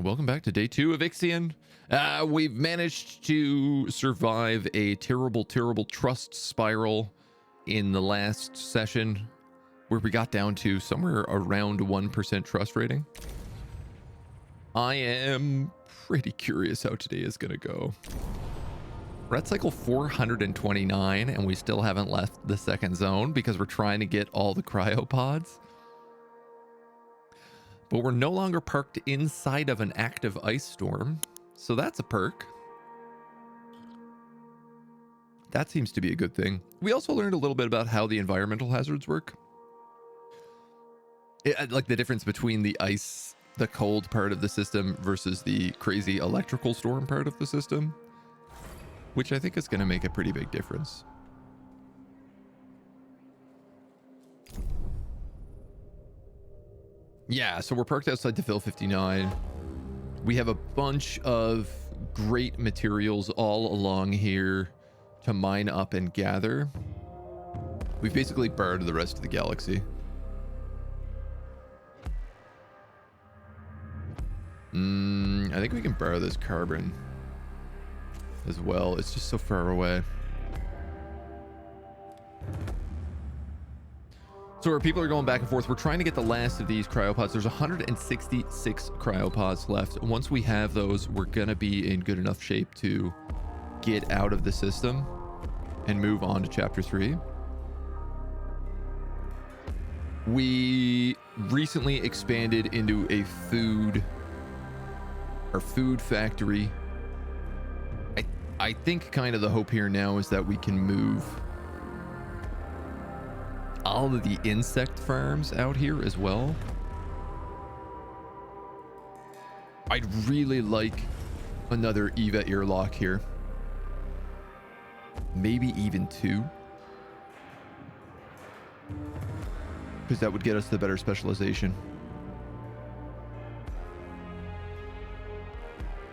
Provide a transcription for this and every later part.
Welcome back to day 2 of Ixion. We've managed to survive a terrible trust spiral in the last session where we got down to somewhere around 1% trust rating. I am pretty curious how today is going to go. We're at cycle 429 and we still haven't left the second zone because we're trying to get all the cryopods. But we're no longer parked inside of an active ice storm, so that's a perk. That seems to be a good thing. We also learned a little bit about how the environmental hazards work. Like the difference between the ice, the cold part of the system versus the crazy electrical storm part of the system, which I think is going to make a pretty big difference. Yeah, so we're parked outside to fill 59. We have a bunch of great materials all along here to mine up and gather. We've basically barred the rest of the galaxy. I think we can borrow this carbon as well. It's just so far away. So our people are going back and forth. We're trying to get the last of these cryopods. There's 166 cryopods left. Once we have those, we're going to be in good enough shape to get out of the system and move on to chapter 3. We recently expanded into a food factory. I think kind of the hope here now is that we can move all of the insect farms out here as well. I'd really like another Eva earlock here. Maybe even 2. Because that would get us the better specialization.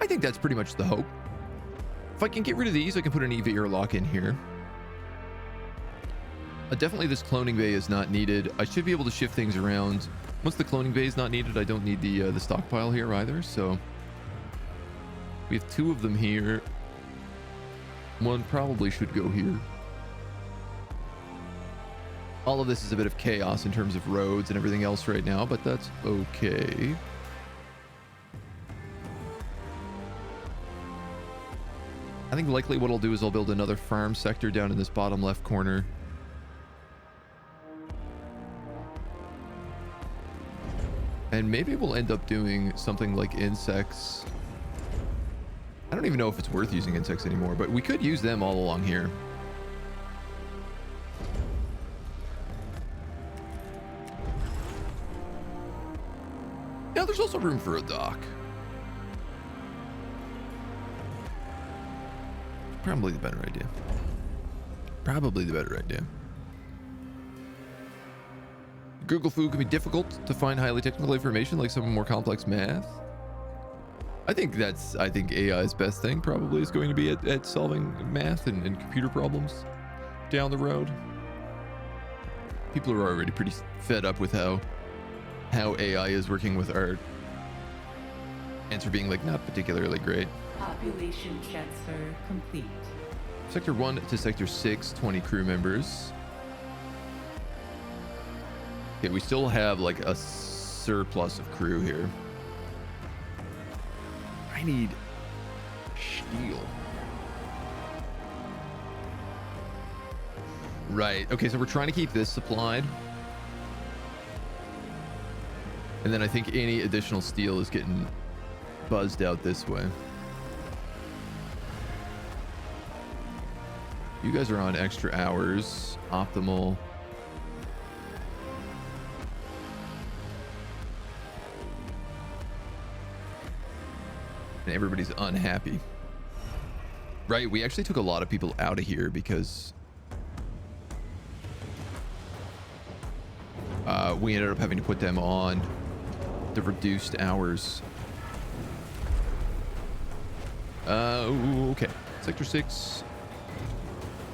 I think that's pretty much the hope. If I can get rid of these, I can put an Eva earlock in here. Definitely this cloning bay is not needed. I should be able to shift things around. Once the cloning bay is not needed, I don't need the stockpile here either. So we have 2 of them here. One probably should go here. All of this is a bit of chaos in terms of roads and everything else right now, but that's okay. I think likely what I'll do is I'll build another farm sector down in this bottom left corner. And maybe we'll end up doing something like insects. I don't even know if it's worth using insects anymore, but we could use them all along here. Yeah, there's also room for a dock. Probably the better idea. Probably the better idea. Google food can be difficult to find highly technical information like some more complex math. I think AI's best thing probably is going to be at solving math and computer problems down the road. People are already pretty fed up with how AI is working with art. Answer being like not particularly great. Population transfer complete. Sector 1 to Sector 6, 20 crew members. Okay, we still have like a surplus of crew here. I need steel. Right, okay, so we're trying to keep this supplied. And then I think any additional steel is getting buzzed out this way. You guys are on extra hours, optimal. And everybody's unhappy. Right, we actually took a lot of people out of here because we ended up having to put them on the reduced hours. Okay, Sector 6.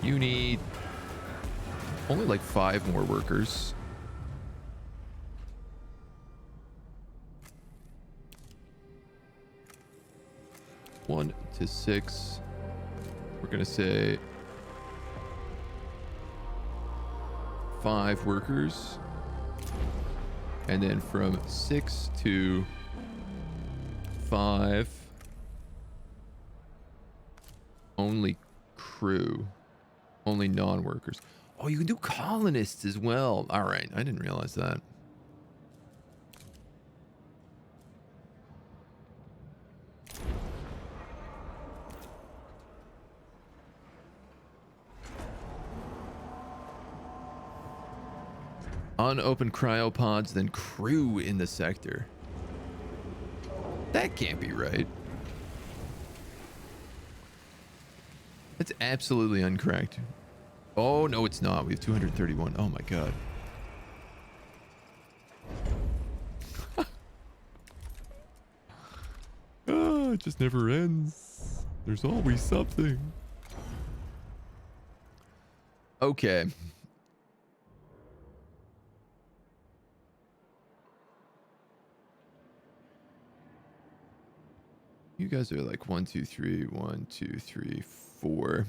You need only like 5 more workers. 1 to 6. We're going to say 5 workers. And then from 6 to 5, only crew, only non-workers. Oh, you can do colonists as well. All right, I didn't realize that. Unopened cryopods, then crew in the sector. That can't be right. That's absolutely uncorrect. Oh, no, it's not. We have 231. Oh, my God. Oh, it just never ends. There's always something. Okay. You guys are like 1, 2, 3, 1, 2, 3, 4.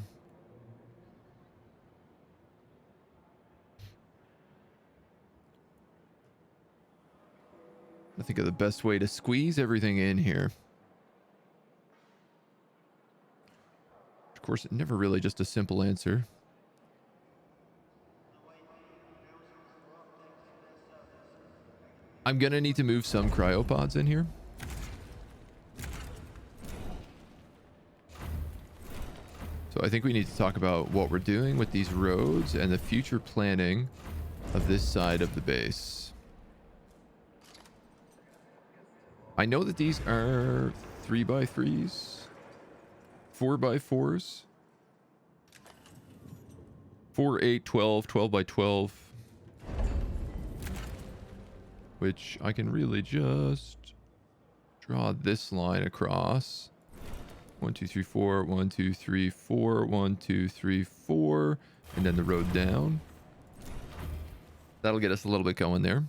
I think of the best way to squeeze everything in here. Of course, never really just a simple answer. I'm gonna need to move some cryopods in here. So I think we need to talk about what we're doing with these roads and the future planning of this side of the base. I know that these are 3x3s, 4x4s, 4, 8, 12, 12x12, which I can really just draw this line across. 1, 2, 3, 4, 1, 2, 3, 4, 1, 2, 3, 4, and then the road down. That'll get us a little bit going there.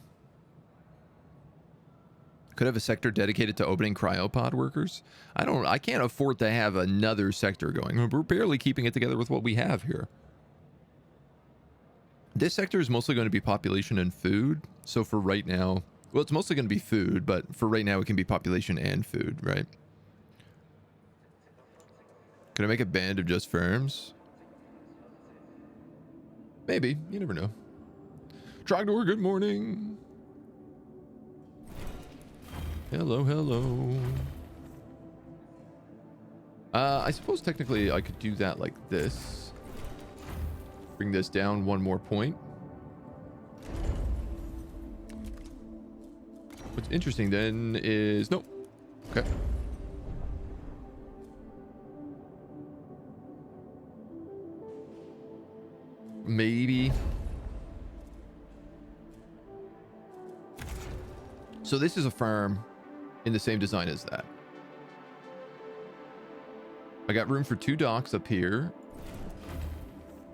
Could have a sector dedicated to opening cryopod workers. I can't afford to have another sector going. We're barely keeping it together with what we have here. This sector is mostly going to be population and food. So for right now, well, it's mostly going to be food, but for right now it can be population and food, right? Can I make a band of just firms? Maybe. You never know. Trogdor, good morning. Hello, hello. I suppose technically I could do that like this. Bring this down one more point. What's interesting then is... Nope. Okay. Maybe. So this is a farm in the same design as that. I got room for 2 docks up here.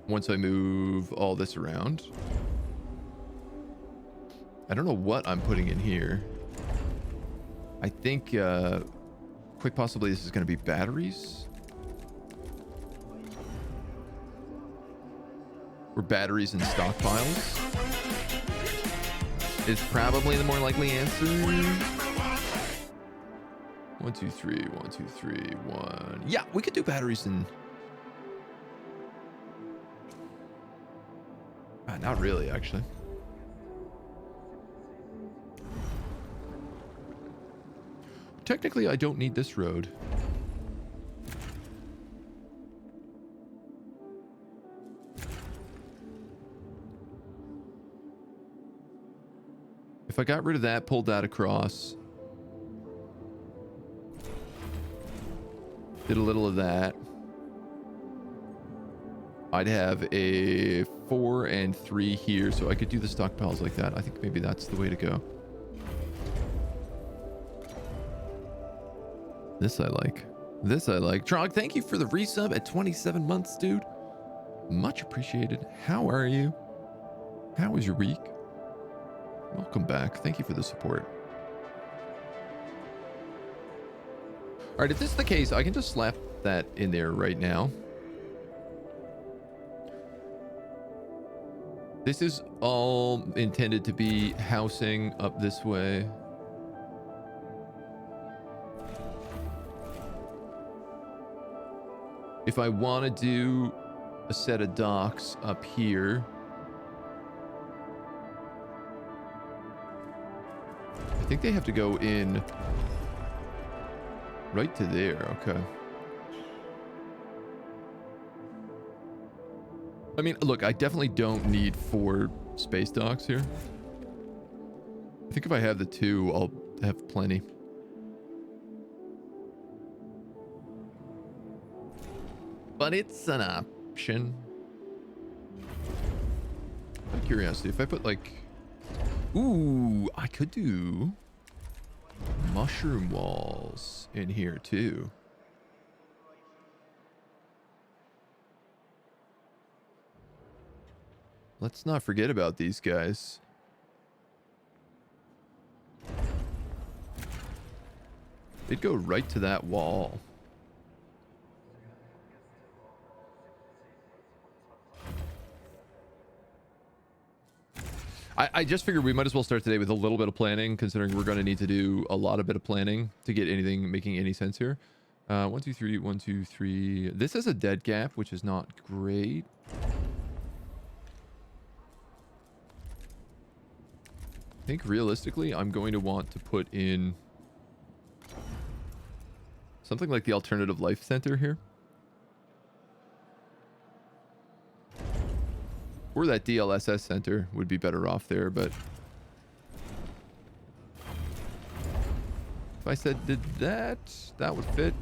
Once I move all this around. I don't know what I'm putting in here. I think quite possibly this is going to be batteries. Or batteries and stockpiles is probably the more likely answer. 1, 2, 3, 1, 2, 3, 1. Yeah, we could do batteries and... not really, actually. Technically, I don't need this road. If I got rid of that, pulled that across, did a little of that, I'd have a 4 and 3 here, so I could do the stockpiles like that. I think maybe that's the way to go. This I like. This I like. Trog, thank you for the resub at 27 months, dude. Much appreciated. How are you? How was your week? Welcome back. Thank you for the support. All right, if this is the case, I can just slap that in there right now. This is all intended to be housing up this way. If I want to do a set of docks up here, I think they have to go in right to there. Okay. I mean, look, I definitely don't need 4 space docks here. I think if I have the 2, I'll have plenty. But it's an option. Out of curiosity, if I put like... Ooh, I could do mushroom walls in here too. Let's not forget about these guys. They'd go right to that wall. I just figured we might as well start today with a little bit of planning, considering we're going to need to do a lot of bit of planning to get anything making any sense here. 1, 2, 3, 1, 2, 3. This is a dead gap, which is not great. I think realistically, I'm going to want to put in something like the alternative life center here. Or that DLSS center would be better off there, but if I said did that, that would fit.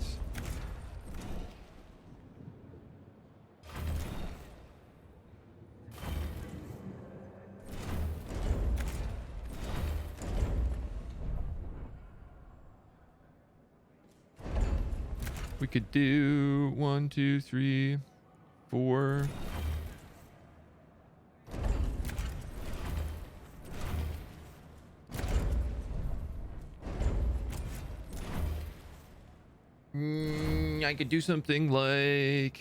We could do 1, 2, 3, 4. I could do something like...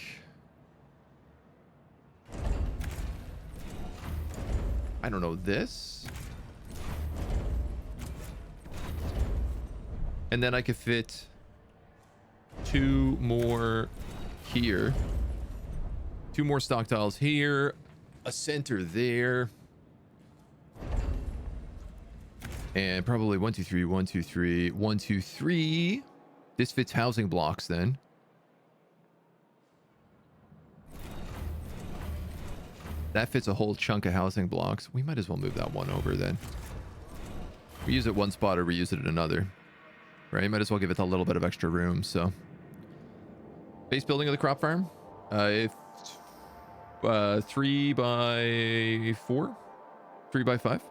I don't know, this? And then I could fit 2 more here. 2 more stock tiles here. A center there. And probably 1, 2, 3, 1, 2, 3, 1, 2, 3. This fits housing blocks then. That fits a whole chunk of housing blocks. We might as well move that one over then. We use it one spot or we use it at another. Right? Might as well give it a little bit of extra room, so. Base building of the crop farm. If 3 by 4? 3 by 5?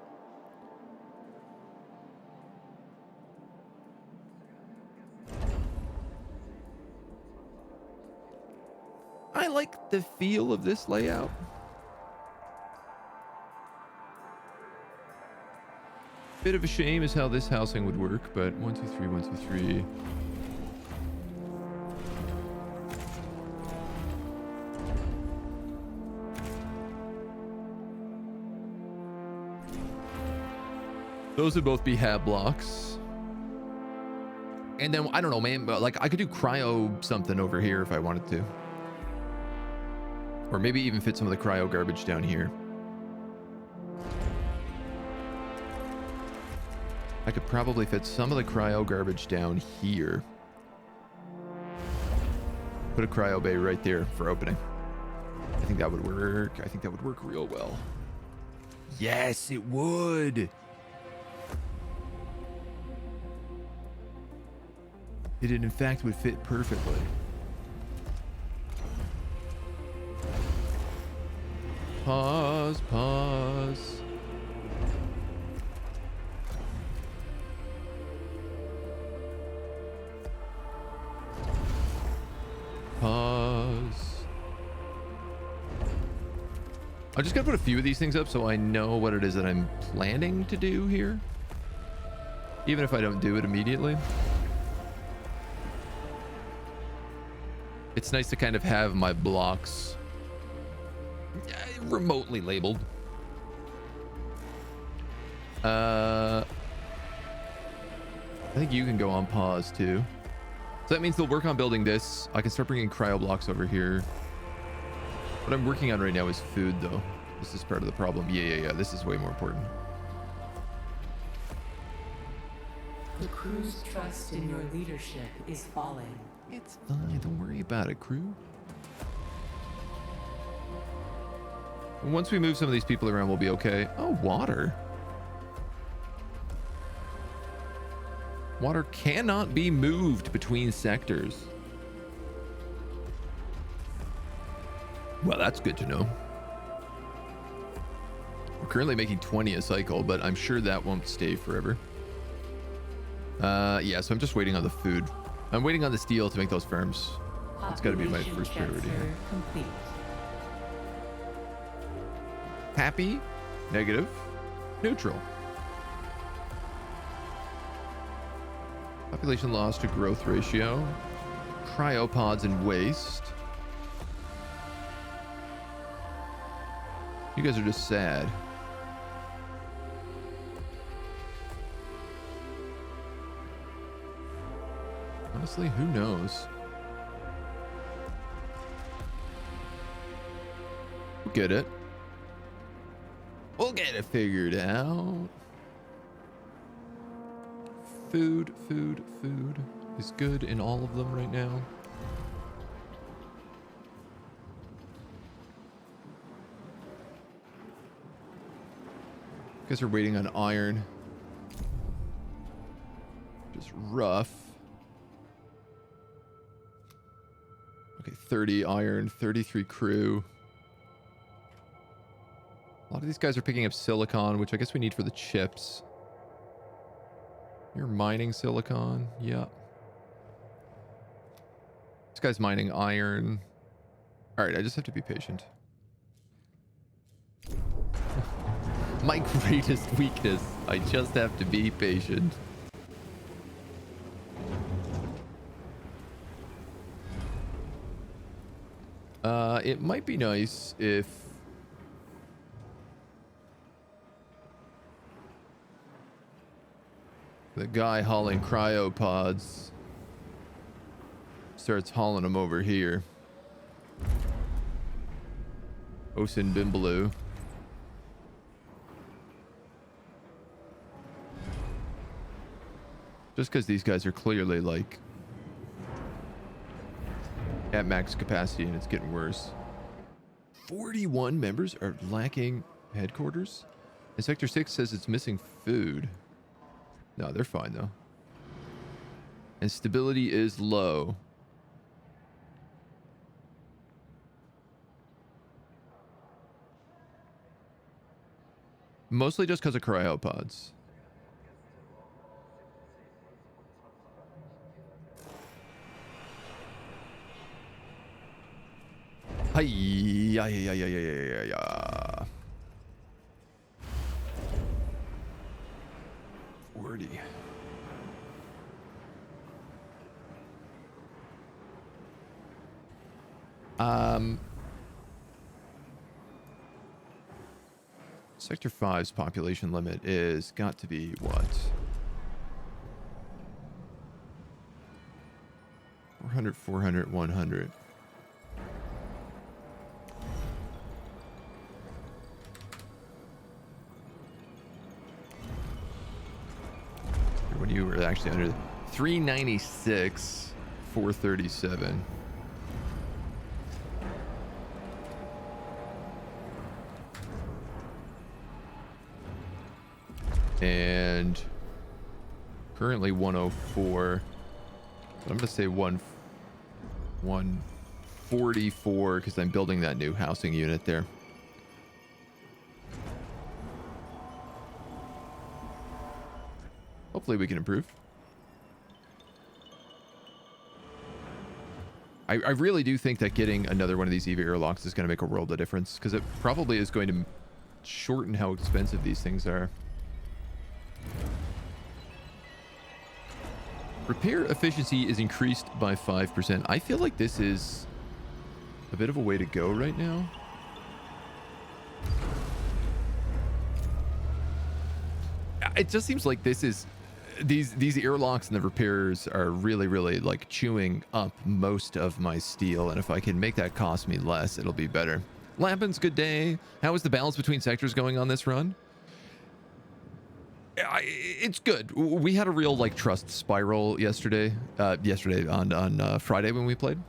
I like the feel of this layout. Bit of a shame is how this housing would work, but 1, 2, 3, 1, 2, 3. Those would both be hab blocks. And then, I don't know, man, but like I could do cryo something over here if I wanted to. Or maybe even fit some of the cryo garbage down here. I could probably fit some of the cryo garbage down here. Put a cryo bay right there for opening. I think that would work. I think that would work real well. Yes, it would. It in fact would fit perfectly. Pause, pause. Pause. I'm just gonna put a few of these things up so I know what it is that I'm planning to do here. Even if I don't do it immediately. It's nice to kind of have my blocks remotely labeled. I think you can go on pause too. So that means they'll work on building this. I can start bringing cryo blocks over here. What I'm working on right now is food, though. This is part of the problem. Yeah. This is way more important. The crew's trust in your leadership is falling. It's fine. Don't worry about it, crew. Once we move some of these people around, we'll be okay. Oh, water. Water cannot be moved between sectors. Well, that's good to know. We're currently making 20 a cycle, but I'm sure that won't stay forever. Yeah, so I'm just waiting on the food. I'm waiting on the steel to make those farms. That's got to be my first priority. Complete. Happy, negative, neutral. Population loss to growth ratio. Cryopods and waste. You guys are just sad. Honestly, who knows? We'll get it. We'll get it figured out. Food is good in all of them right now. You guys are waiting on iron. Just rough. Okay, 30 iron, 33 crew. A lot of these guys are picking up silicon, which I guess we need for the chips. You're mining silicon. Yeah. This guy's mining iron. All right, I just have to be patient. My greatest weakness. I just have to be patient. It might be nice if the guy hauling cryopods starts hauling them over here. Osin Bimbaloo. Just because these guys are clearly like at max capacity and it's getting worse. 41 members are lacking headquarters. And Sector 6 says it's missing food. No, they're fine though. And stability is low. Mostly just because of cryopods. Hi, yeah. 40. Sector 5's population limit is got to be what? 400, 400, 100. When you were actually under 396, 437. And currently 104. But I'm going to say 144 because I'm building that new housing unit there. Hopefully we can improve. I really do think that getting another one of these EV airlocks is going to make a world of difference because it probably is going to shorten how expensive these things are. Repair efficiency is increased by 5%. I feel like this is a bit of a way to go right now. It just seems like this is these airlocks and the repairs are really like chewing up most of my steel, and if I can make that cost me less, it'll be better. Lampins, good day. How is the balance between sectors going on this run? It's good. We had a real like trust spiral yesterday on Friday when we played,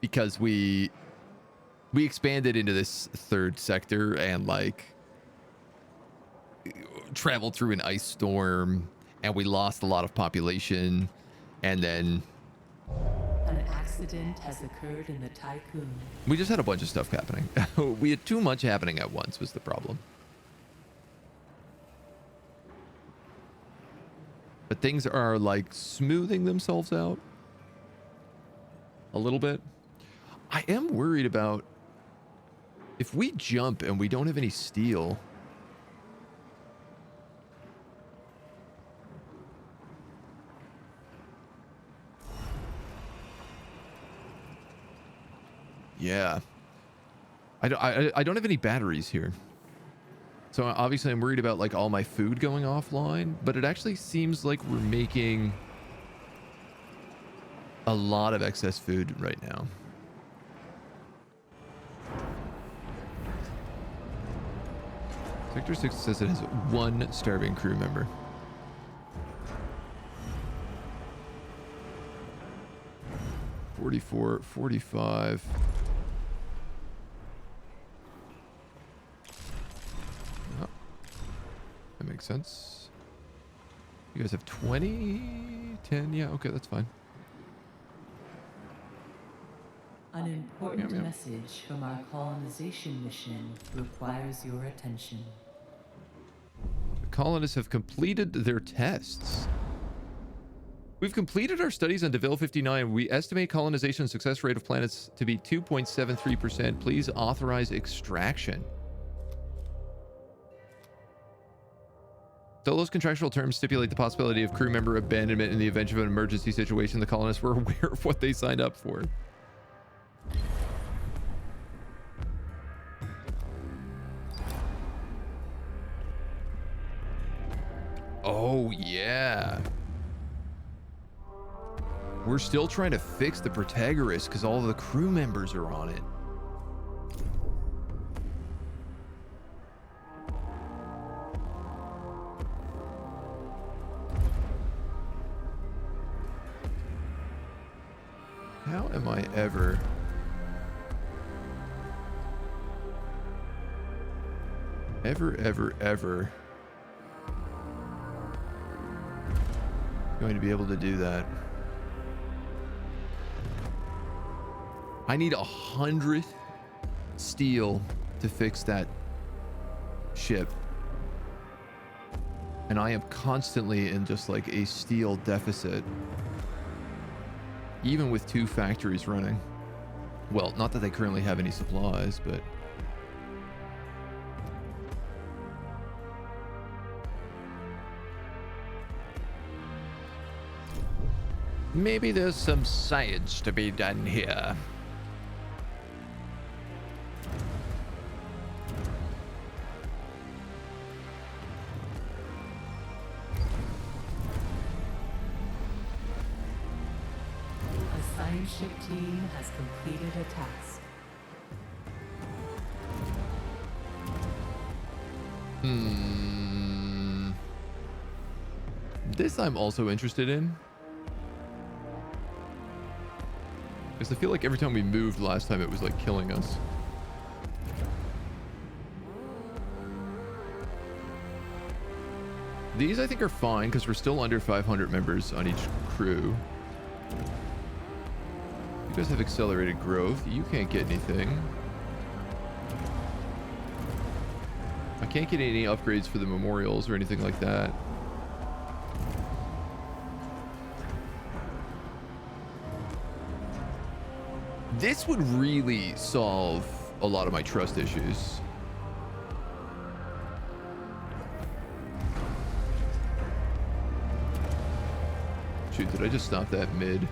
because we expanded into this third sector and like traveled through an ice storm, and we lost a lot of population, and then An accident has occurred in the Tiqqun. we just had a bunch of stuff happening. We had too much happening at once was the problem. But things are like smoothing themselves out a little bit. I am worried about if we jump and we don't have any steel. Yeah. I don't have any batteries here. So obviously I'm worried about like all my food going offline, but it actually seems like we're making a lot of excess food right now. Sector 6 says it has 1 starving crew member. $44, $45. That makes sense. You guys have 20, 10. Yeah, okay, that's fine. An important Yep. message from our colonization mission requires your attention. The colonists have completed their tests. We've completed our studies on DeVille 59. We estimate colonization success rate of planets to be 2.73%. Please authorize extraction. Dolos contractual terms stipulate the possibility of crew member abandonment in the event of an emergency situation. The colonists were aware of what they signed up for. Oh, yeah. We're still trying to fix the Protagoras because all of the crew members are on it. How am I ever going to be able to do that? I need 100 steel to fix that ship. And I am constantly in just like a steel deficit. Even with 2 factories running. Well, not that they currently have any supplies, but... maybe there's some science to be done here. A science ship team has completed a task. This I'm also interested in. Because I feel like every time we moved last time, it was like killing us. These I think are fine because we're still under 500 members on each crew. You guys have accelerated growth. You can't get anything. I can't get any upgrades for the memorials or anything like that. This would really solve a lot of my trust issues. Shoot, did I just stop that mid?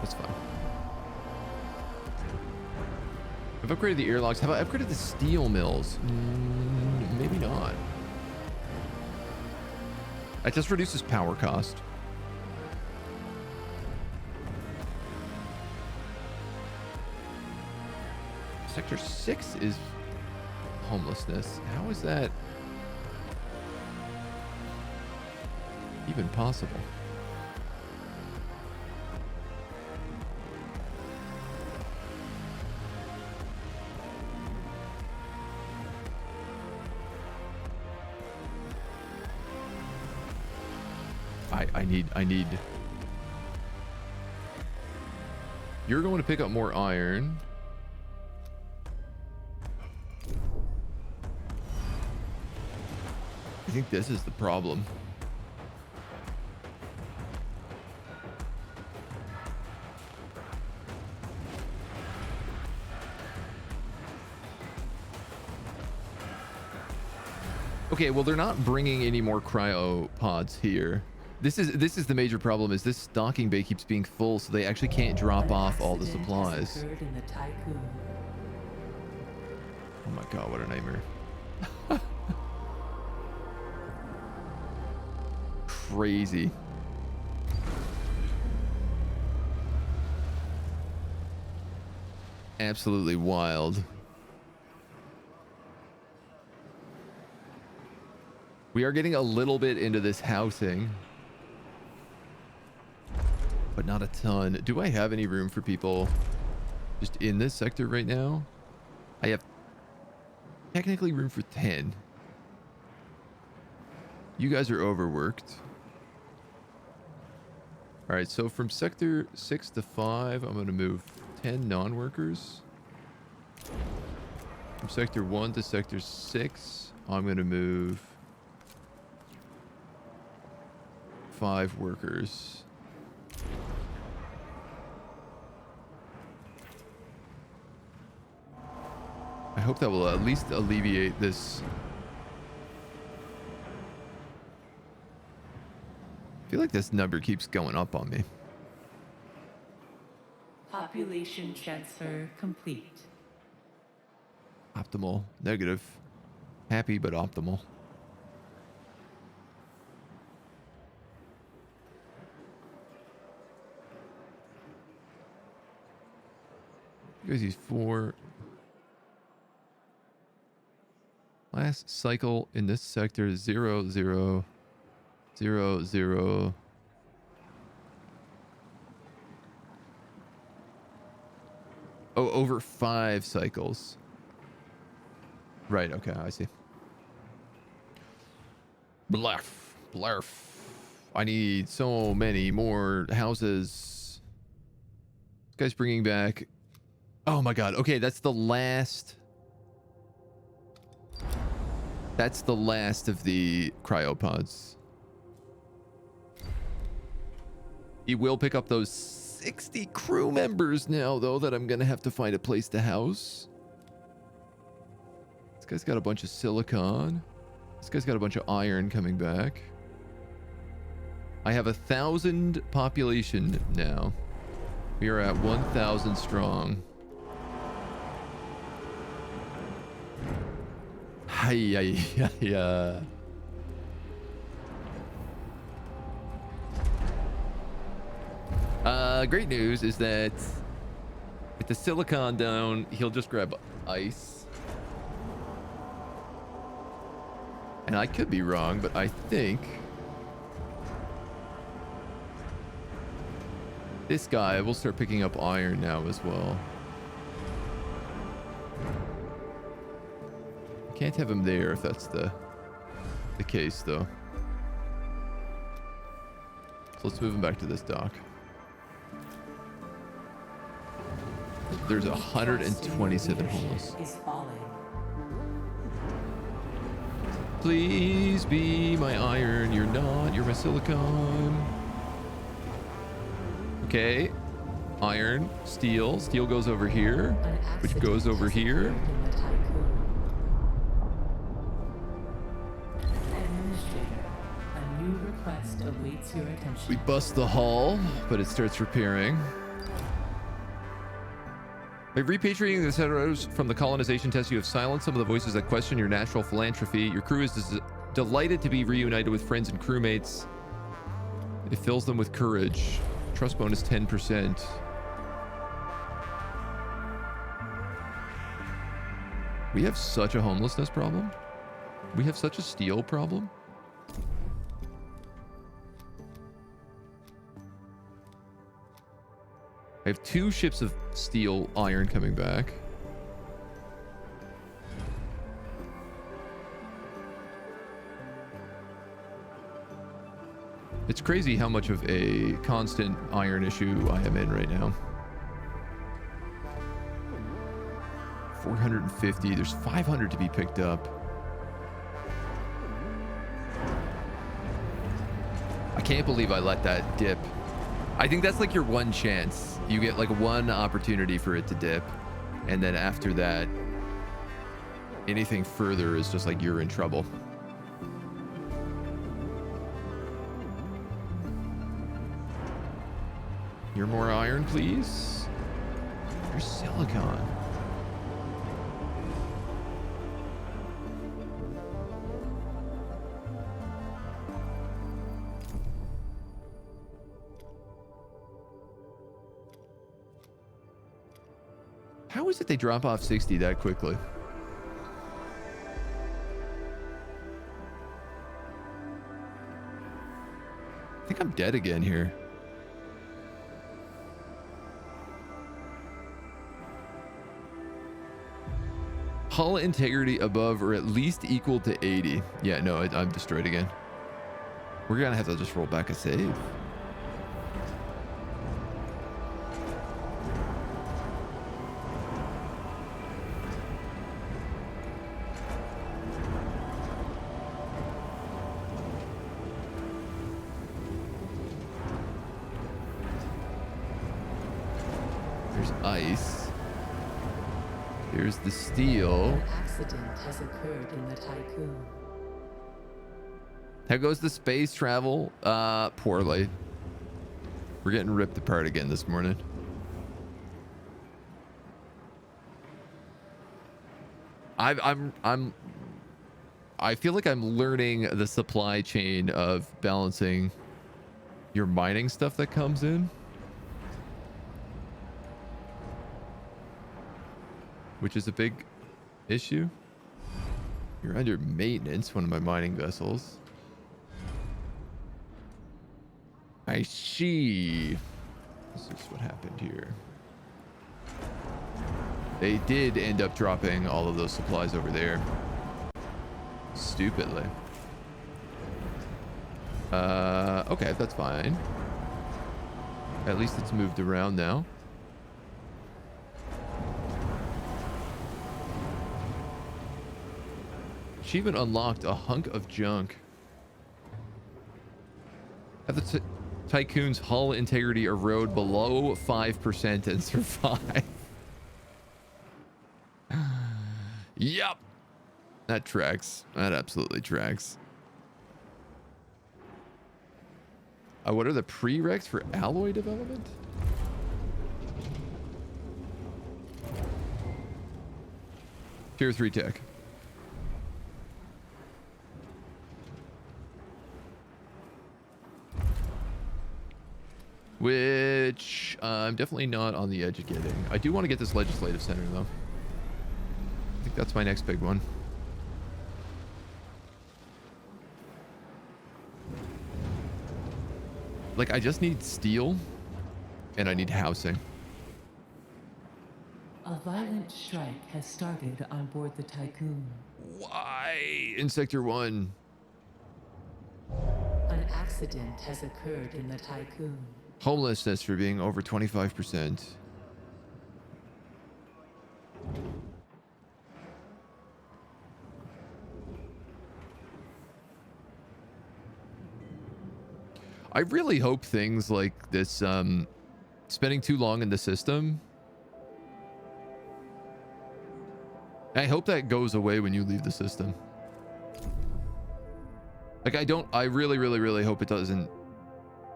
That's fine. I've upgraded the airlocks. Have I upgraded the steel mills? Maybe not. It just reduces power cost. Sector 6 is homelessness. How is that even possible? I need. You're going to pick up more iron. I think this is the problem. Okay, well, they're not bringing any more cryopods here. This is the major problem, is this stocking bay keeps being full, so they actually can't drop off all the supplies. In the Tiqqun. Oh my god, what a nightmare. Crazy. Absolutely wild. We are getting a little bit into this housing, but not a ton. Do I have any room for people just in this sector right now? I have technically room for 10. You guys are overworked. All right, so from sector 6 to 5, I'm going to move 10 non-workers. From sector 1 to sector 6, I'm going to move 5 workers. I hope that will at least alleviate this. I feel like this number keeps going up on me. Population transfer complete. Optimal, negative. Happy, but optimal. You guys use 4. Last cycle in this sector is 0, 0, 0, 0. Oh, over 5 cycles. Right, okay, I see. Blarf, blarf. I need so many more houses. This guy's bringing back... Oh my god, okay, that's the last... That's the last of the cryopods. He will pick up those 60 crew members now, though, that I'm gonna have to find a place to house. This guy's got a bunch of silicon. This guy's got a bunch of iron coming back. I have 1,000 population now. We are at 1,000 strong. Hi. Great news is that with the silicon down, he'll just grab ice. And I could be wrong, but I think this guy will start picking up iron now as well. Can't have him there if that's the case, though. So let's move him back to this dock. There's 127 homeless. Please be my iron. You're not. You're my silicon. Okay. Iron, steel. Steel goes over here, which goes over here. Awaits your attention. We bust the hull, but it starts repairing. By repatriating the settlers from the colonization test, you have silenced some of the voices that question your natural philanthropy. Your crew is delighted to be reunited with friends and crewmates. It fills them with courage. Trust bonus 10%. We have such a homelessness problem. We have such a steel problem. I have 2 ships of steel iron coming back. It's crazy how much of a constant iron issue I am in right now. 450. There's 500 to be picked up. I can't believe I let that dip. I think that's like your one chance. You get like one opportunity for it to dip. And then after that, anything further is just like you're in trouble. You're more iron, please. You're silicon. How is it they drop off 60 that quickly? I think I'm dead again here. Hull integrity above or at least equal to 80. Yeah, no, I'm destroyed again. We're gonna have to just roll back a save. There's ice. Here's the steel. An accident has occurred in the Tiqqun. How goes the space travel? Poorly. We're getting ripped apart again this morning. I feel like I'm learning the supply chain of balancing your mining stuff that comes in. Which is a big issue. You're under maintenance, one of my mining vessels. I see. This is what happened here. They did end up dropping all of those supplies over there. Stupidly. Okay, that's fine. At least it's moved around now. Achievement unlocked, a hunk of junk. Have the Tycoon's hull integrity erode below 5% and survive. Yup. That tracks. That absolutely tracks. What are the prereqs for alloy development? Tier 3 tech. Which I'm definitely not on the edge of getting. I do want to get this legislative center though. I think that's my next big one. Like, I just need steel and I need housing. A violent strike has started on board the Tiqqun. Why? In Sector 1. An accident has occurred in the Tiqqun. Homelessness for being over 25%. I really hope things like this, spending too long in the system, I hope that goes away when you leave the system. Like, I really hope it doesn't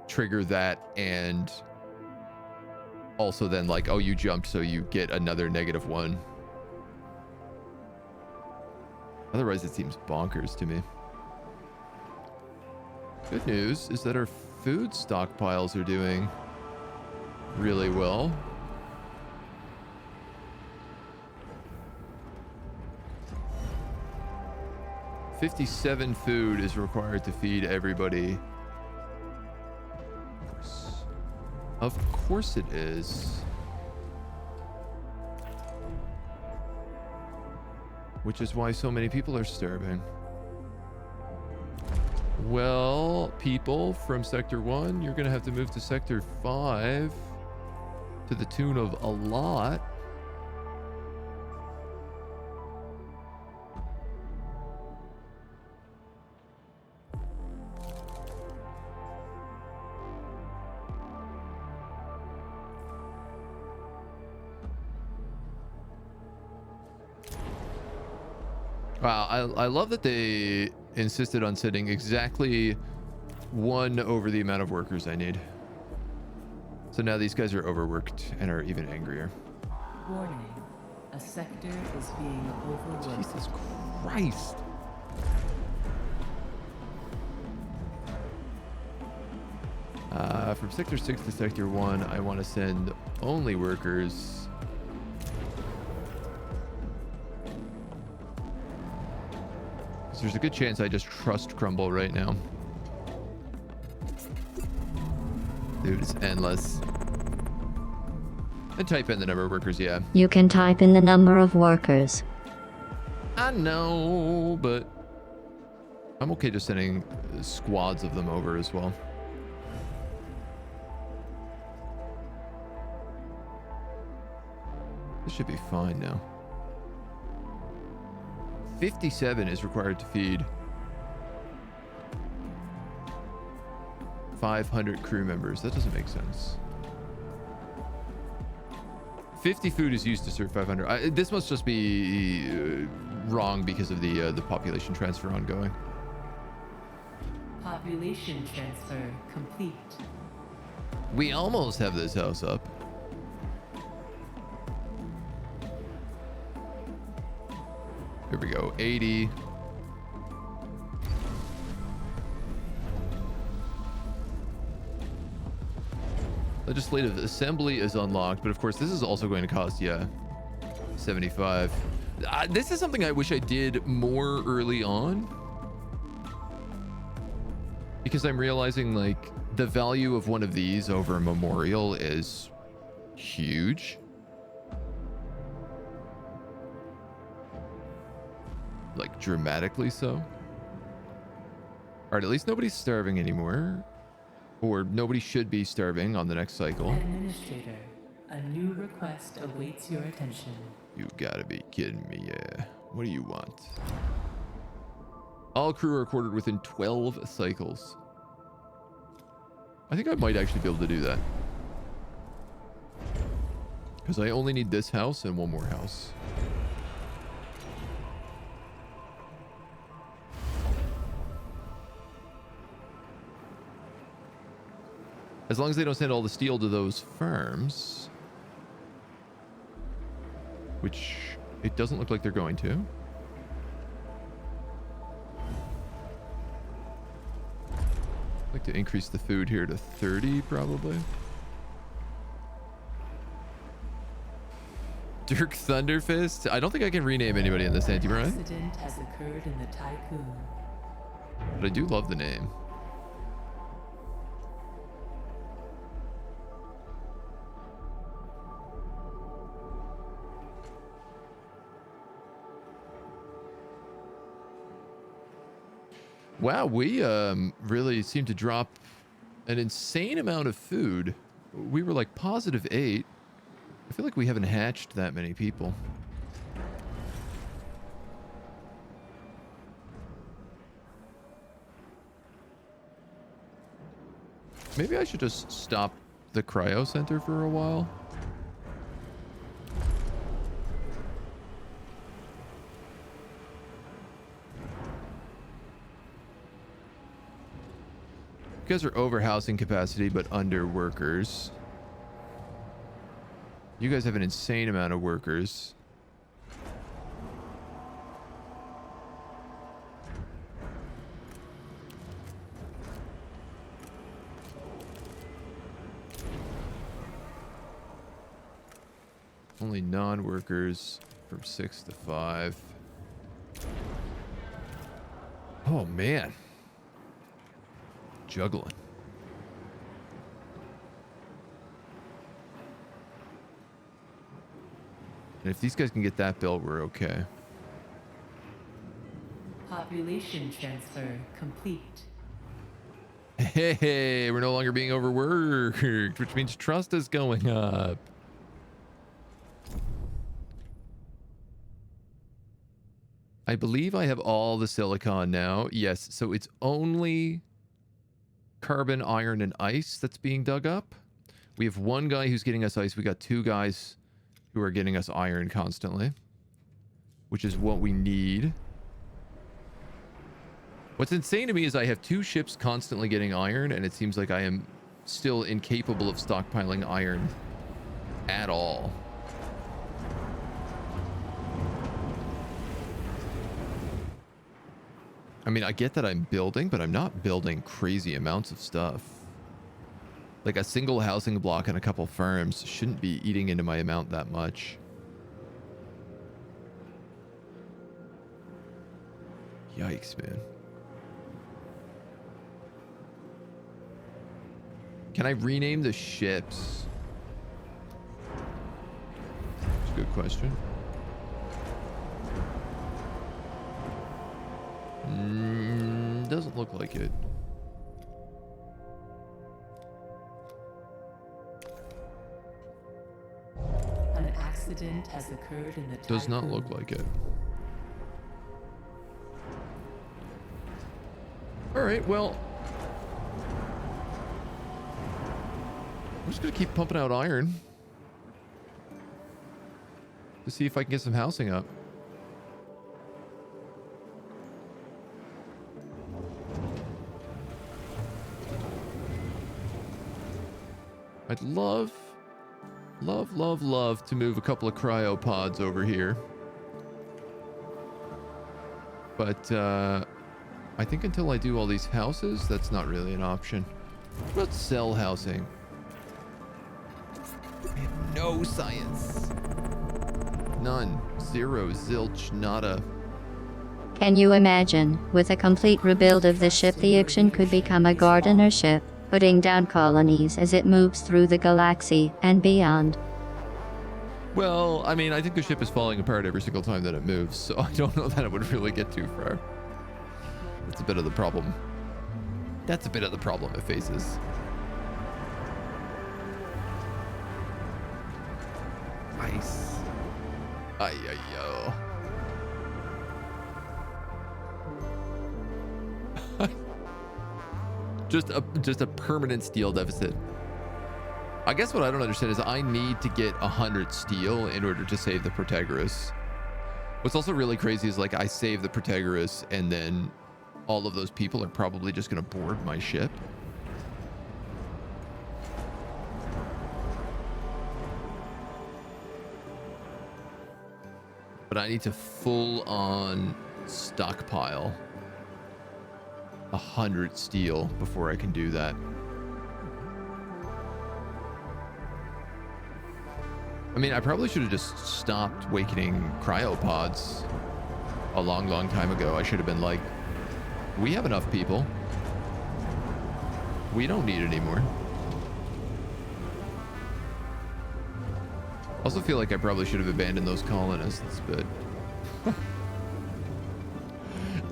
trigger that and also then like, oh, you jumped, so you get another -1. Otherwise, it seems bonkers to me. Good news is that our food stockpiles are doing really well. $57 food is required to feed everybody. Of course it is. Which is why so many people are starving. Well, people from Sector 1, you're going to have to move to Sector 5 to the tune of a lot. Wow, I love that they insisted on sending exactly 1 over the amount of workers I need. So now these guys are overworked and are even angrier. Warning. A sector is being overworked. Jesus Christ. From Sector 6 to Sector 1, I want to send only workers. There's a good chance I just trust crumble right now. Dude, it's endless. And type in the number of workers, yeah. You can type in the number of workers. I know, but I'm okay just sending squads of them over as well. This should be fine now. 57 is required to feed 500 crew members. That doesn't make sense. 50 food is used to serve 500. This must just be wrong because of the population transfer ongoing. Population transfer complete. We almost have this house up. Here we go, 80. Legislative Assembly is unlocked, but of course this is also going to cost, yeah, 75. This is something I wish I did more early on. Because I'm realizing, like, the value of one of these over a memorial is huge. Like, dramatically so. All right, at least nobody's starving anymore. Or nobody should be starving on the next cycle. Administrator, a new request awaits your attention. You gotta be kidding me, yeah. What do you want? All crew are quartered within 12 cycles. I think I might actually be able to do that. Because I only need this house and one more house. As long as they don't send all the steel to those farms. Which it doesn't look like they're going to. I'd like to increase the food here to 30 probably. Dirk Thunderfist? I don't think I can rename anybody in this anti-Brian. An accident has occurred in the Tiqqun. But I do love the name. Wow, we really seem to drop an insane amount of food. We were like +8. I feel like we haven't hatched that many people. Maybe I should just stop the cryo center for a while. You guys are over housing capacity, but under workers. You guys have an insane amount of workers. Only non-workers from 6 to 5. Oh, man. Juggling. And if these guys can get that built, we're okay. Population transfer complete. Hey, we're no longer being overworked, which means trust is going up. I believe I have all the silicon now. Yes, so it's only carbon, iron, and ice that's being dug up. We have one guy who's getting us ice. We got 2 guys who are getting us iron constantly, which is what we need. What's insane to me is I have 2 ships constantly getting iron, and it seems like I am still incapable of stockpiling iron at all. I mean, I get that I'm building, but I'm not building crazy amounts of stuff. Like a single housing block and a couple farms shouldn't be eating into my amount that much. Yikes, man. Can I rename the ships? That's a good question. Doesn't look like it. An accident has occurred in the Does not Tiqqun. look like it. Alright, well. I'm just gonna keep pumping out iron. To see if I can get some housing up. I'd love to move a couple of cryopods over here. But, I think until I do all these houses, that's not really an option. What about cell housing? I have no science. None. Zero. Zilch. Nada. Can you imagine, with a complete rebuild of the ship, the Ixion could become a gardener ship, putting down colonies as it moves through the galaxy and beyond? Well, I mean, I think the ship is falling apart every single time that it moves, so I don't know that it would really get too far. That's a bit of the problem. That's a bit of the problem it faces. Nice. Ay, ay, yo. Just a permanent steel deficit. I guess what I don't understand is I need to get 100 steel in order to save the Protagoras. What's also really crazy is, like, I save the Protagoras and then all of those people are probably just going to board my ship. But I need to full on stockpile 100 steel before I can do that. I mean, I probably should have just stopped awakening cryopods a long time ago. I should have been like, we have enough people. We don't need it anymore. Also feel like I probably should have abandoned those colonists, but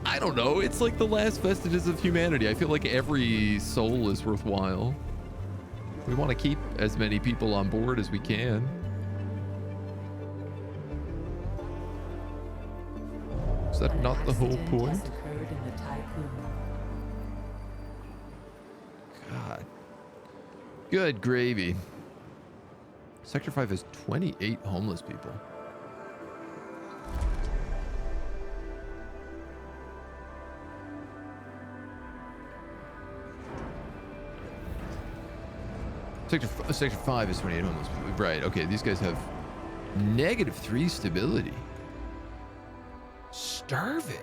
I don't know. It's like the last vestiges of humanity. I feel like every soul is worthwhile. We want to keep as many people on board as we can. Is that not the whole point? God. Good gravy. Sector 5 has 28 homeless people. Sector 5 is 28 homeless. Right, okay, these guys have -3 stability. Starving.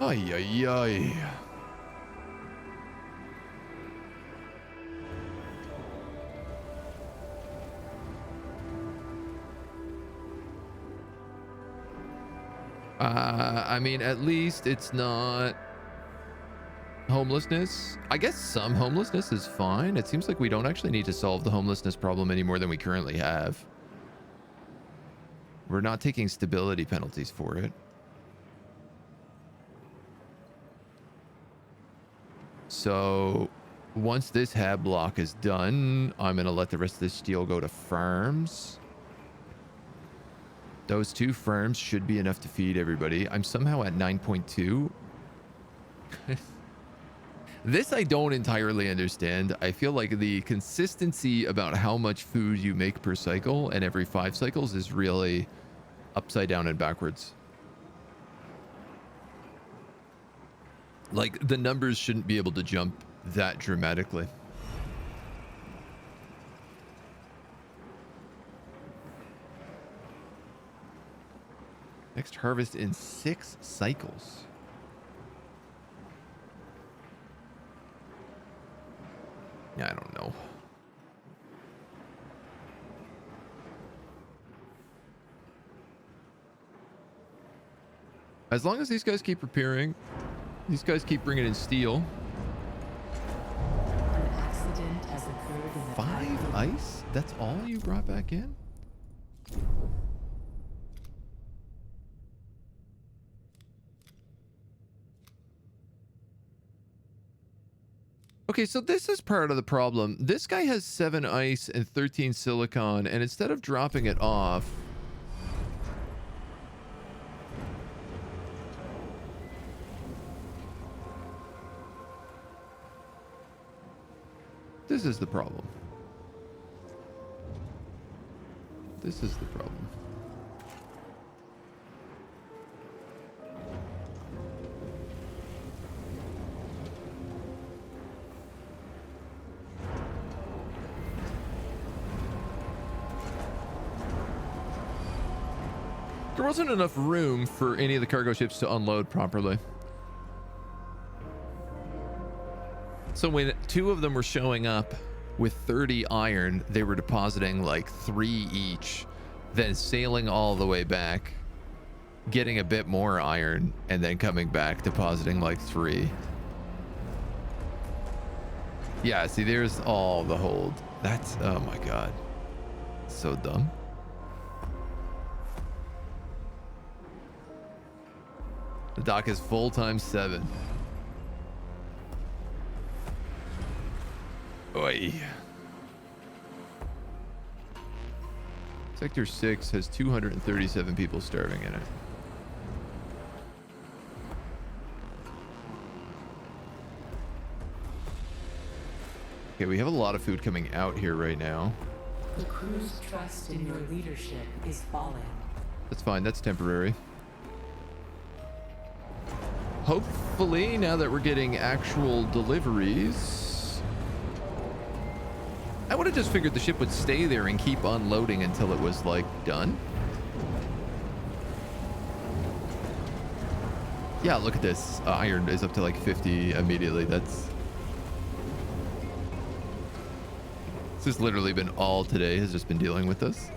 Ay, ay, ay. I mean, at least it's not homelessness. I guess some homelessness is fine. It seems like we don't actually need to solve the homelessness problem any more than we currently have. We're not taking stability penalties for it. So once this hab block is done, I'm going to let the rest of this steel go to firms. Those 2 firms should be enough to feed everybody. I'm somehow at 9.2. This I don't entirely understand. I feel like the consistency about how much food you make per cycle and every 5 cycles is really upside down and backwards. Like, the numbers shouldn't be able to jump that dramatically. Next harvest in 6 cycles. I don't know. As long as these guys keep repairing, these guys keep bringing in steel. An accident has occurred in the 5 ice? That's all you brought back in? Okay, so this is part of the problem. This guy has 7 ice and 13 silicon, and instead of dropping it off, this is the problem. This is the problem. There wasn't enough room for any of the cargo ships to unload properly. So when 2 of them were showing up with 30 iron, they were depositing like 3 each, then sailing all the way back, getting a bit more iron, and then coming back, depositing like 3. Yeah, see, there's all the hold. That's, oh my God. So dumb. The dock is full times 7. Oi. Sector 6 has 237 people starving in it. Okay, we have a lot of food coming out here right now. The crew's trust in your leadership is falling. That's fine, that's temporary. Hopefully, now that we're getting actual deliveries, I would have just figured the ship would stay there and keep unloading until it was, like, done. Yeah, look at this. Iron is up to, like, 50 immediately. This has literally been all today, has just been dealing with this.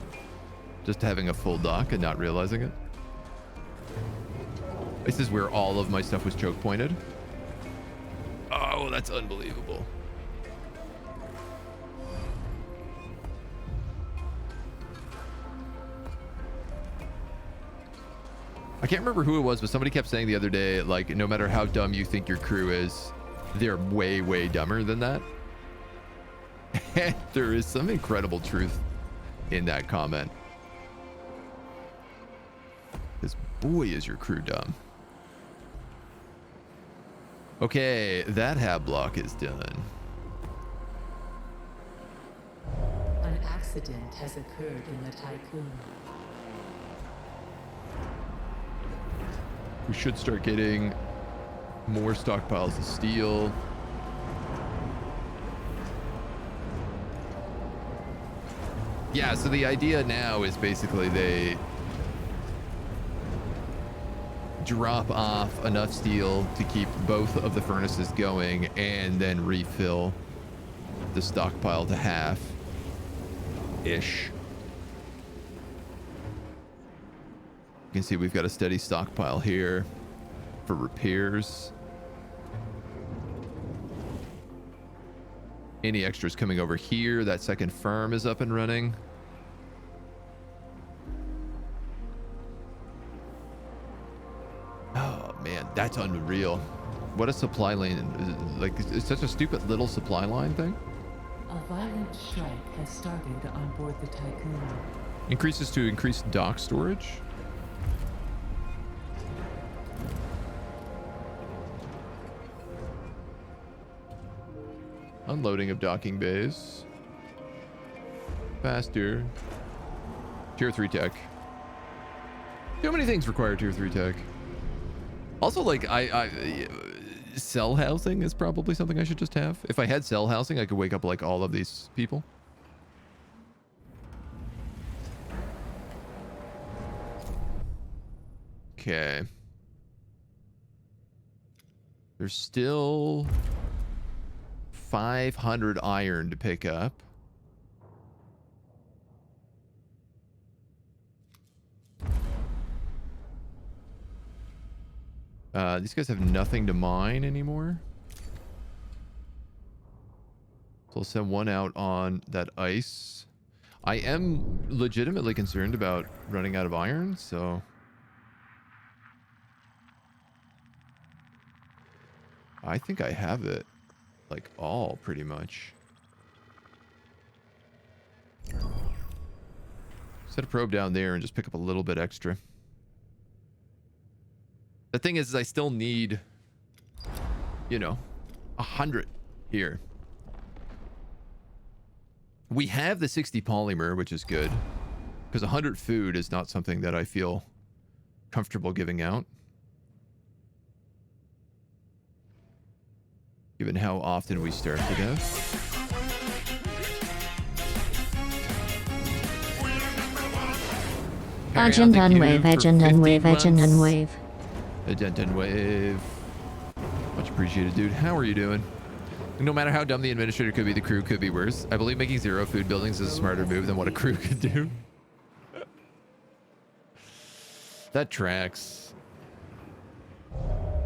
Just having a full dock and not realizing it. This is where all of my stuff was choke pointed. Oh, that's unbelievable. I can't remember who it was, but somebody kept saying the other day, like, no matter how dumb you think your crew is, they're way, way dumber than that. And there is some incredible truth in that comment. Because boy, is your crew dumb. Okay, that hab block is done. An accident has occurred in the Tiqqun. We should start getting more stockpiles of steel. Yeah, so the idea now is basically they drop off enough steel to keep both of the furnaces going and then refill the stockpile to half-ish. You can see we've got a steady stockpile here for repairs. Any extras coming over here? That second farm is up and running. Oh man, that's unreal. What a supply lane. Like, it's such a stupid little supply line thing. A violent strike has started on board the Tiqqun. Increases to increased dock storage. Unloading of docking bays. Faster. Tier 3 tech. Too many things require tier 3 tech. Also, like, cell housing is probably something I should just have. If I had cell housing, I could wake up like all of these people. Okay. There's still 500 iron to pick up. These guys have nothing to mine anymore. So I'll send one out on that ice. I am legitimately concerned about running out of iron, so... I think I have it. Like, all, pretty much. Set a probe down there and just pick up a little bit extra. The thing is I still need, you know, 100 here. We have the 60 polymer, which is good. Because 100 food is not something that I feel comfortable giving out. Given how often we starve to death. AgentNumberOne, AgentNumberOne. AgentNumberOne. Much appreciated, dude. How are you doing? No matter how dumb the administrator could be, the crew could be worse. I believe making 0 food buildings is a smarter move than what a crew could do. That tracks.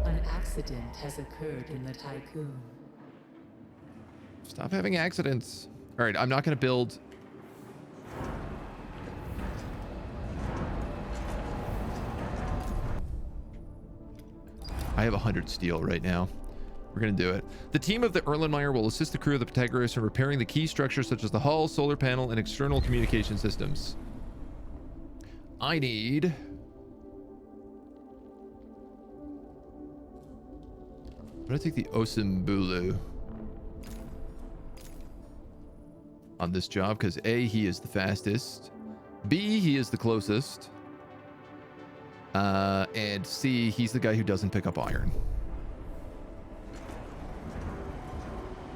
An accident has occurred in the Tiqqun. Stop having accidents. All right, I'm not going to build... I have 100 steel right now. We're going to do it. The team of the Erlenmeyer will assist the crew of the Pythagoras in repairing the key structures such as the hull, solar panel, and external communication systems. I need... I'm going to take the Osimbulu on this job because A, he is the fastest. B, he is the closest. And C, he's the guy who doesn't pick up iron.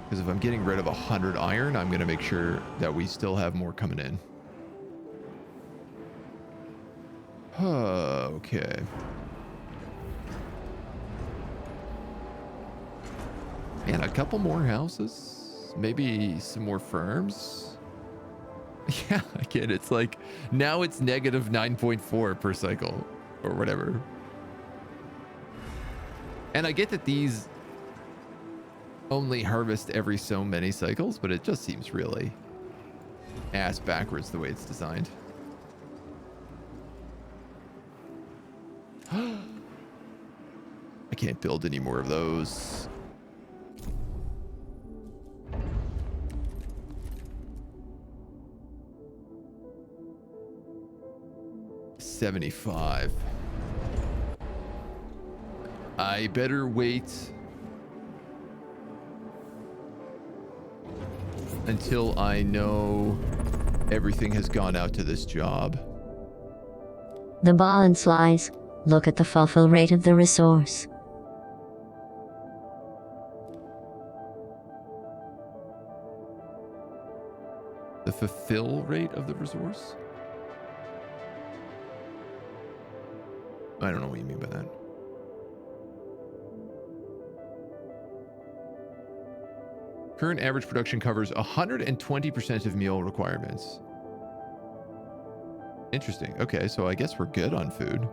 Because if I'm getting rid of 100 iron, I'm going to make sure that we still have more coming in. Okay. Man, a couple more houses? Maybe some more farms? Yeah, again, it's like, now it's negative 9.4 per cycle. Or whatever. And I get that these only harvest every so many cycles, but it just seems really ass backwards the way it's designed. I can't build any more of those. $75. I better wait until I know everything has gone out to this job. The balance lies. Look at the fulfill rate of the resource. The fulfill rate of the resource? I don't know what you mean by that. Current average production covers 120% of meal requirements. Interesting. Okay, so I guess we're good on food.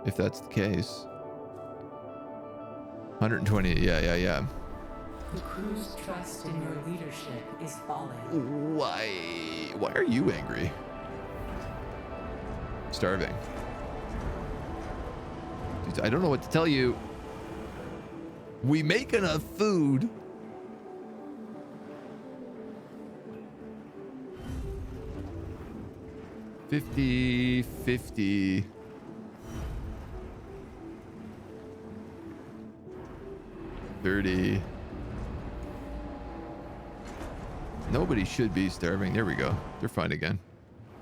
If that's the case. 120, yeah. The crew's trust in your leadership is falling. Why are you angry? Starving. Dude, I don't know what to tell you. We make enough food. $50. $30. Nobody should be starving. There we go. They're fine again.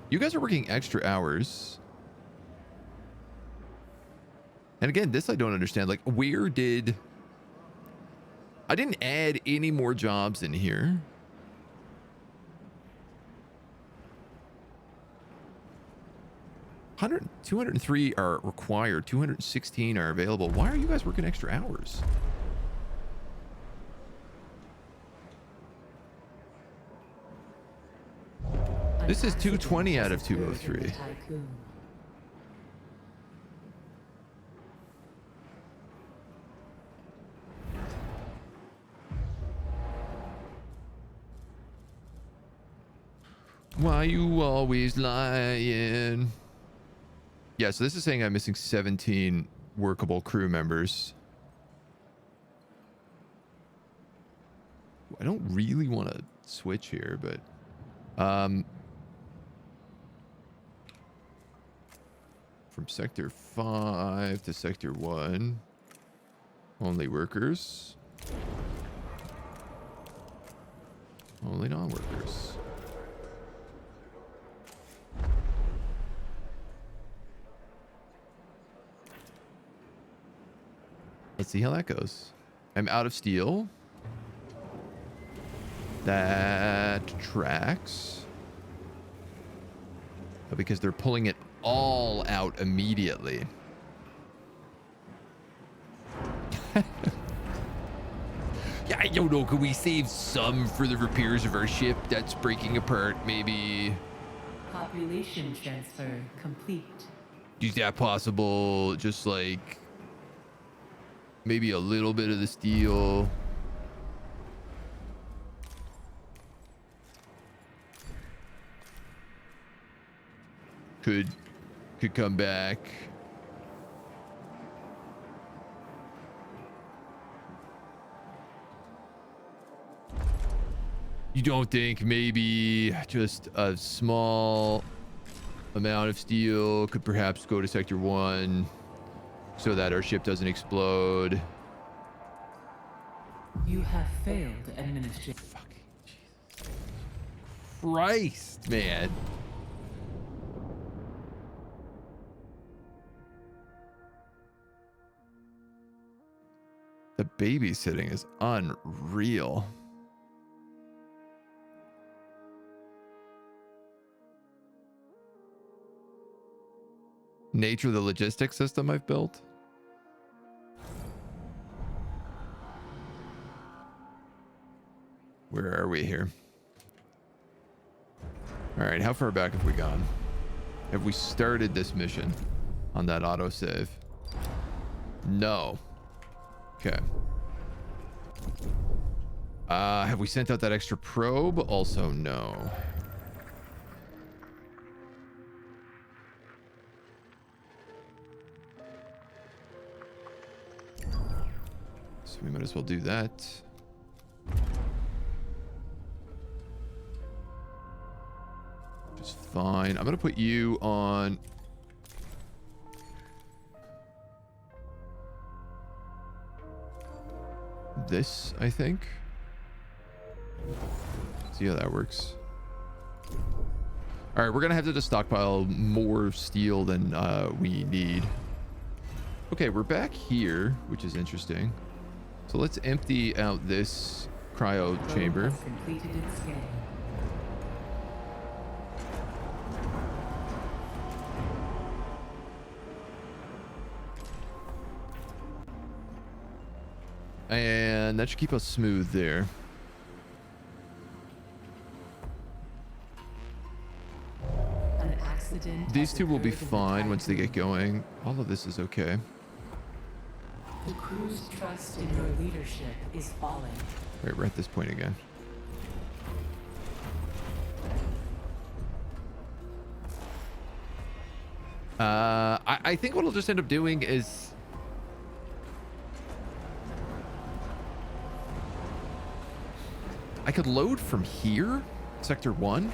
You guys are working extra hours. And again, this I don't understand. Like, where did... I didn't add any more jobs in here. $100, 203 are required. 216 are available. Why are you guys working extra hours? This is 220 out of 203. Tiqqun. Why you always lying? Yeah, so this is saying I'm missing 17 workable crew members. I don't really want to switch here, but from sector 5 to sector 1, only workers, only non-workers. Let's see how that goes. I'm out of steel. That tracks. Because they're pulling it all out immediately. Yeah, I don't know. Could we save some for the repairs of our ship that's breaking apart? Maybe. Population transfer complete. Is that possible? Just like maybe a little bit of the steel. Could come back. You don't think maybe just a small amount of steel could perhaps go to sector 1 so that our ship doesn't explode? You have failed administration. Fucking Jesus Christ, man. The babysitting is unreal. Nature of the logistics system I've built. Where are we here? All right, how far back have we gone? Have we started this mission on that autosave? No. Okay. Have we sent out that extra probe? Also, no. So we might as well do that. Just fine. I'm gonna put you on. This, I think. See how that works. All right, we're gonna have to just stockpile more steel than we need. Okay, we're back here, which is interesting. So let's empty out this cryo chamber. Has completed its scan. And that should keep us smooth there. An accident These has two will be occurred in the fine once they Tiqqun. get going. All of this is okay. The crew's trust in your leadership is falling. Right, we're at this point again. I think what I'll just end up doing is I could load from here, Sector 1.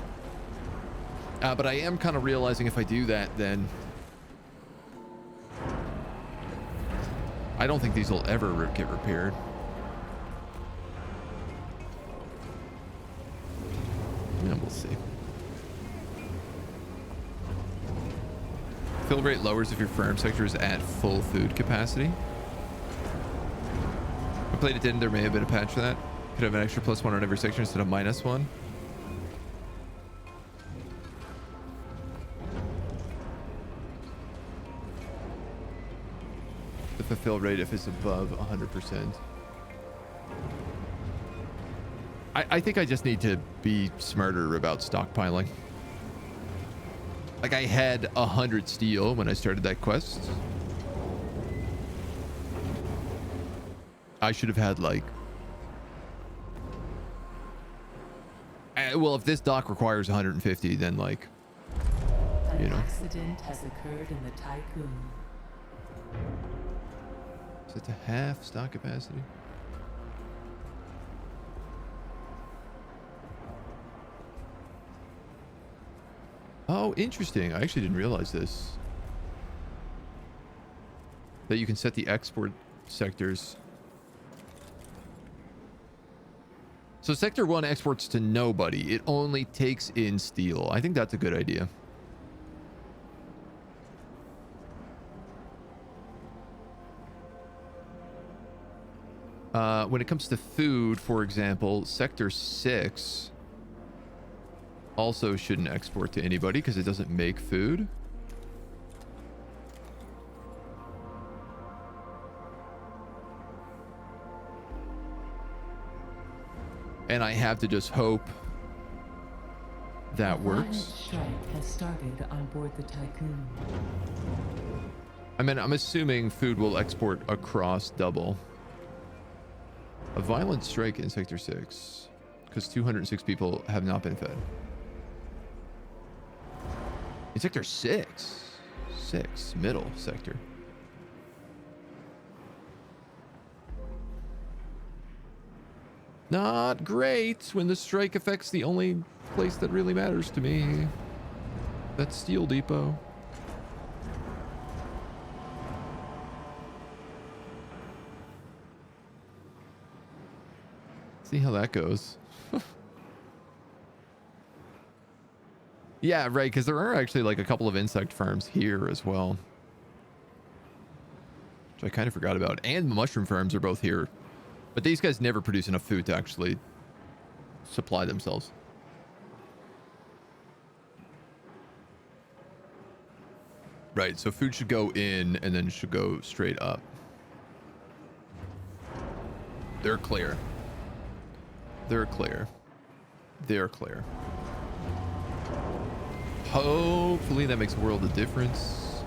But I am kind of realizing if I do that, then I don't think these will ever get repaired. Yeah, we'll see. Fill rate lowers if your farm sector is at full food capacity. I played it didn't. There may have been a patch for that. Could have an extra +1 on every sector instead of -1. The fulfill rate if it's above 100%. I think I just need to be smarter about stockpiling. Like I had 100 steel when I started that quest. I should have had like... well, if this dock requires 150, then like... An you know. accident has occurred in the Tiqqun. Is it to half stock capacity? Oh, interesting. I actually didn't realize this. That you can set the export sectors. So Sector 1 exports to nobody. It only takes in steel. I think that's a good idea. When it comes to food, for example, Sector 6 also shouldn't export to anybody because it doesn't make food. And I have to just hope that A works. violent strike has started on board the Tiqqun. I mean, I'm assuming food will export across double. A violent strike in Sector 6 because 206 people have not been fed. In Sector 6, middle sector. Not great when the strike affects the only place that really matters to me. That's Steel Depot. See how that goes. Yeah, right, because there are actually like a couple of insect farms here as well. Which I kind of forgot about. And mushroom farms are both here. But these guys never produce enough food to actually supply themselves. Right, so food should go in and then should go straight up. They're clear. They're clear. They're clear. Hopefully that makes a world of difference.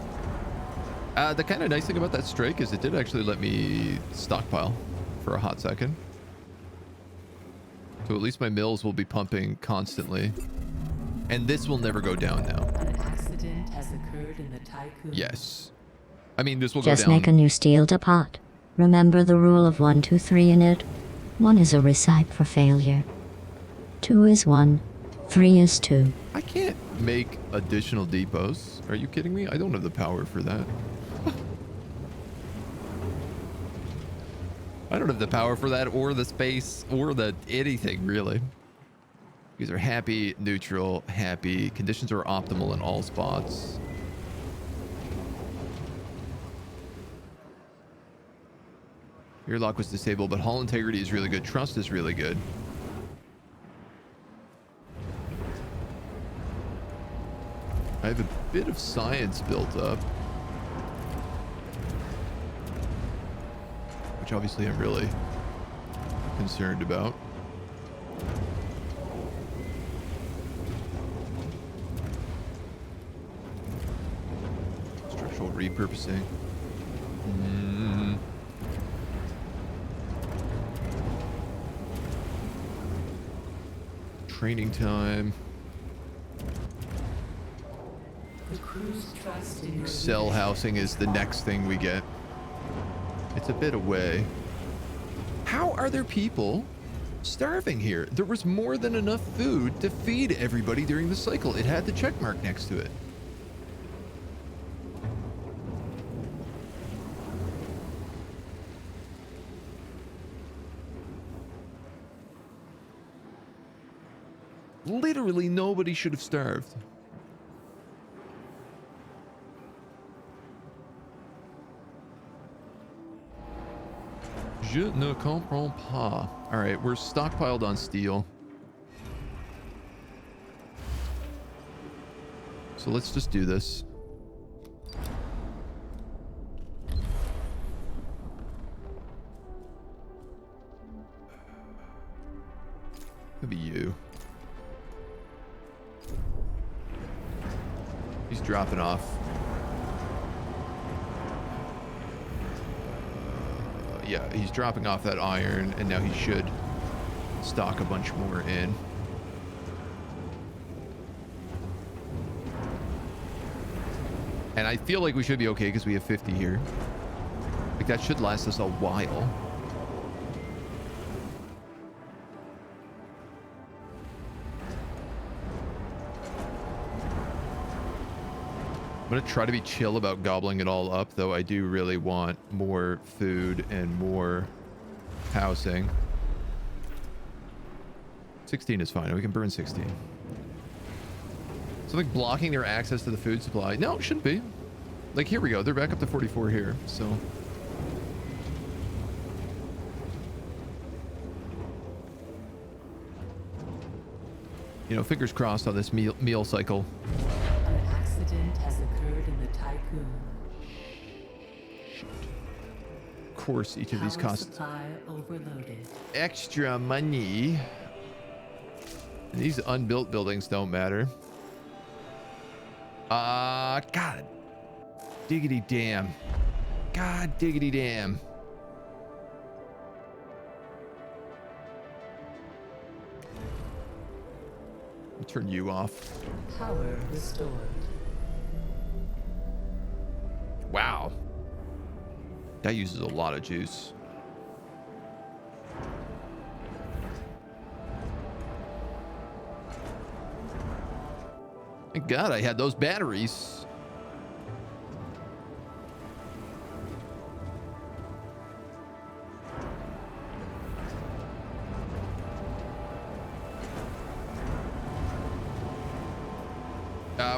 The kind of nice thing about that strike is it did actually let me stockpile for a hot second. So at least my mills will be pumping constantly. And this will never go down now. An accident has occurred in the Tiqqun. Yes. I mean, this will Just go down. make a new steel depot. Remember the rule of 1, 2, 3 in it? 1 is a recipe for failure. 2 is 1. 3 is 2. I can't make additional depots. Are you kidding me? I don't have the power for that. I don't have the power for that or the space or the anything really. You guys are happy, neutral, happy. Conditions are optimal in all spots. Your lock was disabled, but hull integrity is really good. Trust is really good. I have a bit of science built up, which obviously I'm really concerned about. Structural repurposing. Training time. The crew's trust in your Cell leadership housing is the next thing we get. It's a bit away. How are there people starving here? There was more than enough food to feed everybody during the cycle. It had the check mark next to it. Literally nobody should have starved. Je ne comprends pas. All right, we're stockpiled on steel. So let's just do this. Maybe you. He's dropping off. Yeah, he's dropping off that iron, and now he should stock a bunch more in. And I feel like we should be okay because we have 50 here. Like, that should last us a while. I'm gonna try to be chill about gobbling it all up, though I do really want more food and more housing. 16 is fine. We can burn 16. Something blocking their access to the food supply. No, it shouldn't be. Like, here we go. They're back up to 44 here, so. You know, fingers crossed on this meal cycle. An accident has occurred in the Tiqqun. Of course, each of these Power costs supply overloaded. extra money. And these unbuilt buildings don't matter. God. Diggity damn. God diggity damn. I'll turn you off. Power restored. Wow. That uses a lot of juice. Thank God I had those batteries.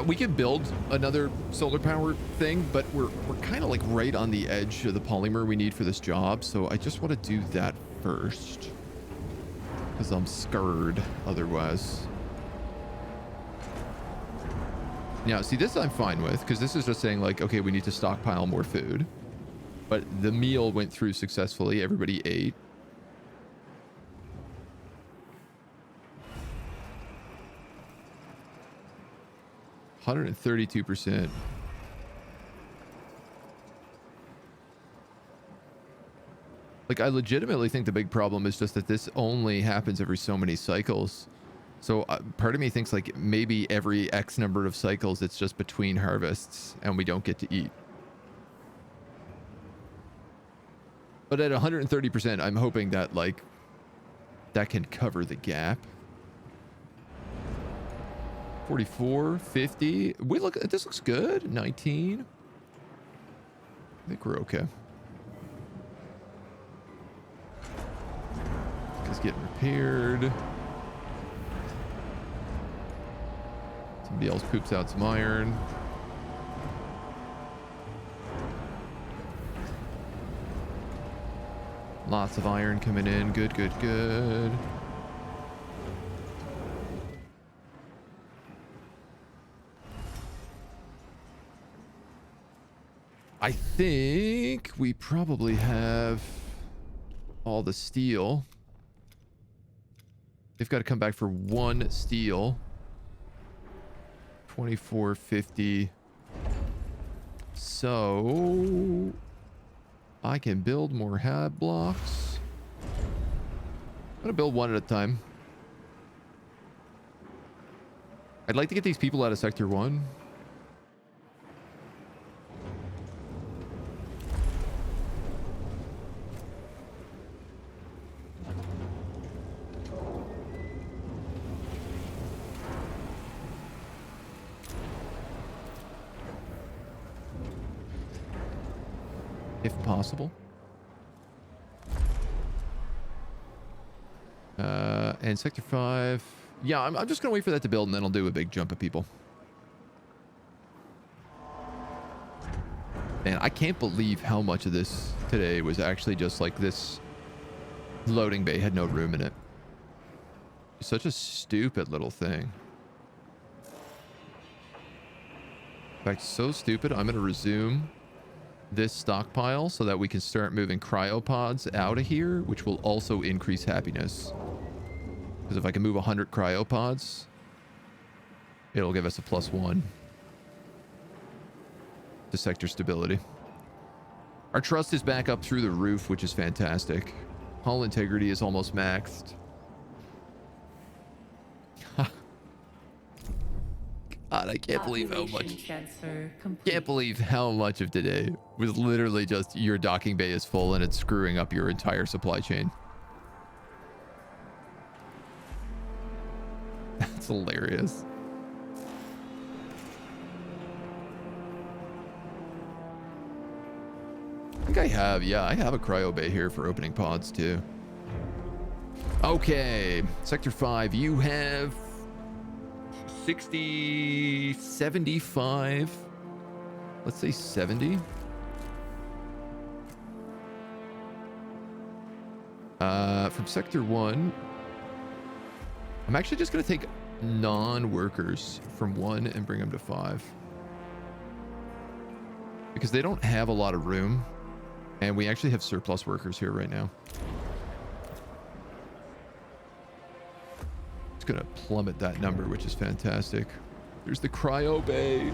We can build another solar power thing, but we're kind of like right on the edge of the polymer we need for this job, so I just want to do that first because I'm scared otherwise. Now, see, this I'm fine with because this is just saying like, okay, we need to stockpile more food, but the meal went through successfully. Everybody ate. %132%. Like, I legitimately think the big problem is just that this only happens every so many cycles. So part of me thinks like maybe every X number of cycles it's just between harvests and we don't get to eat. But at 130%, I'm hoping that like that can cover the gap. 44, 50. We look, this looks good. 19. I think we're okay. It's getting repaired. Somebody else poops out some iron. Lots of iron coming in. Good, good, good. I think we probably have all the steel. They've got to come back for one steel. 2450. So I can build more hab blocks. I'm gonna build one at a time. I'd like to get these people out of Sector 1. If possible. And Sector 5. Yeah, I'm just going to wait for that to build, and then I'll do a big jump of people. Man, I can't believe how much of this today was actually just like this loading bay had no room in it. Such a stupid little thing. In fact, so stupid, I'm going to resume this stockpile so that we can start moving cryopods out of here, which will also increase happiness. Because if I can move 100 cryopods, it'll give us a +1 to sector stability. Our trust is back up through the roof, which is fantastic. Hull integrity is almost maxed. God, I can't believe how much. Can't believe how much of today was literally just your docking bay is full and it's screwing up your entire supply chain. That's hilarious. I think I have, yeah, I have a cryo bay here for opening pods too. Okay, Sector 5, you have 60, 75, let's say 70. From Sector 1, I'm actually just going to take non-workers from 1 and bring them to 5. Because they don't have a lot of room, and we actually have surplus workers here right now. Gonna plummet that number, which is fantastic. There's the cryo bay,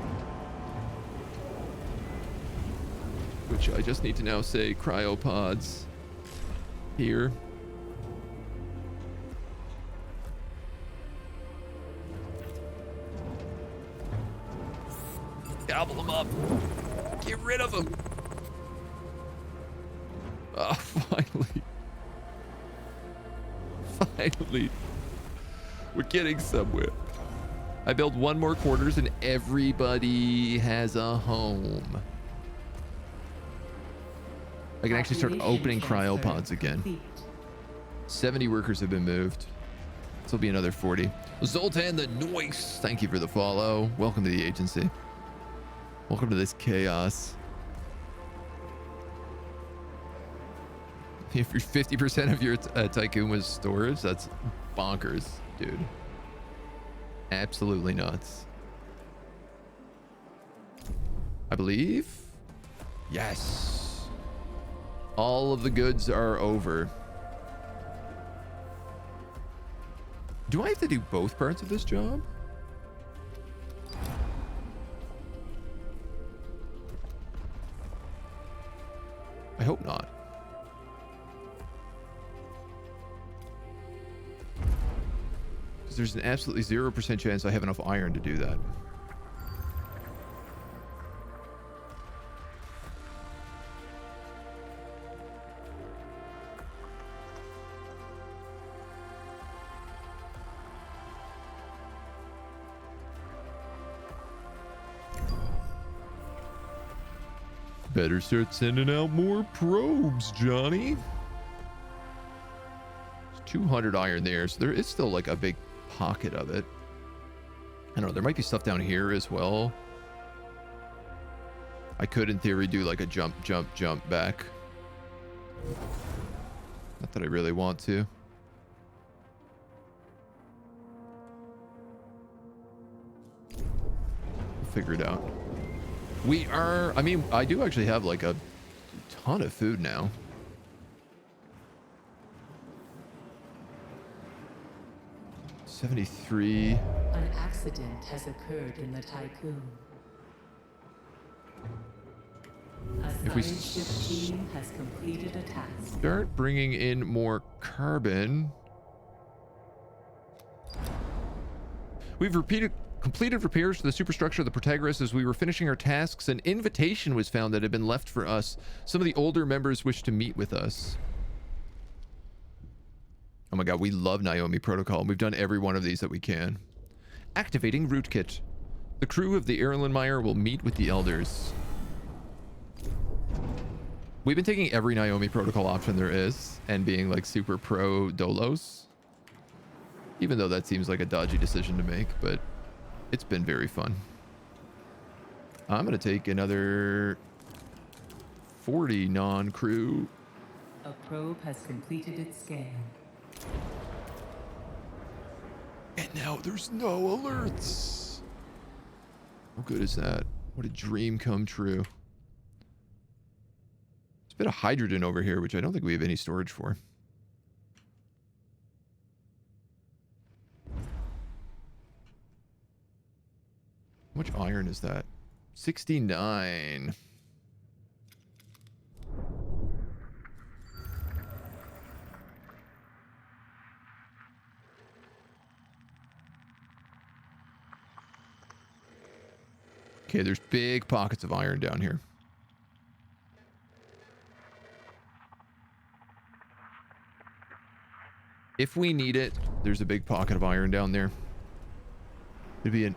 which I just need to now say cryopods here. Gobble them up. Get rid of them. Oh, finally. Finally. We're getting somewhere. I build one more quarters and everybody has a home. I can actually start opening cryopods again. 70 workers have been moved. This will be another 40. Zoltan the Noise, thank you for the follow. Welcome to the agency. Welcome to this chaos. If you're 50% of your Tiqqun was storage, that's bonkers. Dude, absolutely nuts. I believe, yes, all of the goods are over. Do I have to do both parts of this job? I hope not. There's an absolutely 0% chance I have enough iron to do that. Better start sending out more probes, Johnny. There's 200 iron there, so there is still like a big pocket of it. I don't know, there might be stuff down here as well. I could, in theory, do like a jump back. Not that I really want to. We'll figure it out. We are, I mean, I do actually have like a ton of food now. $73. An accident has occurred in the Tiqqun. A If we science ship team has completed a task. Start bringing in more carbon. We've completed repairs to the superstructure of the Protagoras. As we were finishing our tasks, an invitation was found that had been left for us. Some of the older members wished to meet with us. Oh my god, we love Naomi Protocol. We've done every one of these that we can. Activating rootkit. The crew of the Erlenmeyer will meet with the elders. We've been taking every Naomi Protocol option there is and being like super pro Dolos. Even though that seems like a dodgy decision to make, but it's been very fun. I'm going to take another 40 non-crew. A probe has completed its scan. And now there's no alerts. How good is that? What a dream come true. There's a bit of hydrogen over here, which I don't think we have any storage for. How much iron is that? 69. Okay, there's big pockets of iron down here. If we need it, there's a big pocket of iron down there. It'd be an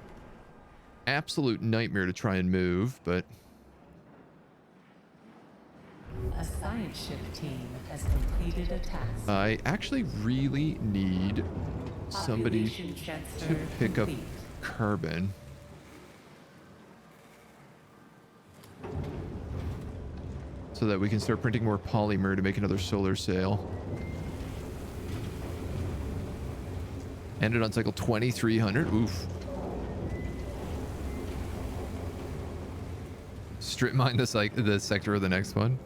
absolute nightmare to try and move, but... A science ship team has completed a task. I actually really need somebody Population transfer to pick up complete. carbon. So that we can start printing more polymer to make another solar sail. Ended on cycle 2300. Oof. Strip mine the sector of the next one.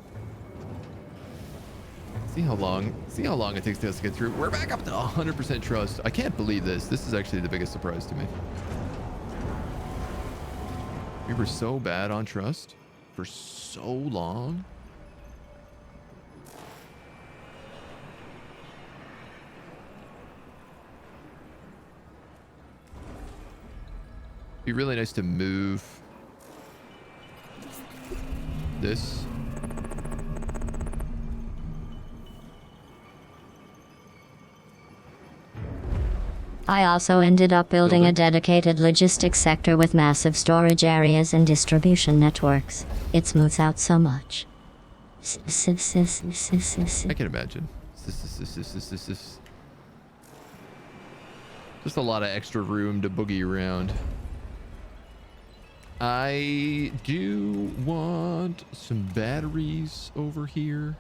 See how long it takes us to get through. We're back up to 100% trust. I can't believe this. This is actually the biggest surprise to me. We were so bad on trust for so long. Be really nice to move this. I also ended up building a dedicated logistics sector with massive storage areas and distribution networks. It smooths out so much. I can imagine. Just a lot of extra room to boogie around. I do want some batteries over here.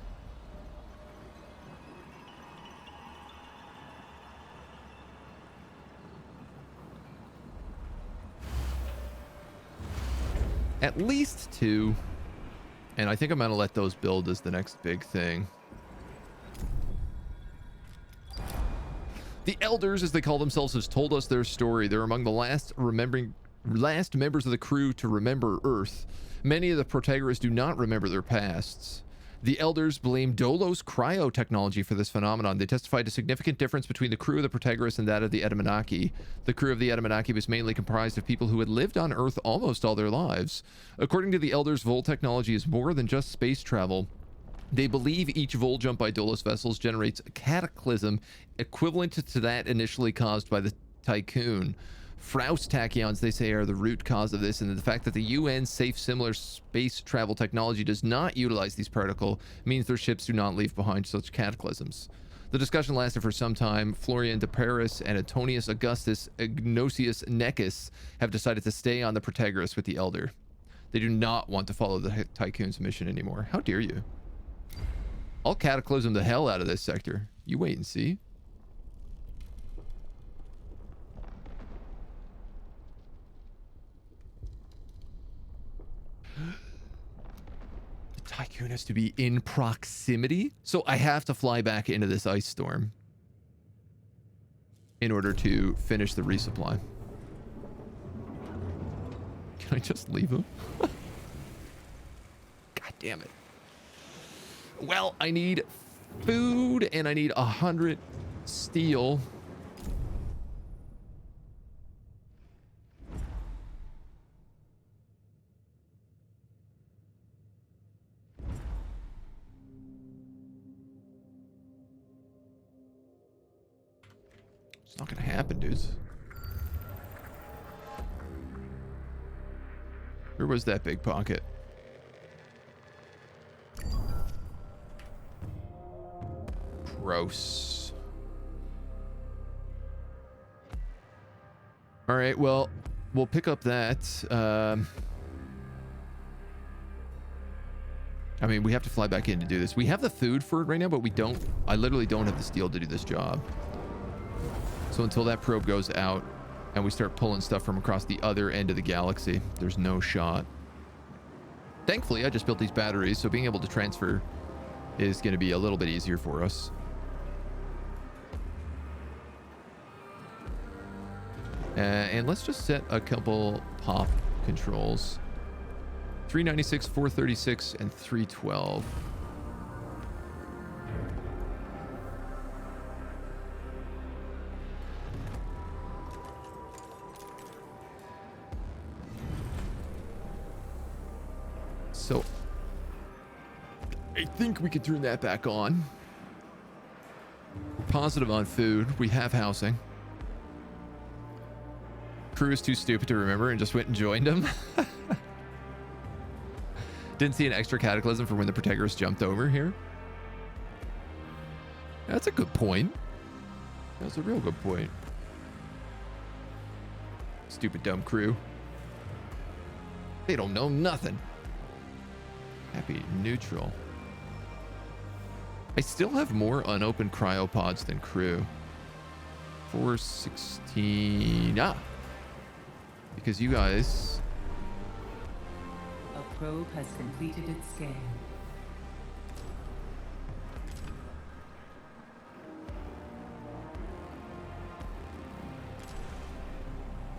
At least 2. And I think I'm going to let those build as the next big thing. The elders, as they call themselves, have told us their story. They're among the last members of the crew to remember Earth. Many of the Protagoras do not remember their pasts. The elders blame Dolos cryo technology for this phenomenon. They testified a significant difference between the crew of the Protagoras and that of the Edamanaki. The crew of the Edamanaki was mainly comprised of people who had lived on Earth almost all their lives. According to the elders, Vol technology is more than just space travel. They believe each Vol jump by Dolos vessels generates a cataclysm equivalent to that initially caused by the Tiqqun. Frost tachyons, they say, are the root cause of this, and the fact that the UN's safe similar space travel technology does not utilize these particles means their ships do not leave behind such cataclysms. The discussion lasted for some time. Florian de Paris and Antonius Augustus Ignatius Necus have decided to stay on the Protagoras with the Elder. They do not want to follow the Tiqqun's mission anymore. How dare you? I'll cataclysm the hell out of this sector. You wait and see. The Tiqqun has to be in proximity? So I have to fly back into this ice storm in order to finish the resupply. Can I just leave him? God damn it. Well, I need food and I need 100 steel. It's not gonna happen, dudes. Where was that big pocket? Gross. All right, well, we'll pick up that. I mean, we have to fly back in to do this. We have the food for it right now, but we don't. I literally don't have the steel to do this job. So until that probe goes out and we start pulling stuff from across the other end of the galaxy, there's no shot. Thankfully, I just built these batteries, so being able to transfer is going to be a little bit easier for us. And let's just set a couple pop controls. 396, 436, and 312. So I think we can turn that back on. We're positive on food. We have housing. Crew is too stupid to remember and just went and joined him. Didn't see an extra cataclysm for when the Protagoras jumped over here. That's a good point. That's a real good point. Stupid dumb crew. They don't know nothing. Happy neutral. I still have more unopened cryopods than crew. 416. Ah. Because you guys... A probe has completed its scan.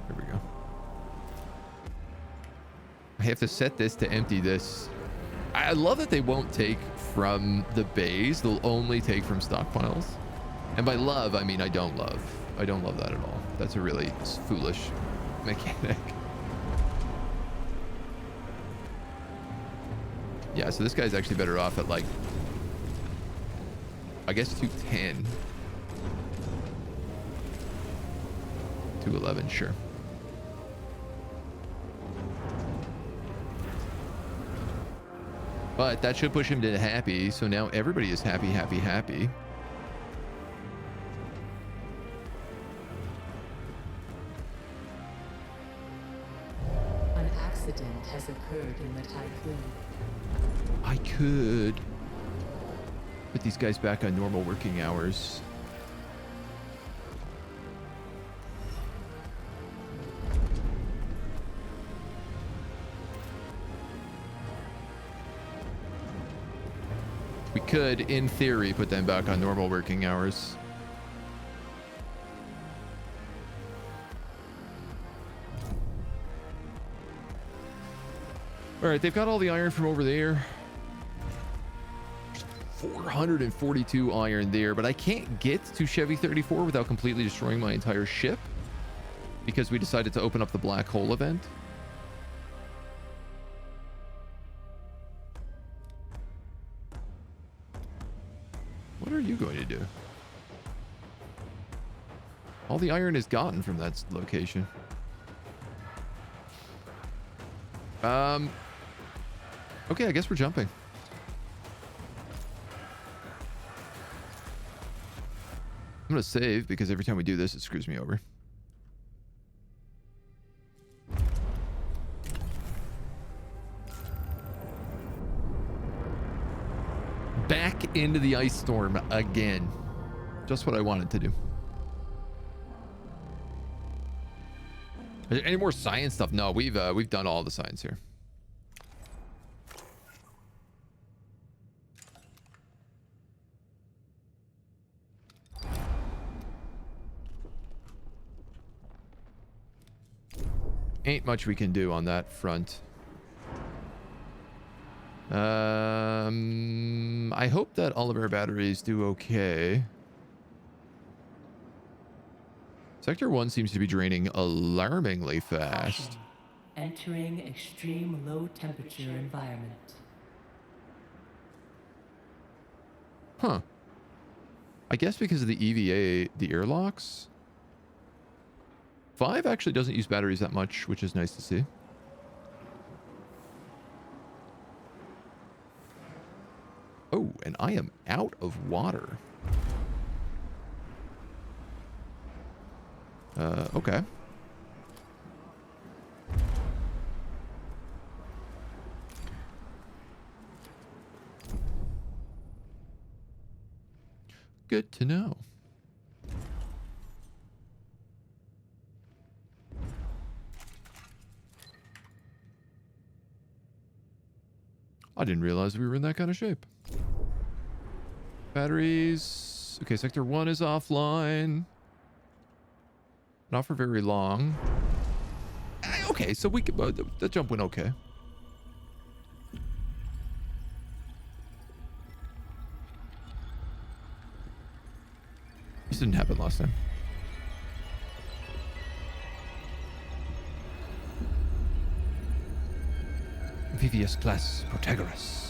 There we go. I have to set this to empty this. I love that they won't take from the bays. They'll only take from stockpiles. And by love, I mean I don't love. I don't love that at all. That's a really foolish mechanic. Yeah, so this guy's actually better off at like, I guess 210. 211, sure. But that should push him to happy, so now everybody is happy, happy, happy. An accident has occurred in the Tiqqun. I could put these guys back on normal working hours. We could, in theory, put them back on normal working hours. All right, they've got all the iron from over there. 442 iron there, but I can't get to Chevy 34 without completely destroying my entire ship because we decided to open up the black hole event. What are you going to do? All the iron is gotten from that location. Okay, I guess we're jumping. I'm gonna save because every time we do this, it screws me over. Back into the ice storm again. Just what I wanted to do. Is there any more science stuff? No, we've done all the science here. Ain't much we can do on that front. I hope that all of our batteries do okay. Sector 1 seems to be draining alarmingly fast. Entering extreme low temperature environment. Huh. I guess because of the EVA, the airlocks. 5 actually doesn't use batteries that much, which is nice to see. Oh, and I am out of water. Okay. Good to know. I didn't realize we were in that kind of shape. Batteries. Okay, sector 1 is offline. Not for very long. Okay, so we could. The jump went okay. This didn't happen last time. VVS class Protagoras.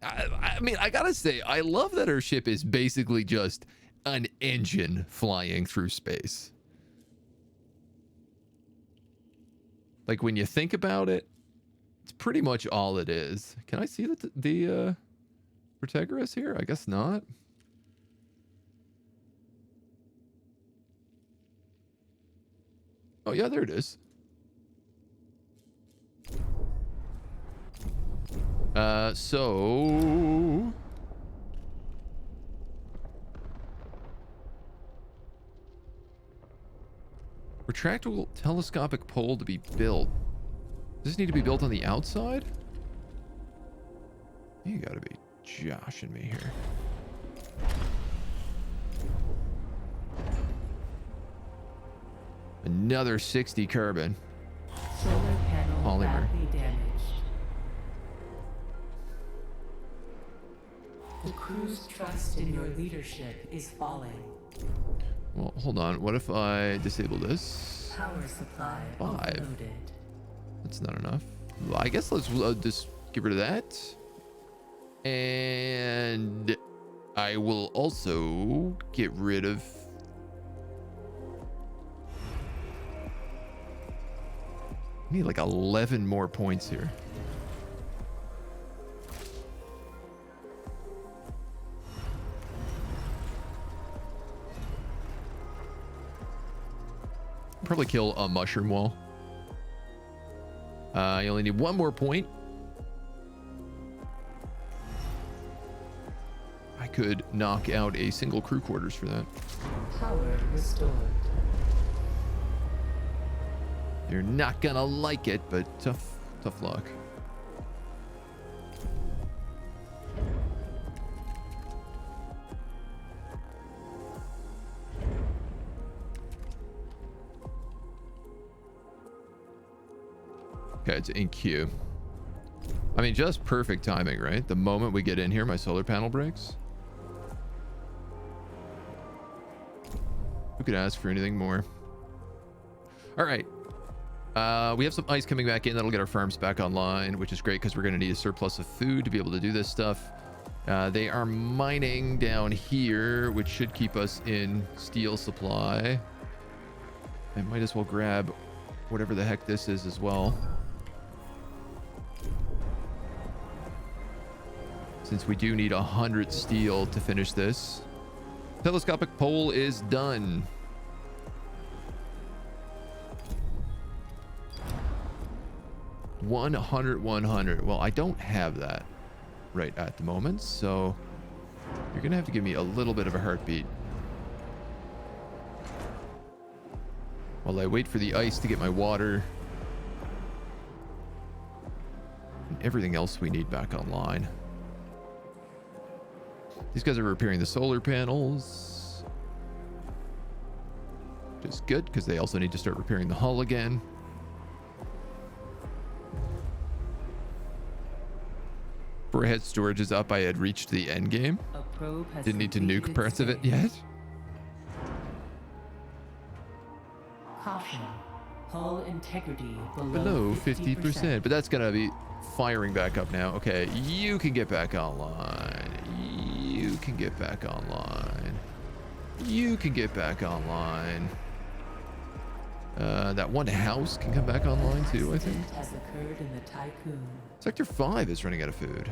I mean, I gotta say, I love that our ship is basically just an engine flying through space. Like, when you think about it, it's pretty much all it is. Can I see the Protagoras here? I guess not. Oh, yeah, there it is. So... retractable telescopic pole to be built. Does this need to be built on the outside? You gotta be joshing me here. Another 60 carbon. Solar panel Polymer. badly damaged. The crew's trust in your leadership is falling. Well, hold on. What if I disable this? Power supply 5. overloaded. That's not enough. Well, I guess let's just get rid of that. And I will also get rid of... I need like 11 more points here. Probably kill a mushroom wall. I only need 1 more point. I could knock out a single crew quarters for that. Power restored. You're not gonna like it, but tough luck. Okay, it's in queue. I mean, just perfect timing, right? The moment we get in here, my solar panel breaks. Who could ask for anything more? All right. We have some ice coming back in. That'll get our farms back online, which is great because we're going to need a surplus of food to be able to do this stuff. They are mining down here, which should keep us in steel supply. I might as well grab whatever the heck this is as well. Since we do need 100 steel to finish this. Telescopic pole is done. $100. Well, I don't have that right at the moment, so you're gonna have to give me a little bit of a heartbeat while I wait for the ice to get my water and everything else we need back online. These guys are repairing the solar panels, which is good because they also need to start repairing the hull again. Overhead storage is up. I had reached the end game. Didn't need to nuke parts of it yet. Caution. Hull integrity Below 50%. But that's going to be firing back up now. Okay, you can get back online. You can get back online. You can get back online. That one house can come back online too, I think. Has occurred in the Tiqqun. Sector 5 is running out of food.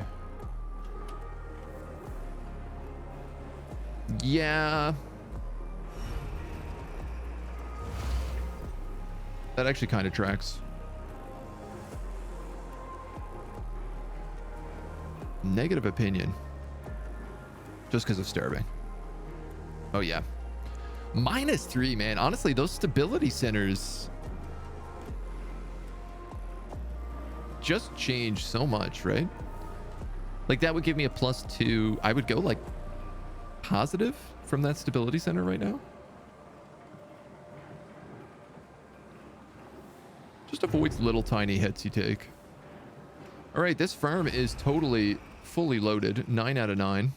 Yeah. That actually kind of tracks. Negative opinion. Just because of starving. Oh, yeah. -3, man. Honestly, those stability centers just change so much, right? Like that would give me a +2. I would go like positive from that stability center right now. Just avoids little tiny hits you take. All right, this farm is totally fully loaded. 9 out of 9.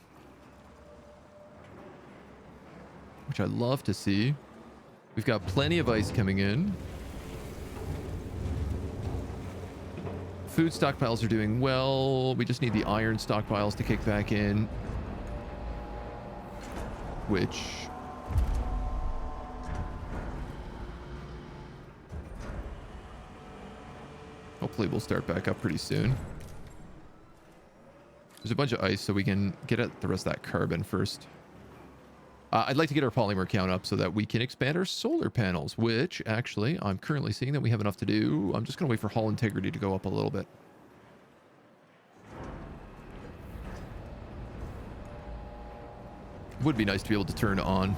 Which I love to see. We've got plenty of ice coming in. Food stockpiles are doing well. We just need the iron stockpiles to kick back in. Which... hopefully we'll start back up pretty soon. There's a bunch of ice, so we can get at the rest of that carbon first. I'd like to get our polymer count up so that we can expand our solar panels, which actually I'm currently seeing that we have enough to do. I'm just going to wait for hull integrity to go up a little bit. Would be nice to be able to turn on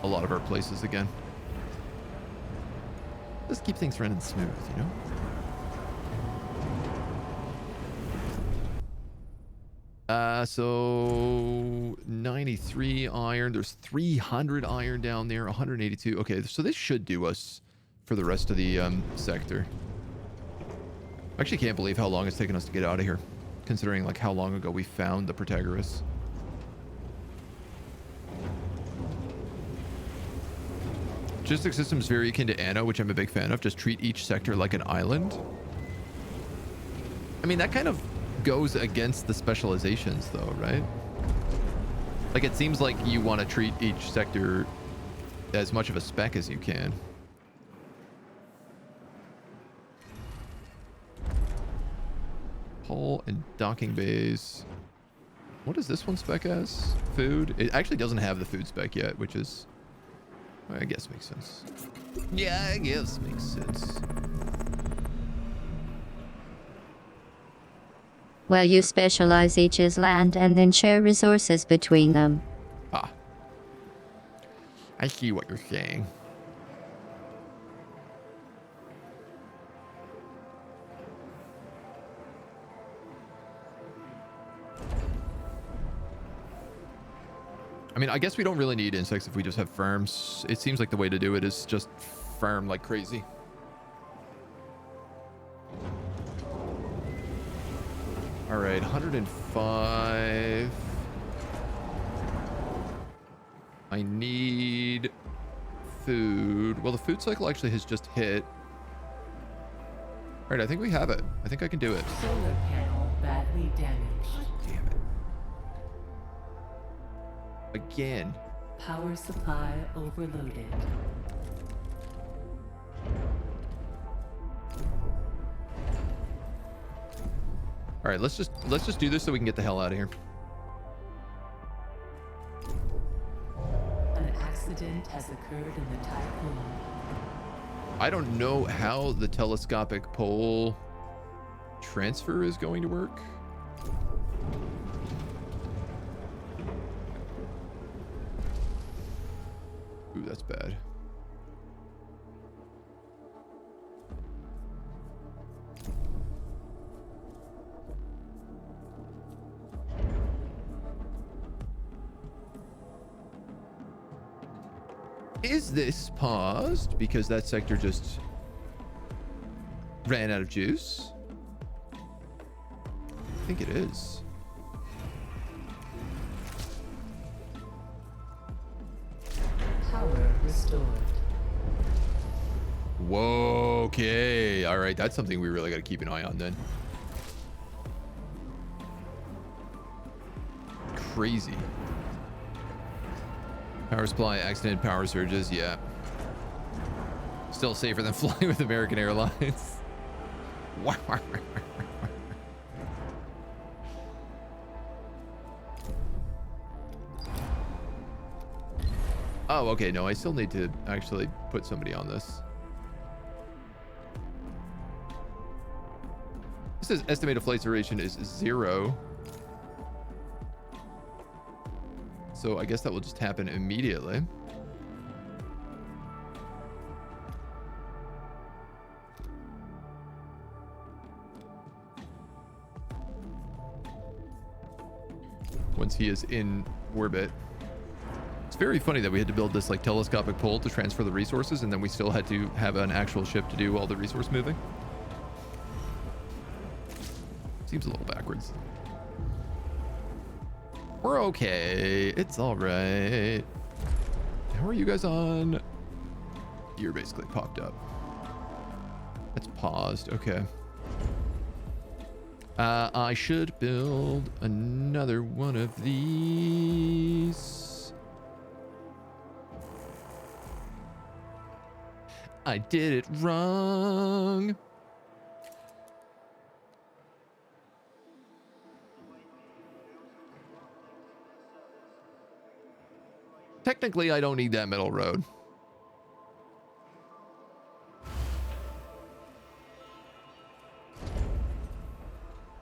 a lot of our places again. Just keep things running smooth, you know? So 93 iron. There's 300 iron down there. 182. Okay, so this should do us for the rest of the sector. I actually can't believe how long it's taken us to get out of here, considering like how long ago we found the Protagoras. Logistic system is very akin to Anno, which I'm a big fan of. Just treat each sector like an island. I mean, that kind of goes against the specializations though, right? Like it seems like you want to treat each sector as much of a spec as you can. Hull and docking bays. What does this one spec as? Food? It actually doesn't have the food spec yet, which is, I guess makes sense. Yeah, I guess makes sense. Well, you specialize each's land and then share resources between them. Ah. I see what you're saying. I mean, I guess we don't really need insects if we just have farms. It seems like the way to do it is just farm like crazy. All right, 105. I need food. Well, the food cycle actually has just hit. All right, I think we have it. I think I can do it. Solar panel badly damaged. Damn it. Again. Power supply overloaded. All right, let's just do this so we can get the hell out of here. An accident has occurred in the Tiqqun. I don't know how the telescopic pole transfer is going to work. Ooh, that's bad. Is this paused because that sector just ran out of juice? I think it is. Power restored. Whoa, okay. All right, that's something we really got to keep an eye on then. Crazy. Power supply, accident, power surges, yeah. Still safer than flying with American Airlines. Oh, okay, no, I still need to actually put somebody on this. This says estimated flight duration is 0. So I guess that will just happen immediately. Once he is in orbit. It's very funny that we had to build this like telescopic pole to transfer the resources, and then we still had to have an actual ship to do all the resource moving. Seems a little backwards. We're okay. It's all right. How are you guys on? You're basically popped up. It's paused. Okay. I should build another one of these. I did it wrong. Technically, I don't need that middle road.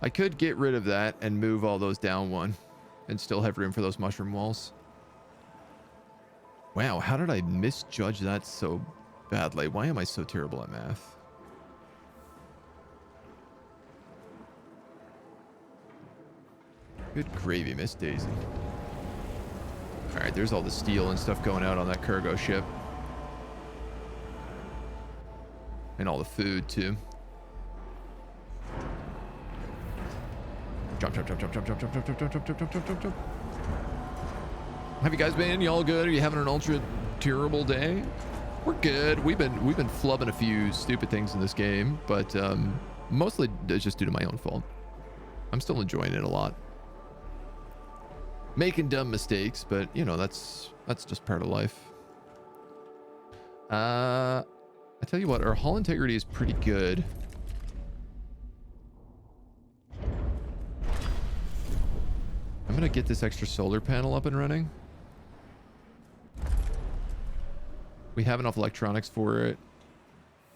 I could get rid of that and move all those down one and still have room for those mushroom walls. Wow, how did I misjudge that so badly? Why am I so terrible at math? Good gravy, Miss Daisy. All right, there's all the steel and stuff going out on that cargo ship. And all the food, too. Jump, jump, jump, jump, jump, jump, jump, jump, jump, jump, jump, jump, jump, jump, jump. Have you guys been? Y'all good? Are you having an ultra terrible day? We're good. We've been flubbing a few stupid things in this game, but mostly it's just due to my own fault. I'm still enjoying it a lot. Making dumb mistakes, but you know, that's just part of life. I tell you what, our hull integrity is pretty good. I'm gonna get this extra solar panel up and running. We have enough electronics for it.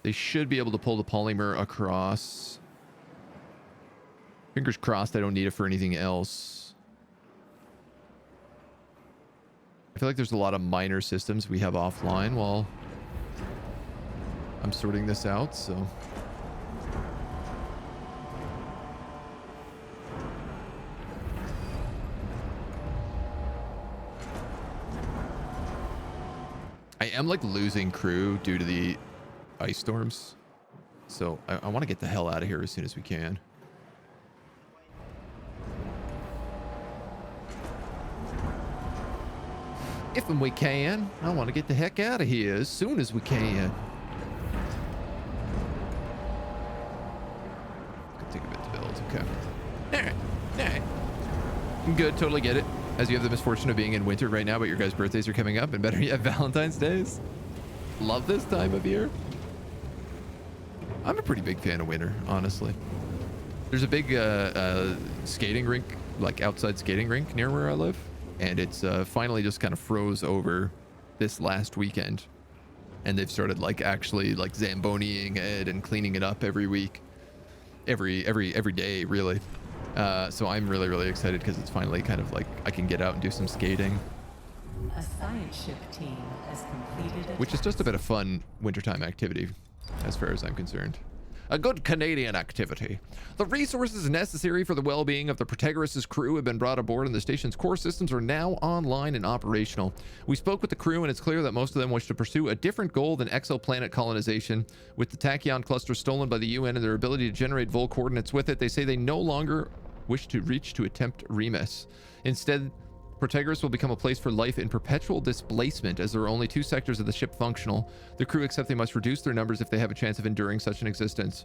They should be able to pull the polymer across. Fingers crossed I don't need it for anything else. I feel like there's a lot of minor systems we have offline while I'm sorting this out, so. I am like losing crew due to the ice storms. So I want to get the hell out of here as soon as we can. If and we can. I want to get the heck out of here as soon as we can. Could take a bit to build. Okay. Alright. Alright. Good. Totally get it. As you have the misfortune of being in winter right now, but your guys' birthdays are coming up, and better yet, Valentine's Days. Love this time of year. I'm a pretty big fan of winter, honestly. There's a big skating rink, like outside skating rink near where I live, and it's finally just kind of froze over this last weekend, and they've started like actually like Zamboniing it and cleaning it up every week, every day really. So I'm really excited because it's finally kind of like I can get out and do some skating, A science ship team has completed a which is just a bit of fun wintertime activity as far as I'm concerned. A good Canadian activity. The resources necessary for the well-being of the Protagoras' crew have been brought aboard, and the station's core systems are now online and operational. We spoke with the crew, and it's clear that most of them wish to pursue a different goal than exoplanet colonization. With the Tachyon cluster stolen by the UN and their ability to generate Vol coordinates with it, they say they no longer wish to reach to attempt Remus. Instead, Protagoras will become a place for life in perpetual displacement, as there are only 2 sectors of the ship functional. The crew accept they must reduce their numbers if they have a chance of enduring such an existence.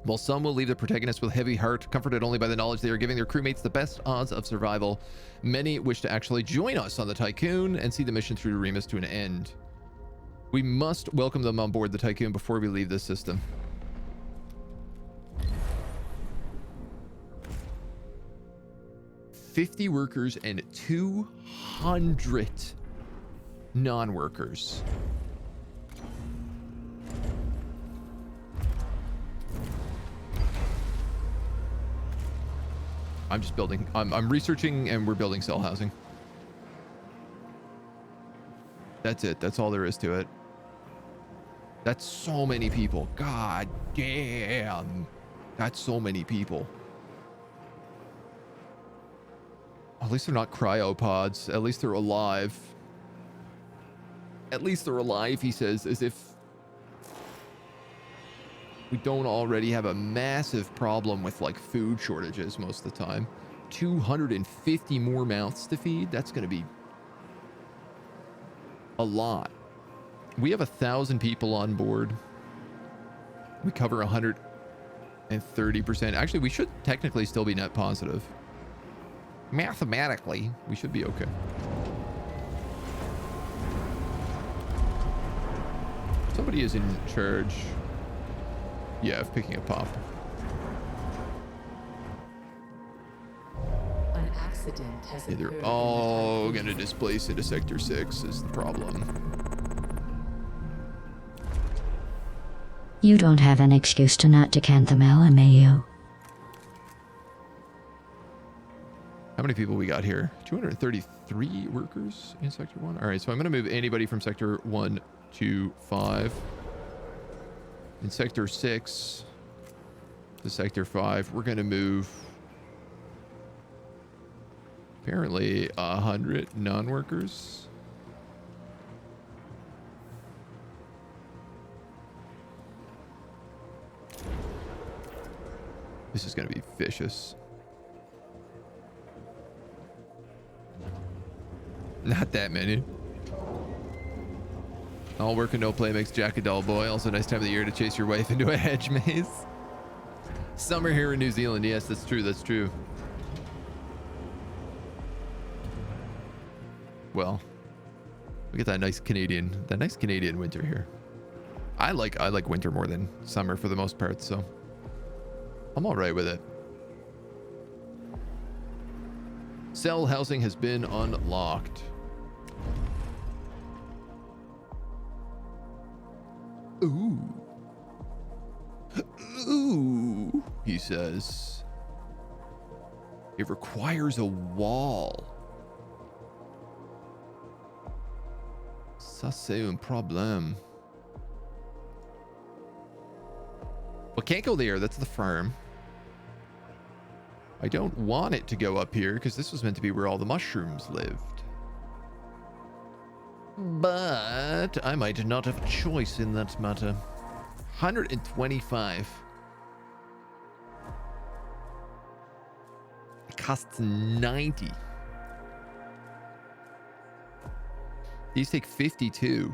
While some will leave the protagonists with heavy heart, comforted only by the knowledge they are giving their crewmates the best odds of survival, many wish to actually join us on the Tiqqun and see the mission through to Remus to an end. We must welcome them on board the Tiqqun before we leave this system. $50 workers and 200 non-workers. I'm just building. I'm researching, and we're building cell housing. That's it. That's all there is to it. That's so many people. God damn. That's so many people. At least they're not cryopods. At least they're alive. At least they're alive, he says, as if we don't already have a massive problem with like food shortages most of the time. 250 more mouths to feed. That's going to be a lot. We have 1,000 people on board. We cover 130%. Actually, we should technically still be net positive. Mathematically, we should be okay. Somebody is in charge, yeah, of picking a pop. An accident has Yeah, they're occurred. all gonna displace into Sector 6 is the problem. You don't have an excuse to not decant them, LMAU. How many people we got here? 233 workers in Sector 1. All right, so I'm going to move anybody from Sector 1 to 5. In Sector 6 to Sector 5, we're going to move apparently 100 non-workers. This is going to be vicious. Not that many. All work and no play makes Jack a dull boy. Also, nice time of the year to chase your wife into a hedge maze. Summer here in New Zealand. Yes, that's true. That's true. Well, we get that nice Canadian winter here. I like winter more than summer for the most part, so I'm all right with it. Cell housing has been unlocked. Ooh. Ooh, he says. It requires a wall. Ça c'est un problème. Well, can't go there. That's the farm. I don't want it to go up here because this was meant to be where all the mushrooms lived. But I might not have a choice in that matter. 125. It costs 90. These take 52.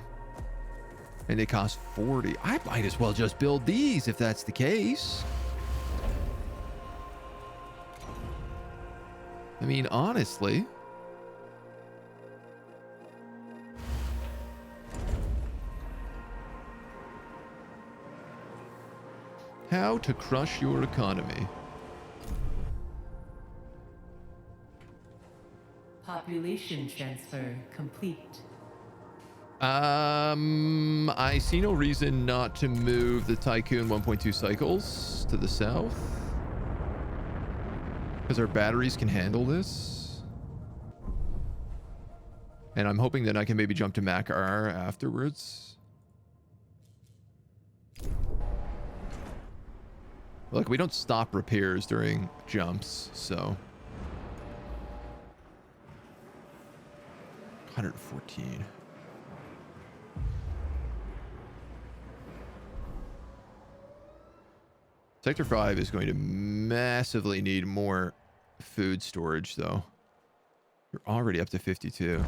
And they cost 40. I might as well just build these if that's the case. I mean, honestly. How to crush your economy. Population transfer complete. I see no reason not to move the Tiqqun 1.2 cycles to the south. Because our batteries can handle this. And I'm hoping that I can maybe jump to Mac-R afterwards. Look, we don't stop repairs during jumps, so... 114. Sector 5 is going to massively need more food storage, though. You're already up to 52.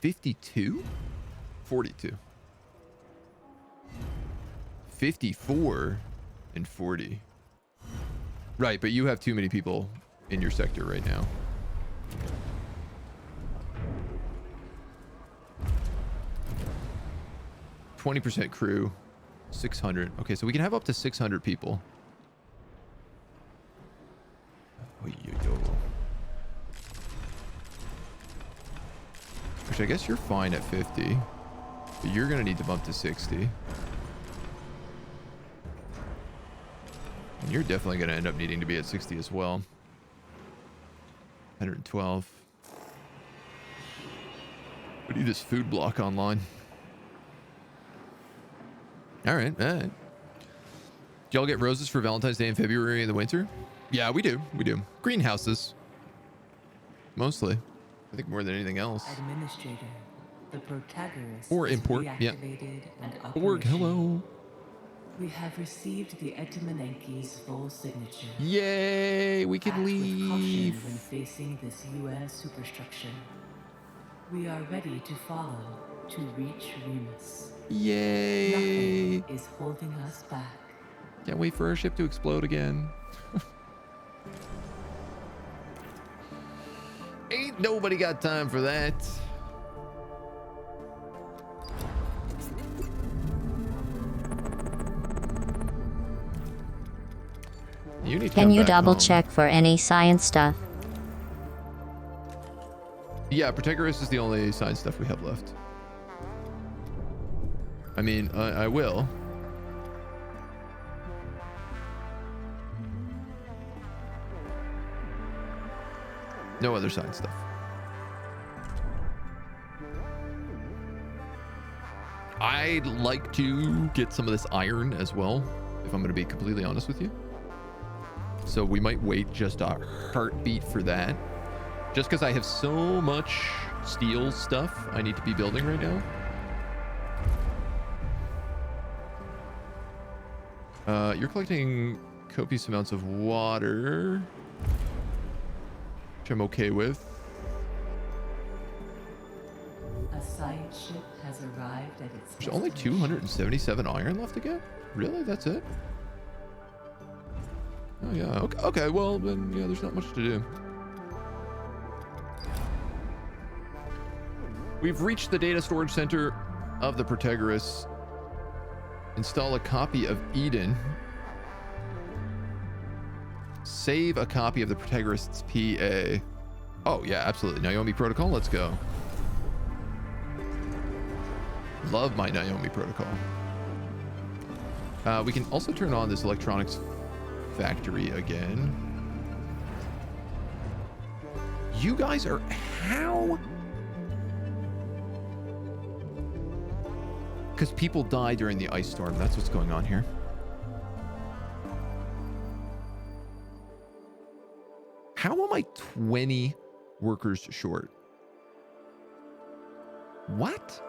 $52? 42. 54 and 40. Right, but you have too many people in your sector right now. %, crew, 600. Okay, so we can have up to 600 people. Which I guess you're fine at 50. But you're gonna need to bump to 60. And you're definitely gonna end up needing to be at 60 as well. 112. We need this food block online. All right. Do y'all get roses for Valentine's Day in February in the winter? Yeah, we do. We do. Greenhouses. Mostly. I think more than anything else. Administrator, the Protagonist Or is import, yeah. reactivated and Org, operational. hello. We have received the Etimanenki's full signature. Yay, we can Act with caution leave. when facing this UN superstructure. We are ready to follow to reach Remus. Yay. Nothing is holding us back. Can't wait for our ship to explode again. Ain't nobody got time for that. You need to Can come you back double home. check for any science stuff? Yeah, Protagonist is the only science stuff we have left. I mean, I will. No other science stuff. I'd like to get some of this iron as well, if I'm going to be completely honest with you. So we might wait just a heartbeat for that. Just because I have so much steel stuff I need to be building right now. You're collecting copious amounts of water, which I'm okay with. A side ship has arrived at its There's only destination. 277 iron left to get? Really? That's it? Oh, yeah. Okay, well, then, yeah, there's not much to do. We've reached the data storage center of the Protagonist. Install a copy of Eden. Save a copy of the Protagonist's PA. Oh, yeah, absolutely. Naomi Protocol, let's go. Love my Naomi Protocol. We can also turn on this electronics factory again. You guys are... How? Because people die during the ice storm. That's what's going on here. How am I 20 workers short? What?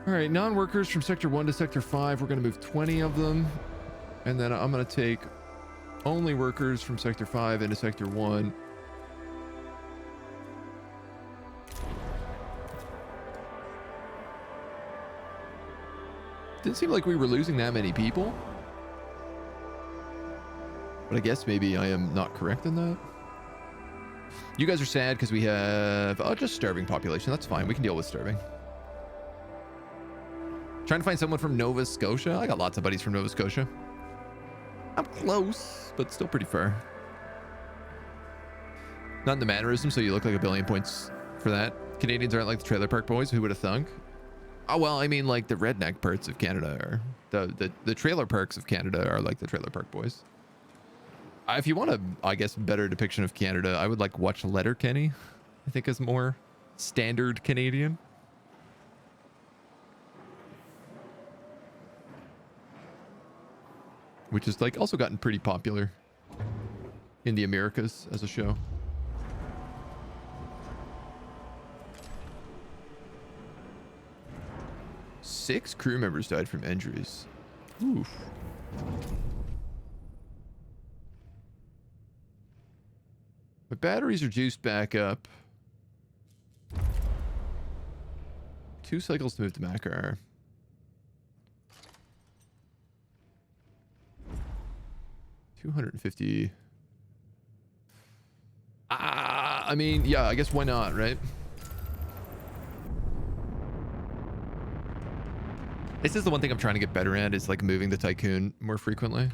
All right, non-workers from Sector 1 to Sector 5. We're going to move 20 of them. And then I'm going to take only workers from Sector 5 into Sector 1. Didn't seem like we were losing that many people. But I guess maybe I am not correct in that. You guys are sad because we have just starving population. That's fine. We can deal with starving. Trying to find someone from Nova Scotia. I got lots of buddies from Nova Scotia. I'm close, but still pretty far. Not in the mannerism, so you look like a billion points for that. Canadians aren't like the trailer park boys. Who would have thunk? Oh, well, I mean, like the redneck parts of Canada are the trailer parks of Canada are like the trailer park boys. If you want a, I guess, better depiction of Canada, I would like watch Letterkenny. I think is more standard Canadian. Which has like also gotten pretty popular in the Americas as a show. Six crew members died from injuries. Oof. My batteries are juiced back up. 2 cycles to move to Makar. $250. I mean, yeah, I guess why not, right? This is the one thing I'm trying to get better at, is like moving the Tiqqun more frequently.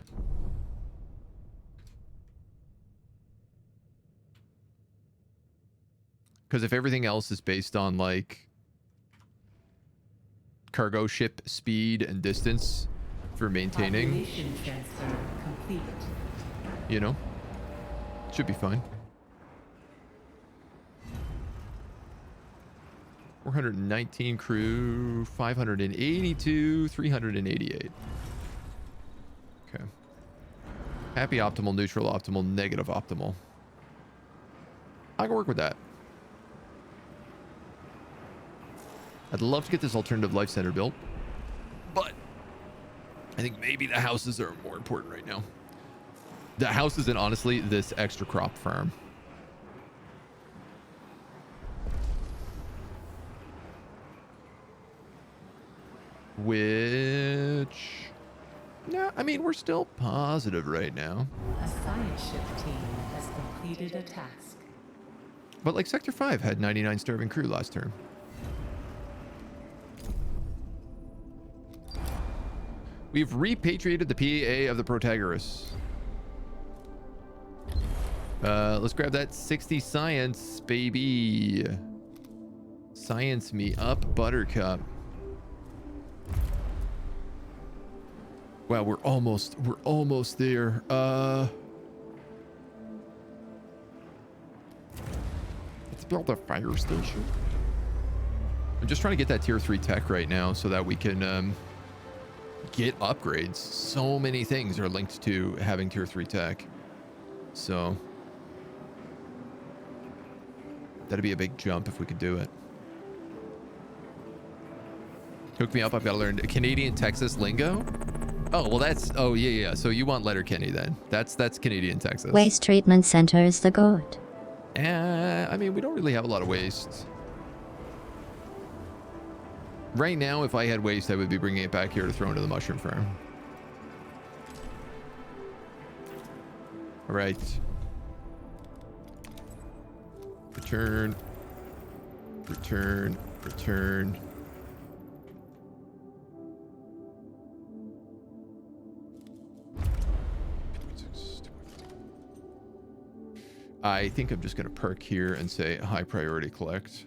Because if everything else is based on like cargo ship speed and distance for maintaining, Transfer complete. you know, should be fine. 419 crew, 582, 388. Okay. Happy optimal, neutral optimal, negative optimal. I can work with that. I'd love to get this alternative life center built, but I think maybe the houses are more important right now. The houses and honestly, this extra crop farm. Which, yeah, I mean, we're still positive right now. A science ship team has completed a task. But like Sector 5 had 99 starving crew last term. We've repatriated the PAA of the Protagoras. Let's grab that 60 science, baby. Science me up, Buttercup. Wow, we're almost there. Let's build a fire station. I'm just trying to get that tier 3 tech right now so that we can get upgrades. So many things are linked to having tier 3 tech. So that'd be a big jump if we could do it. Hook me up. I've got to learn Canadian Texas lingo. Oh, well, that's... Oh, yeah. So you want Letterkenny then. That's Canadian Texas. Waste treatment center is the goat. I mean, we don't really have a lot of waste. Right now, if I had waste, I would be bringing it back here to throw into the mushroom farm. All right. Return. Return. Return. I think I'm just going to perk here and say high priority collect.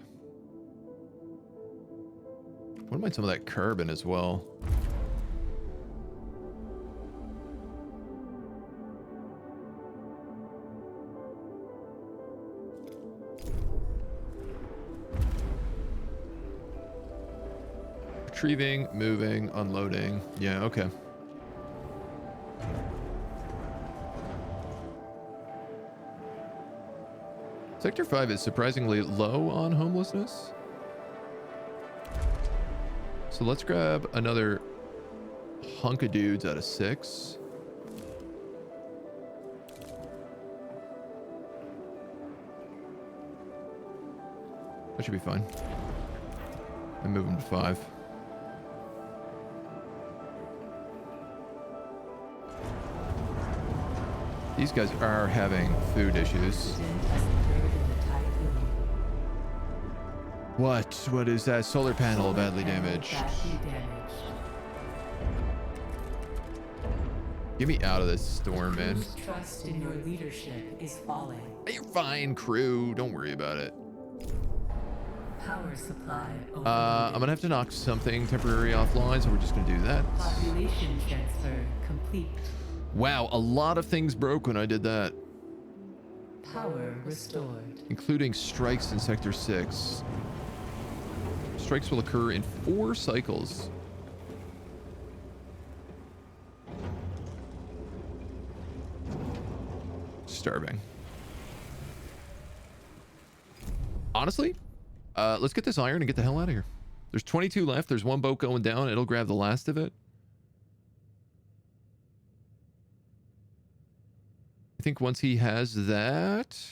Wouldn't mind some of that carbon as well. Retrieving, moving, unloading. Yeah, okay. Sector 5 is surprisingly low on homelessness. So let's grab another hunk of dudes out of 6. That should be fine. And move them to 5. These guys are having food issues. What? What is that? Solar panel badly damaged. Get me out of this storm, man. Crew's trust in your leadership is falling. You're fine, crew. Don't worry about it. Power supply overloaded. I'm gonna have to knock something temporary offline, so we're just gonna do that. Population transfer complete. Wow, a lot of things broke when I did that, Power restored. including strikes in Sector 6. Strikes will occur in 4 cycles. Starving. Honestly, let's get this iron and get the hell out of here. There's 22 left. There's 1 boat going down. It'll grab the last of it. I think once he has that,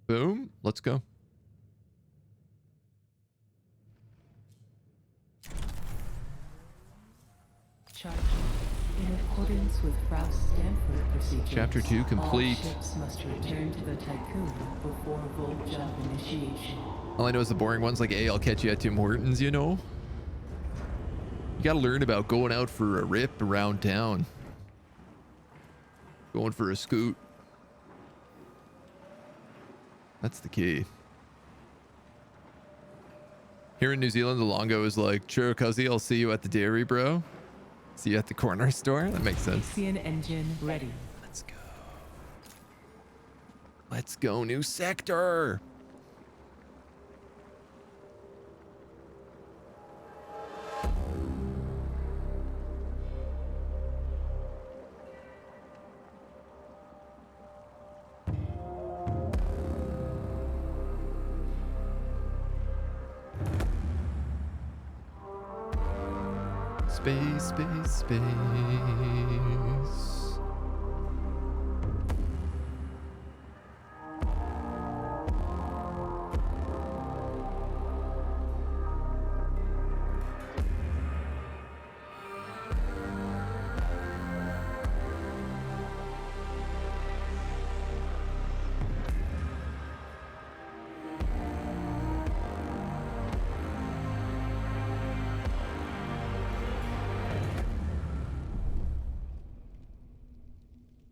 boom, let's go. Charging. In accordance with Rouse Stanford procedures, Chapter 2 complete. All ships must return to the Tiqqun before volt jump initiation. All I know is the boring ones like, hey, I'll catch you at Tim Hortons, you know? You gotta learn about going out for a rip around town. Going for a scoot. That's the key. Here in New Zealand, the Longo is like, sure, cuzzy, I'll see you at the dairy, bro. See you at the corner store? That makes sense. Ixion engine ready. Let's go. Let's go, new sector. Space, space, space.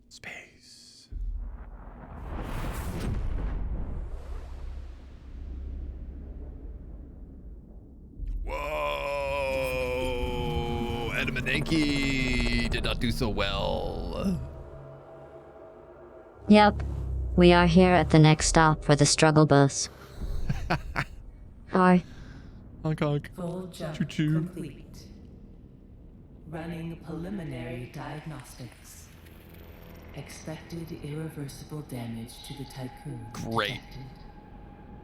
Space. Whoa! Adamanenki did not do so well. Yep. We are here at the next stop for the struggle bus. Hi. Honk honk. Full jump Choo-choo. complete. Running preliminary diagnostics. Expected irreversible damage to the Tiqqun. Great. detected.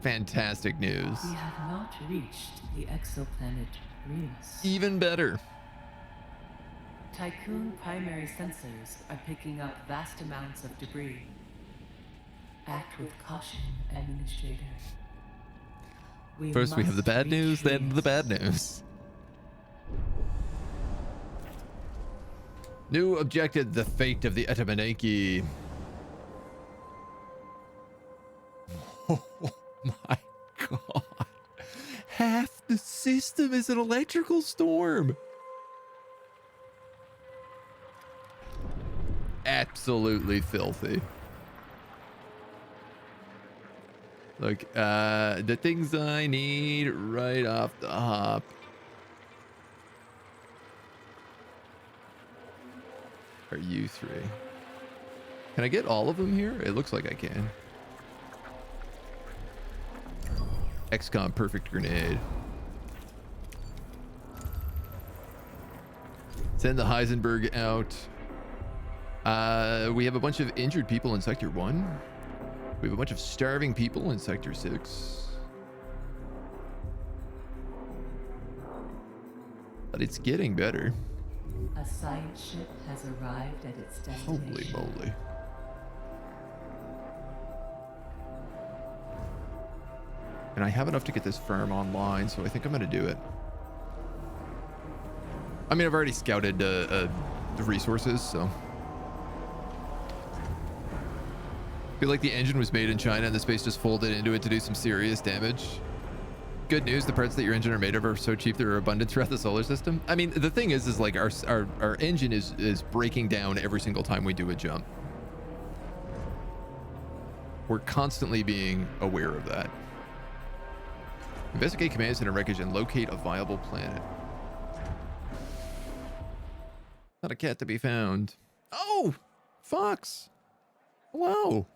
Fantastic news. We have not reached the exoplanet Remus. Even better. Tiqqun primary sensors are picking up vast amounts of debris. Act with caution, Administrator. First we have the must bad news, then the retrace. bad news. New objective, the fate of the Etamaneki. Oh my god. Half the system is an electrical storm. Absolutely filthy. Look, the things I need right off the hop. Are you 3? Can I get all of them here? It looks like I can. XCOM perfect grenade. Send the Heisenberg out. We have a bunch of injured people in Sector 1. We have a bunch of starving people in Sector 6. But it's getting better. A science ship has arrived at its Holy destination. moly. And I have enough to get this farm online, so I think I'm going to do it. I mean, I've already scouted the resources, so. I feel like the engine was made in China and the space just folded into it to do some serious damage. good news. The parts that your engine are made of are so cheap they're abundant throughout the solar system. I mean, the thing is like our engine is breaking down every single time we do a jump. We're constantly being aware of that. Investigate command center wreckage and locate a viable planet. Not a cat to be found. Oh, Fox. Hello.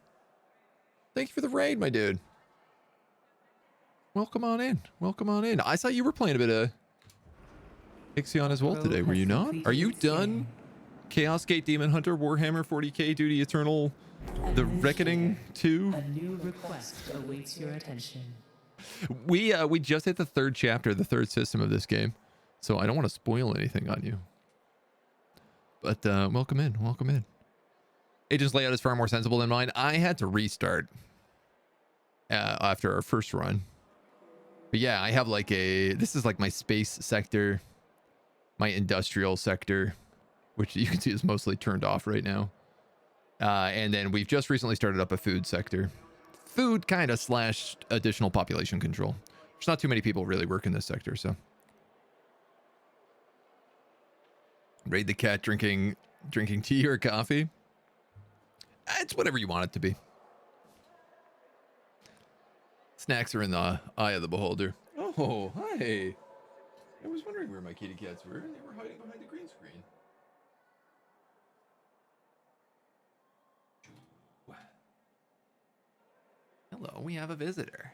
Thank you for the raid, my dude. Welcome on in. Welcome on in. I saw you were playing a bit of Ixion as well today. Were you not? Are you done? Chaos Gate Demon Hunter Warhammer 40k Duty Eternal The Reckoning 2? A new request awaits your attention. We just hit the third chapter, the third system of this game, so I don't want to spoil anything on you. But welcome in, welcome in. Agent's layout is far more sensible than mine. I had to restart after our first run. But yeah, I have like this is like my space sector, my industrial sector, which you can see is mostly turned off right now. And then we've just recently started up a food sector. Food kind of slash additional population control. There's not too many people really work in this sector, so. Raid the cat drinking tea or coffee. It's whatever you want it to be. Snacks are in the eye of the beholder. Oh, hi. I was wondering where my kitty cats were, and they were hiding behind the green screen. Hello, we have a visitor.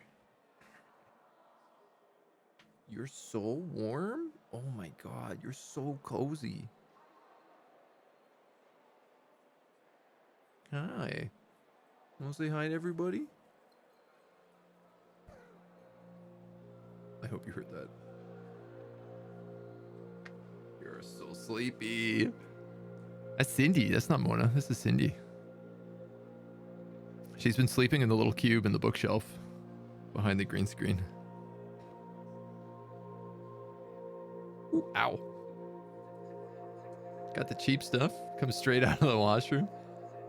You're so warm? Oh my god, you're so cozy. Hi. Want to say hi to everybody? I hope you heard that. You're so sleepy. That's Cindy. That's not Mona. This is Cindy. She's been sleeping in the little cube in the bookshelf behind the green screen. Ooh, ow. Got the cheap stuff. Comes straight out of the washroom.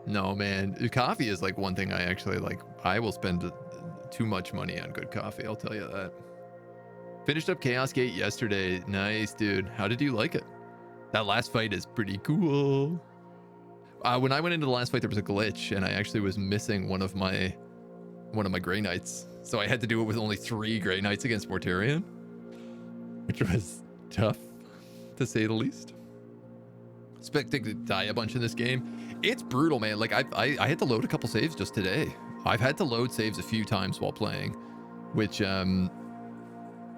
No, man. Coffee is like one thing I actually like. I will spend too much money on good coffee. I'll tell you that. Finished up Chaos Gate yesterday. Nice, dude. How did you like it? That last fight is pretty cool. When I went into the last fight, there was a glitch, and I actually was missing one of my Grey Knights. So I had to do it with only 3 Grey Knights against Mortarion, which was tough, to say the least. Expecting to die a bunch in this game. It's brutal, man. Like, I had to load a couple saves just today. I've had to load saves a few times while playing, which,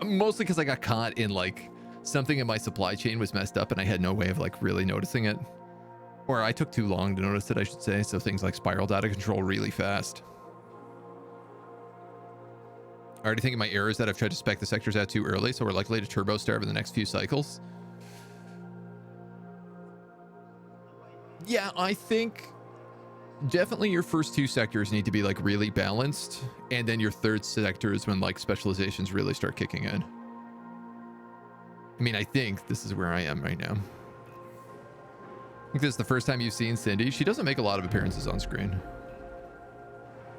mostly because I got caught in, like, something in my supply chain was messed up, and I had no way of, like, really noticing it. Or I took too long to notice it, I should say. So things like spiral data control really fast. I already think of my errors that I've tried to spec the sectors out too early, so we're likely to turbo starve in the next few cycles. Yeah, I think definitely your first 2 sectors need to be like really balanced, and then your third sector is when like specializations really start kicking in. I mean, I think this is where I am right now. I think this is the first time you've seen Cindy. She doesn't make a lot of appearances on screen.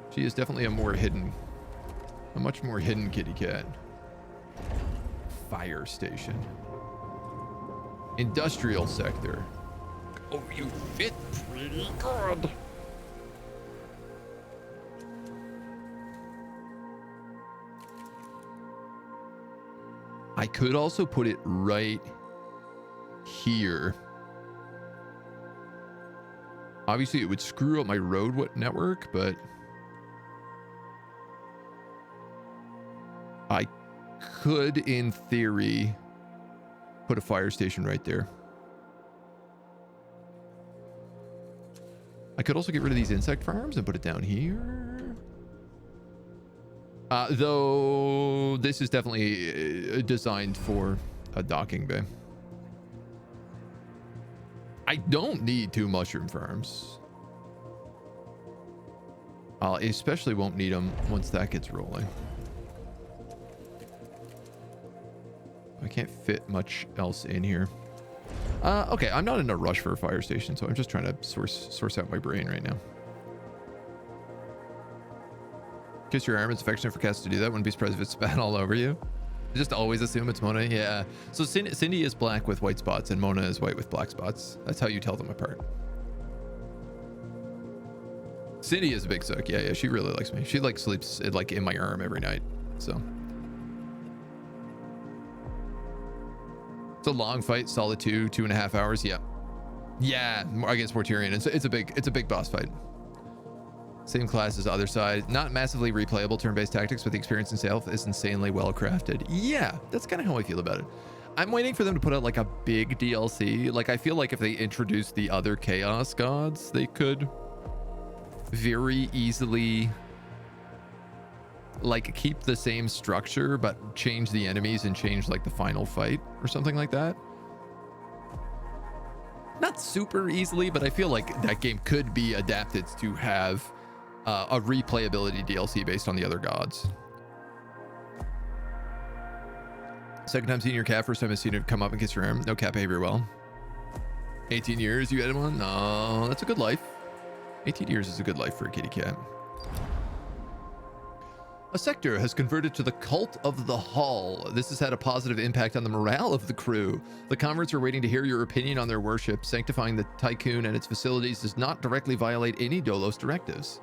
She is definitely a much more hidden kitty cat. Fire station. Industrial sector. Oh, you fit pretty good. I could also put it right here. Obviously, it would screw up my road network, but I could, in theory, put a fire station right there. I could also get rid of these insect farms and put it down here. Though this is definitely designed for a docking bay. I don't need 2 mushroom farms. I especially won't need them once that gets rolling. I can't fit much else in here. Okay, I'm not in a rush for a fire station, so I'm just trying to source out my brain right now. Kiss your arm. It's affectionate for cats to do that. Wouldn't be surprised if it spat all over you. I just always assume it's Mona. Yeah. So Cindy is black with white spots and Mona is white with black spots. That's how you tell them apart. Cindy is a big sook. Yeah, she really likes me. She like sleeps like in my arm every night. So it's a long fight, solid 2.5 hours. Yeah. Yeah, against Mortarion. It's a big boss fight. Same class as other side. Not massively replayable turn-based tactics, but the experience itself is insanely well crafted. Yeah, that's kind of how I feel about it. I'm waiting for them to put out like a big DLC. Like I feel like if they introduced the other chaos gods, they could very easily like keep the same structure but change the enemies and change like the final fight or something like that. Not super easily, but I feel like that game could be adapted to have a replayability DLC based on the other gods. Second time seeing your cat, first time I've seen it come up and kiss your arm. No cat behavior well. 18 years you had one? No, that's a good life. 18 years is a good life for a kitty cat. A sector has converted to the cult of the hull. This has had a positive impact on the morale of the crew. The converts are waiting to hear your opinion on their worship. Sanctifying the Tiqqun and its facilities does not directly violate any Dolos directives.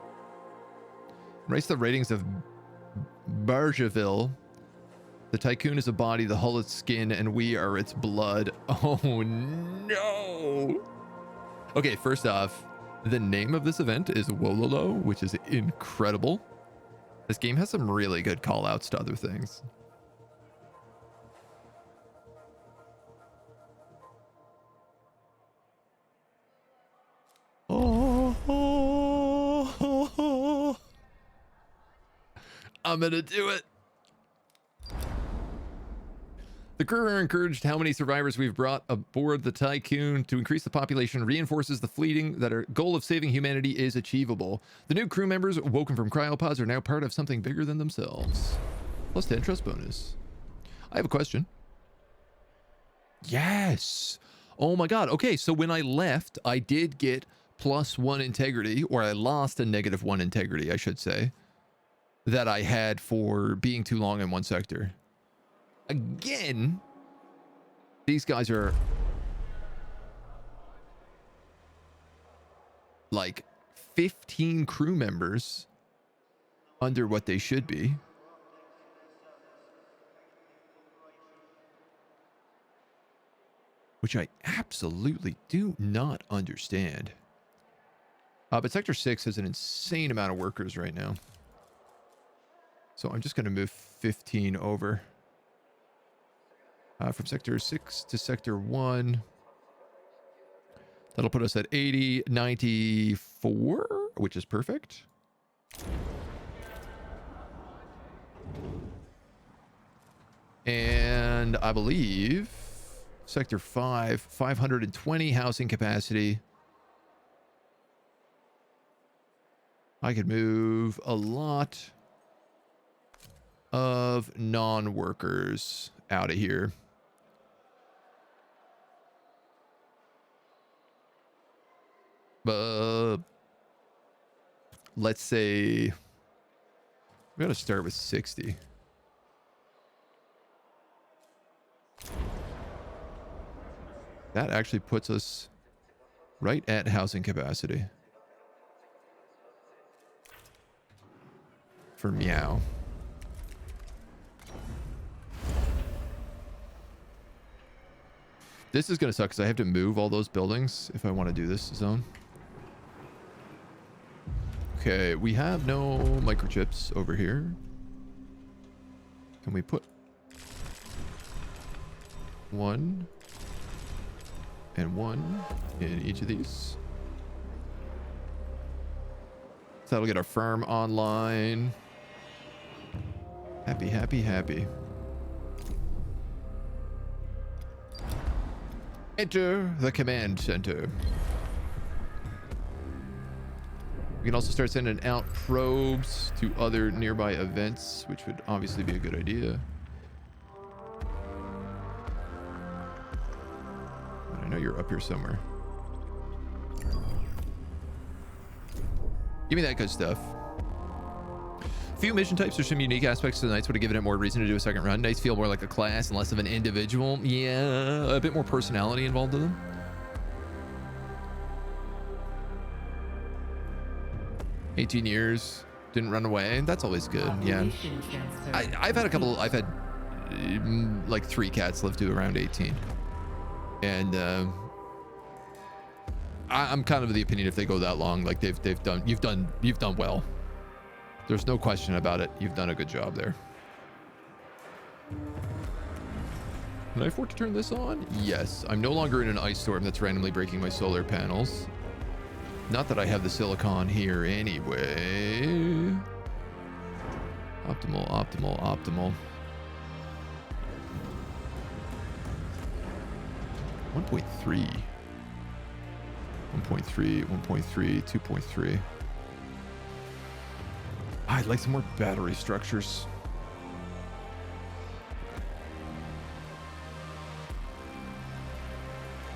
Raise the ratings of Bargeville. The Tiqqun is a body, the hull its skin, and we are its blood. Oh no! Okay, first off, the name of this event is Wololo, which is incredible. This game has some really good call outs to other things. Oh, I'm gonna do it. The crew are encouraged how many survivors we've brought aboard the Tiqqun to increase the population reinforces the fleeting that our goal of saving humanity is achievable. The new crew members woken from cryopods are now part of something bigger than themselves. Plus 10 trust bonus. I have a question. Yes. Oh my God. Okay, so when I left, I did get +1 integrity, or I lost a -1 integrity, I should say, that I had for being too long in one sector. Again, these guys are like 15 crew members under what they should be. Which I absolutely do not understand. But Sector 6 has an insane amount of workers right now. So I'm just going to move 15 over. From Sector 6 to Sector 1. That'll put us at 80, 94, which is perfect. And I believe Sector 5, 520 housing capacity. I could move a lot of non-workers out of here. Let's say we got to start with 60. That actually puts us right at housing capacity for Meow. This is going to suck because I have to move all those buildings if I want to do this zone. Okay, we have no microchips over here. Can we put 1 and 1 in each of these? So that'll get our farm online. Happy, happy, happy. Enter the command center. We can also start sending out probes to other nearby events, which would obviously be a good idea. But I know you're up here somewhere. Give me that good stuff. few mission types or some unique aspects to the Knights would have given it more reason to do a second run. Knights feel more like a class and less of an individual. Yeah, a bit more personality involved in them. "18 years, didn't run away." That's always good. Yeah. I've had a couple. I've had like 3 cats live to around 18, and I'm kind of the opinion if they go that long, like you've done well. There's no question about it. You've done a good job there. Can I afford to turn this on? Yes. I'm no longer in an ice storm that's randomly breaking my solar panels. Not that I have the silicon here anyway. Optimal, optimal, optimal. 1.3. 1.3, 1.3, 2.3. I'd like some more battery structures.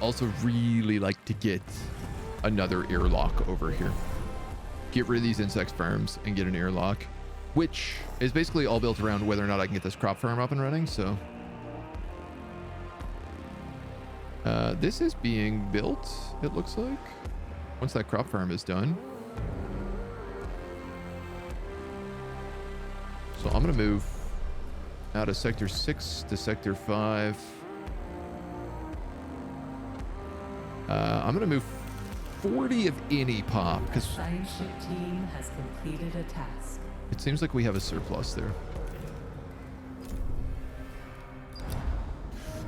Also really like to get another airlock over here. Get rid of these insect farms and get an airlock, which is basically all built around whether or not I can get this crop farm up and running. So this is being built, it looks like, once that crop farm is done. So I'm going to move out of sector 6 to sector 5. I'm going to move 40 of any pop because Science ship team has completed a task. It seems like we have a surplus there.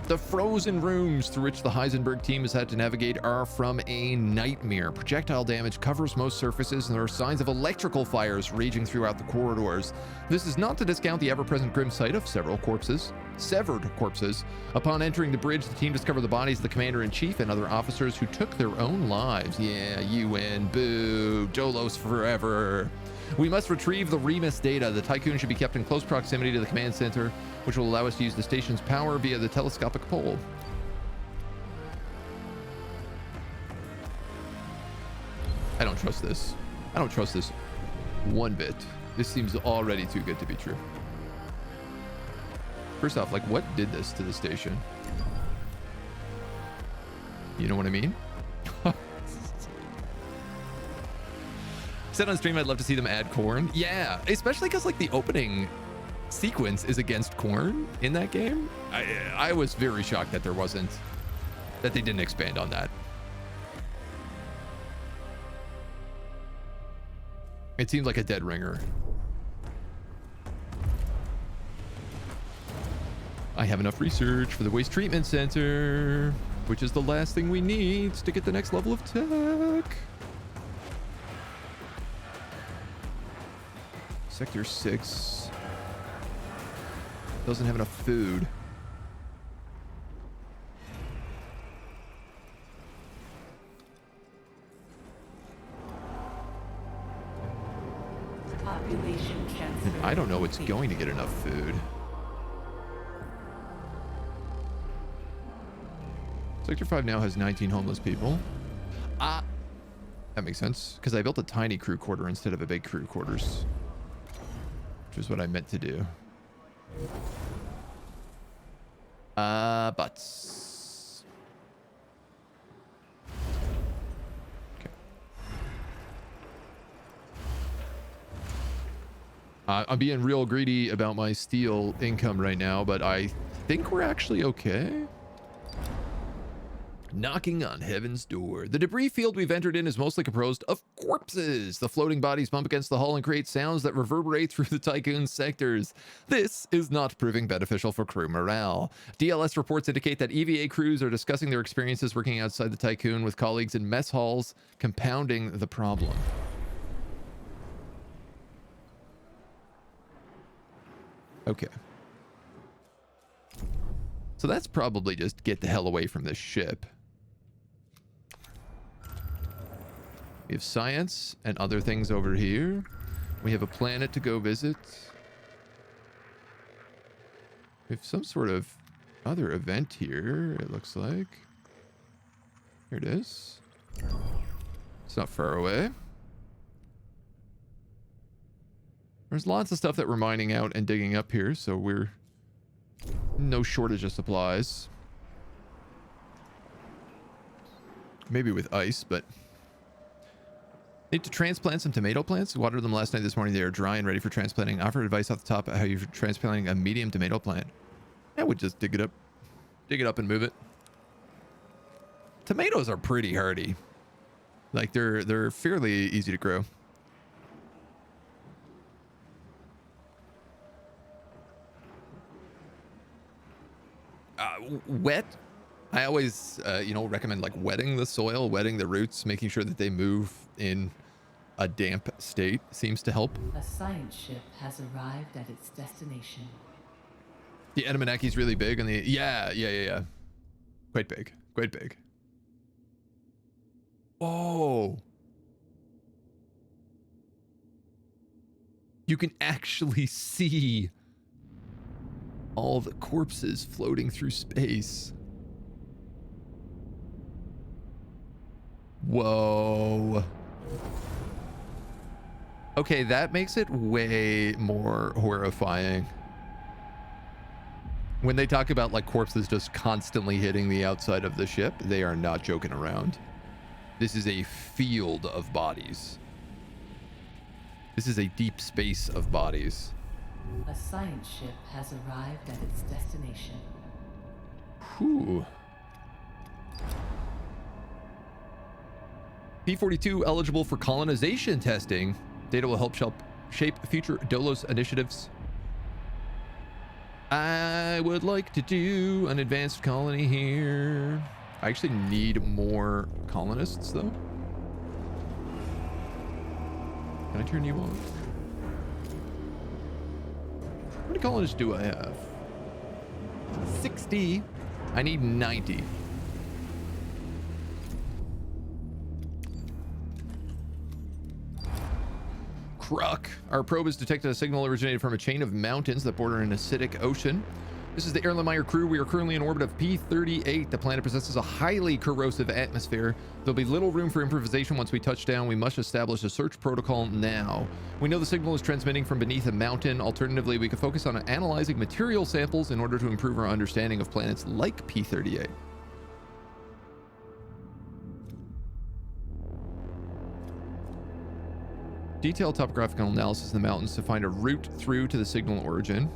The frozen rooms through which the Heisenberg team has had to navigate are from a nightmare. Projectile damage covers most surfaces, and there are signs of electrical fires raging throughout the corridors. This is not to discount the ever-present grim sight of severed corpses. Upon entering the bridge, the team discovered the bodies of the commander-in-chief and other officers who took their own lives. Yeah, you win. Boo. Dolos forever. We must retrieve the Remus data. The Tiqqun should be kept in close proximity to the command center, which will allow us to use the station's power via the telescopic pole. I don't trust this. I don't trust this one bit. This seems already too good to be true. First off, like, what did this to the station? You know what I mean? Said on stream I'd love to see them add corn. Yeah, especially because like the opening sequence is against corn in that game. I was very shocked that that they didn't expand on that. It seemed like a dead ringer. I have enough research for the waste treatment center, which is the last thing we need to get the next level of tech. Sector 6 doesn't have enough food. Population transfer. I don't know it's going to get enough food. Sector 5 now has 19 homeless people. That makes sense, because I built a tiny crew quarter instead of a big crew quarters, which is what I meant to do. Butts. Okay. I'm being real greedy about my steel income right now, but I think we're actually okay. Knocking on heaven's door. The debris field we've entered in is mostly composed of corpses. The floating bodies bump against the hull and create sounds that reverberate through the Tiqqun sectors. This is not proving beneficial for crew morale. DLS reports indicate that EVA crews are discussing their experiences working outside the Tiqqun with colleagues in mess halls, compounding the problem. Okay. So that's probably just get the hell away from this ship. We have science and other things over here. We have a planet to go visit. We have some sort of other event here, it looks like. Here it is. It's not far away. There's lots of stuff that we're mining out and digging up here, so we're no shortage of supplies. Maybe with ice, but... Need to transplant some tomato plants. Watered them last night. This morning they are dry and ready for transplanting. Offer advice off the top how you're transplanting a medium tomato plant. I would just dig it up and move it. Tomatoes are pretty hardy. Like they're fairly easy to grow. Wet. I always, recommend like wetting the soil, wetting the roots, making sure that they move in a damp state seems to help. A science ship has arrived at its destination. The Edamanaki's really big and yeah. Quite big. Oh. You can actually see all the corpses floating through space. Whoa. Okay, that makes it way more horrifying. When they talk about like corpses just constantly hitting the outside of the ship, they are not joking around. This is a field of bodies. This is a deep space of bodies. A science ship has arrived at its destination. Whew. P-42 eligible for colonization testing. Data will help shape future DOLOS initiatives. I would like to do an advanced colony here. I actually need more colonists, though. Can I turn you on? How many colonists do I have? 60. I need 90. Kruck. Our probe has detected a signal originated from a chain of mountains that border an acidic ocean. This is the Erlenmeyer crew. We are currently in orbit of P-38. The planet possesses a highly corrosive atmosphere. There'll be little room for improvisation once we touch down. We must establish a search protocol now. We know the signal is transmitting from beneath a mountain. Alternatively, we could focus on analyzing material samples in order to improve our understanding of planets like P-38. Detailed topographical analysis of the mountains to find a route through to the signal origin.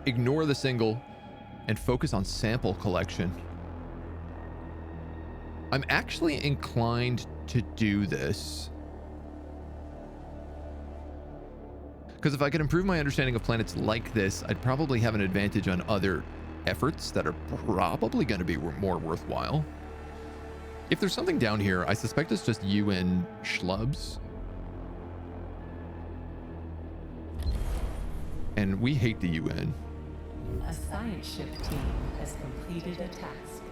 Ignore the signal and focus on sample collection. I'm actually inclined to do this. Because if I could improve my understanding of planets like this, I'd probably have an advantage on other efforts that are probably going to be more worthwhile. If there's something down here, I suspect it's just UN schlubs. And we hate the UN. A science ship team has completed a task.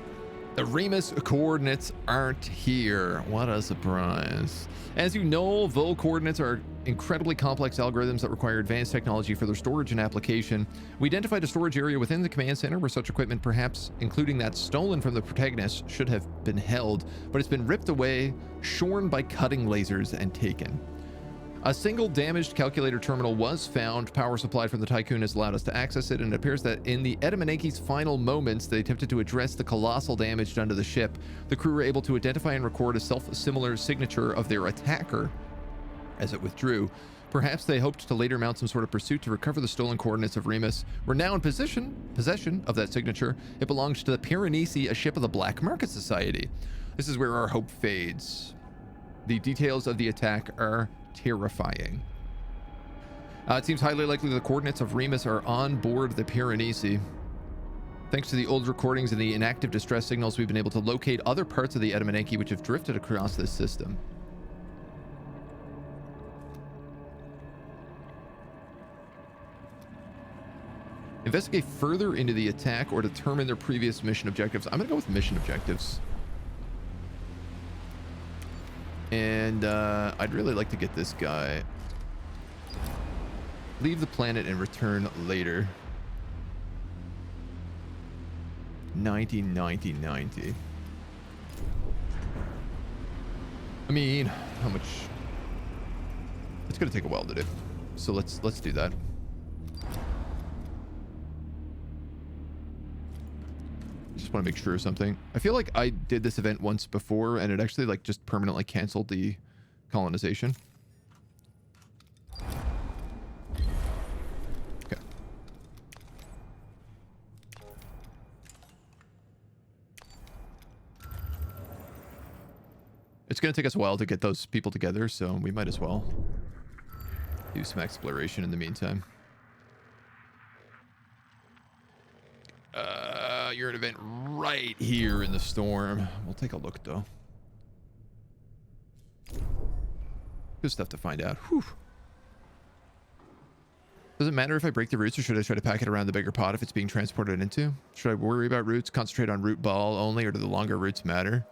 The Remus coordinates aren't here. What a surprise. As you know, Vol coordinates are incredibly complex algorithms that require advanced technology for their storage and application. We identified a storage area within the command center where such equipment, perhaps including that stolen from the protagonist, should have been held, but it's been ripped away, shorn by cutting lasers, and taken. A single damaged calculator terminal was found. Power supplied from the Tiqqun has allowed us to access it, and it appears that in the Edamanaki's final moments, they attempted to address the colossal damage done to the ship. The crew were able to identify and record a self-similar signature of their attacker as it withdrew. Perhaps they hoped to later mount some sort of pursuit to recover the stolen coordinates of Remus. We're now in possession of that signature. It belongs to the Piranesi, a ship of the Black Market Society. This is where our hope fades. The details of the attack are terrifying. It seems highly likely the coordinates of Remus are on board the Piranesi. Thanks to the old recordings and the inactive distress signals, we've been able to locate other parts of the Edamanaki which have drifted across this system. Investigate further into the attack or determine their previous mission objectives. I'm gonna go with mission objectives. And I'd really like to get this guy. Leave the planet and return later. 90, 90, 90. I mean, how much? It's gonna take a while to do. So let's do that. Just want to make sure of something. I feel like I did this event once before and it actually like just permanently canceled the colonization. Okay. It's going to take us a while to get those people together, so we might as well do some exploration in the meantime. You're an event right here in the storm. We'll take a look, though. Good stuff to find out. Whew. Does it matter if I break the roots, or should I try to pack it around the bigger pot if it's being transported into? Should I worry about roots, concentrate on root ball only, or do the longer roots matter?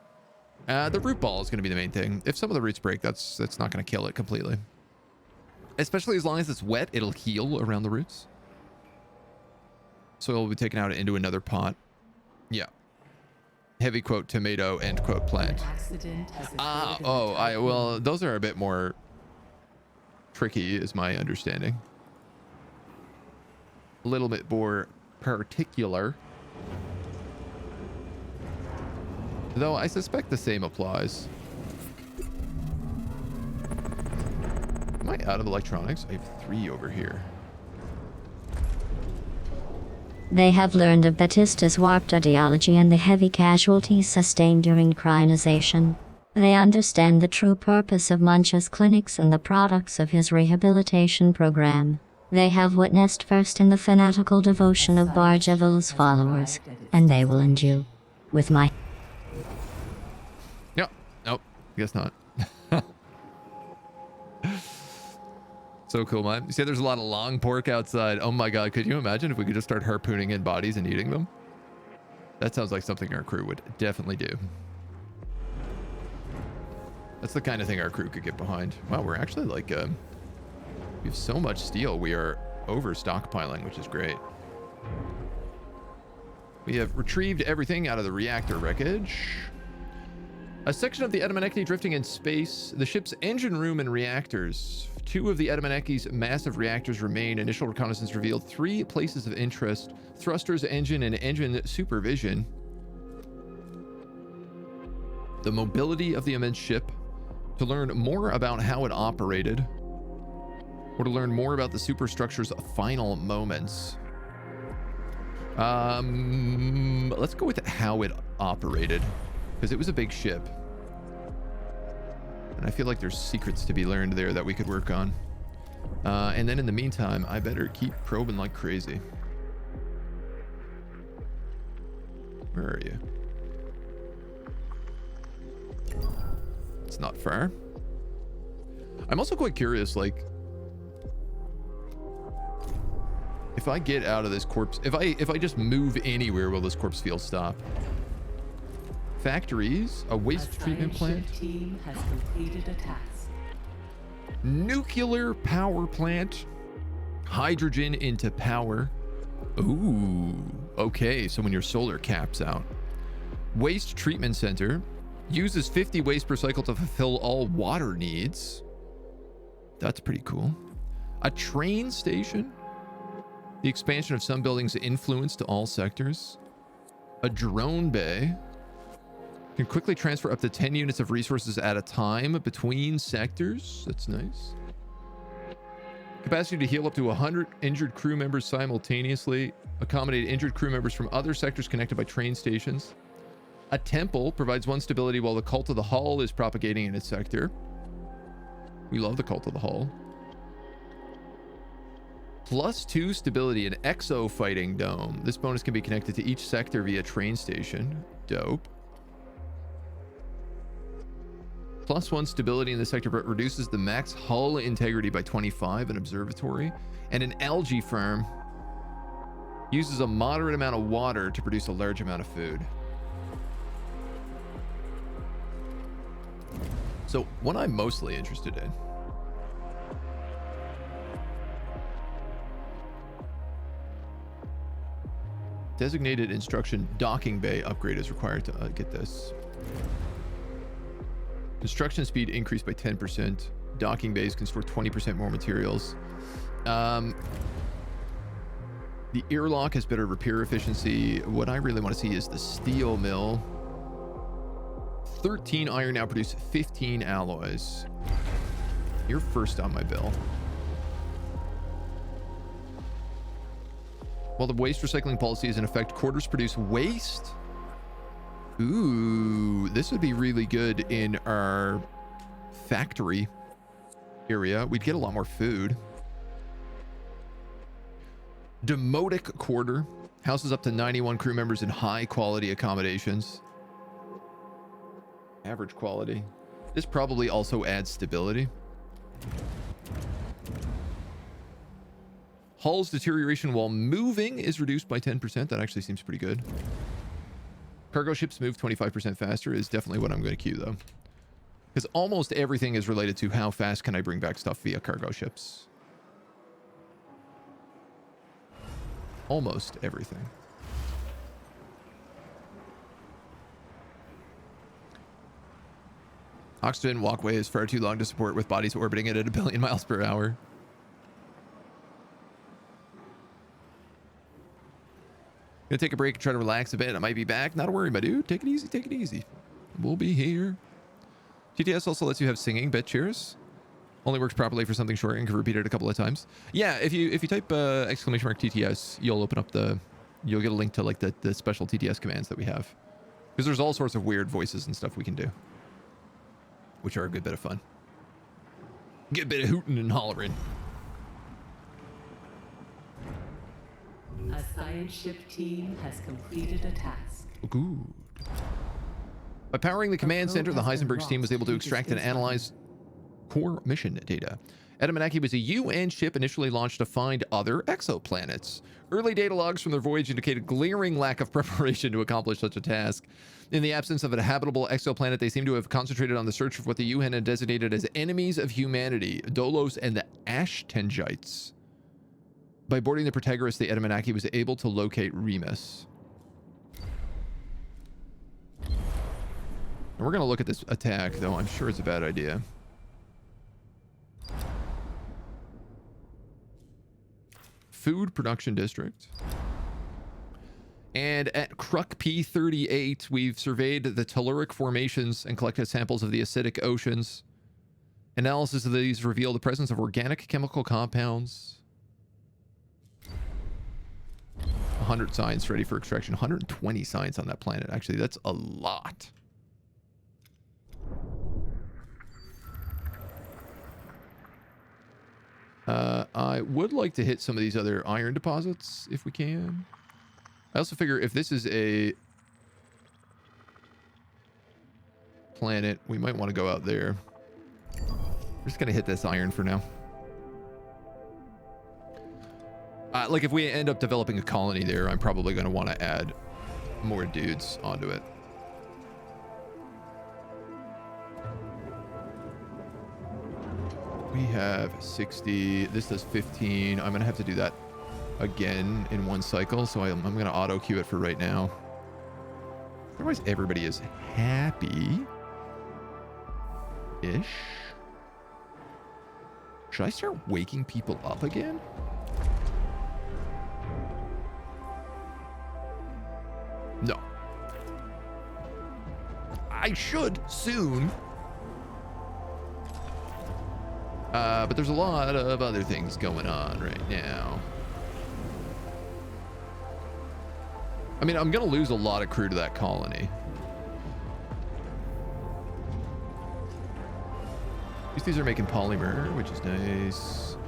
The root ball is going to be the main thing. If some of the roots break, that's not going to kill it completely. Especially as long as it's wet, it'll heal around the roots. So it'll be taken out into another pot. Yeah. Heavy quote tomato, end quote plant. Well, those are a bit more tricky, is my understanding. A little bit more particular. Though I suspect the same applies. Am I out of electronics? I have 3 over here. They have learned of Batista's warped ideology and the heavy casualties sustained during crionization. They understand the true purpose of Munch's clinics and the products of his rehabilitation program. They have witnessed first in the fanatical devotion of Barjavel's followers, and they will endure with my... Yep. Nope. Guess not. So cool, man. You say there's a lot of long pork outside. Oh my god, could you imagine if we could just start harpooning in bodies and eating them? That sounds like something our crew would definitely do. That's the kind of thing our crew could get behind. Wow, we're actually like, we have so much steel. We are over stockpiling, which is great. We have retrieved everything out of the reactor wreckage. A section of the Adamaneki drifting in space. The ship's engine room and reactors. 2 of the Adamanek's massive reactors remain. Initial reconnaissance revealed 3 places of interest. Thrusters, engine, and engine supervision. The mobility of the immense ship. To learn more about how it operated. Or to learn more about the superstructure's final moments. Let's go with how it operated. Because it was a big ship. And I feel like there's secrets to be learned there that we could work on. And then in the meantime, I better keep probing like crazy. Where are you? It's not far. I'm also quite curious, like, if I get out of this corpse, if I just move anywhere, will this corpse field stop? Factories, a waste treatment plant. Team has completed a task. Nuclear power plant. Hydrogen into power. Ooh, okay, so when your solar caps out. Waste treatment center. Uses 50 waste per cycle to fulfill all water needs. That's pretty cool. A train station. The expansion of some buildings influence to all sectors. A drone bay. Can quickly transfer up to 10 units of resources at a time between sectors. That's nice. Capacity to heal up to 100 injured crew members simultaneously. Accommodate injured crew members from other sectors connected by train stations. A temple provides 1 stability while the cult of the hull is propagating in its sector. We love the cult of the hull. +2 stability in exo fighting dome. This bonus can be connected to each sector via train station. Dope. +1 stability in the sector, but reduces the max hull integrity by 25. An observatory. And an algae farm uses a moderate amount of water to produce a large amount of food. So what I'm mostly interested in designated instruction docking bay upgrade is required to get this. Construction speed increased by 10%. Docking bays can store 20% more materials. The airlock has better repair efficiency. What I really want to see is the steel mill. 13 iron now produce 15 alloys. You're first on my bill. While the waste recycling policy is in effect, quarters produce waste. Ooh, this would be really good in our factory area. We'd get a lot more food. Demotic quarter houses up to 91 crew members in high quality accommodations. Average quality. This probably also adds stability. Hull's deterioration while moving is reduced by 10%. That actually seems pretty good. Cargo ships move 25% faster is definitely what I'm going to queue, though. Because almost everything is related to how fast can I bring back stuff via cargo ships. Almost everything. Oxygen walkway is far too long to support with bodies orbiting it at 1 billion miles per hour. Gonna take a break and try to relax a bit. I might be back. Not to worry, my dude. Take it easy. Take it easy. We'll be here. TTS also lets you have singing bit cheers. Only works properly for something short and can repeat it a couple of times. Yeah, if you type exclamation mark TTS, you'll open up you'll get a link to like the special TTS commands that we have. Because there's all sorts of weird voices and stuff we can do, which are a good bit of fun. Get a bit of hooting and hollering. A science ship team has completed a task. Good. By powering the command center, the Heisenberg's team was able to extract and analyze core mission data. Adamanaki was a UN ship initially launched to find other exoplanets. Early data logs from their voyage indicated glaring lack of preparation to accomplish such a task. In the absence of a habitable exoplanet, they seem to have concentrated on the search for what the UN had designated as enemies of humanity, Dolos and the Ashtengites. By boarding the Protagoras, the Adamanaki was able to locate Remus. And we're going to look at this attack, though I'm sure it's a bad idea. Food Production District. And at Kruk P38, we've surveyed the telluric formations and collected samples of the acidic oceans. Analysis of these reveal the presence of organic chemical compounds. 100 signs ready for extraction. 120 signs on that planet. Actually, that's a lot. I would like to hit some of these other iron deposits if we can. I also figure if this is a planet, we might want to go out there. We're just going to hit this iron for now. Like if we end up developing a colony there, I'm probably going to want to add more dudes onto it. We have 60. This does 15. I'm going to have to do that again in one cycle, so I'm going to auto queue it for right now. Otherwise, everybody is happy-ish. Should I start waking people up again? No. I should soon. But there's a lot of other things going on right now. I mean, I'm going to lose a lot of crew to that colony. At least these are making polymer, which is nice.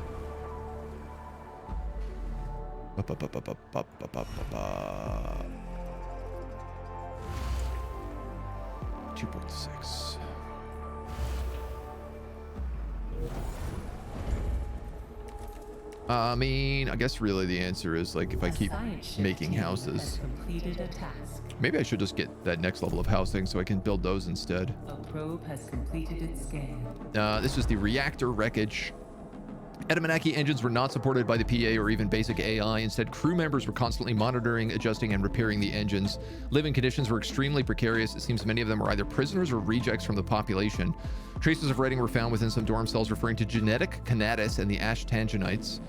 2.6. I mean, I guess really the answer is like if I keep making houses. Maybe I should just get that next level of housing so I can build those instead. A probe has completed its scan. This is the reactor wreckage. Adamanaki engines were not supported by the PA or even basic AI. Instead, crew members were constantly monitoring, adjusting, and repairing the engines. Living conditions were extremely precarious. It seems many of them were either prisoners or rejects from the population. Traces of writing were found within some dorm cells referring to genetic Canatus and the Ashtangenites.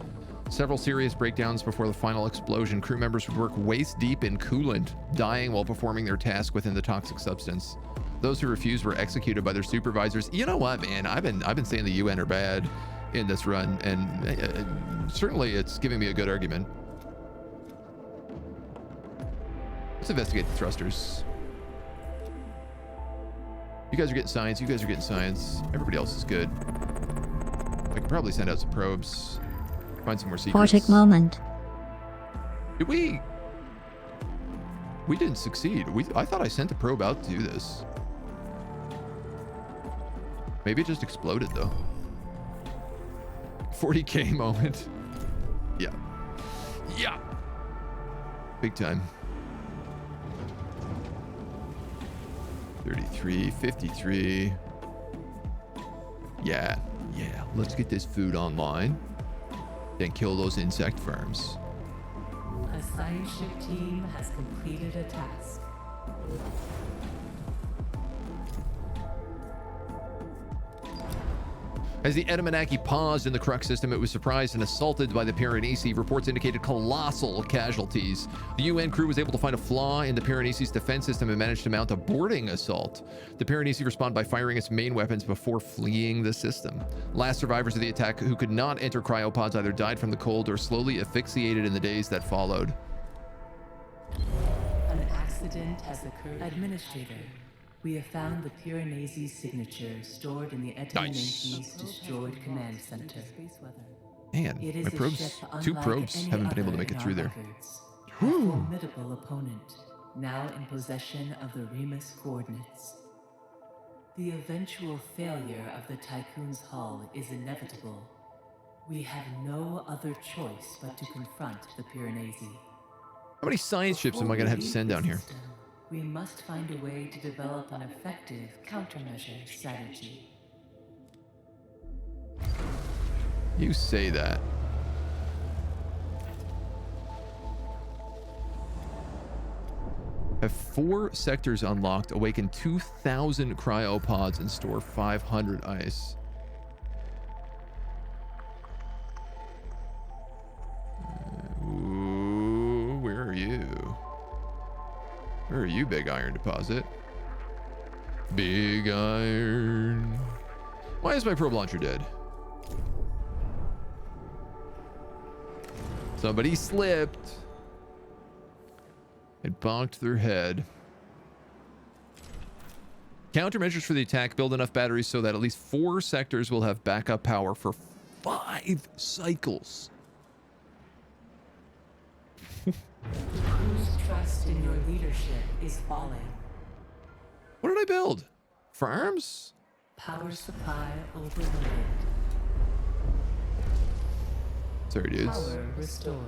Several serious breakdowns before the final explosion. Crew members would work waist deep in coolant, dying while performing their task within the toxic substance. Those who refused were executed by their supervisors. You know what, man? I've been saying the UN are bad in this run, and certainly it's giving me a good argument. Let's investigate the thrusters. You guys are getting science. You guys are getting science. Everybody else is good. I could probably send out some probes. Find some more secrets. Portic moment. Did we didn't succeed. I thought I sent a probe out to do this. Maybe it just exploded though. 40K moment. Yeah. Yeah. Big time. 33, 53. Yeah. Yeah. Let's get this food online. Then kill those insect farms. A science ship team has completed a task. As the Adamanaki paused in the Crux system, it was surprised and assaulted by the Piranesi. Reports indicated colossal casualties. The UN crew was able to find a flaw in the Piranesi's defense system and managed to mount a boarding assault. The Piranesi responded by firing its main weapons before fleeing the system. Last survivors of the attack who could not enter cryopods either died from the cold or slowly asphyxiated in the days that followed. An accident has occurred. Administrator, we have found the Piranesi signature stored in the Adamanaki's destroyed command center. Man, my probes, 2 probes haven't been able to make it through there. A formidable opponent, now in possession of the Remus coordinates. The eventual failure of the Tiqqun's hull is inevitable. We have no other choice but to confront the Piranesi. How many science ships am I going to have to send down here? We must find a way to develop an effective countermeasure strategy. You say that. Have 4 sectors unlocked, awaken 2,000 cryopods, and store 500 ice. Ooh, where are you? Where are you, Big Iron Deposit? Big Iron. Why is my probe launcher dead? Somebody slipped and bonked their head. Countermeasures for the attack: build enough batteries so that at least 4 sectors will have backup power for 5 cycles. Whose trust in your leadership is falling? What did I build? Farms? Power supply overloaded. Sorry, dudes. Power restored.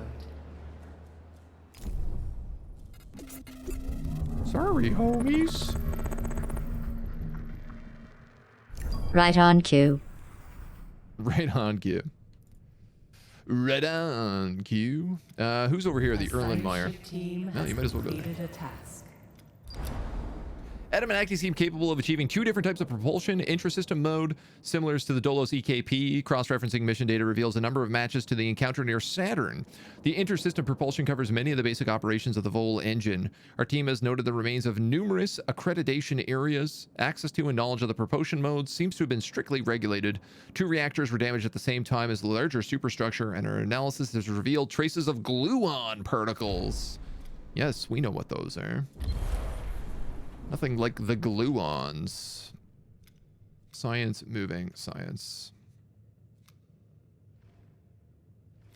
Sorry, homies. Right on cue. Right on cue. Right on cue. Who's over here? The Erlenmeyer. Well, you might as well go there. Adamanaki seem capable of achieving 2 different types of propulsion. Intrasystem mode, similar to the DOLOS EKP. Cross-referencing mission data reveals a number of matches to the encounter near Saturn. The intersystem propulsion covers many of the basic operations of the Vol engine. Our team has noted the remains of numerous accreditation areas. Access to and knowledge of the propulsion modes seems to have been strictly regulated. 2 reactors were damaged at the same time as the larger superstructure, and our analysis has revealed traces of gluon particles. Yes, we know what those are. Nothing like the gluons. Science, moving, science.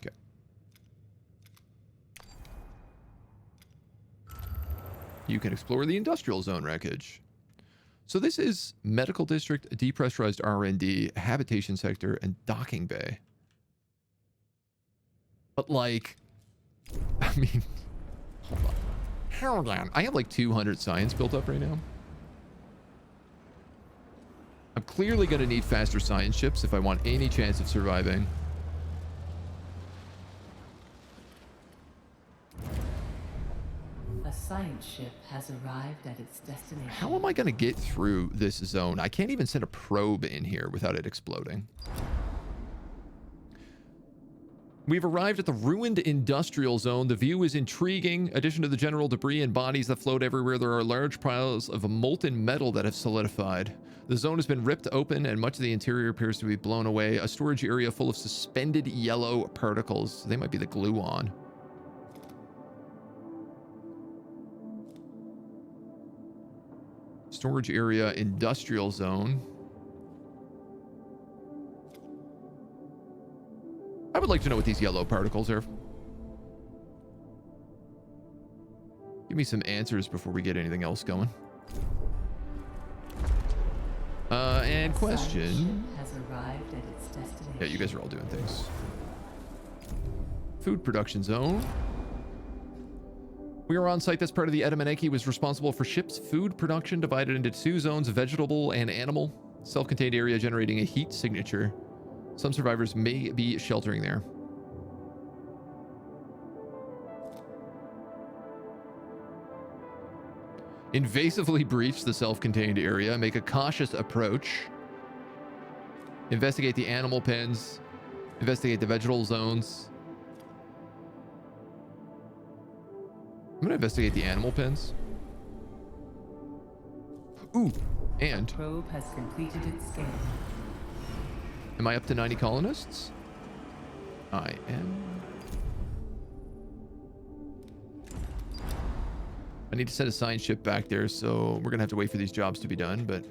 Okay. You can explore the industrial zone wreckage. So this is medical district, depressurized R&D, habitation sector, and docking bay. But like, I mean, hold on. Hold on. I have like 200 science built up right now. I'm clearly going to need faster science ships if I want any chance of surviving. A science ship has arrived at its destination. How am I going to get through this zone? I can't even send a probe in here without it exploding. We've arrived at the ruined industrial zone. The view is intriguing. Addition to the general debris and bodies that float everywhere, there are large piles of molten metal that have solidified. The zone has been ripped open and much of the interior appears to be blown away. A storage area full of suspended yellow particles. They might be the gluon. Storage area, industrial zone. I would like to know what these yellow particles are. Give me some answers before we get anything else going. And question. Has arrived at its destination. Yeah, you guys are all doing things. Food production zone. We are on site. This part of the Edamon was responsible for ship's food production, divided into 2 zones, vegetable and animal. Self-contained area generating a heat signature. Some survivors may be sheltering there. Invasively breach the self-contained area. Make a cautious approach. Investigate the animal pens. Investigate the vegetable zones. I'm going to investigate the animal pens. Ooh, and... Probe has completed its scan. Am I up to 90 colonists? I am. I need to send a science ship back there, so we're going to have to wait for these jobs to be done, but...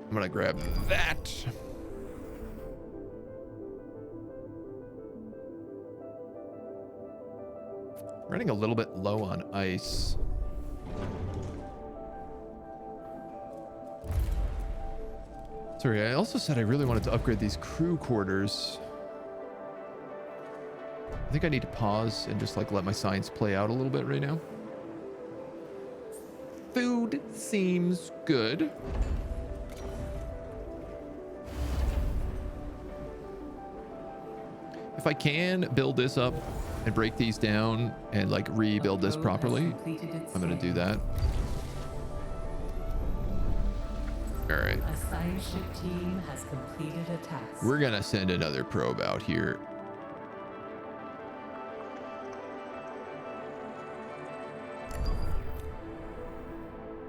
I'm going to grab that. Running a little bit low on ice. Sorry, I also said I really wanted to upgrade these crew quarters. I think I need to pause and just like let my science play out a little bit right now. Food seems good. If I can build this up and break these down and like rebuild this properly, I'm gonna do that. All right. A science ship team has completed a task. We're gonna send another probe out here.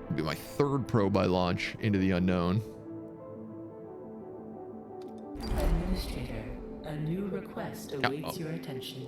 It'll be my 3rd probe I launch into the unknown. Administrator, a new request awaits your attention.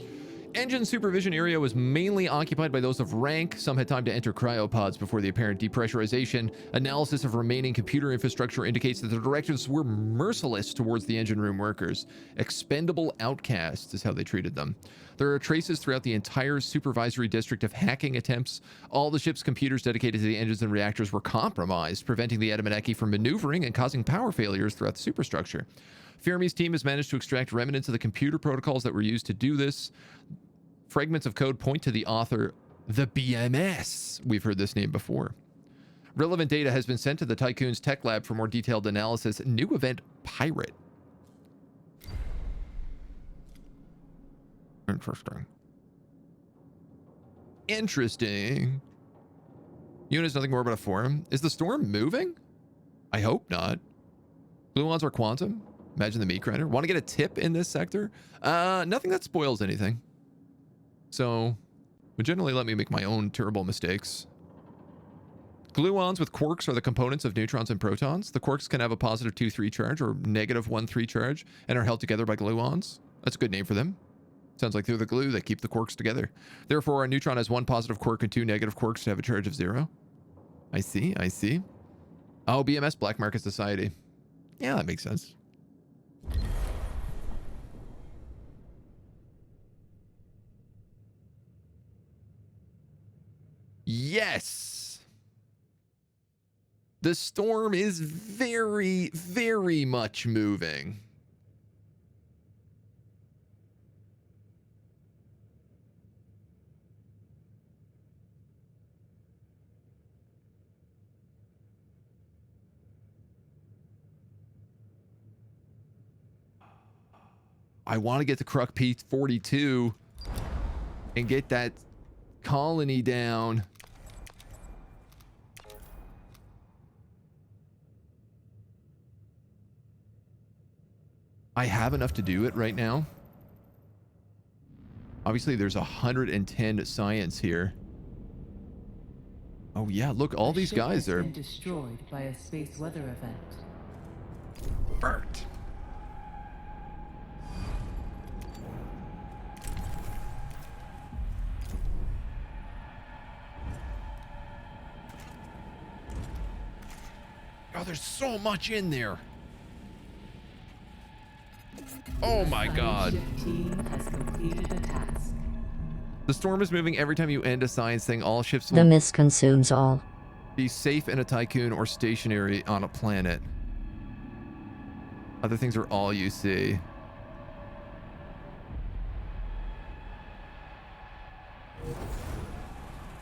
Engine supervision area was mainly occupied by those of rank. Some had time to enter cryopods before the apparent depressurization. Analysis of remaining computer infrastructure indicates that the directives were merciless towards the engine room workers. Expendable outcasts is how they treated them. There are traces throughout the entire supervisory district of hacking attempts. All the ship's computers dedicated to the engines and reactors were compromised, preventing the Edamon from maneuvering and causing power failures throughout the superstructure. Fermi's team has managed to extract remnants of the computer protocols that were used to do this. Fragments of code point to the author, the BMS. We've heard this name before. Relevant data has been sent to the Tiqqun's tech lab for more detailed analysis. New event, Pirate. Interesting. Interesting. Unit's nothing more but a forum. Is the storm moving? I hope not. Gluons are quantum. Imagine the meat grinder. Want to get a tip in this sector? Nothing that spoils anything. So, would generally let me make my own terrible mistakes. Gluons with quarks are the components of neutrons and protons. The quarks can have a positive 2-3 charge or negative 1-3 charge and are held together by gluons. That's a good name for them. Sounds like they're the glue that keep the quarks together. Therefore, a neutron has 1 positive quark and 2 negative quarks to have a charge of 0. I see, I see. Oh, BMS, Black Market Society. Yeah, that makes sense. Yes. The storm is very, very much moving. I want to get to Kruk P42 and get that colony down. I have enough to do it right now. Obviously, there's 110 science here. Oh yeah, look, all these guys are been destroyed by a space weather event. burnt. Oh, there's so much in there. Oh my god. Team has completed a task. The storm is moving every time you end a science thing. All ships The will mist consumes all. be safe in a Tiqqun or stationary on a planet. Other things are all you see.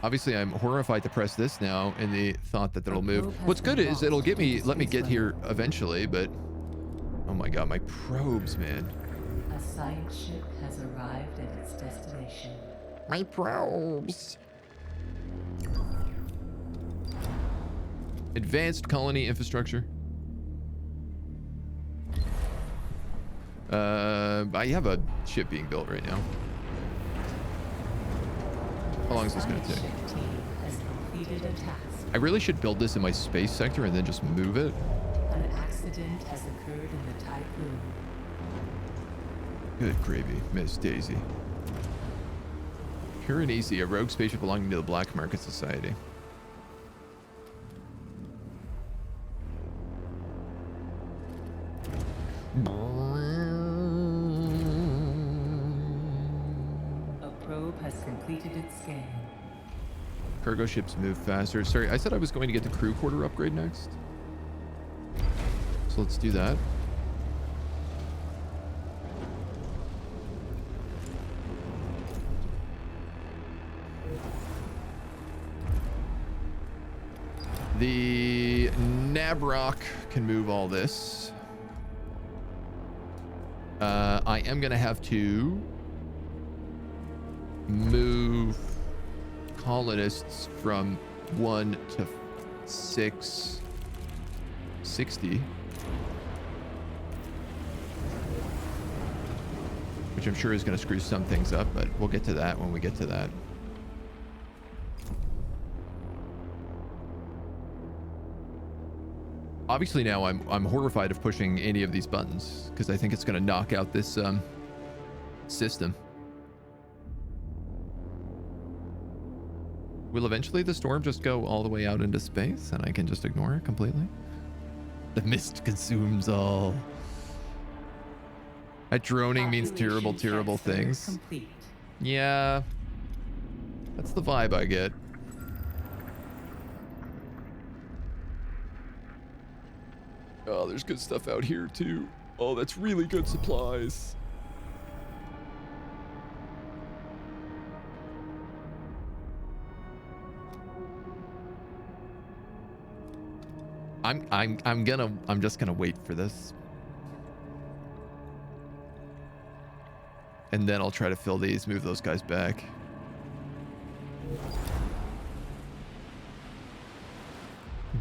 Obviously, I'm horrified to press this now in the thought that it'll move. What's good is it'll let me get here eventually, but oh my god, my probes, man. A science ship has arrived at its destination. My probes. Advanced colony infrastructure. I have a ship being built right now. How long is this going to take? Science ship team has completed a task. I really should build this in my space sector and then just move it. An accident has occurred in the Tiqqun. Good gravy, Miss Daisy. Pure and easy, a rogue spaceship belonging to the Black Market Society. A probe has completed its scan. Cargo ships move faster. Sorry, I said I was going to get the crew quarter upgrade next. So let's do that. The Nabrock can move all this. I am going to have to move colonists from 1 to 660. Which I'm sure is going to screw some things up, but we'll get to that when we get to that. Obviously now I'm horrified of pushing any of these buttons because I think it's going to knock out this system. Will eventually the storm just go all the way out into space and I can just ignore it completely? The mist consumes all. That droning means terrible, terrible things. Complete. Yeah. That's the vibe I get. Oh, there's good stuff out here too. Oh, that's really good supplies. I'm just gonna wait for this. And then I'll try to fill these, move those guys back.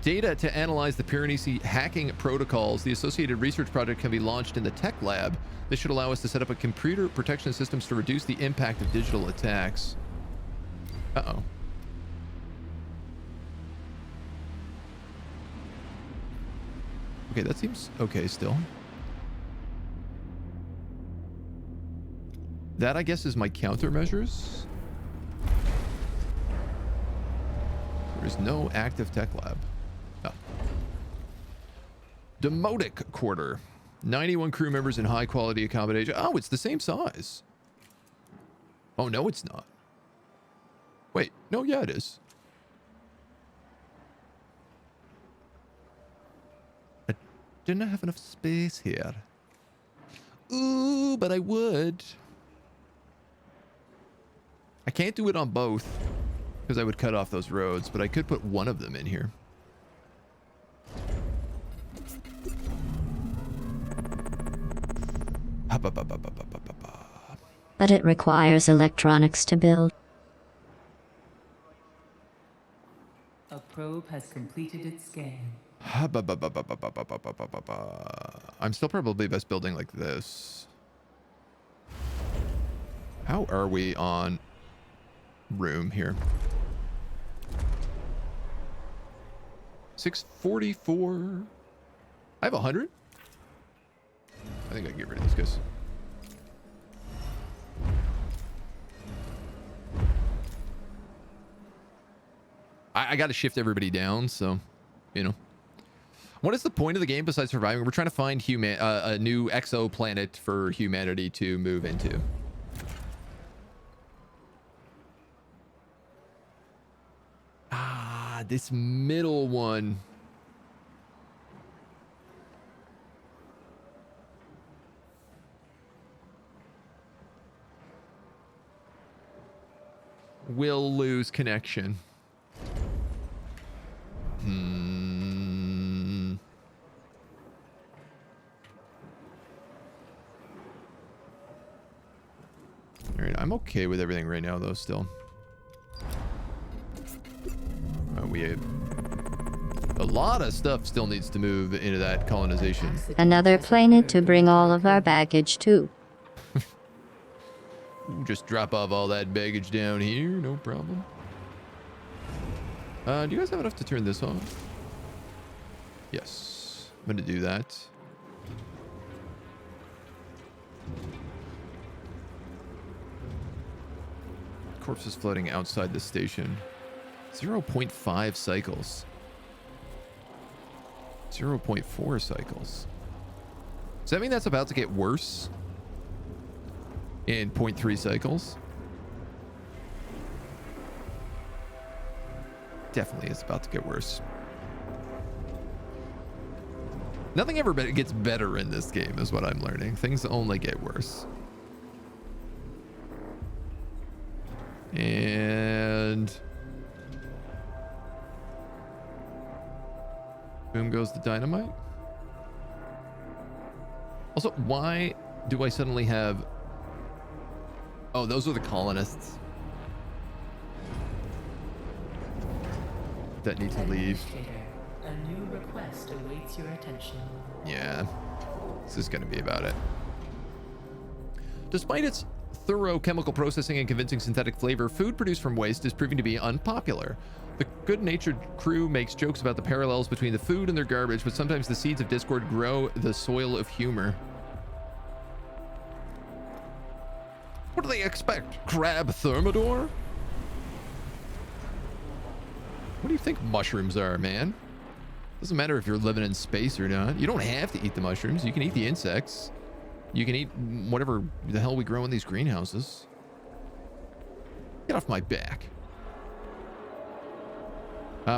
Data to analyze the Pyrenees hacking protocols. The associated research project can be launched in the tech lab. This should allow us to set up a computer protection systems to reduce the impact of digital attacks. Uh-oh. Okay, that seems okay still. That, I guess, is my countermeasures. There is no active tech lab. Oh. Demotic quarter. 91 crew members in high quality accommodation. Oh, it's the same size. Oh, no, it's not. Wait, no, yeah, it is. I do not have enough space here. Ooh, but I would. I can't do it on both because I would cut off those roads, but I could put one of them in here. But it requires electronics to build. A probe has completed its scan. I'm still probably best building like this. How are we on room here? 644. I have 100. I think I can get rid of these guys. I got to shift everybody down, so, you know. What is the point of the game besides surviving? We're trying to find a new exoplanet for humanity to move into. Ah, this middle one. Will lose connection. All right, I'm okay with everything right now, though, still. We have a lot of stuff still needs to move into that colonization. Another planet to bring all of our baggage to. Just drop off all that baggage down here, no problem. Do you guys have enough to turn this off? Yes, I'm gonna do that. Corpses floating outside the station. 0.5 cycles. 0.4 cycles. Does that mean that's about to get worse? In 0.3 cycles? Definitely is about to get worse. Nothing ever gets better in this game is what I'm learning. Things only get worse. And boom goes the dynamite. Also, why do I suddenly have... Oh, those are the colonists that need to leave. A new request awaits your attention. Yeah, this is going to be about it. Despite its thorough chemical processing and convincing synthetic flavor, food produced from waste is proving to be unpopular. The good-natured crew makes jokes about the parallels between the food and their garbage, but sometimes the seeds of discord grow the soil of humor. What do they expect? Crab thermidor? What do you think mushrooms are, man? Doesn't matter if you're living in space or not. You don't have to eat the mushrooms. You can eat the insects. You can eat whatever the hell we grow in these greenhouses. Get off my back.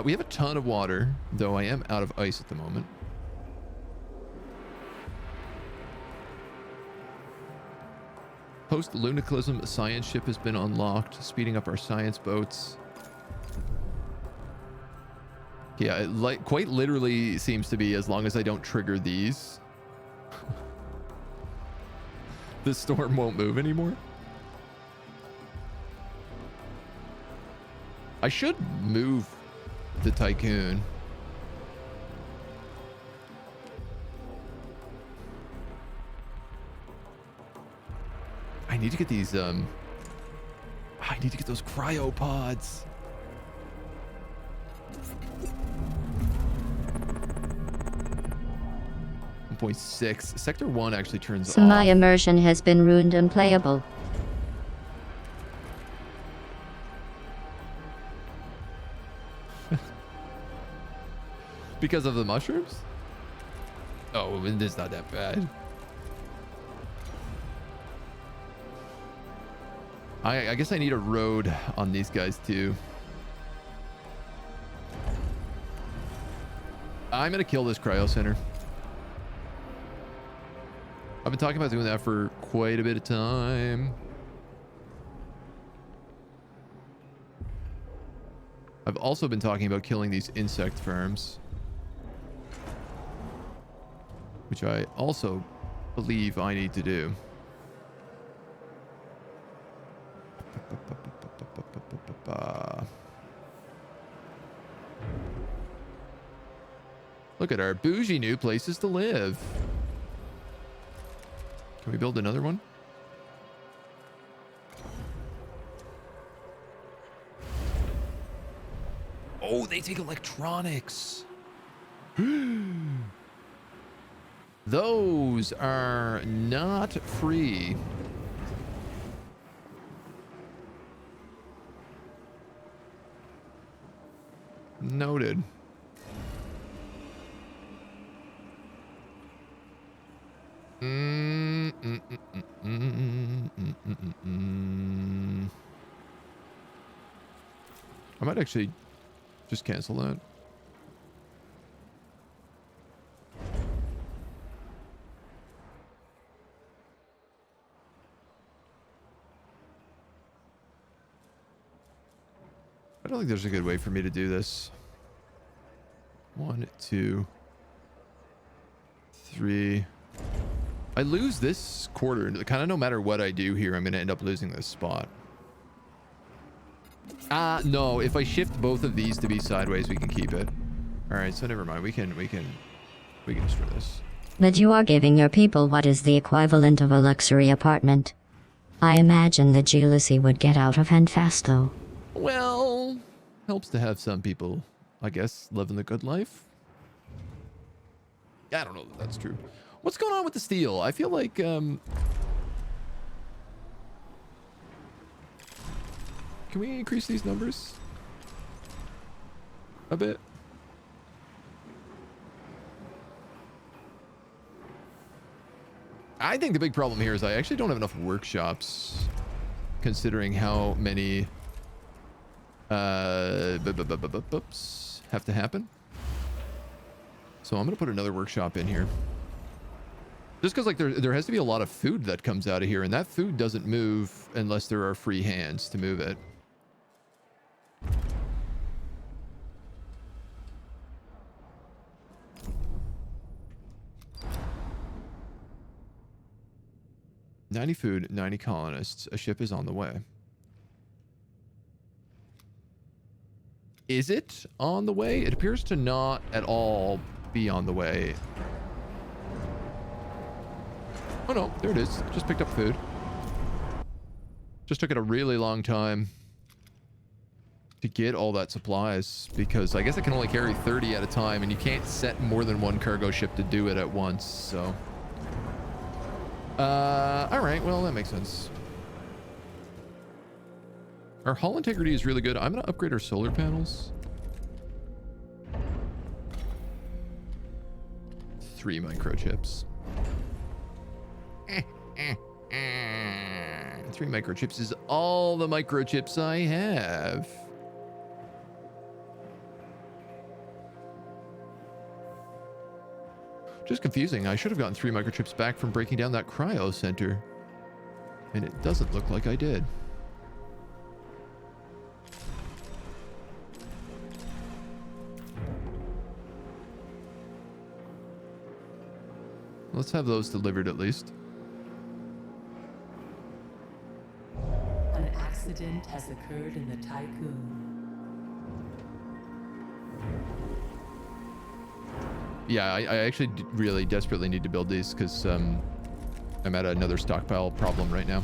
We have a ton of water, though I am out of ice at the moment. Post-lunicalism science ship has been unlocked, speeding up our science boats. Yeah, it quite literally seems to be as long as I don't trigger these. The storm won't move anymore. I should move the Tiqqun. I need to get these, I need to get those cryopods. .6. Sector 1 actually turns off. So my immersion has been ruined and unplayable. Because of the mushrooms? Oh, it's not that bad. I guess I need a road on these guys too. I'm gonna kill this cryo center. I've been talking about doing that for quite a bit of time. I've also been talking about killing these insect farms, which I also believe I need to do. Look at our bougie new places to live. Can we build another one? Oh, they take electronics. Those are not free. Noted. I might actually just cancel that. I don't think there's a good way for me to do this. 1, 2, 3. I lose this quarter. Kind of no matter what I do here, I'm going to end up losing this spot. No. If I shift both of these to be sideways, we can keep it. All right, so never mind. We can destroy this. But you are giving your people what is the equivalent of a luxury apartment. I imagine the jealousy would get out of hand fast, though. Well, helps to have some people, I guess, living the good life. I don't know that that's true. What's going on with the steel? I feel like, can we increase these numbers a bit? I think the big problem here is I actually don't have enough workshops, considering how many have to happen. So I'm gonna put another workshop in here, just because like there has to be a lot of food that comes out of here, and that food doesn't move unless there are free hands to move it. $90 food, 90 colonists. A ship is on the way. Is it on the way? It appears to not at all be on the way. Oh no, there it is. Just picked up food. Just took it a really long time to get all that supplies, because I guess it can only carry 30 at a time, and you can't set more than one cargo ship to do it at once, so... Alright, well, that makes sense. Our hull integrity is really good. I'm going to upgrade our solar panels. 3 microchips. 3 microchips is all the microchips I have. Just confusing. I should have gotten 3 microchips back from breaking down that cryo center. And it doesn't look like I did. Let's have those delivered at least. An accident has occurred in the Tiqqun. Yeah, I actually really desperately need to build these because I'm at another stockpile problem right now.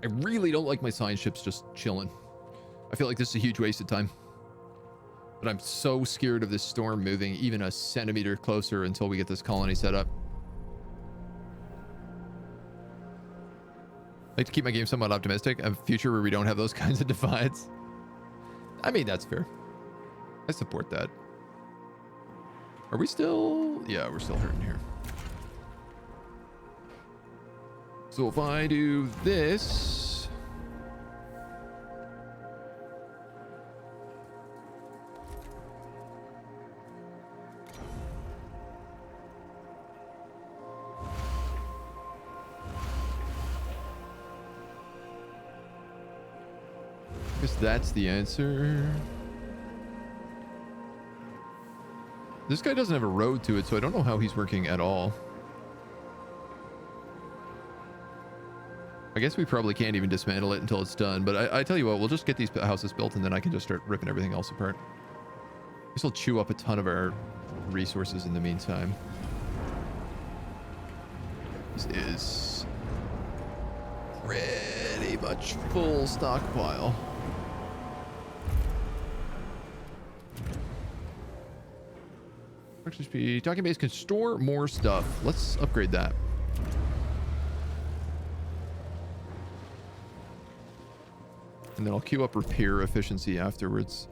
I really don't like my science ships just chilling. I feel like this is a huge waste of time. But I'm so scared of this storm moving even a centimeter closer until we get this colony set up. I like to keep my game somewhat optimistic. A future where we don't have those kinds of divides. I mean, that's fair. I support that. Are we still... Yeah, we're still hurting here. So if I do this... I guess that's the answer. This guy doesn't have a road to it, so I don't know how he's working at all. I guess we probably can't even dismantle it until it's done, but I tell you what, we'll just get these houses built and then I can just start ripping everything else apart. This will chew up a ton of our resources in the meantime. This is pretty much full stockpile. XP. Docking base can store more stuff. Let's upgrade that. And then I'll queue up repair efficiency afterwards.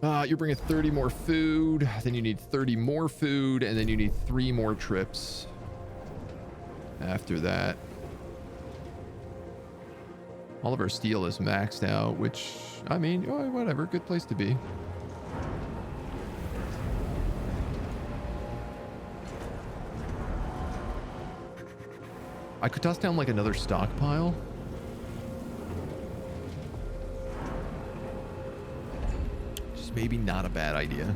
You're bringing 30 more food. Then you need 30 more food. And then you need 3 more trips after that. All of our steel is maxed out, which, I mean, whatever. Good place to be. I could toss down like another stockpile. Just maybe not a bad idea.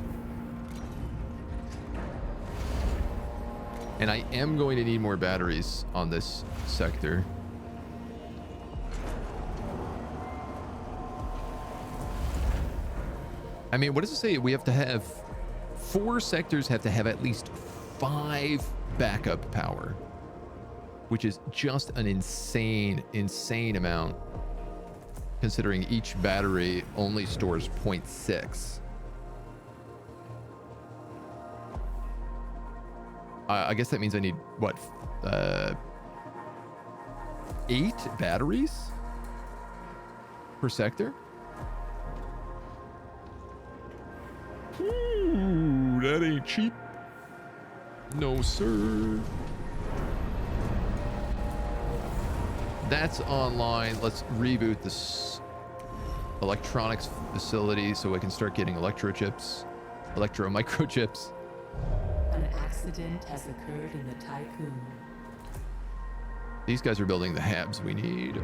And I am going to need more batteries on this sector. I mean, what does it say? We have to have 4 sectors have to have at least 5 backup power, which is just an insane amount, considering each battery only stores 0.6. I guess that means I need, what, 8 batteries per sector? Ooh, that ain't cheap. No, sir. That's online. Let's reboot this electronics facility so I can start getting electro microchips. An accident has occurred in the Tiqqun. These guys are building the habs we need.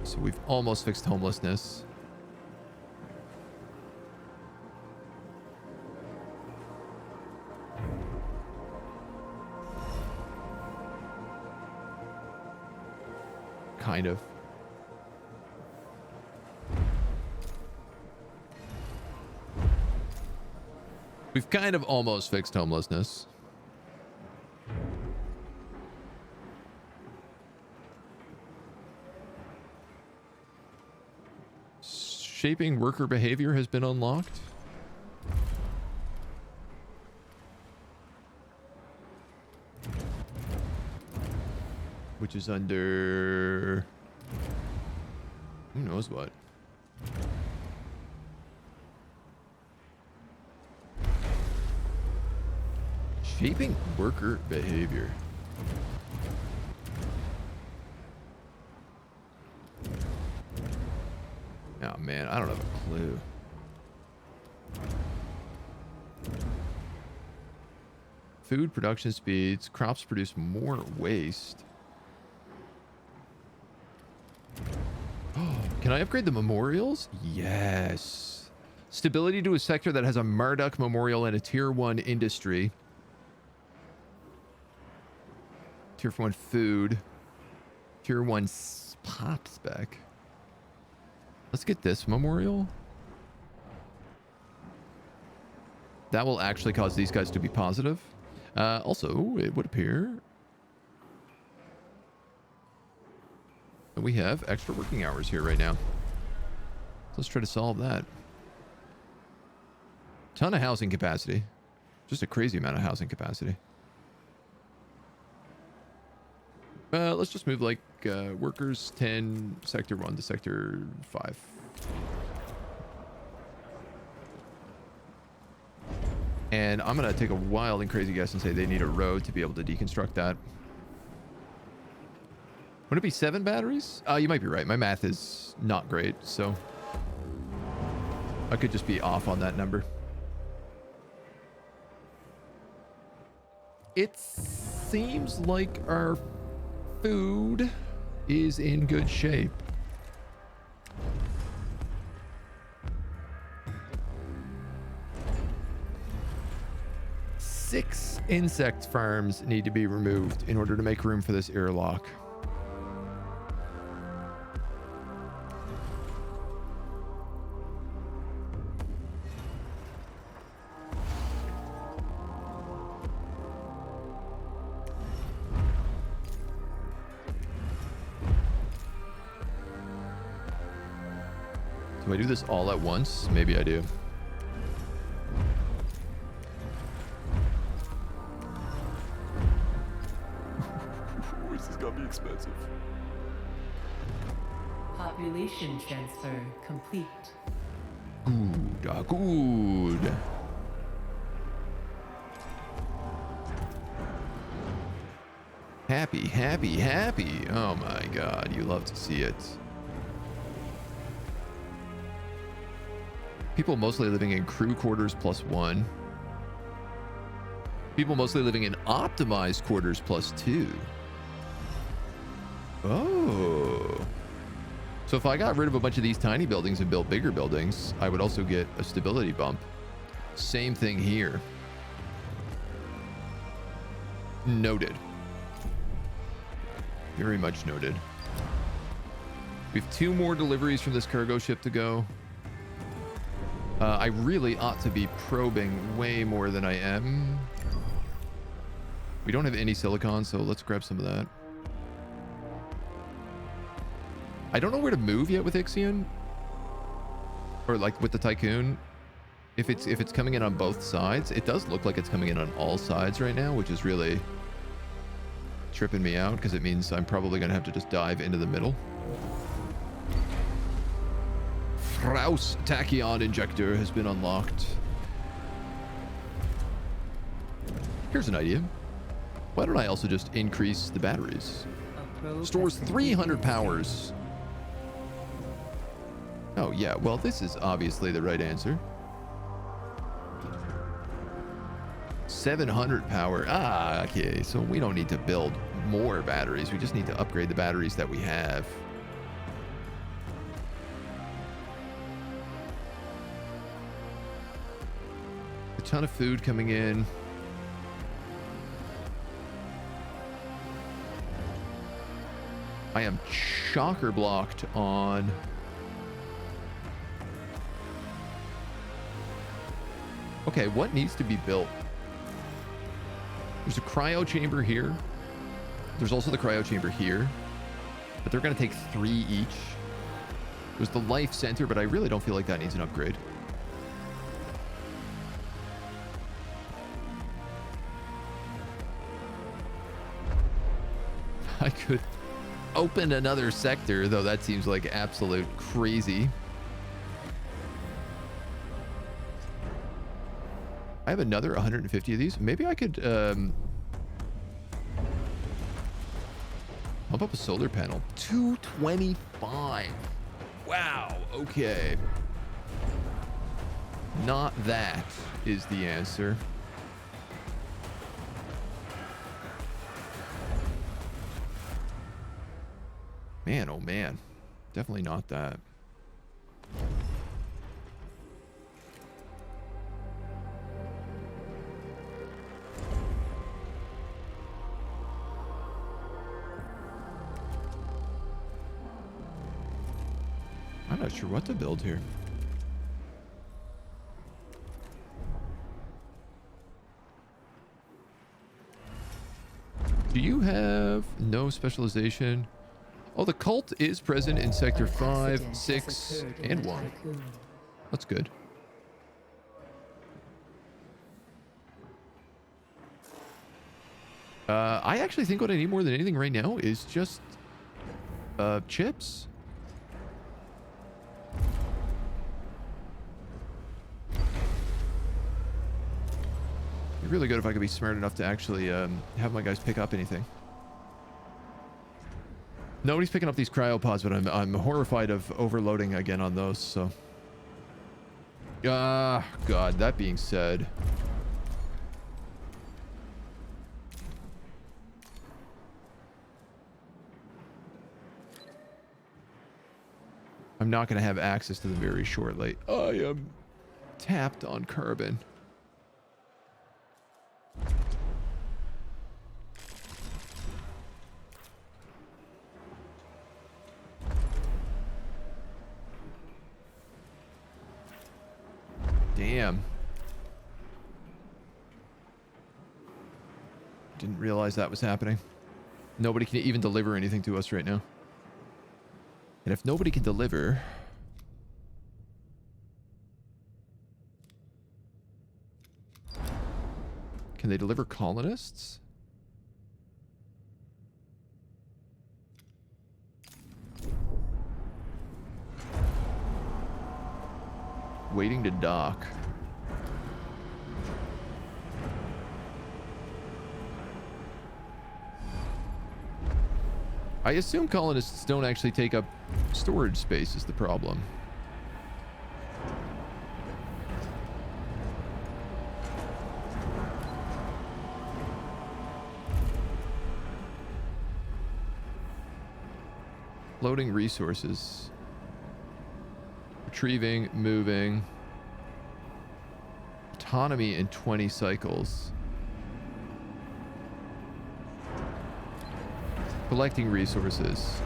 So we've almost fixed homelessness. Kind of. We've kind of almost fixed homelessness. Shaping worker behavior has been unlocked. Which is under... who knows what. Shaping worker behavior. Oh man, I don't have a clue. Food production speeds. Crops produce more waste. Can I upgrade the memorials? Yes. Stability to a sector that has a Marduk memorial and a tier 1 industry. Tier 1 food. Tier 1 pop spec. Let's get this memorial. That will actually cause these guys to be positive. Also, it would appear that we have extra working hours here right now. So let's try to solve that. Ton of housing capacity. Just a crazy amount of housing capacity. Let's just move like workers 10, sector 1 to sector 5. And I'm going to take a wild and crazy guess and say they need a road to be able to deconstruct that. Would it be 7 batteries? You might be right. My math is not great, so I could just be off on that number. It seems like our food is in good shape. Insect farms need to be removed in order to make room for this airlock. Do I do this all at once? Maybe I do. This is gonna be expensive. Population transfer complete. Good, good. Happy, happy, happy. Oh my god, you love to see it. People mostly living in crew quarters +1. People mostly living in optimized quarters +2. Oh. So if I got rid of a bunch of these tiny buildings and built bigger buildings, I would also get a stability bump. Same thing here. Noted. Very much noted. We have 2 more deliveries from this cargo ship to go. I really ought to be probing way more than I am. We don't have any silicon, so let's grab some of that. I don't know where to move yet with Ixion, or like with the Tiqqun. If it's coming in on both sides, it does look like it's coming in on all sides right now, which is really tripping me out because it means I'm probably gonna have to just dive into the middle. Fraus Tachyon injector has been unlocked. Here's an idea. Why don't I also just increase the batteries? Stores 300 powers. Oh yeah, well this is obviously the right answer. 700 power. Ah, okay, so we don't need to build more batteries. We just need to upgrade the batteries that we have. A ton of food coming in. I am shocker blocked on okay, what needs to be built? There's a cryo chamber here. There's also the cryo chamber here, but they're going to take 3 each. There's the life center, but I really don't feel like that needs an upgrade. I could open another sector, though that seems like absolute crazy. I have another 150 of these. Maybe I could pump up a solar panel. 225. Wow. Okay. Not that is the answer. Man, oh man. Definitely not that. I'm not sure what to build here. Do you have no specialization? Oh, the cult is present in sector 5, 6, and 1. That's good. I actually think what I need more than anything right now is just chips. It'd be really good if I could be smart enough to actually have my guys pick up anything. Nobody's picking up these cryopods, but I'm horrified of overloading again on those, so. Ah, God, that being said. I'm not going to have access to them very shortly. I am tapped on carbon. Damn. Didn't realize that was happening. Nobody can even deliver anything to us right now. And if nobody can deliver... Can they deliver colonists? Waiting to dock. I assume colonists don't actually take up storage space is the problem. Loading resources. Retrieving, moving. Autonomy in 20 cycles. Collecting resources.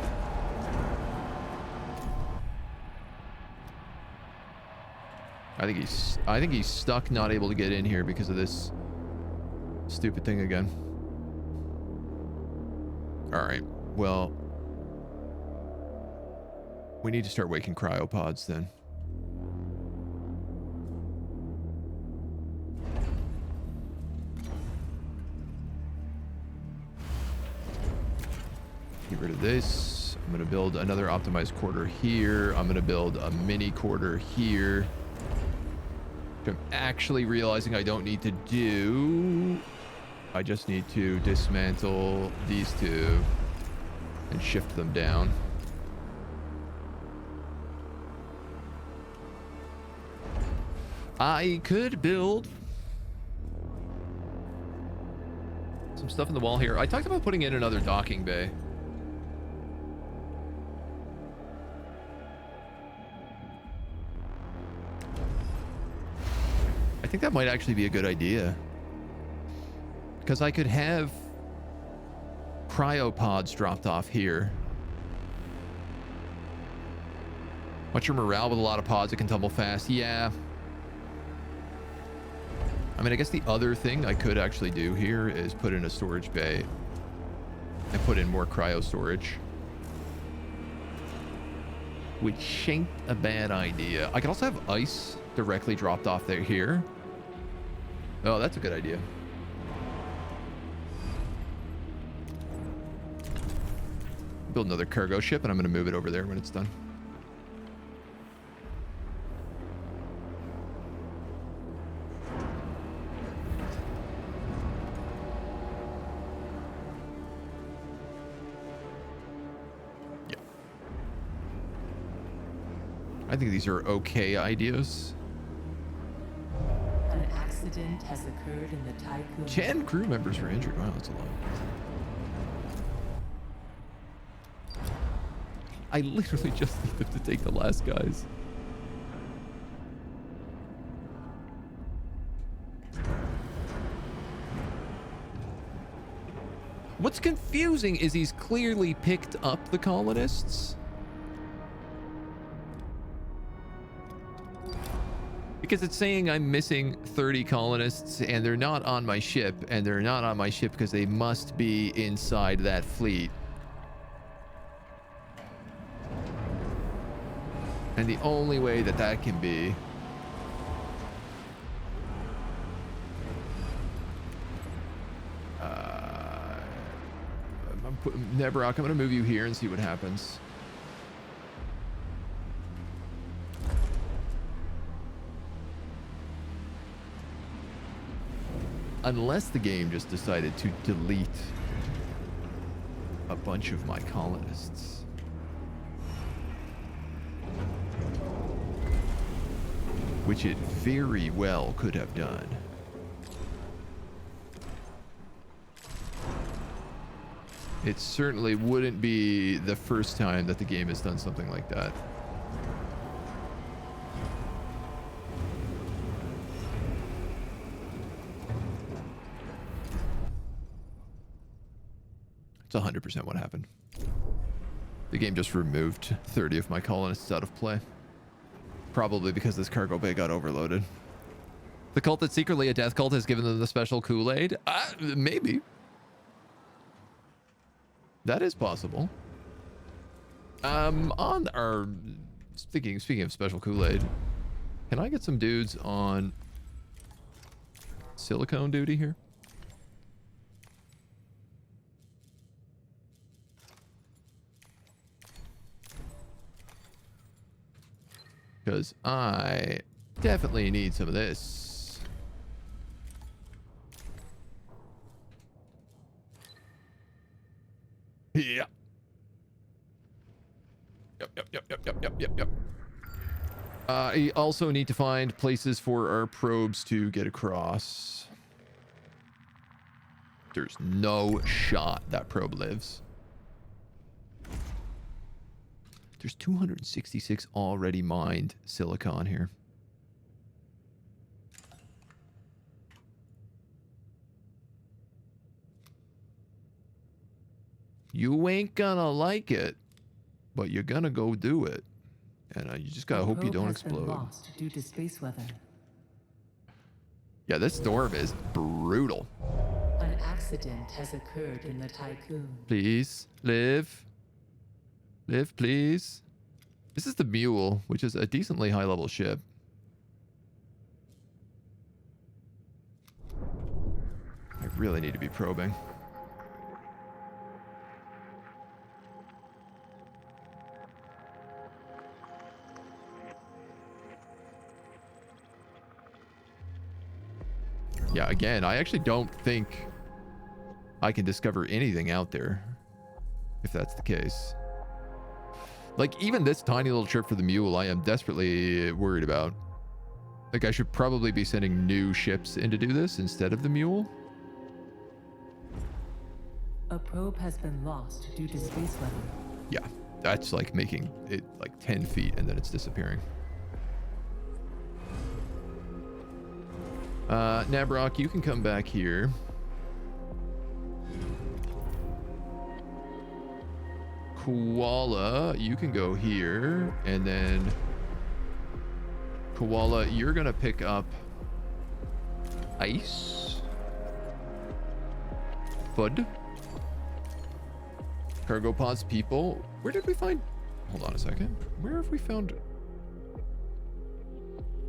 I think he's stuck, not able to get in here because of this stupid thing again. All right. Well, we need to start waking cryopods then. Get rid of this. I'm going to build another optimized quarter here. I'm going to build a mini quarter here. Which I'm actually realizing I don't need to do. I just need to dismantle these two and shift them down. I could build some stuff in the wall here. I talked about putting in another docking bay. I think that might actually be a good idea. Because I could have cryopods dropped off here. What's your morale with a lot of pods that can tumble fast? Yeah. I mean, I guess the other thing I could actually do here is put in a storage bay and put in more cryo storage. Which ain't a bad idea. I could also have ice directly dropped off there here. Oh, that's a good idea. Build another cargo ship and I'm going to move it over there when it's done. I think these are okay ideas. An accident has occurred in the Tiqqun. 10 crew members were injured. Wow, that's a lot. I literally just need them to take the last guys. What's confusing is he's clearly picked up the colonists. Because it's saying I'm missing 30 colonists and they're not on my ship, and they're not on my ship because they must be inside that fleet. And the only way that that can be Nebrock, I'm going to move you here and see what happens. Unless the game just decided to delete a bunch of my colonists. Which it very well could have done. It certainly wouldn't be the first time that the game has done something like that. It's 100% what happened. The game just removed 30 of my colonists out of play. Probably because this cargo bay got overloaded. The cult that's secretly a death cult has given them the special Kool-Aid? Maybe. That is possible. On our... Speaking of special Kool-Aid, can I get some dudes on silicone duty here? Because I definitely need some of this. Yeah. Yep. I also need to find places for our probes to get across. There's no shot that probe lives. There's 266 already mined silicon here. You ain't gonna like it, but you're gonna go do it. And you just gotta hope you don't explode. Lost due to space weather. Yeah, this storm is brutal. An accident has occurred in the Tiqqun. Please, live. Live, please. This is the Mule, which is a decently high-level ship. I really need to be probing. Yeah, again, I actually don't think I can discover anything out there, if that's the case. Like, even this tiny little trip for the Mule, I am desperately worried about. Like, I should probably be sending new ships in to do this instead of the Mule. A probe has been lost due to space weather. Yeah, that's like making it like 10 feet and then it's disappearing. Nabrock, you can come back here. Koala, you can go here. And then Koala, you're gonna pick up ice. Bud. Cargo pods, people. Where did we find... Hold on a second. Where have we found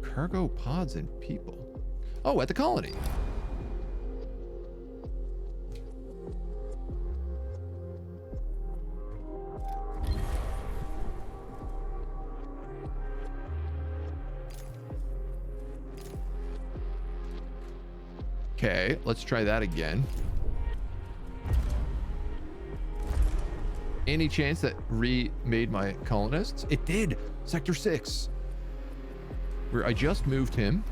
cargo pods and people? Oh, at the colony. Okay, let's try that again. Any chance that remade my colonists? It did. Sector 6. Where I just moved him.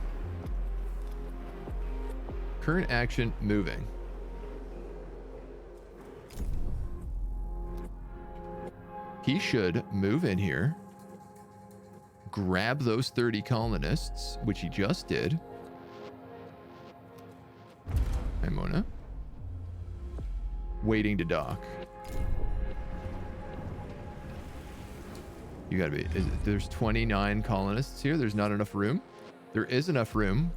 Current action, moving. He should move in here. Grab those 30 colonists, which he just did. Hi, Mona. Waiting to dock. You gotta be... there's 29 colonists here. There's not enough room. There is enough room.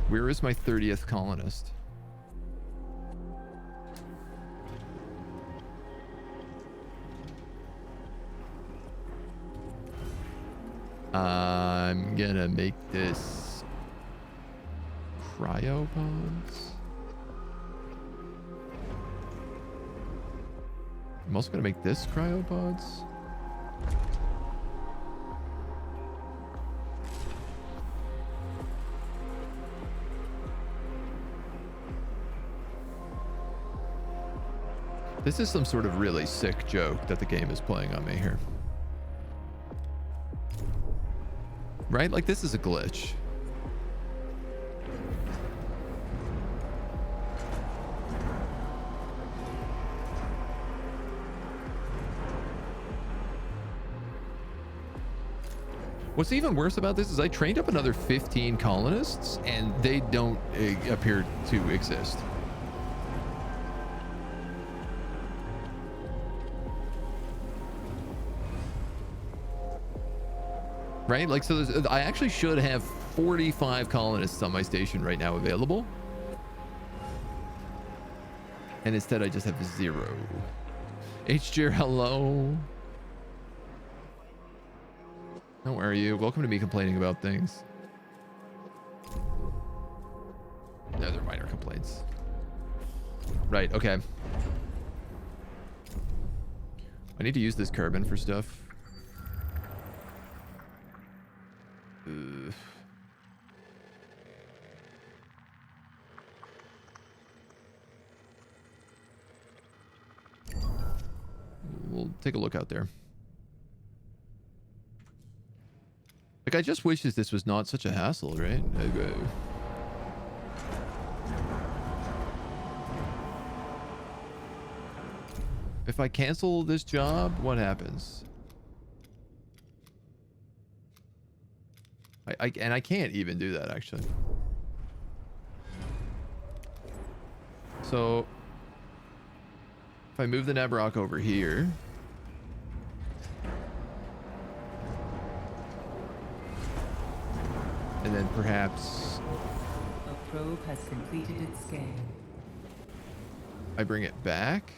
Where is my 30th colonist? I'm gonna make this cryopods. I'm also gonna make this cryopods. This is some sort of really sick joke that the game is playing on me here. Right? Like, this is a glitch. What's even worse about this is I trained up another 15 colonists and they don't appear to exist. Right? Like, so I actually should have 45 colonists on my station right now available. And instead I just have 0. HJR, hello. How are you? Welcome to me complaining about things. No, they're minor complaints. Right, okay. I need to use this carbon for stuff. We'll take a look out there. Like, I just wish this was not such a hassle, right? If I cancel this job, what happens? And I can't even do that, actually. So if I move the Nabrak over here, and then perhaps A probe has completed its scan. I bring it back.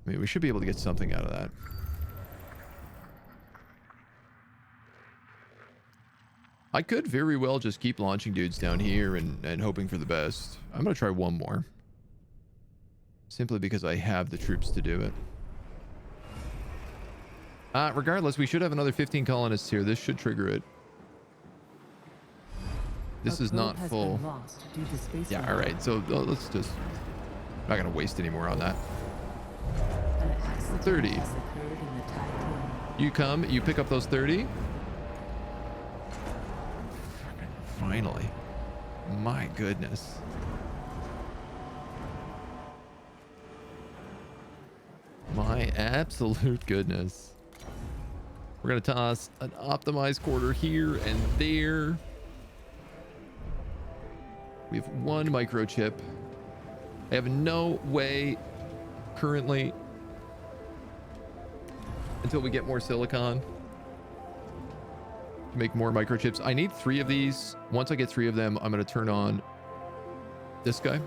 I mean, we should be able to get something out of that. I could very well just keep launching dudes down here and hoping for the best. I'm going to try one more. Simply because I have the troops to do it. Regardless, we should have another 15 colonists here. This should trigger it. This is not full. Yeah, alright. So let's just... I'm not going to waste any more on that. 30. You come, you pick up those 30. Finally. My goodness. My absolute goodness. We're going to toss an optimized quarter here and there. We have 1 microchip. I have no way currently, until we get more silicon, to make more microchips. I need 3 of these. Once I get 3 of them, I'm going to turn on this guy.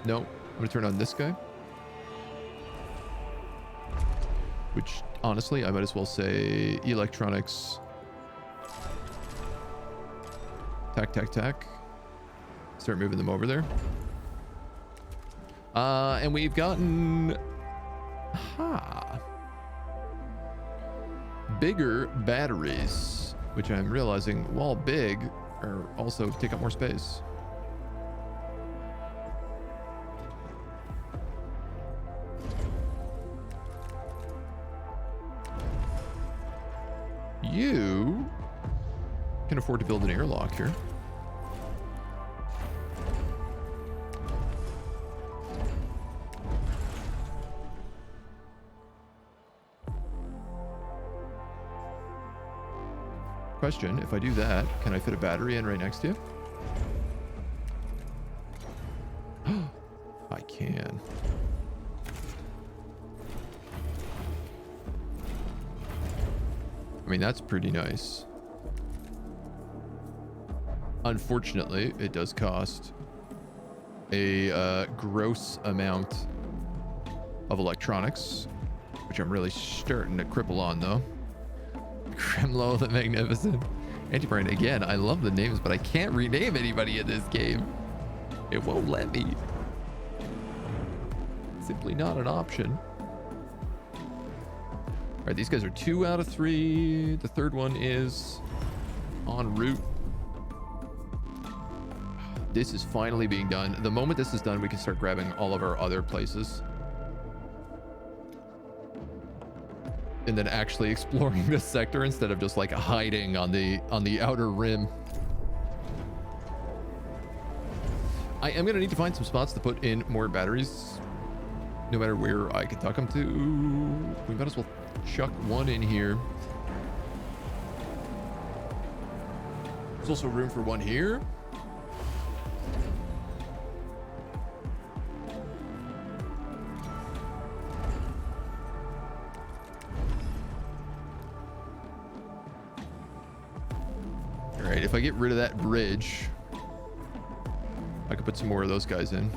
No, I'm going to turn on this guy. Which, honestly, I might as well say electronics. Tac, tac, tac. Start moving them over there. And we've gotten... bigger batteries, which I'm realizing, while big, are also take up more space. You can afford to build an airlock here. Question, if I do that, can I fit a battery in right next to you? I can. I mean, that's pretty nice. Unfortunately, it does cost a gross amount of electronics, which I'm really starting to cripple on, though. Kremlo the Magnificent. Antibrain, again, I love the names, but I can't rename anybody in this game. It won't let me. Simply not an option. All right, these guys are 2 out of 3. The third one is en route. This is finally being done. The moment this is done, we can start grabbing all of our other places. And then actually exploring this sector instead of just like hiding on the outer rim. I am gonna need to find some spots to put in more batteries, no matter where I can tuck them to. We might as well chuck 1 in here. There's also room for 1 here. right, if I get rid of that bridge, I could put some more of those guys in.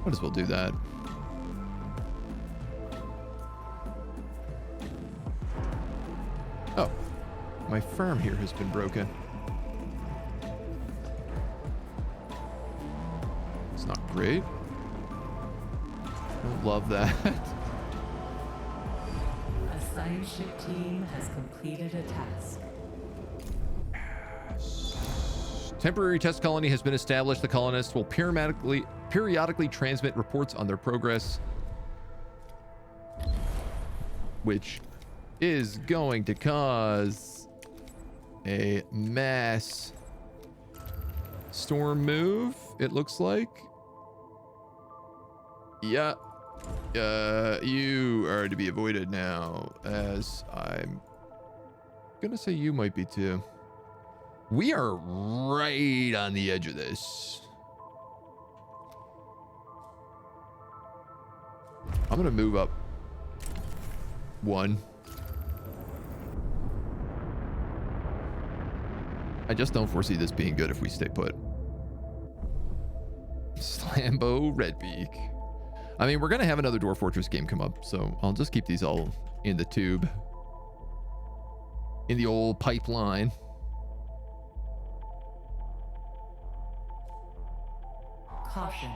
Might as well do that. Oh, my farm here has been broken. It's not great. Don't love that. A science ship team has completed a task. Temporary test colony has been established. The colonists will periodically transmit reports on their progress, which is going to cause a mass storm move, it looks like. Yeah. You are to be avoided now, as I'm gonna say you might be too. We are right on the edge of this. I'm gonna move up one. I just don't foresee this being good if we stay put. Slambo Redbeak. I mean, we're gonna have another Dwarf Fortress game come up, so I'll just keep these all in the tube. In the old pipeline. Caution.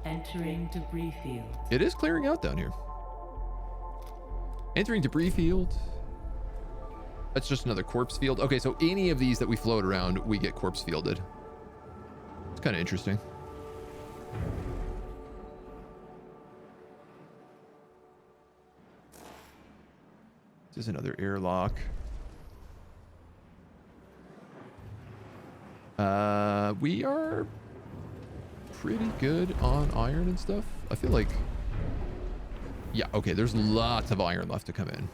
Entering debris field. It is clearing out down here. Entering debris field. That's just another corpse field. Okay, so any of these that we float around, we get corpse fielded. It's kind of interesting. This is another airlock. We are pretty good on iron and stuff. I feel like, yeah, okay, there's lots of iron left to come in.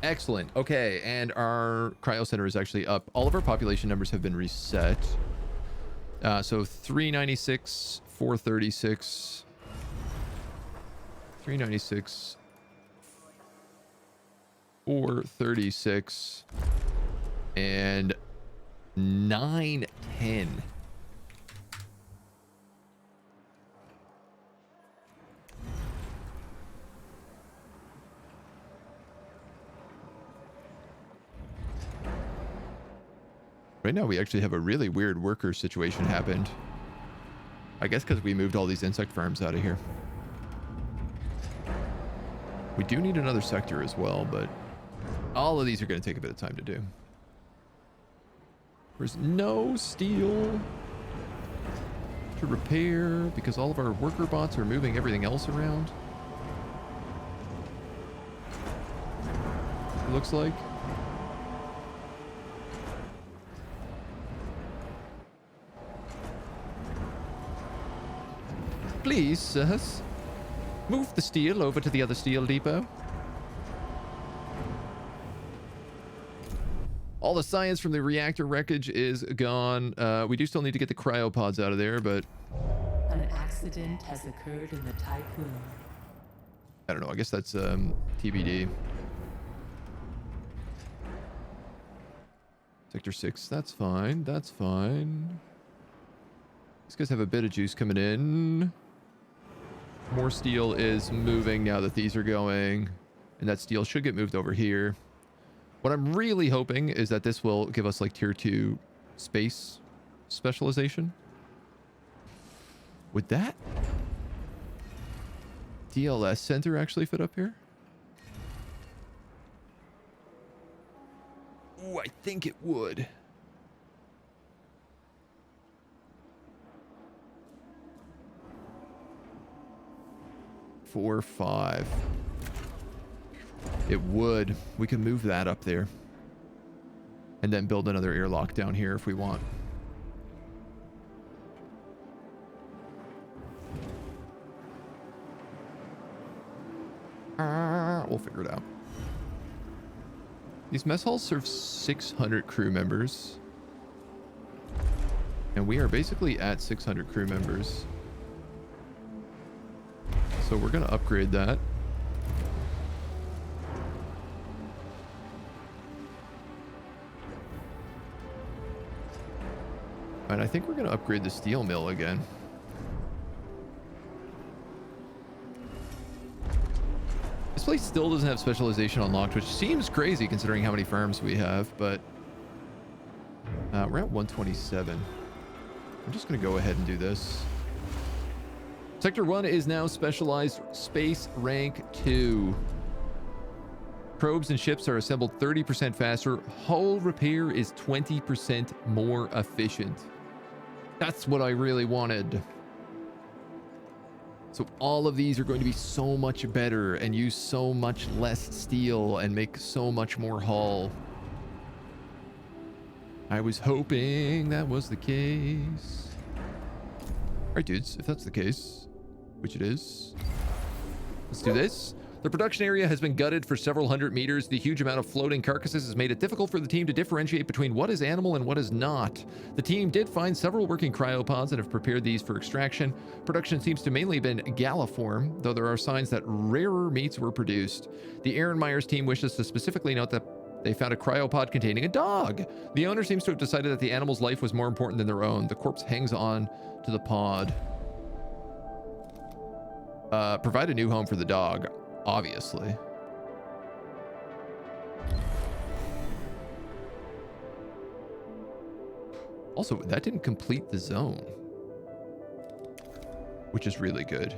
Excellent. Okay, and our cryo center is actually up. All of our population numbers have been reset. So 396, 436, 396, 436, and 910. Right now we actually have a really weird worker situation happened. I guess because we moved all these insect farms out of here. We do need another sector as well, but all of these are going to take a bit of time to do. There's no steel to repair because all of our worker bots are moving everything else around. It looks like. Please, sirs, move the steel over to the other steel depot. All the science from the reactor wreckage is gone. We do still need to get the cryopods out of there, but An accident has occurred in the Tiqqun. I don't know. I guess that's TBD. Sector 6, that's fine. That's fine. These guys have a bit of juice coming in. More steel is moving now that these are going, and that steel should get moved over here. What I'm really hoping is that this will give us like tier 2 space specialization. Would that DLS center actually fit up here? Ooh, I think it would. Four, 5. It would. We can move that up there. And then build another airlock down here if we want. We'll figure it out. These mess halls serve 600 crew members. And we are basically at 600 crew members. So we're going to upgrade that. All right, I think we're going to upgrade the steel mill again. This place still doesn't have specialization unlocked, which seems crazy considering how many farms we have, but we're at 127. I'm just going to go ahead and do this. Sector 1 is now specialized space rank 2. Probes and ships are assembled 30% faster. Hull repair is 20% more efficient. That's what I really wanted. So all of these are going to be so much better and use so much less steel and make so much more hull. I was hoping that was the case. All right, dudes, if that's the case, which it is, let's do this. The production area has been gutted for several hundred meters. The huge amount of floating carcasses has made it difficult for the team to differentiate between what is animal and what is not. The team did find several working cryopods and have prepared these for extraction. Production seems to mainly have been galliform, though there are signs that rarer meats were produced. The Aaron Myers team wishes to specifically note that they found a cryopod containing a dog. The owner seems to have decided that the animal's life was more important than their own. The corpse hangs on to the pod. Provide a new home for the dog. Obviously. Also, that didn't complete the zone, which is really good.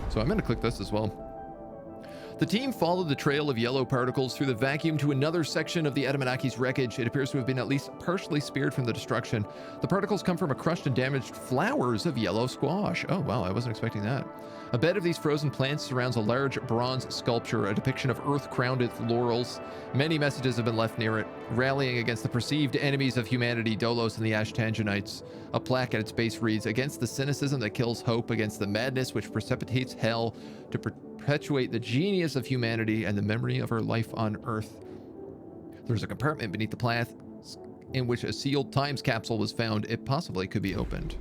So I'm going to click this as well. The team followed the trail of yellow particles through the vacuum to another section of the Edamanaki's wreckage. It appears to have been at least partially spared from the destruction. The particles come from a crushed and damaged flowers of yellow squash. Oh, wow, I wasn't expecting that. A bed of these frozen plants surrounds a large bronze sculpture, a depiction of earth-crowned laurels. Many messages have been left near it, rallying against the perceived enemies of humanity, Dolos and the Ashtangenites. A plaque at its base reads, "Against the cynicism that kills hope, against the madness which precipitates hell, to perpetuate the genius of humanity and the memory of our life on Earth." There's a compartment beneath the plaque in which a sealed times capsule was found. It possibly could be opened.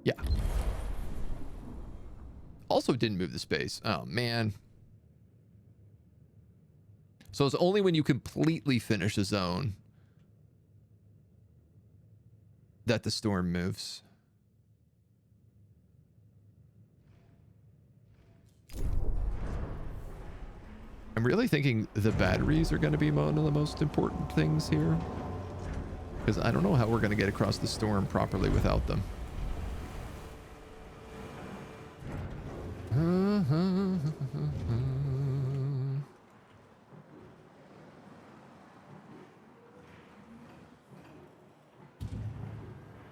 Yeah. Also didn't move the space. Oh, man. So it's only when you completely finish a zone that the storm moves. I'm really thinking the batteries are going to be one of the most important things here, because I don't know how we're going to get across the storm properly without them.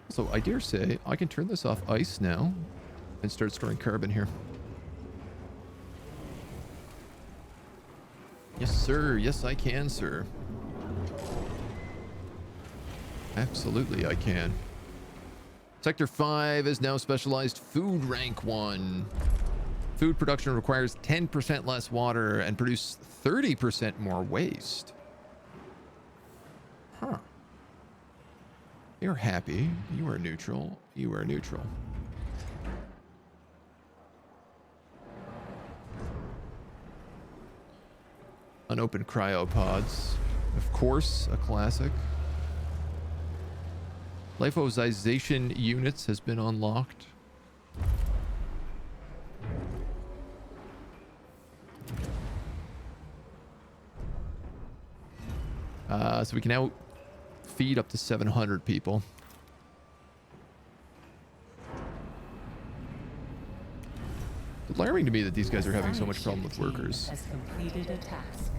So I dare say I can turn this off ice now and start storing carbon here. Yes, sir. Yes, I can, sir. Absolutely, I can. Sector 5 is now specialized food rank 1. Food production requires 10% less water and produce 30% more waste. Huh. You're happy. You are neutral. You are neutral. Unopened cryopods. Of course, a classic. Lifosization units has been unlocked. So we can now feed up to 700 people. It's alarming to me that these guys are having so much problem with workers. Has completed a task.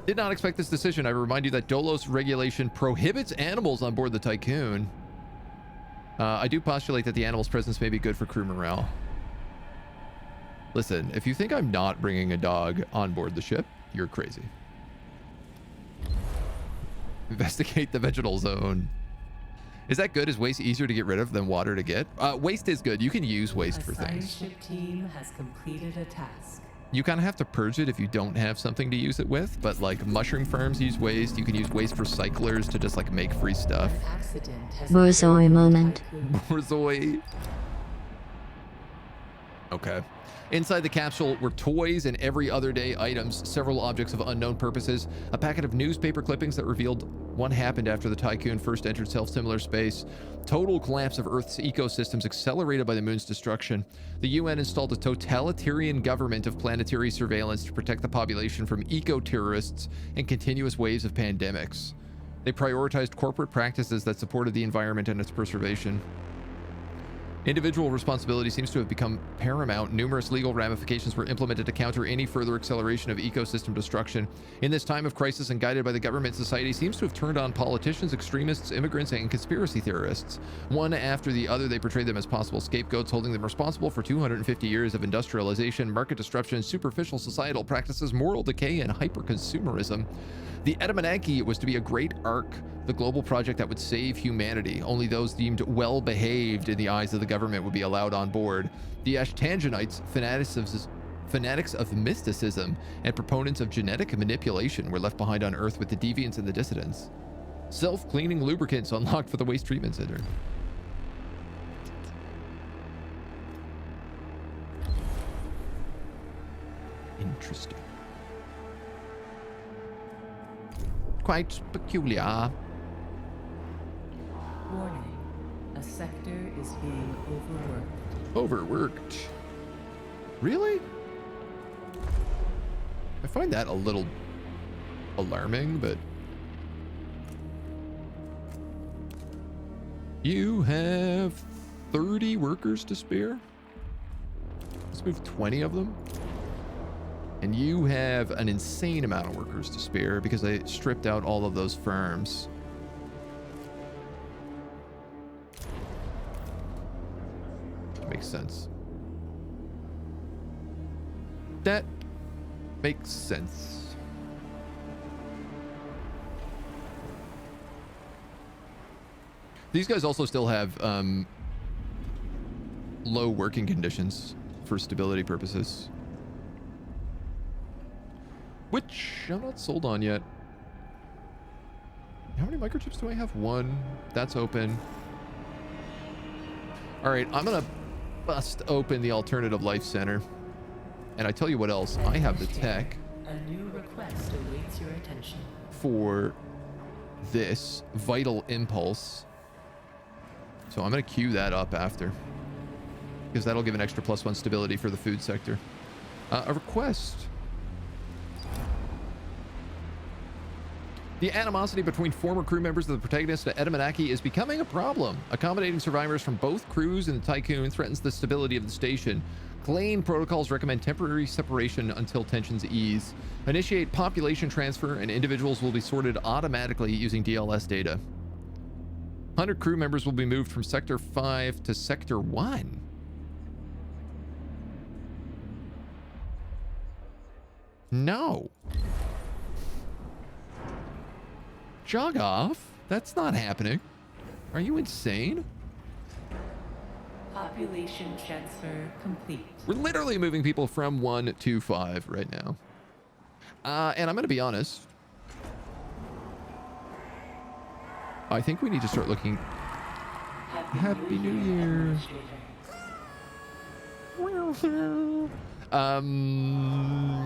Did not expect this decision. I remind you that Dolos regulation prohibits animals on board the Tiqqun. I do postulate that the animal's presence may be good for crew morale. Listen, if you think I'm not bringing a dog on board the ship, you're crazy. Investigate the vegetal zone. Is that good? Is waste easier to get rid of than water to get? Waste is good. You can use waste for things. A ship team has completed a task. You kind of have to purge it if you don't have something to use it with, but like mushroom farms use waste. You can use waste recyclers to just like make free stuff. An accident has Borzoi moment. Borzoi. Okay. Inside the capsule were toys and every other day items, several objects of unknown purposes, a packet of newspaper clippings that revealed what happened after the Tiqqun first entered self-similar space, total collapse of Earth's ecosystems accelerated by the moon's destruction. The UN installed a totalitarian government of planetary surveillance to protect the population from eco-terrorists and continuous waves of pandemics. They prioritized corporate practices that supported the environment and its preservation. Individual responsibility seems to have become paramount. Numerous legal ramifications were implemented to counter any further acceleration of ecosystem destruction. In this time of crisis and guided by the government, society seems to have turned on politicians, extremists, immigrants, and conspiracy theorists. One after the other, they portrayed them as possible scapegoats, holding them responsible for 250 years of industrialization, market disruption, superficial societal practices, moral decay, and hyper-consumerism. The Anunnaki was to be a great arc, the global project that would save humanity. Only those deemed well-behaved in the eyes of the government would be allowed on board. The Ashtangenites, fanatics of mysticism, and proponents of genetic manipulation were left behind on Earth with the deviants and the dissidents. Self-cleaning lubricants unlocked for the waste treatment center. Interesting. Quite peculiar. Warning. A sector is being overworked. Overworked. Really? I find that a little alarming, but... You have 30 workers to spare? Let's move 20 of them. And you have an insane amount of workers to spare because I stripped out all of those farms. Makes sense. That makes sense. These guys also still have low working conditions for stability purposes. Which I'm not sold on yet. How many microchips do I have? One. That's open. All right, I'm gonna bust open the alternative life center. And I tell you what else, I have the tech. A new request awaits your attention. For this vital impulse. So I'm gonna queue that up after. Because that'll give an extra +1 stability for the food sector. A request. The animosity between former crew members of the protagonist of Anunnaki is becoming a problem. Accommodating survivors from both crews and the Tiqqun threatens the stability of the station. Klein protocols recommend temporary separation until tensions ease. Initiate population transfer and individuals will be sorted automatically using DLS data. 100 crew members will be moved from Sector 5 to Sector 1. No. Jog off? That's not happening. Are you insane? Population transfer complete. We're literally moving people from 1 to 5 right now. And I'm going to be honest. I think we need to start looking... Happy New Year.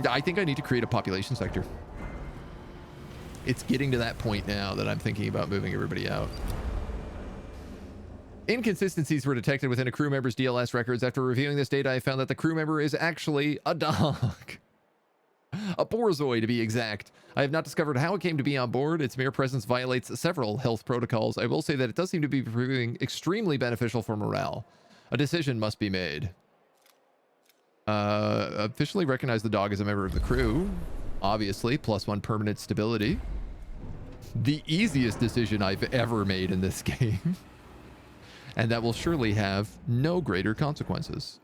I think I need to create a population sector. It's getting to that point now that I'm thinking about moving everybody out. Inconsistencies were detected within a crew member's DLS records. After reviewing this data, I found that the crew member is actually a dog. A borzoi, to be exact. I have not discovered how it came to be on board. Its mere presence violates several health protocols. I will say that it does seem to be proving extremely beneficial for morale. A decision must be made. Officially recognize the dog as a member of the crew. Obviously, +1 permanent stability. The easiest decision I've ever made in this game. And that will surely have no greater consequences.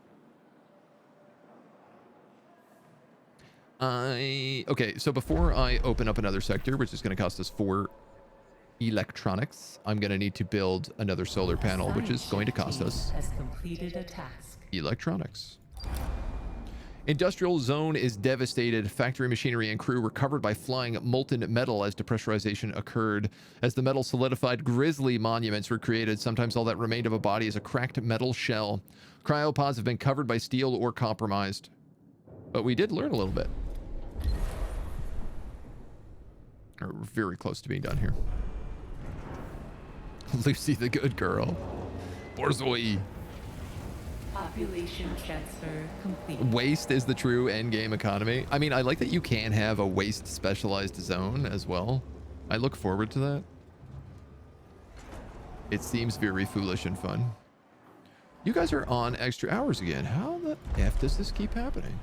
Okay, so before I open up another sector, which is going to cost us 4 electronics, I'm going to need to build another solar panel, which is going to cost us has completed a task. electronics. Industrial zone is devastated. Factory machinery and crew were covered by flying molten metal as depressurization occurred. As the metal solidified, grisly monuments were created. Sometimes all that remained of a body is a cracked metal shell. Cryopods have been covered by steel or compromised. But we did learn a little bit. We're very close to being done here. Lucy the good girl. Borzoi. Population transfer complete. Waste is the true endgame economy. I mean, I like that you can have a waste specialized zone as well. I look forward to that. It seems very foolish and fun. You guys are on extra hours again. How the F does this keep happening?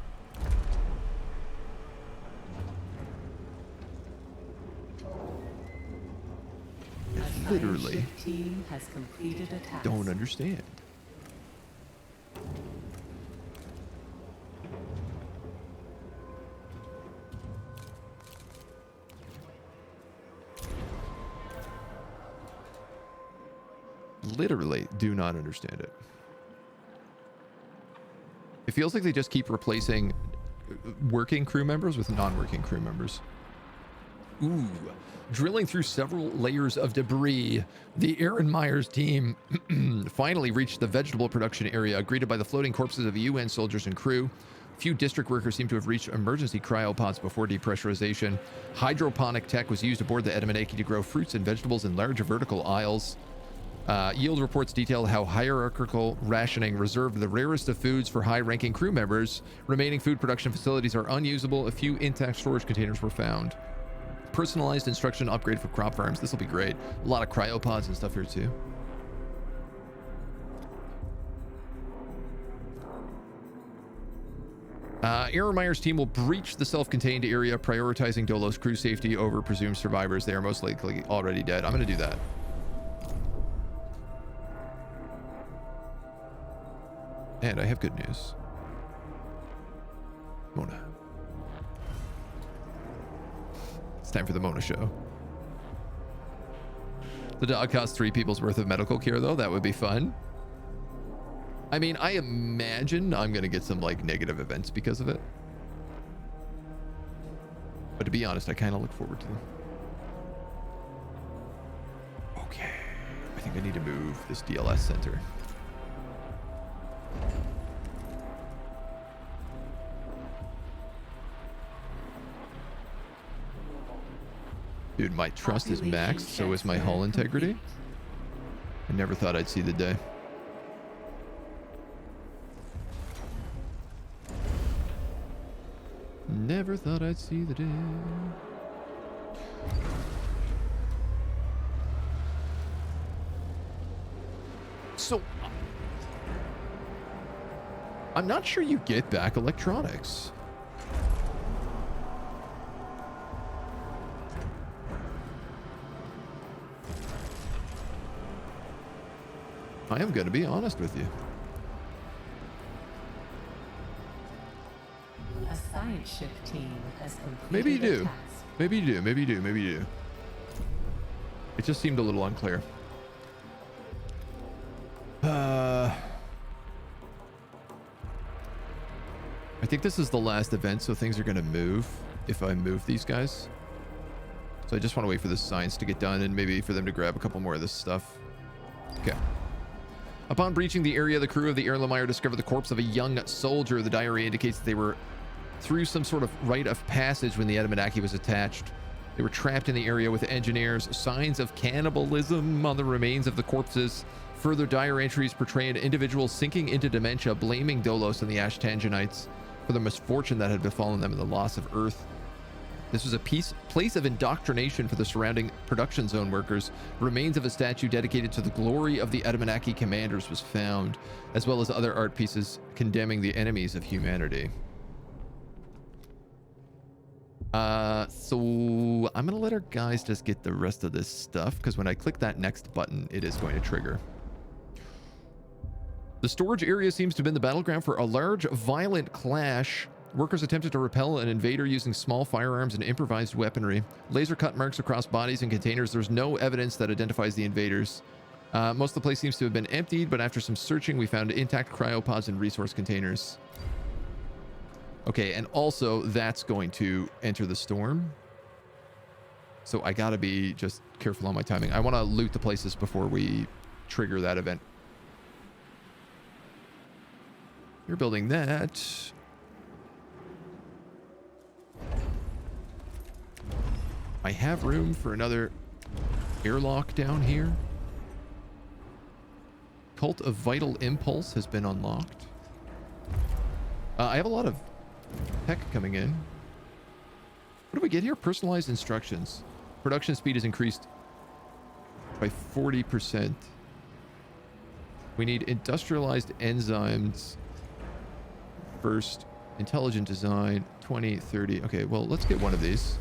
Literally Team has completed a task. don't understand. Literally do not understand it. It feels like they just keep replacing working crew members with non-working crew members. Ooh. Drilling through several layers of debris, the Aaron Myers team finally reached the vegetable production area, greeted by the floating corpses of UN soldiers and crew. Few district workers seem to have reached emergency cryopods before depressurization. Hydroponic tech was used aboard the Edamanaiki to grow fruits and vegetables in large vertical aisles. Yield reports detail how hierarchical rationing reserved the rarest of foods for high-ranking crew members. Remaining food production facilities are unusable. A few intact storage containers were found. Personalized instruction upgrade for crop farms. This will be great. A lot of cryopods and stuff here too. Aaron Meyer's team will breach the self-contained area, prioritizing Dolos crew safety over presumed survivors. They are most likely already dead. I'm going to do that. And I have good news. Mona. It's time for the Mona show. The dog costs 3 people's worth of medical care, though. That would be fun. I mean, I imagine I'm going to get some, like, negative events because of it. But to be honest, I kind of look forward to them. Okay. I think I need to move this DLS center. Dude, my trust is maxed, so is my hull integrity. I never thought I'd see the day. Never thought I'd see the day. So, I'm not sure you get back electronics. I am going to be honest with you. A science ship team has completed Maybe you do. a task. Maybe you do. Maybe you do. Maybe you do. It just seemed a little unclear. I think this is the last event, so things are going to move if I move these guys. So I just want to wait for the science to get done and maybe for them to grab a couple more of this stuff. Okay. Upon breaching the area, the crew of the Air Lemire discovered the corpse of a young soldier. The diary indicates that they were through some sort of rite of passage when the Edamanaiki was attached. They were trapped in the area with engineers. Signs of cannibalism on the remains of the corpses. Further dire entries portray an individual sinking into dementia, blaming Dolos and the Ashtangenites for the misfortune that had befallen them in the loss of Earth. This was a place of indoctrination for the surrounding production zone workers. Remains of a statue dedicated to the glory of the Edamanaiki commanders was found, as well as other art pieces condemning the enemies of humanity. So I'm going to let our guys just get the rest of this stuff, because when I click that next button, it is going to trigger. The storage area seems to have been the battleground for a large, violent clash. Workers attempted to repel an invader using small firearms and improvised weaponry. Laser cut marks across bodies and containers. There's no evidence that identifies the invaders. Most of the place seems to have been emptied, but after some searching, we found intact cryopods and resource containers. Okay, and also that's going to enter the storm. So I gotta be just careful on my timing. I want to loot the places before we trigger that event. You're building that. I have room for another airlock down here. Cult of Vital Impulse has been unlocked. I have a lot of tech coming in. What do we get here? Personalized instructions. Production speed is increased by 40%. We need industrialized enzymes first. Intelligent design, 20, 30. Okay, well, let's get one of these.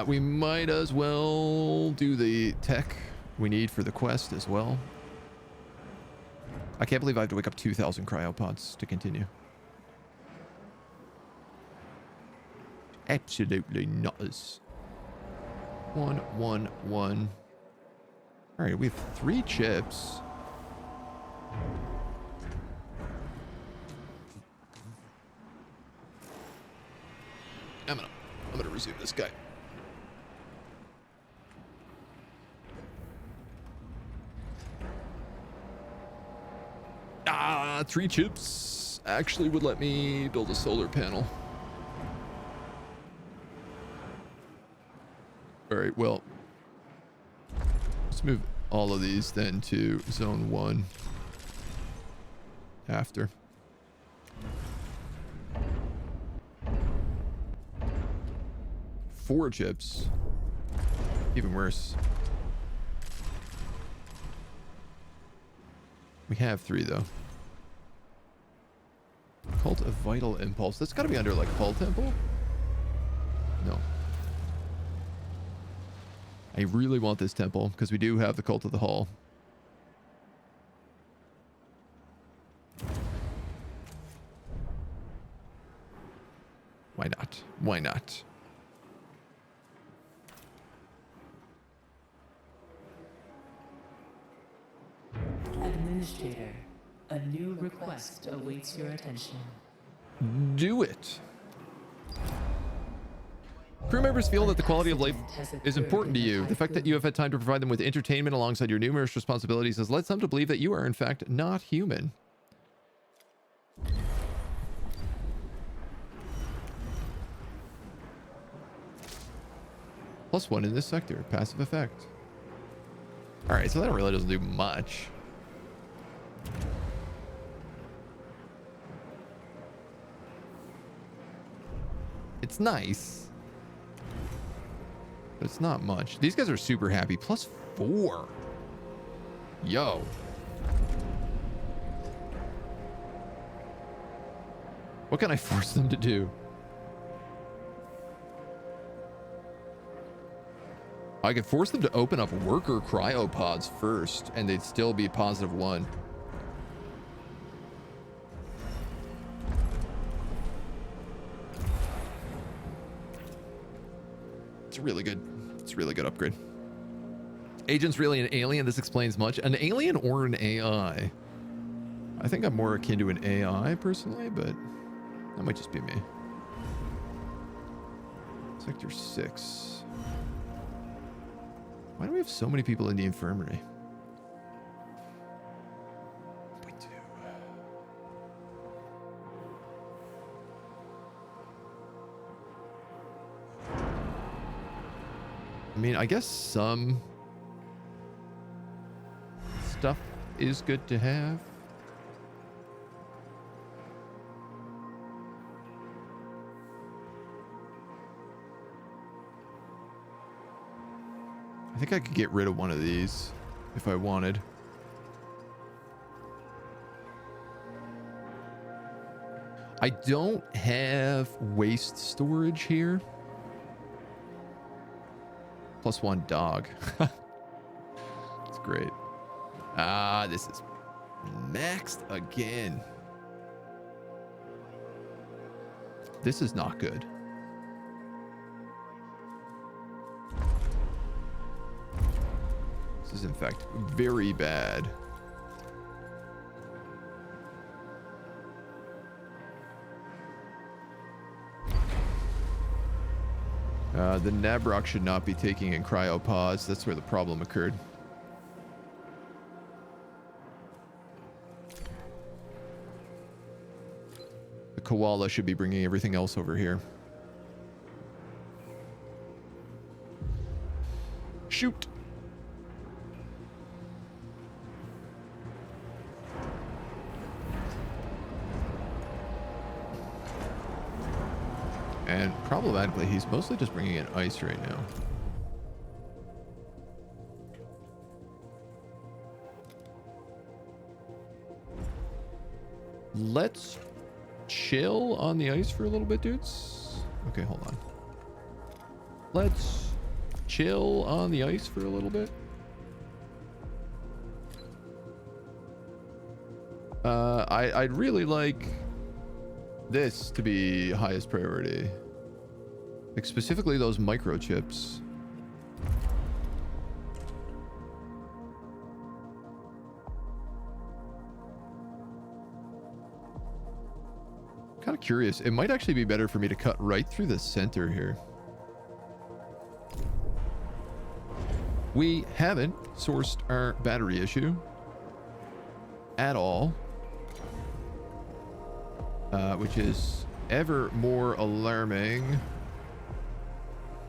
We might as well do the tech we need for the quest as well. I can't believe I have to wake up 2,000 cryopods to continue. Absolutely nuts. 1, 1, 1. All right, we have 3 chips. I'm gonna resume this guy. Ah, 3 chips actually would let me build a solar panel. All right, well, let's move all of these then to zone 1 after. Four chips. Even worse. We have 3 though. Cult of Vital Impulse. That's gotta be under like Hull Temple? No. I really want this temple because we do have the Cult of the Hull. Why not? Why not? Administrator, a new request awaits your attention. Do it. Crew members feel that the quality of life is important to you. The fact that you have had time to provide them with entertainment alongside your numerous responsibilities has led some to believe that you are in fact not human. +1 in this sector. Passive effect. Alright, so that really doesn't do much. It's nice. But it's not much. These guys are super happy. +4. Yo. What can I force them to do? I could force them to open up worker cryopods first, and they'd still be +1. It's a really good upgrade. Agent's really an alien. This explains much. An alien or an AI? I think I'm more akin to an AI personally, but that might just be me. Sector 6. Why do we have so many people in the infirmary? We do. I mean, I guess some stuff is good to have. I think I could get rid of one of these if I wanted. I don't have waste storage here. +1 dog. That's great. Ah, this is maxed again. This is not good. This is, in fact, very bad. The Nabrok should not be taking in cryopause. That's where the problem occurred. The koala should be bringing everything else over here. Shoot! And problematically, he's mostly just bringing in ice right now. Let's chill on the ice for a little bit, dudes. Okay, hold on. Let's chill on the ice for a little bit. I'd really like this to be highest priority. Like specifically those microchips. Kind of curious. It might actually be better for me to cut right through the center here. We haven't sourced our battery issue at all. Which is ever more alarming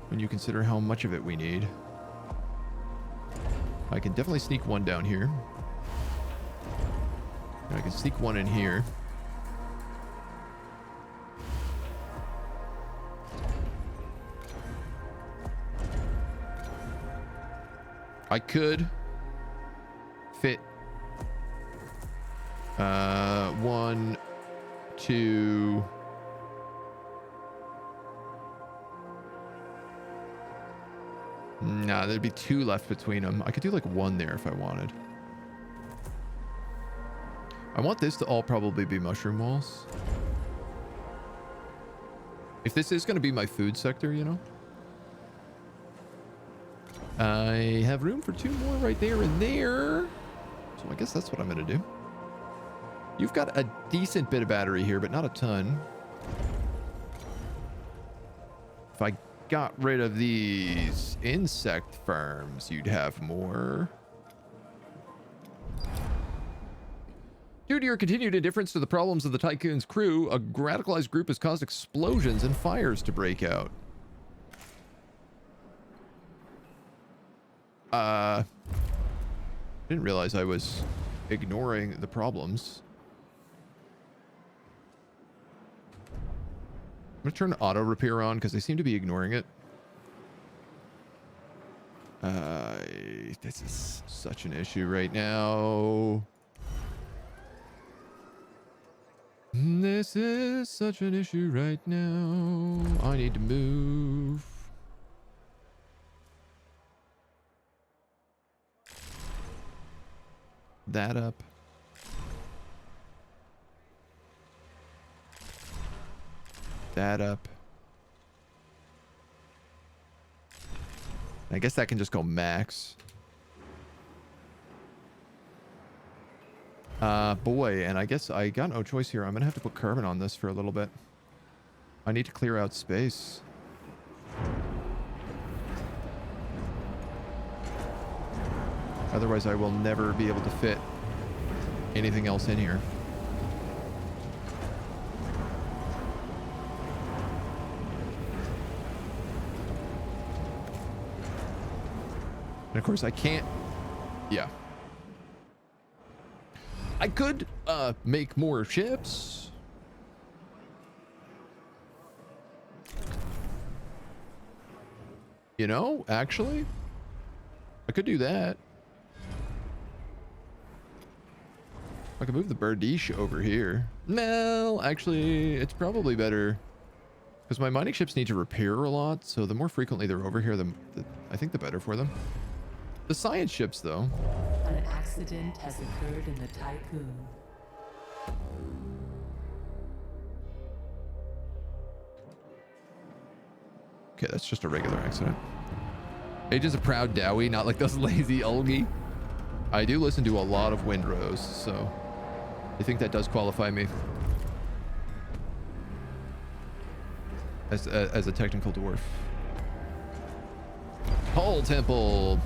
when you consider how much of it we need. I can definitely sneak one down here. And I can sneak one in here. I could fit 1, 2. Nah, there'd be 2 left between them. I could do like 1 there if I wanted. I want this to all probably be mushroom walls. If this is going to be my food sector, you know. I have room for 2 more right there and there. So I guess that's what I'm going to do. You've got a decent bit of battery here, but not a ton. If I got rid of these insect farms, you'd have more. Due to your continued indifference to the problems of the Tiqqun's crew, a radicalized group has caused explosions and fires to break out. Didn't realize I was ignoring the problems. I'm gonna turn auto repair on because they seem to be ignoring it. This is such an issue right now. This is such an issue right now. I need to move. That up. That up. I guess that can just go max. Boy, and I guess I got no choice here. I'm gonna have to put carbon on this for a little bit. I need to clear out space. Otherwise, I will never be able to fit anything else in here. And of course, I can't... Yeah. I could make more ships. You know, actually, I could do that. I could move the Bardiche over here. No, actually, it's probably better because my mining ships need to repair a lot. So the more frequently they're over here, I think the better for them. The science ships, though. An accident has occurred in the Tiqqun. Okay, that's just a regular accident. Agent's a proud Dowie, not like those lazy algae. I do listen to a lot of Windrose, so I think that does qualify me as a technical dwarf. Hull Temple.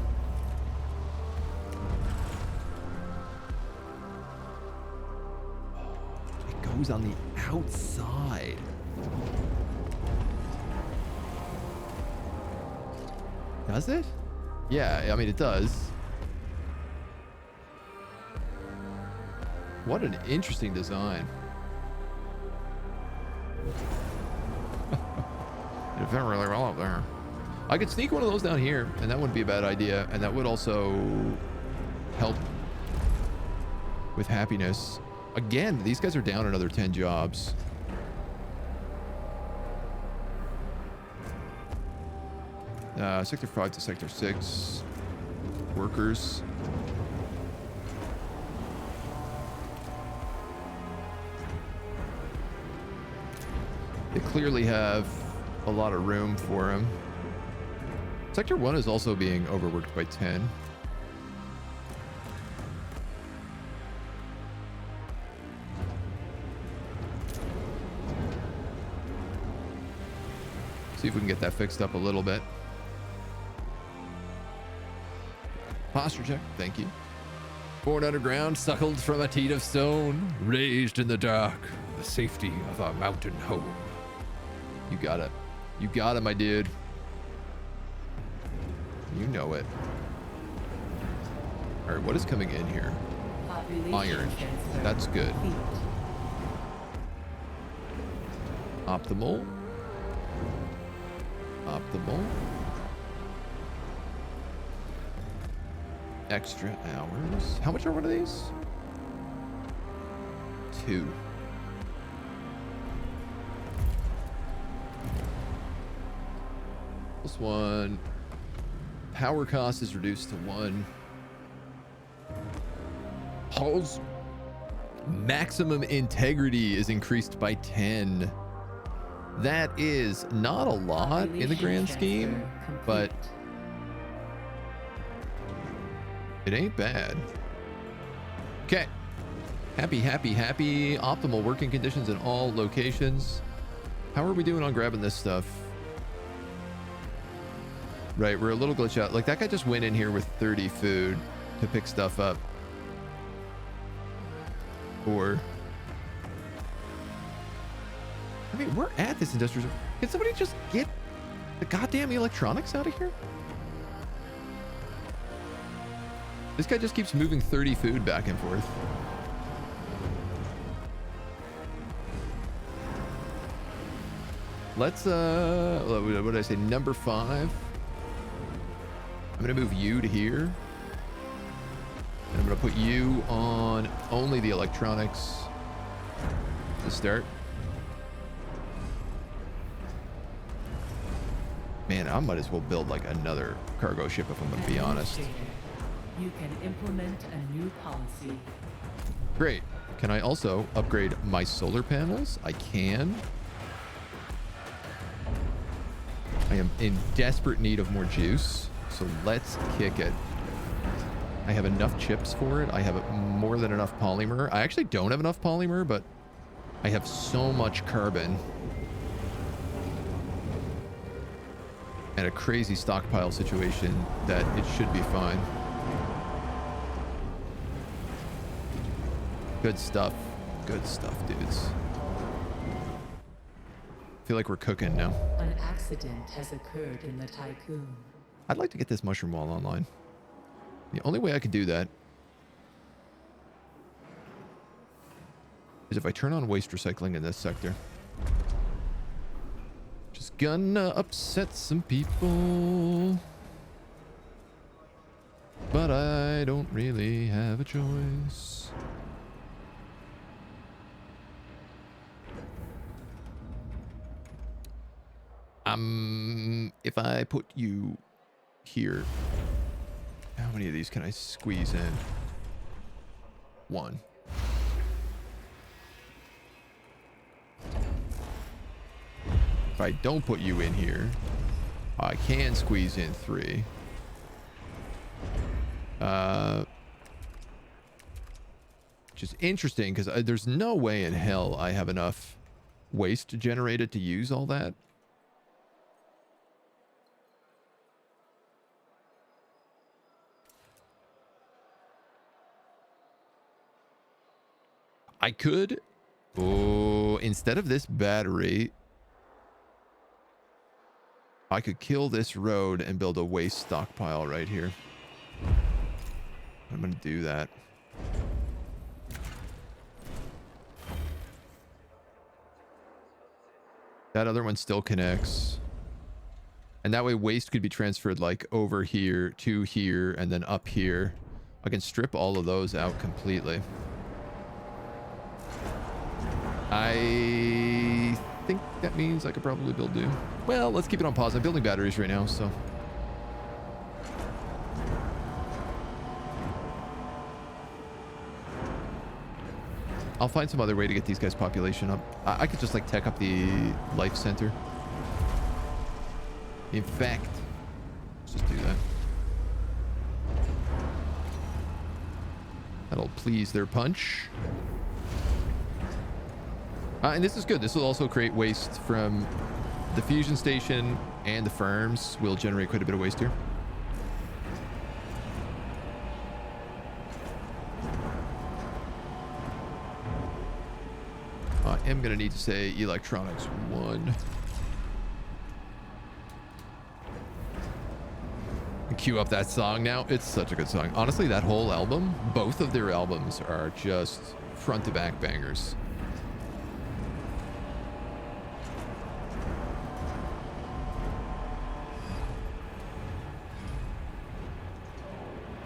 It goes on the outside. Does it? Yeah, I mean, it does. What an interesting design. It fit really well up there. I could sneak one of those down here, and that wouldn't be a bad idea. And that would also help with happiness. Again, these guys are down another 10 jobs. Sector 5 to Sector 6. Workers. They clearly have a lot of room for him. Sector 1 is also being overworked by 10. See if we can get that fixed up a little bit. Posture check, thank you. Born underground, suckled from a teat of stone, raised in the dark, the safety of our mountain home. You got it. You got it, my dude. You know it. All right, what is coming in here? Iron. That's good. Optimal. Optimal. Extra hours. How much are one of these? 2. Plus 1. Power cost is reduced to 1. Hull's maximum integrity is increased by 10. That is not a lot in the grand scheme, but it ain't bad. Okay. Happy, happy, happy. Optimal working conditions in all locations. How are we doing on grabbing this stuff? Right, we're a little glitched out. Like, that guy just went in here with 30 food to pick stuff up. Or... I mean, we're at this industrial... Can somebody just get the goddamn electronics out of here? This guy just keeps moving 30 food back and forth. Let's, what did I say? Number 5. I'm gonna move you to here. And I'm gonna put you on only the electronics to start. Man, I might as well build like another cargo ship if I'm gonna be honest. You can implement a new policy. Great. Can I also upgrade my solar panels? I can. I am in desperate need of more juice, so let's kick it. I have enough chips for it. I have more than enough polymer. I actually don't have enough polymer, but I have so much carbon and a crazy stockpile situation that it should be fine. Good stuff. Good stuff, dudes. Feel like we're cooking now. An accident has occurred in the Tiqqun. I'd like to get this mushroom wall online. The only way I could do that is if I turn on waste recycling in this sector. Just gonna upset some people. But I don't really have a choice. If I put you here, how many of these can I squeeze in? 1. If I don't put you in here, I can squeeze in 3. Which is interesting because there's no way in hell I have enough waste generated to use all that. I could, oh, instead of this battery, I could kill this road and build a waste stockpile right here. I'm going to do that. That other one still connects. And that way waste could be transferred like over here to here and then up here. I can strip all of those out completely. I think that means I could probably build new. Well, let's keep it on pause. I'm building batteries right now, so. I'll find some other way to get these guys' population up. I could just like tech up the life center. In fact, let's just do that. That'll please their punch. And this is good. This will also create waste from the fusion station and the farms. Will generate quite a bit of waste here. I am going to need to say electronics 1. Cue up that song now. It's such a good song. Honestly, that whole album, both of their albums are just front to back bangers.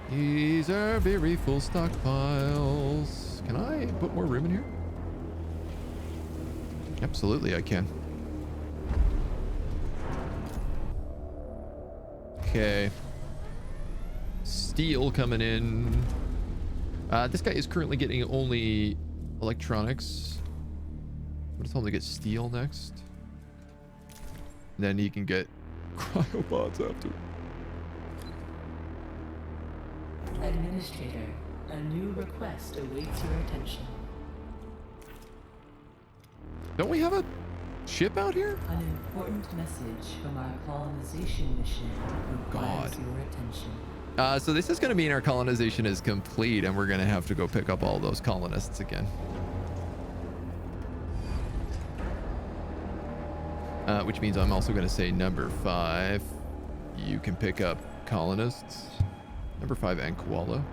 These are very full stockpiles. Can I put more room in here? Absolutely, I can. Okay. Steel coming in. This guy is currently getting only electronics. I'm gonna tell him to get steel next. Then he can get cryobots after. Administrator, a new request awaits your attention. Don't we have a ship out here? An important message from our colonization mission requires your attention. So this is going to mean our colonization is complete and we're going to have to go pick up all those colonists again. Which means I'm also going to say number 5. You can pick up colonists. Number 5 and koala.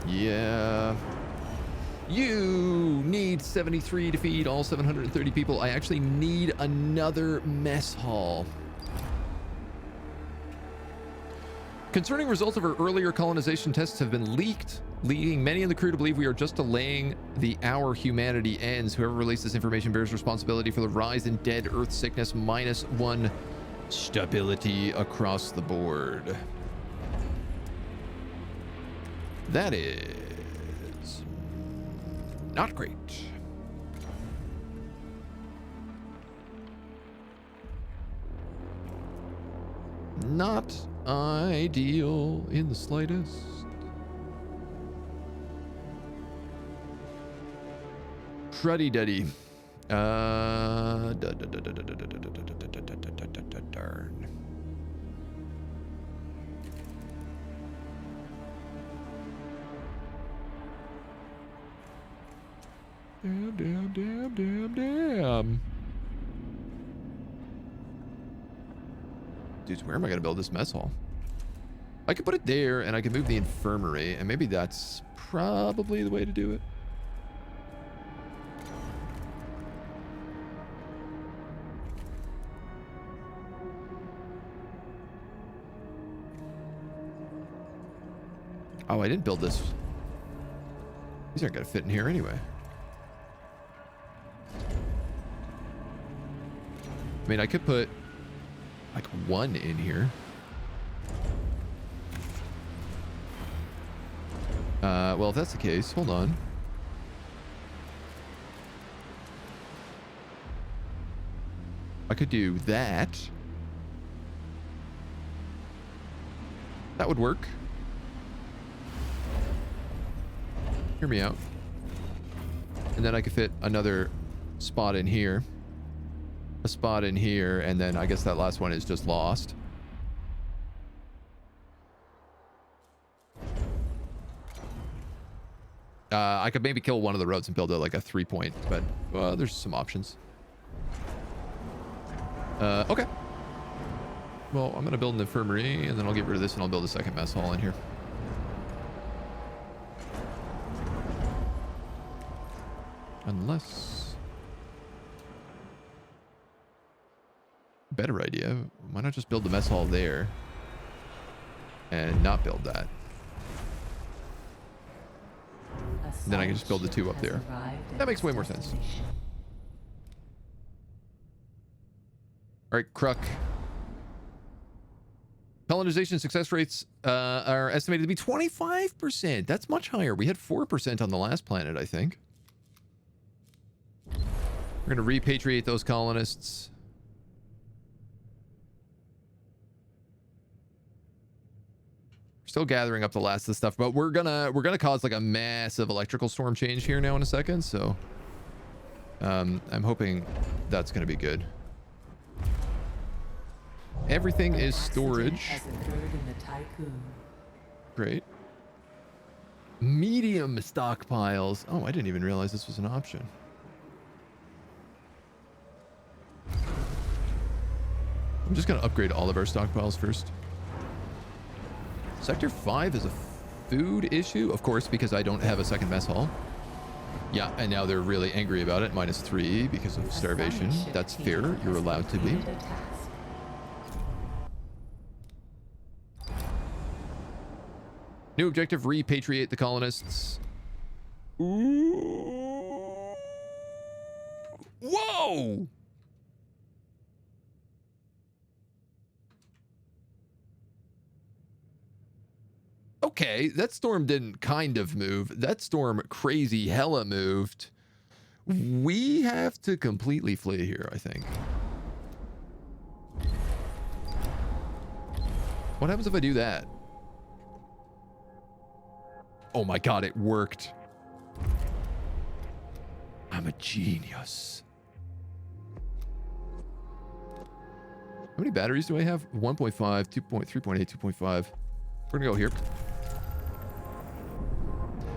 Yeah. You need 73 to feed all 730 people. I actually need another mess hall. Concerning results of our earlier colonization tests have been leaked, leading many in the crew to believe we are just delaying the hour humanity ends. Whoever released this information bears responsibility for the rise in dead Earth sickness -1 stability across the board. That is not great. Not ideal in the slightest. Cruddy duddy. Darn. Damn. Dude, where am I going to build this mess hall? I could put it there, and I could move the infirmary, and maybe that's probably the way to do it. Oh, I didn't build this. These aren't going to fit in here anyway. I mean, I could put like 1 in here. Well, if that's the case, hold on. I could do that. That would work. Hear me out. And then I could fit another spot in here. A spot in here, and then I guess that last one is just lost. I could maybe kill one of the roads and build like a 3-point, but there's some options. Okay. Well, I'm going to build an infirmary, and then I'll get rid of this, and I'll build a second mess hall in here. Unless... better idea. Why not just build the mess hall there and not build that? And then I can just build the 2 up there. That makes way more sense. All right, Kruk. Colonization success rates are estimated to be 25%. That's much higher. We had 4% on the last planet, I think. We're going to repatriate those colonists. Still gathering up the last of the stuff, but we're gonna cause like a massive electrical storm change here now in a second, so I'm hoping that's gonna be good. Everything is storage. Great. Medium stockpiles. Oh, I didn't even realize this was an option. I'm just gonna upgrade all of our stockpiles first. Sector 5 is a food issue, of course, because I don't have a second mess hall. Yeah, and now they're really angry about it. -3 because of starvation. That's fair. You're allowed to be. New objective, repatriate the colonists. Ooh. Whoa! Okay, that storm didn't kind of move. That storm crazy hella moved. We have to completely flee here, I think. What happens if I do that? Oh my god, it worked. I'm a genius. How many batteries do I have? 1.5, 3.8, 2.5. We're gonna go here.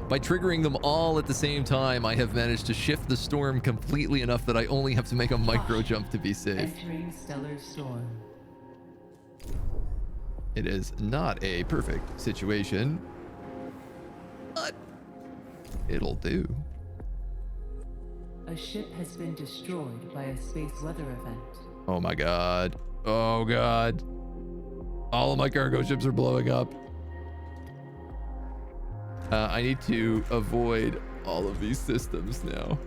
By triggering them all at the same time, I have managed to shift the storm completely enough that I only have to make a micro jump to be safe. Entering stellar storm. It is not a perfect situation, but it'll do. A ship has been destroyed by a space weather event. Oh my god. Oh god. All of my cargo ships are blowing up. I need to avoid all of these systems now.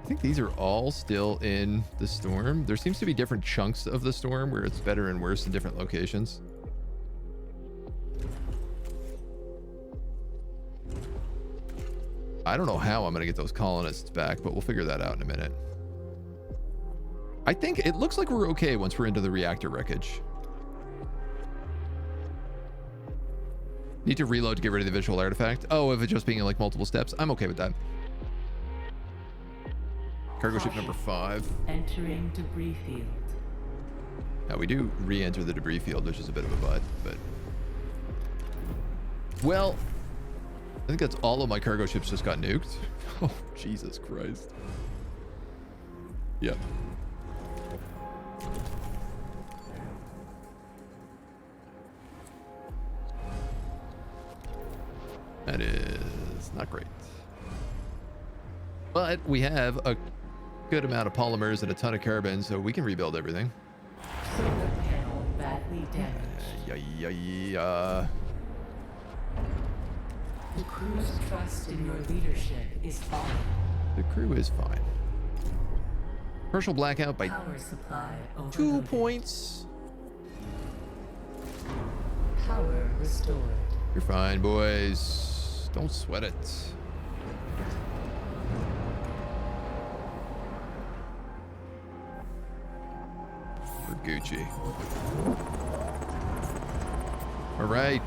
I think these are all still in the storm. There seems to be different chunks of the storm where it's better and worse in different locations. I don't know how I'm going to get those colonists back, but we'll figure that out in a minute. I think it looks like we're okay once we're into the reactor wreckage. Need to reload to get rid of the visual artifact. Oh, if it's just being in like multiple steps, I'm okay with that. Cargo ship number 5. Entering debris field. Now we do re-enter the debris field, which is a bit of a butt, but... well, I think that's all of my cargo ships just got nuked. Oh, Jesus Christ. Yep. That is not great. But we have a good amount of polymers and a ton of carbon, so we can rebuild everything. Solar panel badly damaged. The crew's trust in your leadership is falling. The crew is fine. Partial blackout by Power supply 2 overloaded. points. Power restored. You're fine, boys. Don't sweat it. Gucci. All right.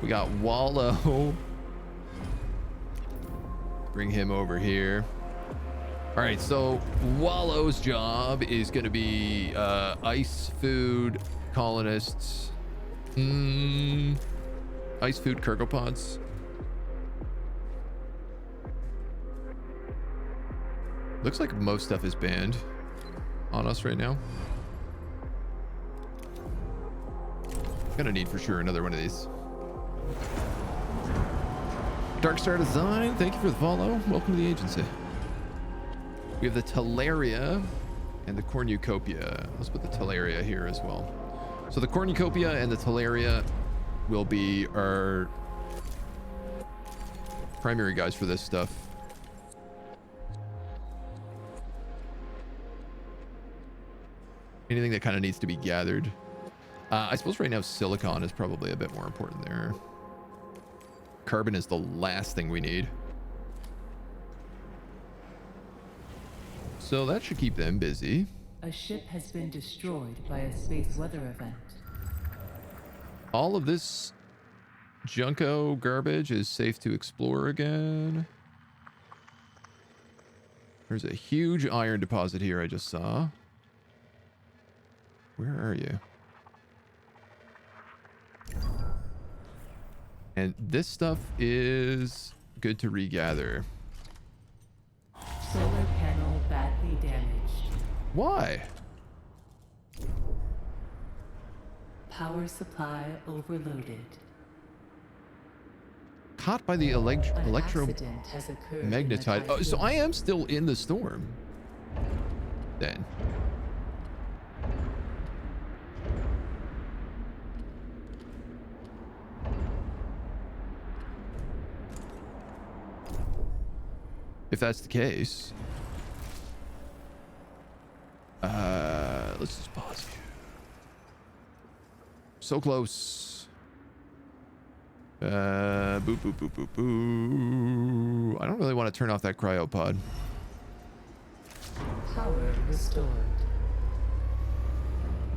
We got Wallow. Bring him over here. All right, so Wallow's job is going to be ice food colonists. Ice food cargo pods. Looks like most stuff is banned on us right now. Gonna need for sure another one of these. Dark Star Design, thank you for the follow. Welcome to the agency. We have the Teleria and the Cornucopia. Let's put the Teleria here as well. So the Cornucopia and the Teleria will be our primary guys for this stuff. Anything that kind of needs to be gathered. I suppose right now silicon is probably a bit more important there. Carbon is the last thing we need. So that should keep them busy. A ship has been destroyed by a space weather event. All of this Junko garbage is safe to explore again. There's a huge iron deposit here I just saw. Where are you? And this stuff is good to regather. Solar panel badly damaged. Why? Power supply overloaded. Caught by the An accident has occurred in the electromagnetite. Oh, so typhoon. I am still in the storm. Then. If that's the case, let's just pause you. So close. Boop, boop, boop, boop, boo. I don't really want to turn off that cryopod. Power restored.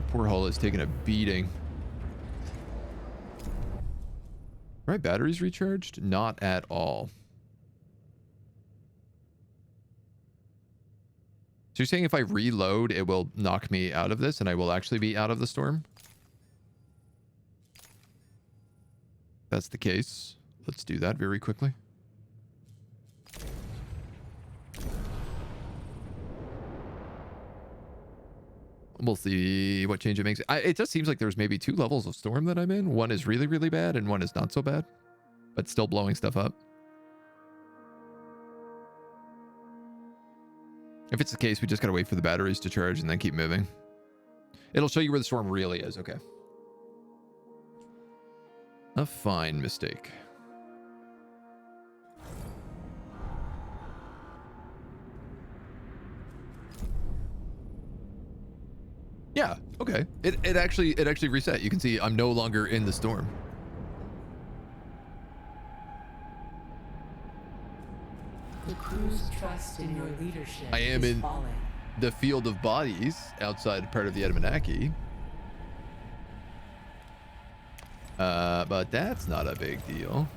Poor hull is taking a beating. Right, batteries recharged? Not at all. So you're saying if I reload, it will knock me out of this and I will actually be out of the storm? If that's the case. Let's do that very quickly. We'll see what change it makes. It just seems like there's maybe 2 levels of storm that I'm in. One is really, really bad and one is not so bad, but still blowing stuff up. If it's the case, we just gotta wait for the batteries to charge and then keep moving. It'll show you where the storm really is. Okay. A fine mistake. Yeah, okay. It actually reset. You can see I'm no longer in the storm. The crew's trust in your leadership I am is in falling. the field of bodies outside part of the Edmanaki. But that's not a big deal.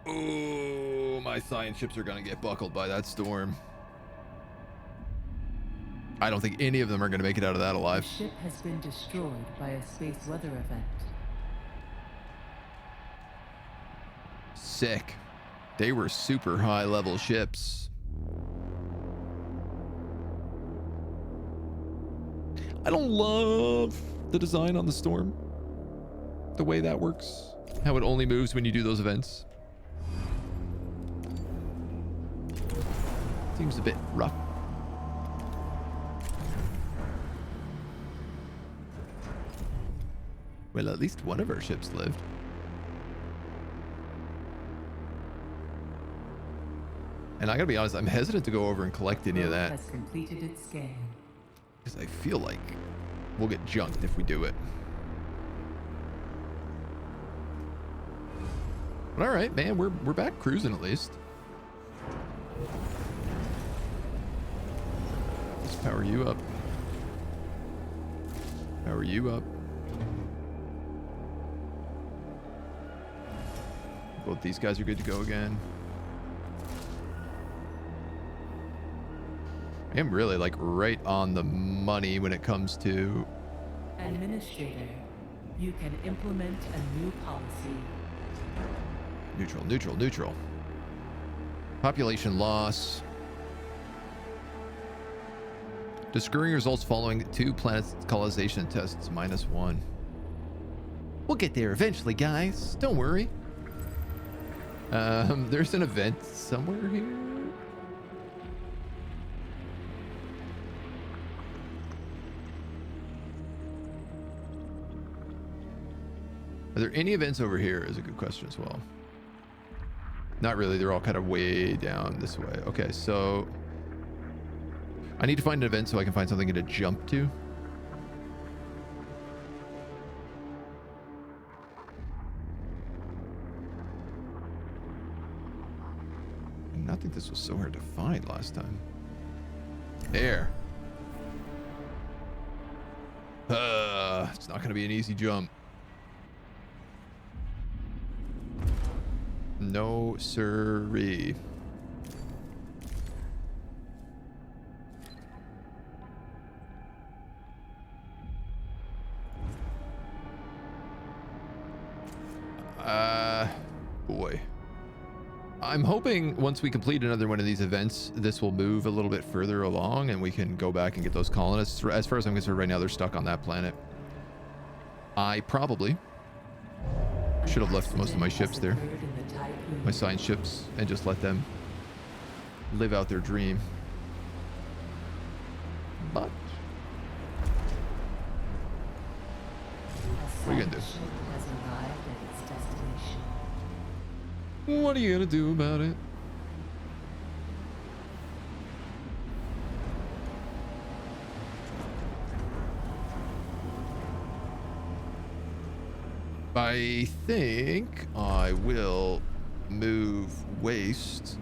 Oh, my science ships are gonna get buckled by that storm. I don't think any of them are gonna make it out of that The alive. ship has been destroyed by a space weather event. Sick. They were super high level ships. I don't love the design on the storm. The way that works. How it only moves when you do those events. Seems a bit rough. Well, at least one of our ships lived. And I gotta be honest, I'm hesitant to go over and collect any of that. Has completed its scan. Because I feel like we'll get junked if we do it. But all right, man, we're back cruising at least. Let's power you up. Power you up. Both these guys are good to go again. I am really like right on the money when it comes to... Administrator, you can implement a new policy. Neutral, neutral, neutral. Population loss. Discovering results following 2 planet colonization tests, -1. We'll get there eventually, guys. Don't worry. There's an event somewhere here. Are there any events over here is a good question as well. Not really. They're all kind of way down this way. Okay, so I need to find an event so I can find something to jump to. I did not think this was so hard to find last time. There. It's not going to be an easy jump. No siree. Boy. I'm hoping once we complete another one of these events, this will move a little bit further along and we can go back and get those colonists. As far as I'm concerned right now, they're stuck on that planet. I probably should have left most of my ships there. My science ships, and just let them live out their dream. But what are you gonna do? What are you gonna do about it? I think I will move waste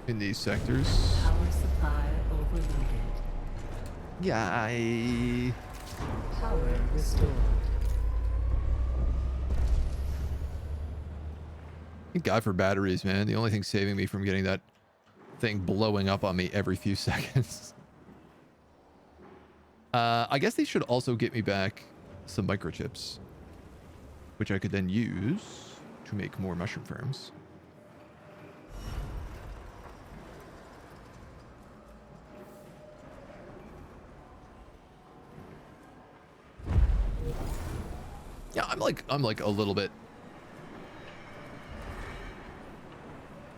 in these sectors. Power supply overloaded. Yay. Power restored. Thank God for batteries, man. The only thing saving me from getting that thing blowing up on me every few seconds. I guess they should also get me back some microchips, which I could then use to make more mushroom farms. Yeah, I'm like a little bit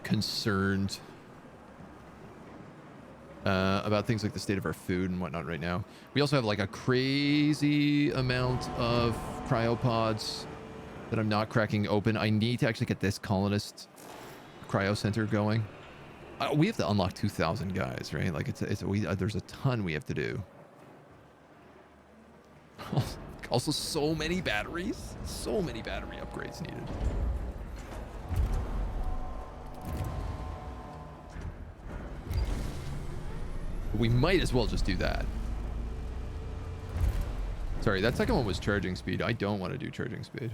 concerned about things like the state of our food and whatnot right now. We also have like a crazy amount of cryopods that I'm not cracking open. I need to actually get this colonist cryo center going. We have to unlock 2,000 guys, right? Like there's a ton we have to do. Also, so many batteries. So many battery upgrades needed. We might as well just do that. Sorry, that second one was charging speed. I don't want to do charging speed.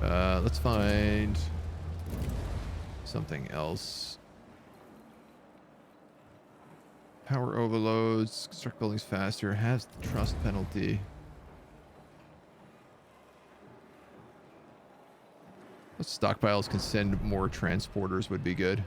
Let's find something else. Power overloads, construct buildings faster, has the trust penalty. Stockpiles can send more transporters would be good.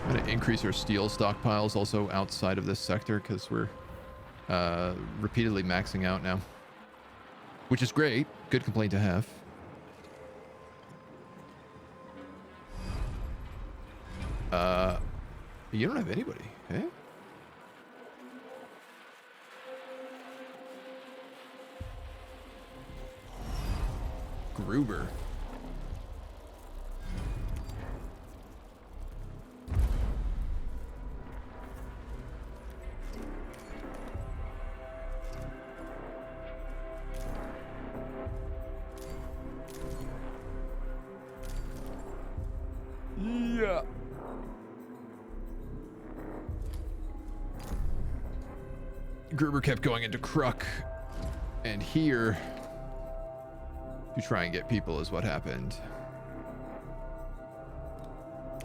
I'm going to increase our steel stockpiles also outside of this sector because we're repeatedly maxing out now, which is great. Good complaint to have. You don't have anybody, okay? Gruber. Yeah. Gruber kept going into Kruk, and here to try and get people is what happened.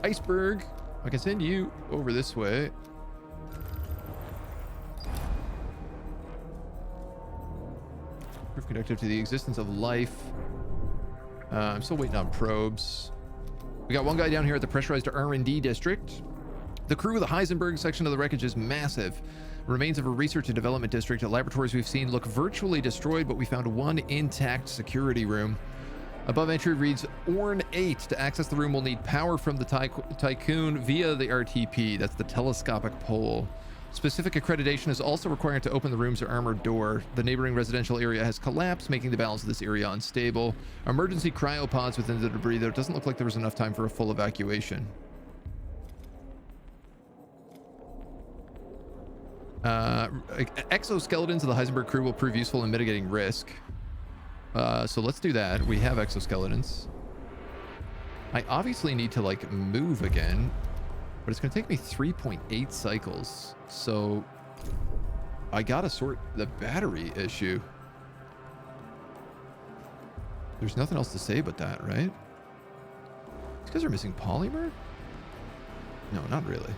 Iceberg, I can send you over this way. Proof conductive to the existence of life. I'm still waiting on probes. We got one guy down here at the pressurized R&D district. The crew of the Heisenberg section of the wreckage is massive. Remains of a research and development district. Laboratories we've seen look virtually destroyed, but we found one intact security room. Above entry reads Orn 8. To access the room, we'll need power from the Tiqqun via the RTP. That's the telescopic pole. Specific accreditation is also required to open the room's armored door. The neighboring residential area has collapsed, making the balance of this area unstable. Emergency cryopods within the debris, though it doesn't look like there was enough time for a full evacuation. Exoskeletons of the Heisenberg crew will prove useful in mitigating risk. So let's do that. We have exoskeletons. I obviously need to like move again, but it's going to take me 3.8 cycles. So I got to sort the battery issue. There's nothing else to say but that, right? These guys are missing polymer? No, not really.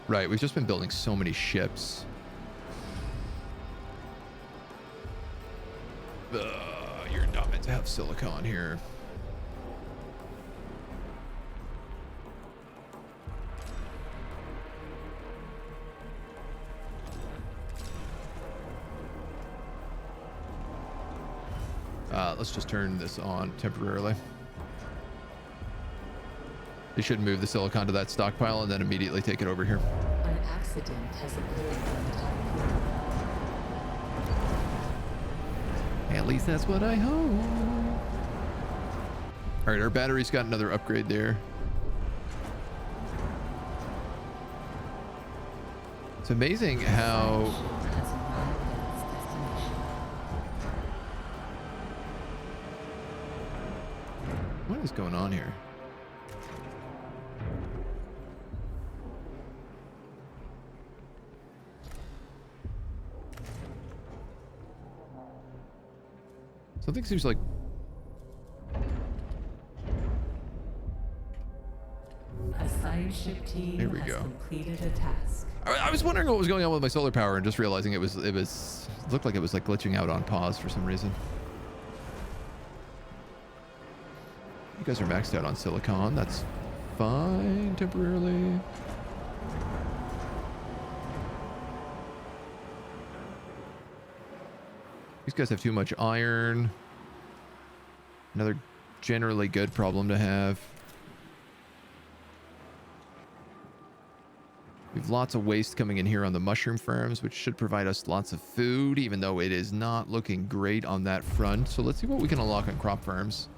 Right, we've just been building so many ships. You're not meant to have silicon here. Let's just turn this on temporarily. They should move the silicon to that stockpile and then immediately take it over here. An accident has occurred on Tiqqun. At least that's what I hope. All right, our battery's got another upgrade there. It's amazing how... What is going on here? Something seems like... A science ship team There we has go. completed a task. I was wondering what was going on with my solar power and just realizing it looked like it was like glitching out on pause for some reason. You guys are maxed out on silicon. That's fine temporarily. These guys have too much iron. Another generally good problem to have. We have lots of waste coming in here on the mushroom farms, which should provide us lots of food, even though it is not looking great on that front. So let's see what we can unlock on crop farms.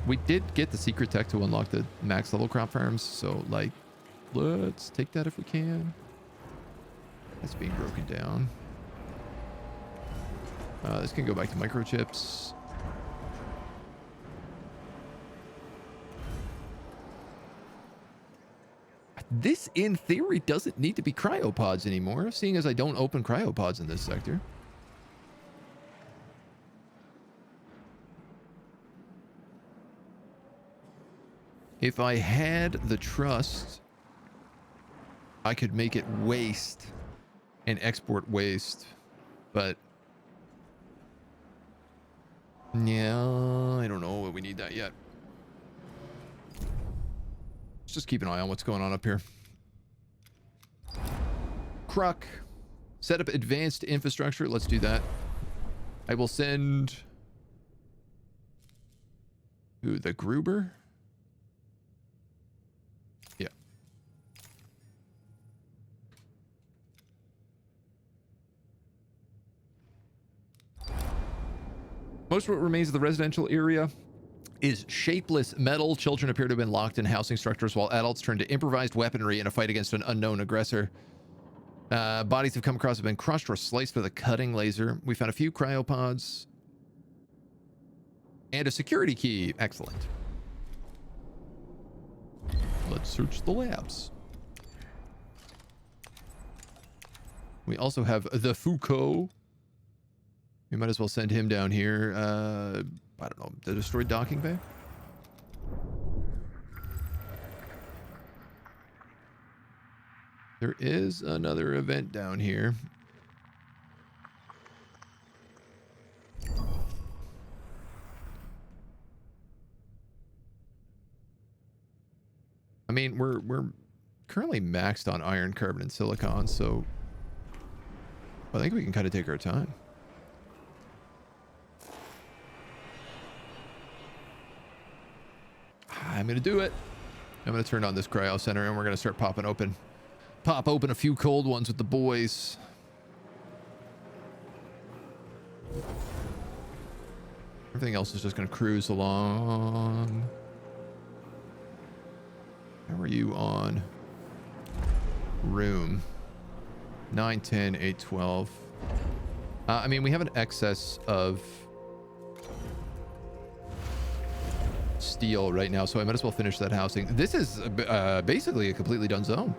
We did get the secret tech to unlock the max level crop farms, so like, let's take that if we can. That's being broken down. This can go back to microchips. This, in theory, doesn't need to be cryopods anymore, seeing as I don't open cryopods in this sector. If I had the trust, I could make it waste and export waste, but yeah, I don't know if we need that yet. Let's just keep an eye on what's going on up here. Kruk, set up advanced infrastructure. Let's do that. I will send Who, the Gruber? Yeah. Most of what remains of the residential area is shapeless metal. Children appear to have been locked in housing structures while adults turn to improvised weaponry in a fight against an unknown aggressor. Bodies have come across have been crushed or sliced with a cutting laser. We found a few cryopods and a security key. Excellent. Let's search the labs. We also have the Foucault. We might as well send him down here. I don't know, the destroyed docking bay? There is another event down here. I mean, we're currently maxed on iron, carbon, and silicon, so I think we can kind of take our time. I'm gonna do it. I'm gonna turn on this cryo center and we're gonna start pop open a few cold ones with the boys. Everything else is just gonna cruise along. How are you on room? 9, 10, 8, 12. I mean, we have an excess of steel right now, so I might as well finish that housing. This is basically a completely done zone.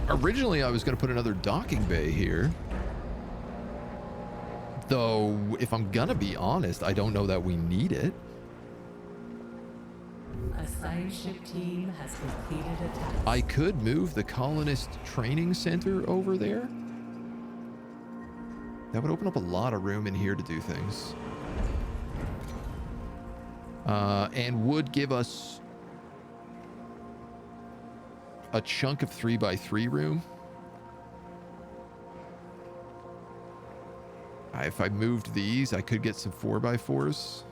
Originally, I was going to put another docking bay here. Though, if I'm going to be honest, I don't know that we need it. A science ship team has completed a task. I could move the colonist training center over there. That would open up a lot of room in here to do things. And would give us a chunk of 3x3 room. If I moved these, I could get some 4x4s.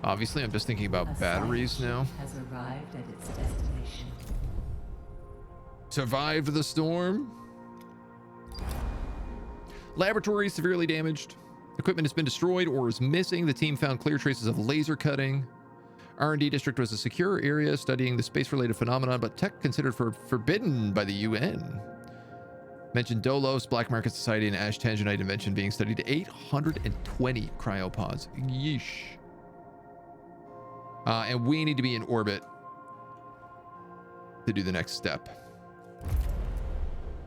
Obviously, I'm just thinking about batteries now. Has arrived at its destination. Survived the storm. Laboratory severely damaged. Equipment has been destroyed or is missing. The team found clear traces of laser cutting. R&D district was a secure area studying the space-related phenomenon, but tech considered forbidden by the UN. Mentioned DOLOS, Black Market Society, and Ash Tangenite invention being studied. 820 cryopods. Yeesh. And we need to be in orbit to do the next step.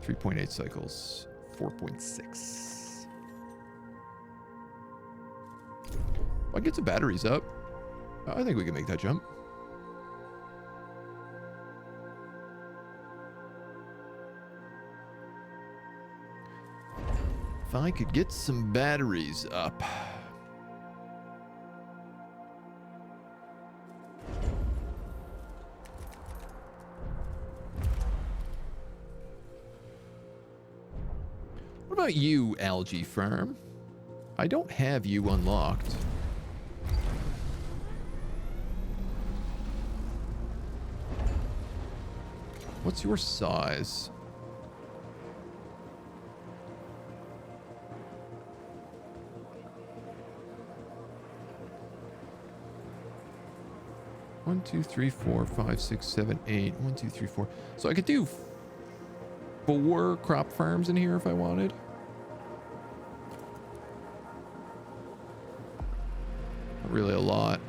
3.8 cycles. 4.6. If I get some batteries up, I think we can make that jump. If I could get some batteries up. What about you, algae farm? I don't have you unlocked. What's your size? One, two, three, 4, 5, 6, 7, 8. 1, 2, 3, 4. So I could do 4 crop farms in here if I wanted. Not really a lot.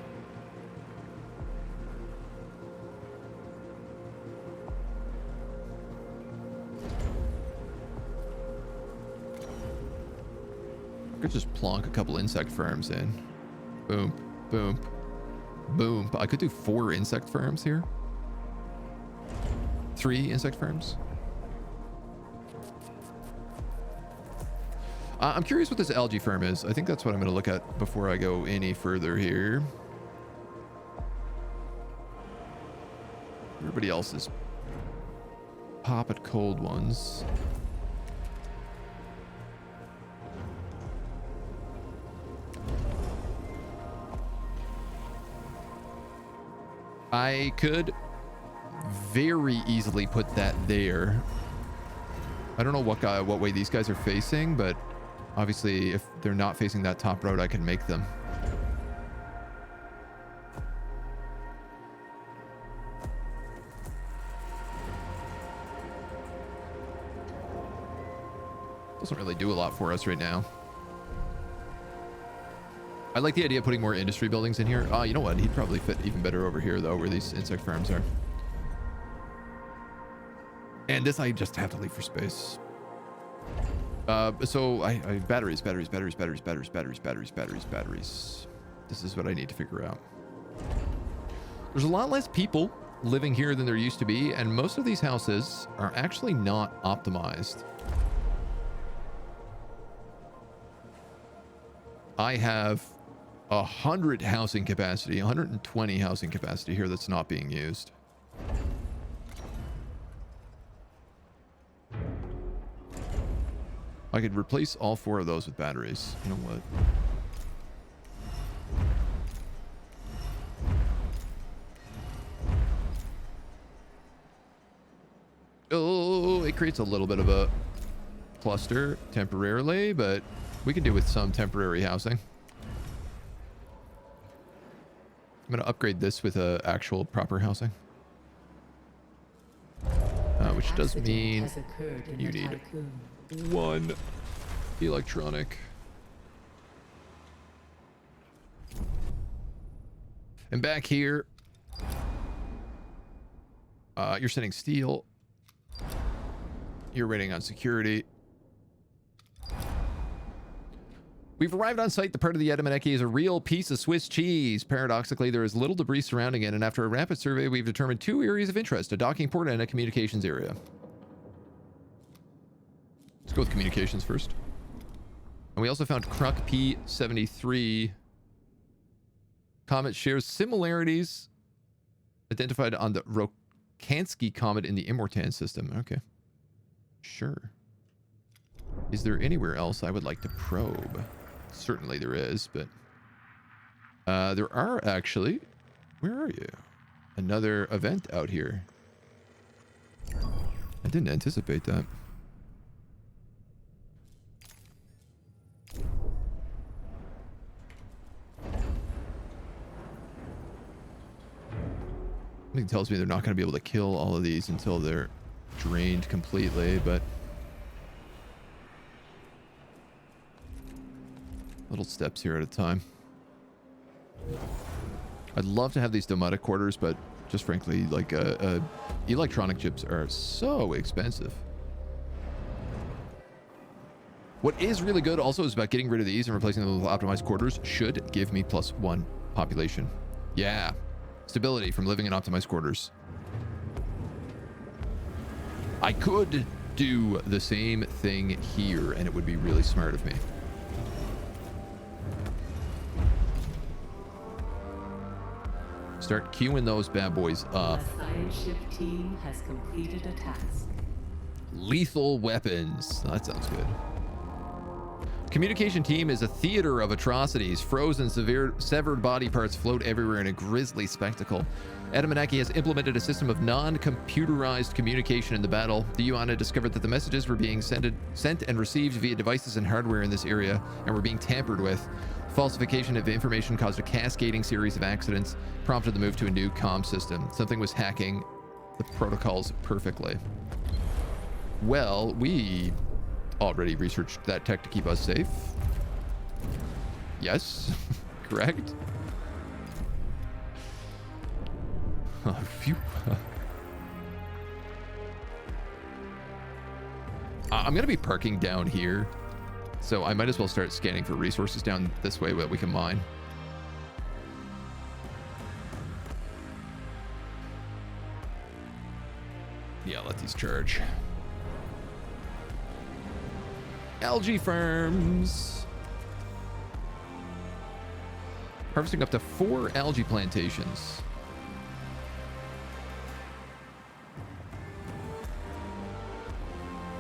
I could just plonk a couple insect farms in. Boom, boom, boom. I could do 4 insect farms here. 3 insect farms. I'm curious what this algae farm is. I think that's what I'm going to look at before I go any further here. Everybody else is pop at cold ones. I could very easily put that there. I don't know what way these guys are facing, but obviously if they're not facing that top road, I can make them. Doesn't really do a lot for us right now. I like the idea of putting more industry buildings in here. Oh, you know what? He'd probably fit even better over here, though, where these insect farms are. And this I just have to leave for space. So I batteries. This is what I need to figure out. There's a lot less people living here than there used to be, and most of these houses are actually not optimized. I have 100 housing capacity, 120 housing capacity here that's not being used. I could replace all 4 of those with batteries. You know what? Oh, it creates a little bit of a cluster temporarily, but we can do with some temporary housing. I'm going to upgrade this with actual proper housing. Which does mean you need 1 electronic. And back here, you're sending steel. You're waiting on security. We've arrived on site. The part of the Adrift is a real piece of Swiss cheese. Paradoxically, there is little debris surrounding it, and after a rapid survey, we've determined 2 areas of interest, a docking port and a communications area. Let's go with communications first. And we also found Kruk P73. Comet shares similarities identified on the Rokansky comet in the Immortan system. Okay. Sure. Is there anywhere else I would like to probe? Certainly there is, but there are actually. Where are you? Another event out here. I didn't anticipate that. Something tells me they're not going to be able to kill all of these until they're drained completely, but little steps here at a time. I'd love to have these domotic quarters, but just frankly, like electronic chips are so expensive. What is really good also is about getting rid of these and replacing them with optimized quarters should give me +1 population. Yeah. Stability from living in optimized quarters. I could do the same thing here, and it would be really smart of me. Start queuing those bad boys up. The science ship team has completed a task. Lethal weapons. That sounds good. Communication team is a theater of atrocities. Frozen, severed body parts float everywhere in a grisly spectacle. Adamanaki has implemented a system of non-computerized communication in the battle. The UN discovered that the messages were being sent and received via devices and hardware in this area and were being tampered with. Falsification of information caused a cascading series of accidents, prompted the move to a new comm system. Something was hacking the protocols perfectly. Well, we already researched that tech to keep us safe. Yes, correct. Oh, phew. I'm gonna be parking down here, so I might as well start scanning for resources down this way that we can mine. Yeah, let these charge. Algae farms. Harvesting up to 4 algae plantations.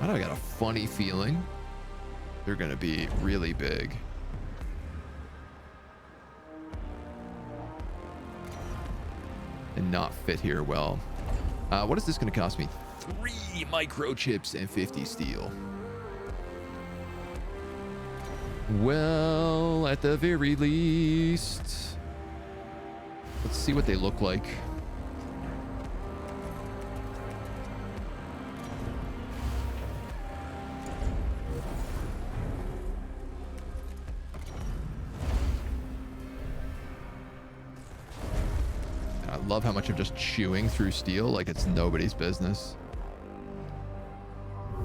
I know I got a funny feeling they're going to be really big. And not fit here well. What is this going to cost me? 3 microchips and 50 steel. Well, at the very least, let's see what they look like. I love how much I'm just chewing through steel like it's nobody's business.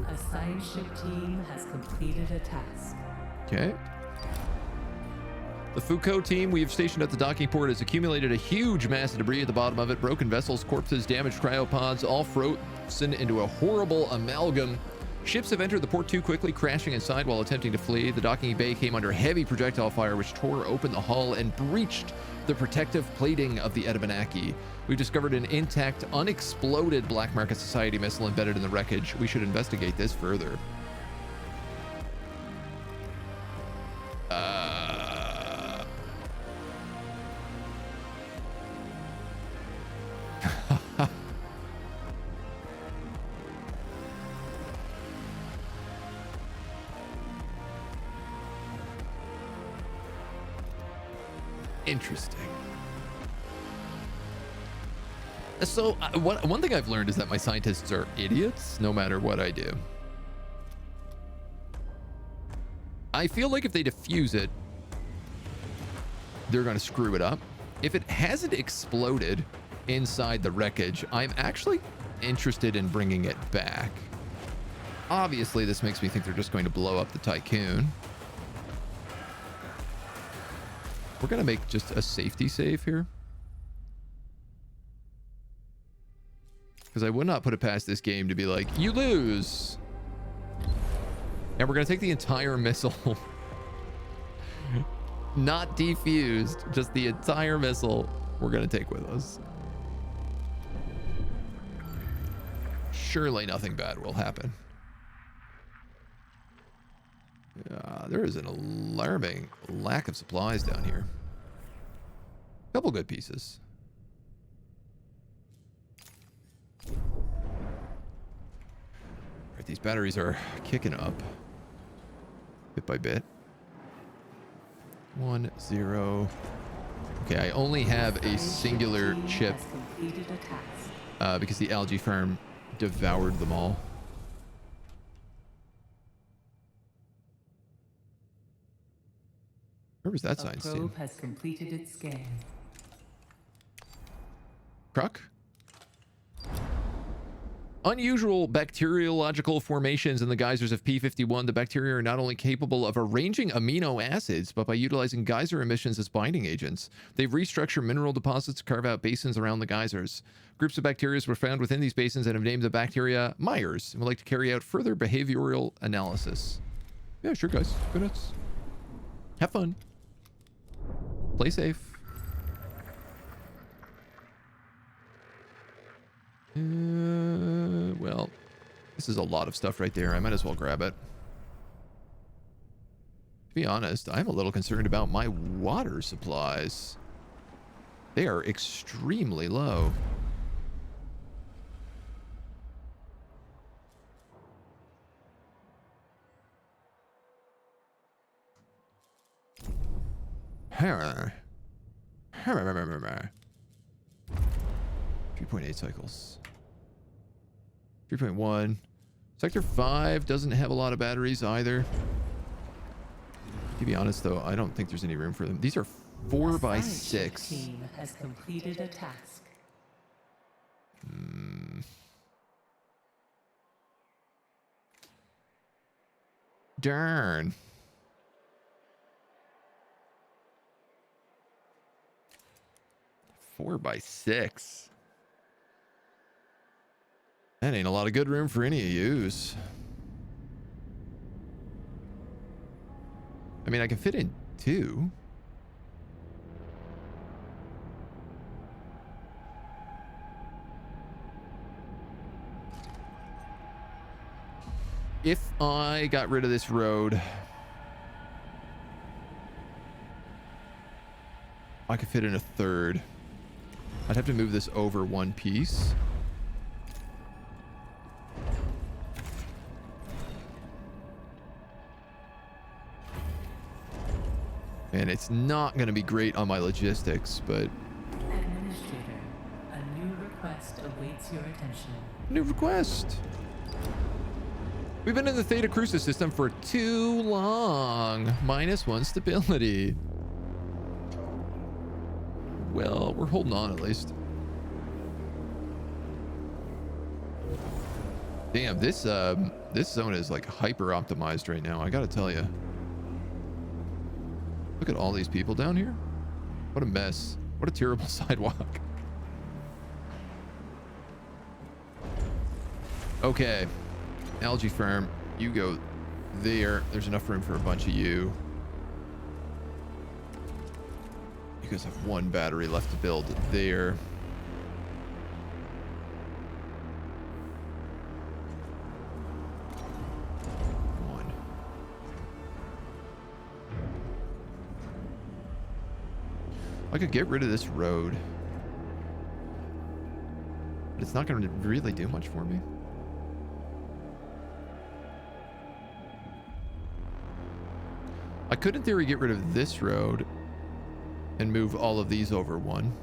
A science ship team has completed a task. Okay. The Foucault team we have stationed at the docking port has accumulated a huge mass of debris at the bottom of it. Broken vessels, corpses, damaged cryopods, all frozen into a horrible amalgam. Ships have entered the port too quickly, crashing inside while attempting to flee. The docking bay came under heavy projectile fire, which tore open the hull and breached the protective plating of the Abenaki. We've discovered an intact, unexploded Black Market Society missile embedded in the wreckage. We should investigate this further. Interesting. So one thing I've learned is that my scientists are idiots no matter what I do. I feel like if they defuse it, they're going to screw it up. If it hasn't exploded inside the wreckage, I'm actually interested in bringing it back. Obviously, this makes me think they're just going to blow up the Tiqqun. We're going to make just a safety save here. Because I would not put it past this game to be like, you lose. And we're going to take the entire missile. Not defused, just the entire missile we're going to take with us. Surely nothing bad will happen. There is an alarming lack of supplies down here. Couple good pieces. Right, these batteries are kicking up bit by bit. 1, 0. Okay, I only have a singular chip because the algae farm devoured them all. Where was that sign? Probe has completed its scan. Croc? Unusual bacteriological formations in the geysers of P51. The bacteria are not only capable of arranging amino acids, but by utilizing geyser emissions as binding agents. They've restructured mineral deposits to carve out basins around the geysers. Groups of bacteria were found within these basins and have named the bacteria Myers and would like to carry out further behavioral analysis. Yeah, sure, guys. Go nuts. Have fun. Play safe. Well, this is a lot of stuff right there. I might as well grab it. To be honest, I'm a little concerned about my water supplies. They are extremely low. Huh. 3.8 cycles. 3.1. Sector 5 doesn't have a lot of batteries either. To be honest, though, I don't think there's any room for them. These are 4x6. Team has completed a task. Darn. Four by 6. That ain't a lot of good room for any of yous. I mean, I can fit in 2. If I got rid of this road, I could fit in a third. I'd have to move this over one piece. And it's not going to be great on my logistics, but... Administrator, a new request awaits your attention. New request. We've been in the Theta Crucis system for too long. -1 stability. Well, we're holding on at least. Damn, this zone is like hyper optimized right now. I gotta tell you. Look at all these people down here. What a mess. What a terrible sidewalk. Okay. Algae farm, you go there. There's enough room for a bunch of you. You guys have one battery left to build there. One. I could get rid of this road, but it's not going to really do much for me. I could, in theory, get rid of this road and move all of these over one.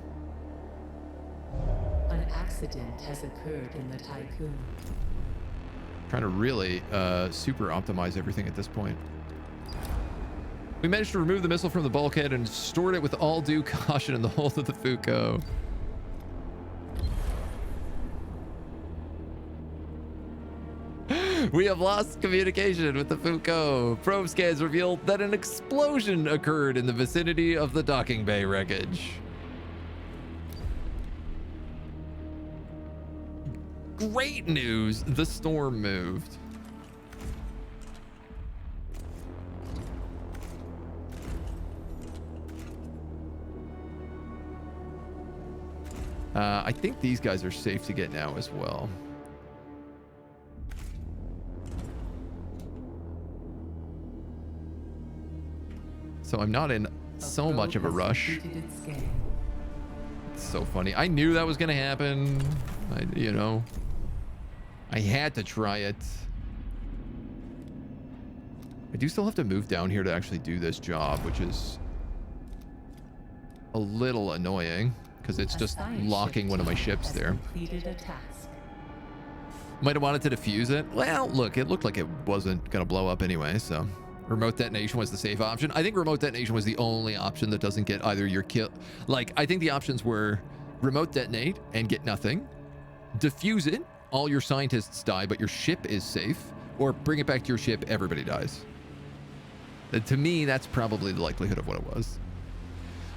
An accident has occurred in the Tiqqun. Trying to really super optimize everything at this point. We managed to remove the missile from the bulkhead and stored it with all due caution in the hold of the Fuko. We have lost communication with the Fuko. Probe scans revealed that an explosion occurred in the vicinity of the docking bay wreckage. Great news! The storm moved. I think these guys are safe to get now as well. So I'm not in so much of a rush. It's so funny. I knew that was going to happen. You know, I had to try it. I do still have to move down here to actually do this job, which is a little annoying because it's just locking one of my ships there. Might have wanted to defuse it. Well, look, it looked like it wasn't going to blow up anyway, so... Remote detonation was the safe option. I think remote detonation was the only option that doesn't get either your kill. Like, I think the options were remote detonate and get nothing, defuse it, all your scientists die, but your ship is safe, or bring it back to your ship, everybody dies. To me, that's probably the likelihood of what it was.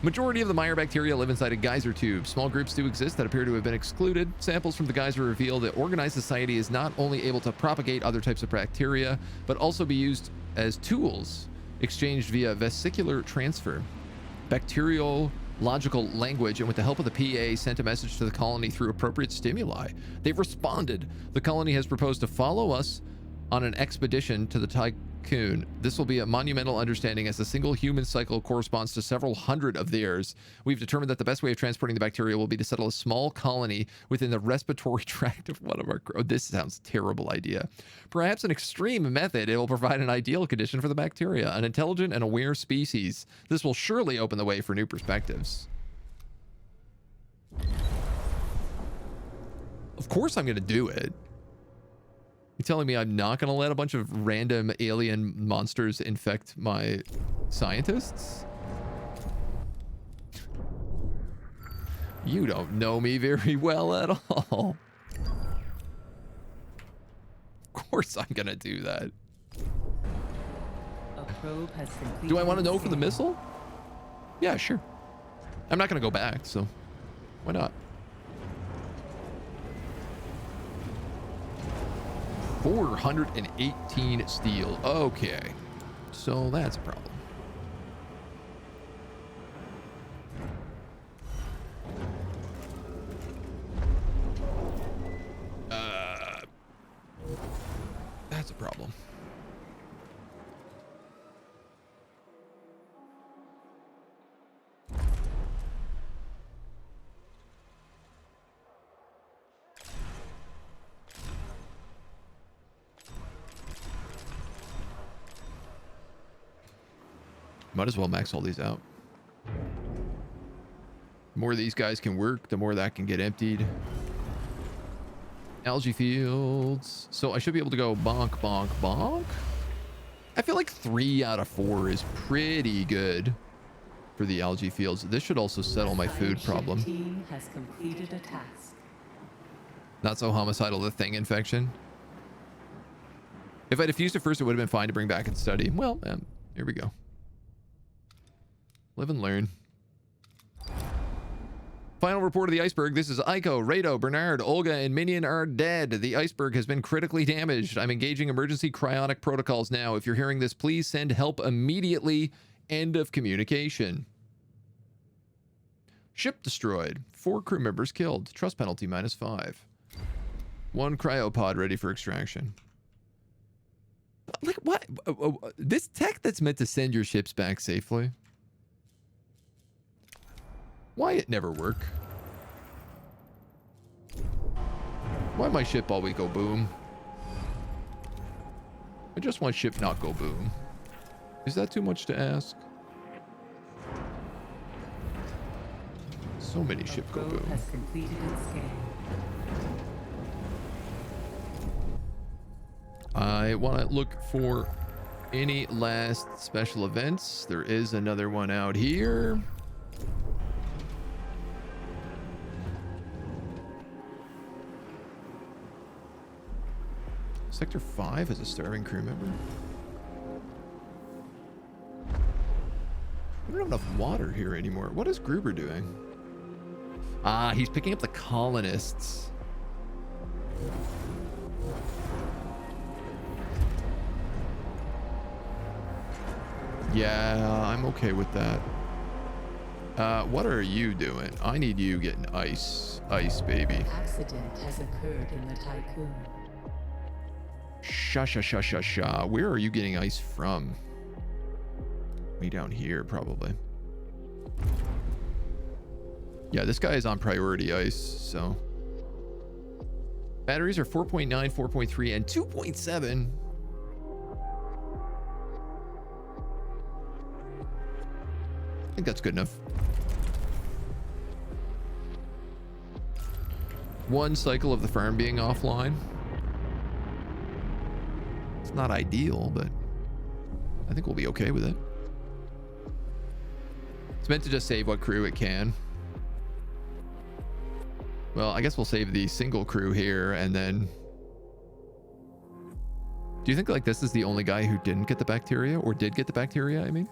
Majority of the Meyer bacteria live inside a geyser tube. Small groups do exist that appear to have been excluded. Samples from the geyser reveal that organized society is not only able to propagate other types of bacteria, but also be used as tools exchanged via vesicular transfer. Bacteriological language, and with the help of the PA, sent a message to the colony through appropriate stimuli. They've responded. The colony has proposed to follow us on an expedition to the Tiqqun. This will be a monumental understanding as a single human cycle corresponds to several hundred of theirs. We've determined that the best way of transporting the bacteria will be to settle a small colony within the respiratory tract of one of our... Oh, this sounds terrible idea. Perhaps an extreme method, it will provide an ideal condition for the bacteria, an intelligent and aware species. This will surely open the way for new perspectives. Of course I'm going to do it. You telling me I'm not going to let a bunch of random alien monsters infect my scientists? You don't know me very well at all. Of course I'm going to do that. A probe has completed. Do I want to know for the missile? Yeah, sure. I'm not going to go back, so why not? 418 steel. Okay. So that's a problem. That's a problem. Might as well max all these out. The more these guys can work, the more that can get emptied. Algae fields. So I should be able to go bonk, bonk, bonk. I feel like 3 out of 4 is pretty good for the algae fields. This should also settle my food problem. Team has completed a task. Not so homicidal, the thing infection. If I diffused it first, it would have been fine to bring back and study. Well, here we go. Live and learn. Final report of the iceberg. This is Aiko, Rado, Bernard, Olga, and Minion are dead. The iceberg has been critically damaged. I'm engaging emergency cryonic protocols now. If you're hearing this, please send help immediately. End of communication. Ship destroyed. 4 crew members killed. Trust penalty -5. 1 cryopod ready for extraction. Like, what? This tech that's meant to send your ships back safely? Why it never work? Why my ship always go boom? I just want ship not go boom. Is that too much to ask? So many ship go boom. Has completed its game. I want to look for any last special events. There is another one out here. Sector 5 has a starving crew member. We don't have enough water here anymore. What is Gruber doing? Ah, he's picking up the colonists. Yeah, I'm okay with that. What are you doing? I need you getting ice. Ice, baby. An accident has occurred in the Tiqqun. Sha. Where are you getting ice from? Way down here, probably. Yeah, this guy is on priority ice, so. Batteries are 4.9, 4.3, and 2.7. I think that's good enough. 1 cycle of the farm being offline. It's not ideal, but I think we'll be okay with it. It's meant to just save what crew it can. Well, I guess we'll save the single crew here, and then... Do you think, like, this is the only guy who didn't get the bacteria? Or did get the bacteria, I mean?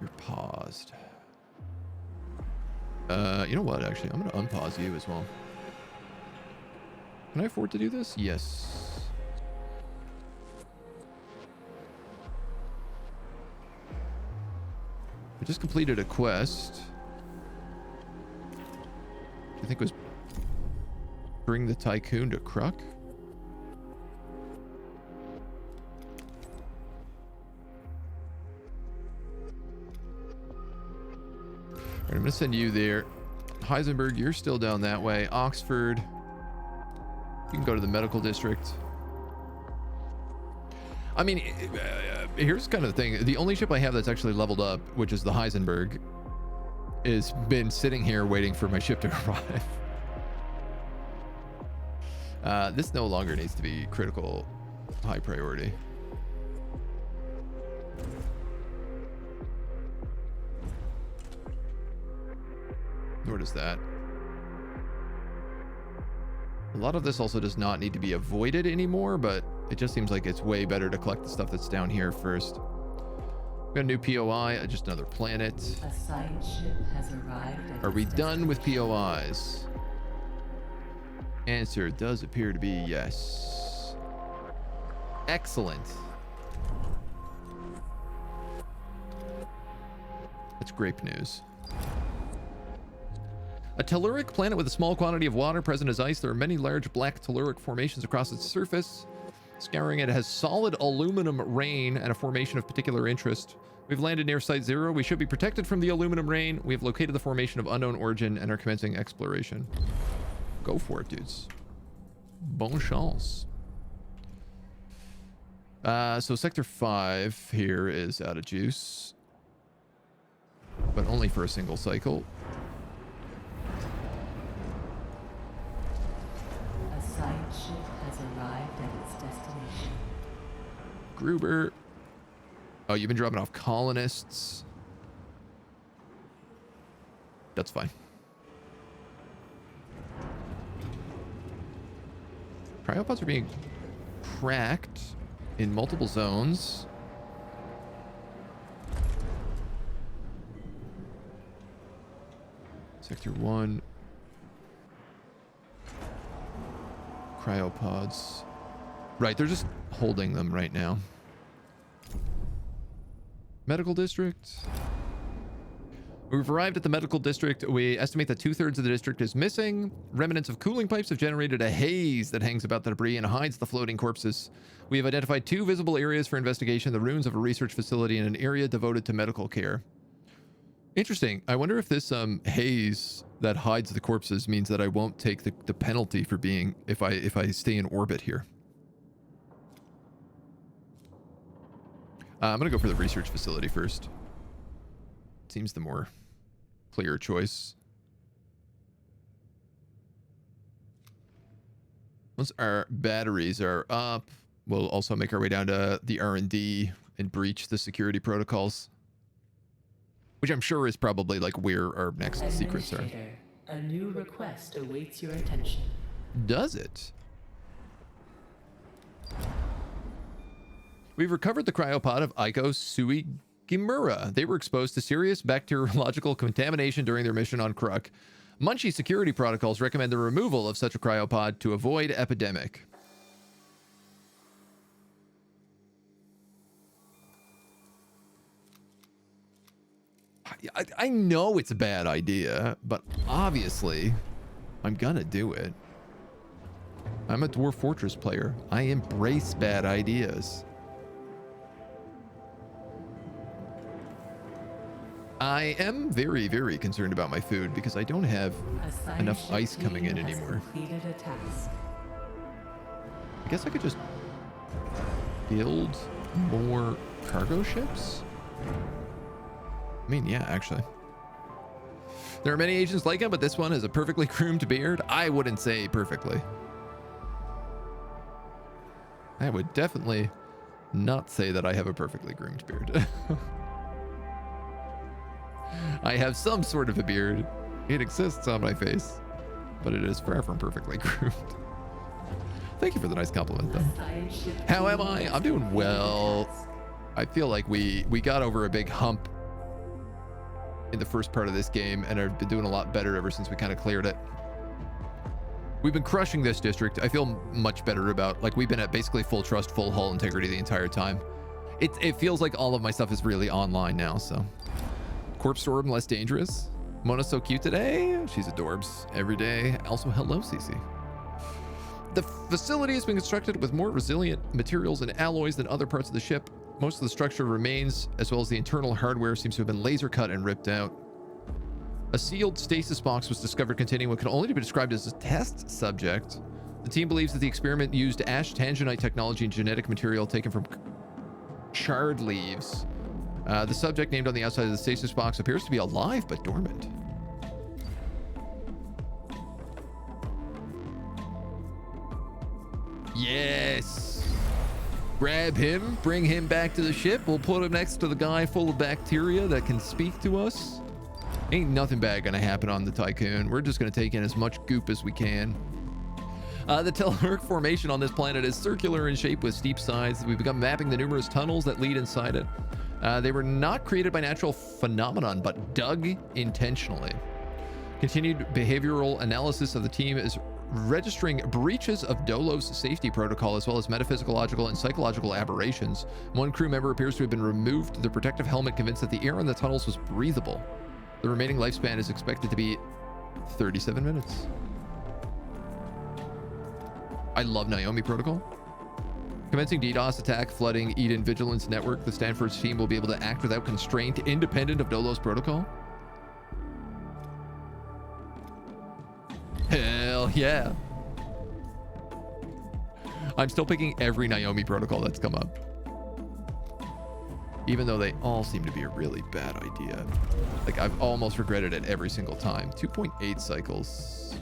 You're paused. You know what, actually? I'm going to unpause you as well. Can I afford to do this? Yes. I just completed a quest. I think it was bring the Tiqqun to Kruk. Alright, I'm gonna send you there. Heisenberg, you're still down that way. Oxford, you can go to the medical district. I mean, here's kind of the thing. The only ship I have that's actually leveled up, which is the Heisenberg, is been sitting here waiting for my ship to arrive. This no longer needs to be critical high priority. Nor does that. A lot of this also does not need to be avoided anymore, but it just seems like it's way better to collect the stuff that's down here first. We got a new POI, just another planet. A science ship has arrived at Are we its done with destination. POIs? Answer does appear to be yes. Excellent. That's great news. A telluric planet with a small quantity of water present as ice. There are many large black telluric formations across its surface. Scouring it has solid aluminum rain and a formation of particular interest. We've landed near Site 0. We should be protected from the aluminum rain. We have located the formation of unknown origin and are commencing exploration. Go for it, dudes. Bon chance. So Sector 5 here is out of juice. But only for a single cycle. A side ship has arrived at its destination. Gruber. Oh, you've been dropping off colonists. That's fine. Cryopods are being cracked in multiple zones. Sector 1. Cryopods. Right, they're just holding them right now. Medical district. We've arrived at the medical district. We estimate that 2/3 of the district is missing. Remnants of cooling pipes have generated a haze that hangs about the debris and hides the floating corpses. We have identified 2 visible areas for investigation, the ruins of a research facility and an area devoted to medical care. Interesting. I wonder if this haze that hides the corpses means that I won't take the penalty for being if I stay in orbit here. I'm gonna go for the research facility first. Seems the more clear choice. Once our batteries are up, we'll also make our way down to the R&D and breach the security protocols. Which I'm sure is probably like where our next secrets are. A new request awaits your attention. Does it? We've recovered the cryopod of Ico Suigimura. They were exposed to serious bacteriological contamination during their mission on Kruk. Munchie security protocols recommend the removal of such a cryopod to avoid epidemic. I know it's a bad idea, but obviously I'm gonna do it. I'm a Dwarf Fortress player. I embrace bad ideas. I am very, very concerned about my food because I don't have enough ice coming in anymore. I guess I could just build more cargo ships? I mean, yeah, actually. There are many agents like him, but this one has a perfectly groomed beard. I wouldn't say perfectly. I would definitely not say that I have a perfectly groomed beard. I have some sort of a beard. It exists on my face, but it is far from perfectly groomed. Thank you for the nice compliment, though. How am I? I'm doing well. I feel like we got over a big hump in the first part of this game and have been doing a lot better ever since we kind of cleared it. We've been crushing this district. I feel much better about, like, we've been at basically full trust, full hull integrity the entire time. It feels like all of my stuff is really online now, so. Corpse Storm less dangerous. Mona's so cute today. She's adorbs every day. Also, hello, Cece. The facility has been constructed with more resilient materials and alloys than other parts of the ship. Most of the structure remains, as well as the internal hardware seems to have been laser cut and ripped out. A sealed stasis box was discovered containing what can only be described as a test subject. The team believes that the experiment used ash tangenite technology and genetic material taken from charred leaves. The subject named on the outside of the stasis box appears to be alive but dormant. Yes! Grab him, bring him back to the ship. We'll put him next to the guy full of bacteria that can speak to us. Ain't nothing bad gonna happen on the Tiqqun. We're just gonna take in as much goop as we can. The telluric formation on this planet is circular in shape with steep sides. We've begun mapping the numerous tunnels that lead inside it. They were not created by natural phenomenon, but dug intentionally. Continued behavioral analysis of the team is registering breaches of DOLOS safety protocol, as well as metaphysicological and psychological aberrations. One crew member appears to have been removed, the protective helmet convinced that the air in the tunnels was breathable. The remaining lifespan is expected to be 37 minutes. I love Naomi Protocol. Commencing DDoS attack, flooding Eden Vigilance Network. The Stanford's team will be able to act without constraint, independent of DOLOS Protocol. Hell yeah. I'm still picking every Naomi Protocol that's come up. Even though they all seem to be a really bad idea. Like, I've almost regretted it every single time. 2.8 cycles.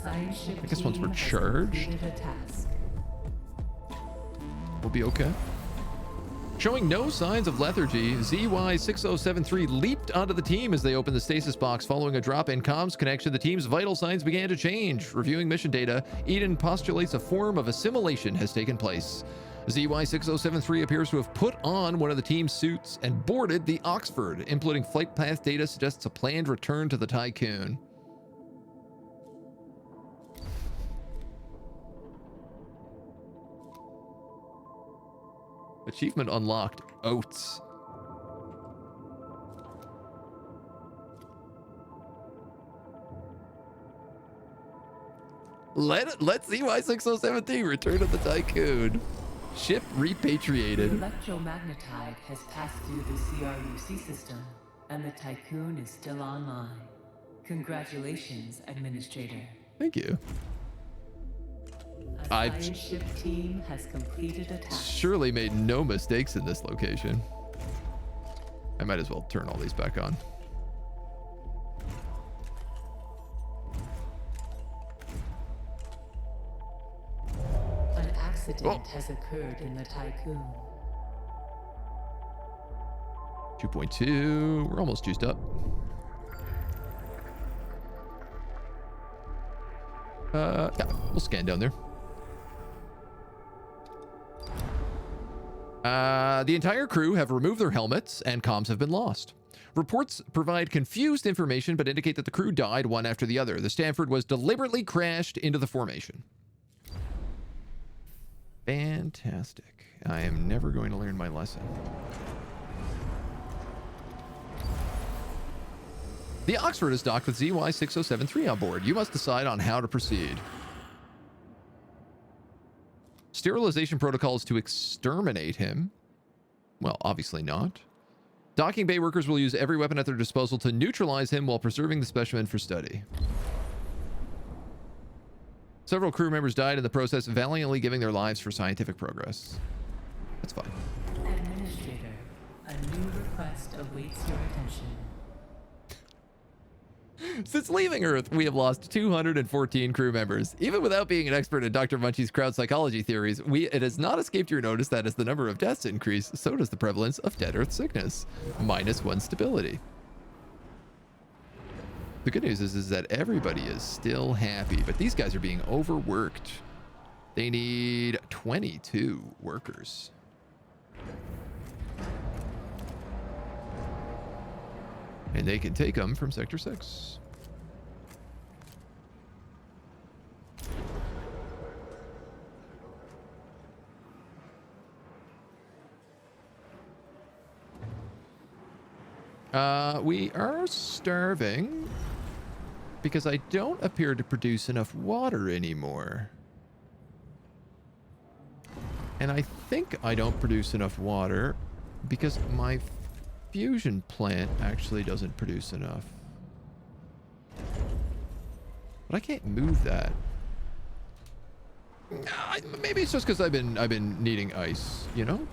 I guess once we're charged, we'll be okay. Showing no signs of lethargy, ZY6073 leaped onto the team as they opened the stasis box. Following a drop in comms connection, the team's vital signs began to change. Reviewing mission data, Eden postulates a form of assimilation has taken place. ZY6073 appears to have put on one of the team's suits and boarded the Oxford. Inputting flight path data suggests a planned return to the Tiqqun. Achievement unlocked. Oats. Let ZY6073 return to the Tiqqun. Ship repatriated. The electromagnetite has passed through the CRUC system, and the Tiqqun is still online. Congratulations, Administrator. Thank you. A science ship team has completed a task. Surely made no mistakes in this location. I might as well turn all these back on. An accident has occurred in the Tiqqun. 2.2. We're almost juiced up. Yeah, we'll scan down there. The entire crew have removed their helmets and comms have been lost. Reports provide confused information but indicate that the crew died one after the other. The Stanford was deliberately crashed into the formation. Fantastic. I am never going to learn my lesson. The Oxford is docked with ZY6073 on board. You must decide on how to proceed. Sterilization protocol is to exterminate him. Well, obviously not. Docking bay workers will use every weapon at their disposal to neutralize him while preserving the specimen for study. Several crew members died in the process, valiantly giving their lives for scientific progress. That's fine. Administrator, a new request awaits your attention. Since leaving Earth, we have lost 214 crew members. Even without being an expert in Dr. Munchie's crowd psychology theories, it has not escaped your notice that as the number of deaths increase, so does the prevalence of dead Earth sickness. -1 stability. The good news is that everybody is still happy, but these guys are being overworked. They need 22 workers. And they can take them from Sector 6. We are starving because I don't appear to produce enough water anymore. And I think I don't produce enough water because my fusion plant actually doesn't produce enough. But I can't move that. Maybe it's just because I've been needing ice, you know?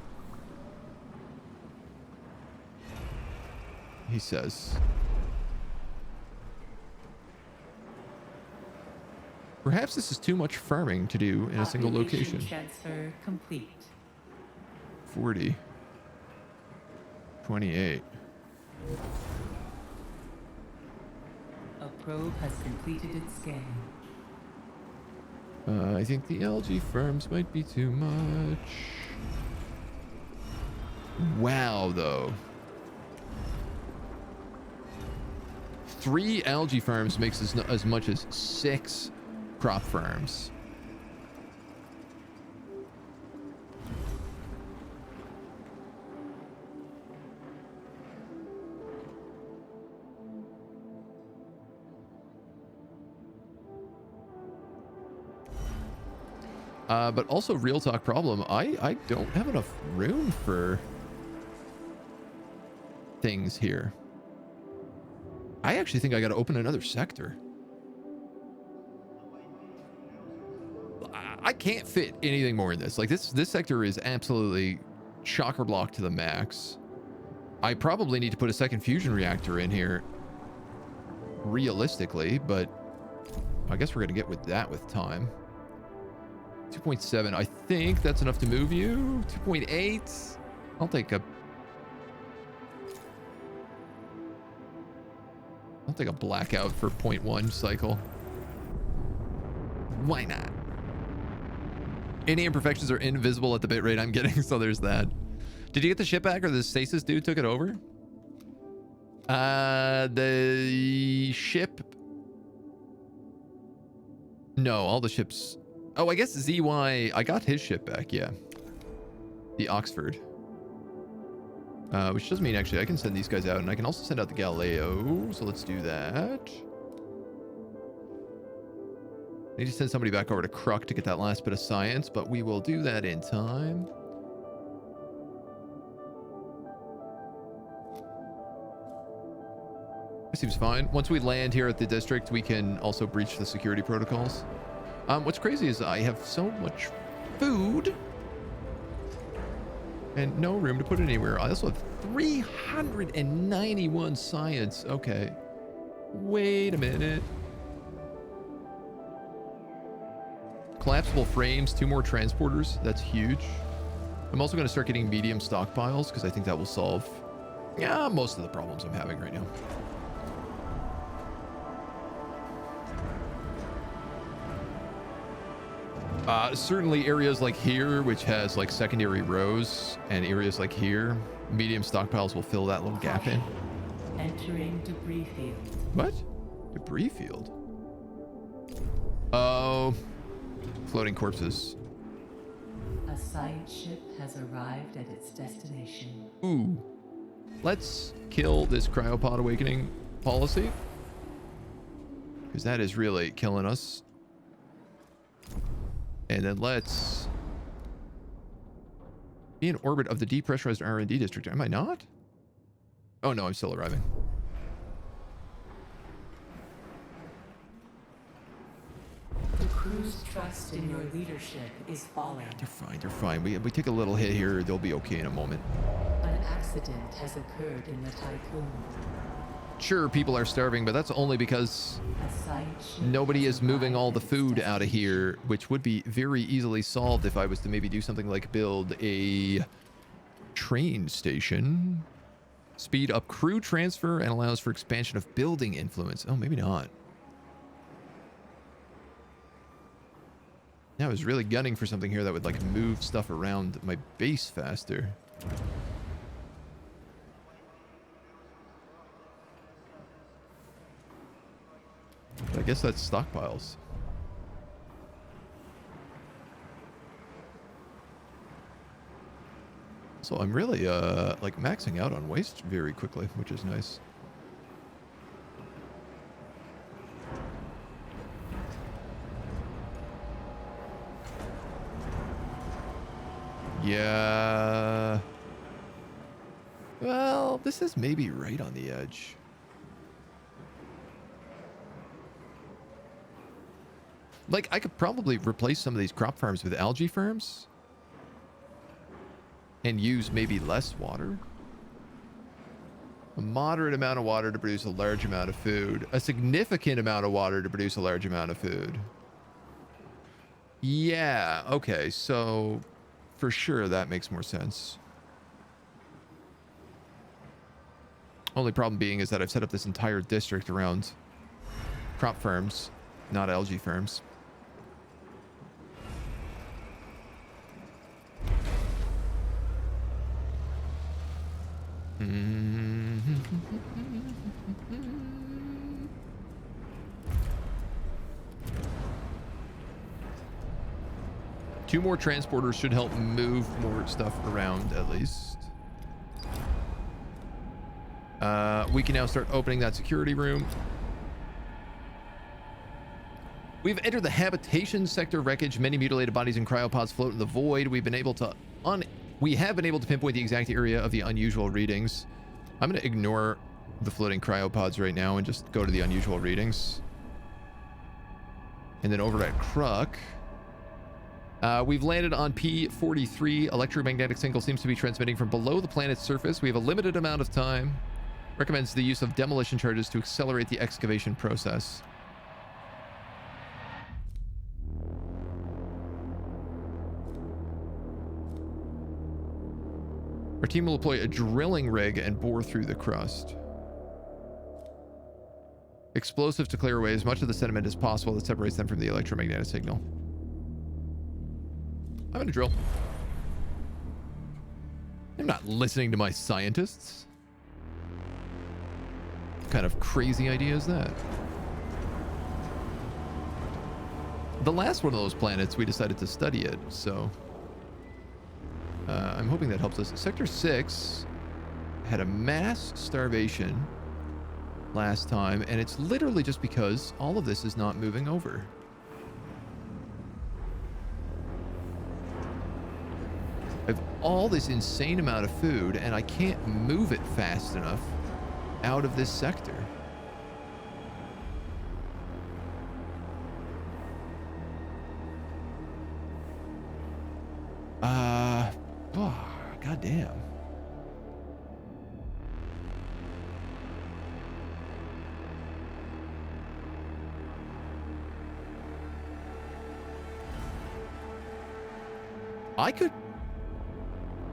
He says. Perhaps this is too much farming to do in a single location. Transfer complete. 40. 28. A probe has completed its scan. I think the algae farms might be too much. Wow, though. 3 algae farms makes as much as 6 crop farms. But also, real talk problem. I don't have enough room for things here. I actually think I got to open another sector. I can't fit anything more in this. Like this sector is absolutely chakra block to the max. I probably need to put a second fusion reactor in here realistically, but I guess we're going to get with that with time. 2.7. I think that's enough to move you. 2.8. I'll take a blackout for 0.1 cycle. Why not? Any imperfections are invisible at the bit rate I'm getting, so there's that. Did you get the ship back, or the stasis dude took it over? The ship... No, all the ships... Oh, I guess ZY... I got his ship back, yeah. The Oxford. Which doesn't mean, actually, I can send these guys out, and I can also send out the Galileo, so let's do that. I need to send somebody back over to Kruk to get that last bit of science, but we will do that in time. That seems fine. Once we land here at the district, we can also breach the security protocols. What's crazy is I have so much food and no room to put it anywhere. I also have 391 science. Okay. Wait a minute. Collapsible frames, 2 more transporters. That's huge. I'm also going to start getting medium stockpiles because I think that will solve most of the problems I'm having right now. Certainly areas like here, which has like secondary rows, and areas like here, medium stockpiles will fill that little gap in. Entering debris field. What? Debris field? Oh, floating corpses. A science ship has arrived at its destination. Ooh. Let's kill this cryopod awakening policy, because that is really killing us. And then let's be in orbit of the depressurized R&D district. Am I not? Oh no, I'm still arriving. The crew's trust in your leadership is falling. They're fine, they're fine. We take a little hit here, they'll be okay in a moment. An accident has occurred in the Tiqqun. Sure, people are starving, but that's only because nobody is moving all the food out of here, which would be very easily solved if I was to maybe do something like build a train station. Speed up crew transfer and allows for expansion of building influence. Oh, maybe not. Now I was really gunning for something here that would like move stuff around my base faster. But I guess that's stockpiles. So I'm really like maxing out on waste very quickly, which is nice. Yeah. Well, this is maybe right on the edge. Like, I could probably replace some of these crop farms with algae farms and use maybe less water. A moderate amount of water to produce a large amount of food. A significant amount of water to produce a large amount of food. Yeah, okay, so for sure that makes more sense. Only problem being is that I've set up this entire district around crop farms, not algae farms. Two more transporters should help move more stuff around at least. We can now start opening that security room. We've entered the habitation sector wreckage. Many mutilated bodies and cryopods float in the void. We have been able to pinpoint the exact area of the unusual readings. I'm going to ignore the floating cryopods right now and just go to the unusual readings. And then over at Kruk, we've landed on P43. Electromagnetic signal seems to be transmitting from below the planet's surface. We have a limited amount of time. Recommends the use of demolition charges to accelerate the excavation process. Our team will deploy a drilling rig and bore through the crust. Explosive to clear away as much of the sediment as possible that separates them from the electromagnetic signal. I'm gonna drill. I'm not listening to my scientists. What kind of crazy idea is that? The last one of those planets, we decided to study it, so... I'm hoping that helps us. Sector 6 had a mass starvation last time, and it's literally just because all of this is not moving over. I have all this insane amount of food, and I can't move it fast enough out of this sector. Oh, goddamn. I could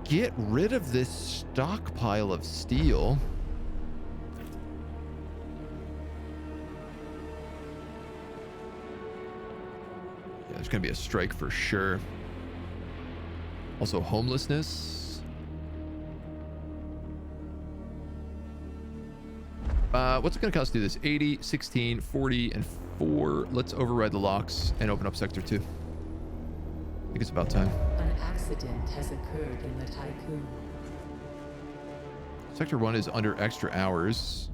get rid of this stockpile of steel. Yeah, there's gonna be a strike for sure. Also, homelessness. What's it going to cost to do this? 80, 16, 40, and 4. Let's override the locks and open up Sector 2. I think it's about time. An accident has occurred in the Tiqqun. Sector 1 is under extra hours.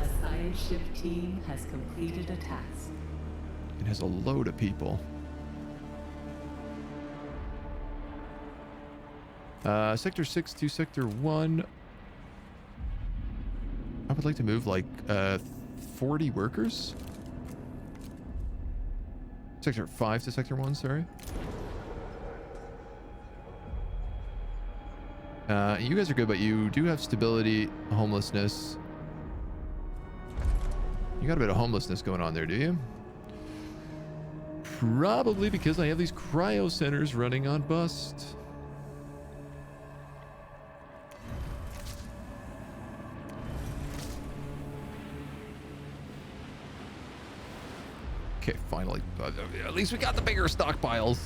A science ship team has completed a task. It has a load of people. Sector 6 to Sector 1. I would like to move like 40 workers. Sector 5 to Sector 1, sorry. You guys are good, but you do have stability, homelessness. You got a bit of homelessness going on there, do you? Probably because I have these cryo centers running on bust. Okay, finally. At least we got the bigger stockpiles.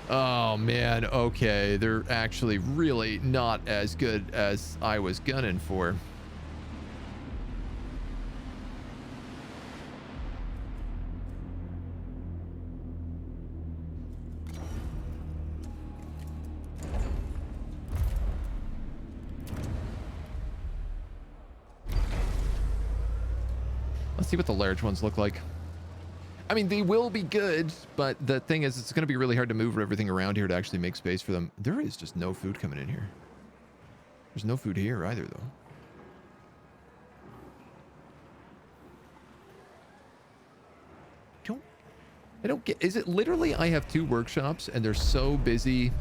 Oh, man. Okay, they're actually really not as good as I was gunning for. Let's see what the large ones look like. I mean, they will be good, but the thing is, it's going to be really hard to move everything around here to actually make space for them. There is just no food coming in here. There's no food here either, though. I don't get... Is it literally I have 2 workshops and they're so busy?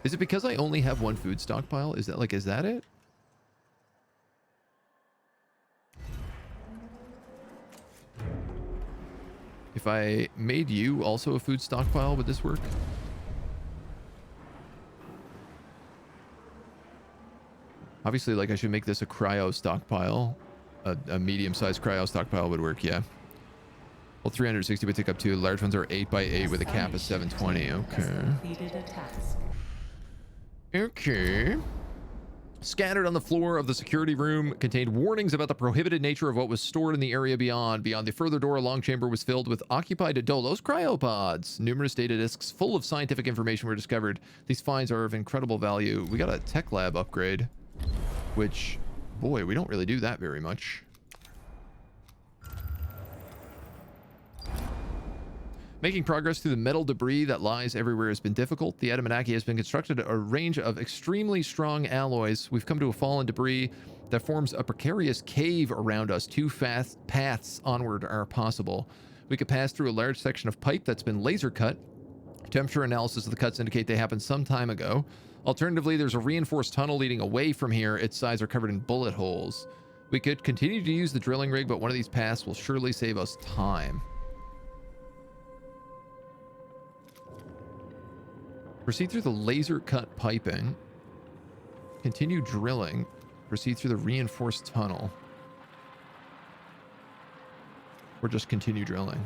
Is it because I only have 1 food stockpile? Is that like, is that it? If I made you also a food stockpile, would this work? Obviously, like, I should make this a cryo stockpile. A medium-sized cryo stockpile would work, yeah. Well, 360 would take up 2. Large ones are 8x8 with a cap of 720. Okay. Okay. scattered on the floor of the security room contained warnings about the prohibited nature of what was stored in the area beyond. Beyond the further door, a long chamber was filled with occupied DOLOS cryopods. Numerous data disks full of scientific information were discovered. These finds are of incredible value. We got a tech lab upgrade, which, boy, we don't really do that very much. Making progress through the metal debris that lies everywhere has been difficult. The Adamanaki has been constructed a range of extremely strong alloys. We've come to a fallen debris that forms a precarious cave around us. Two fast paths onward are possible. We could pass through a large section of pipe that's been laser cut. Temperature analysis of the cuts indicate they happened some time ago. Alternatively, there's a reinforced tunnel leading away from here. Its sides are covered in bullet holes. We could continue to use the drilling rig, but one of these paths will surely save us time. Proceed through the laser cut piping. Continue drilling. Proceed through the reinforced tunnel. Or just continue drilling.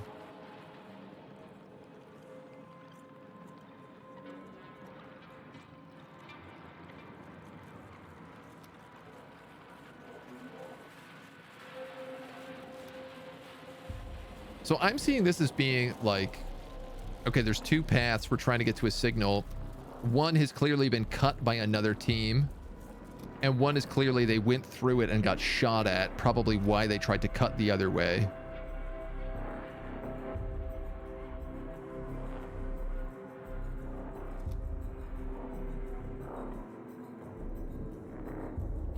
So I'm seeing this as being like, okay, there's two paths. We're trying to get to a signal. One has clearly been cut by another team. And one is clearly they went through it and got shot at. Probably why they tried to cut the other way.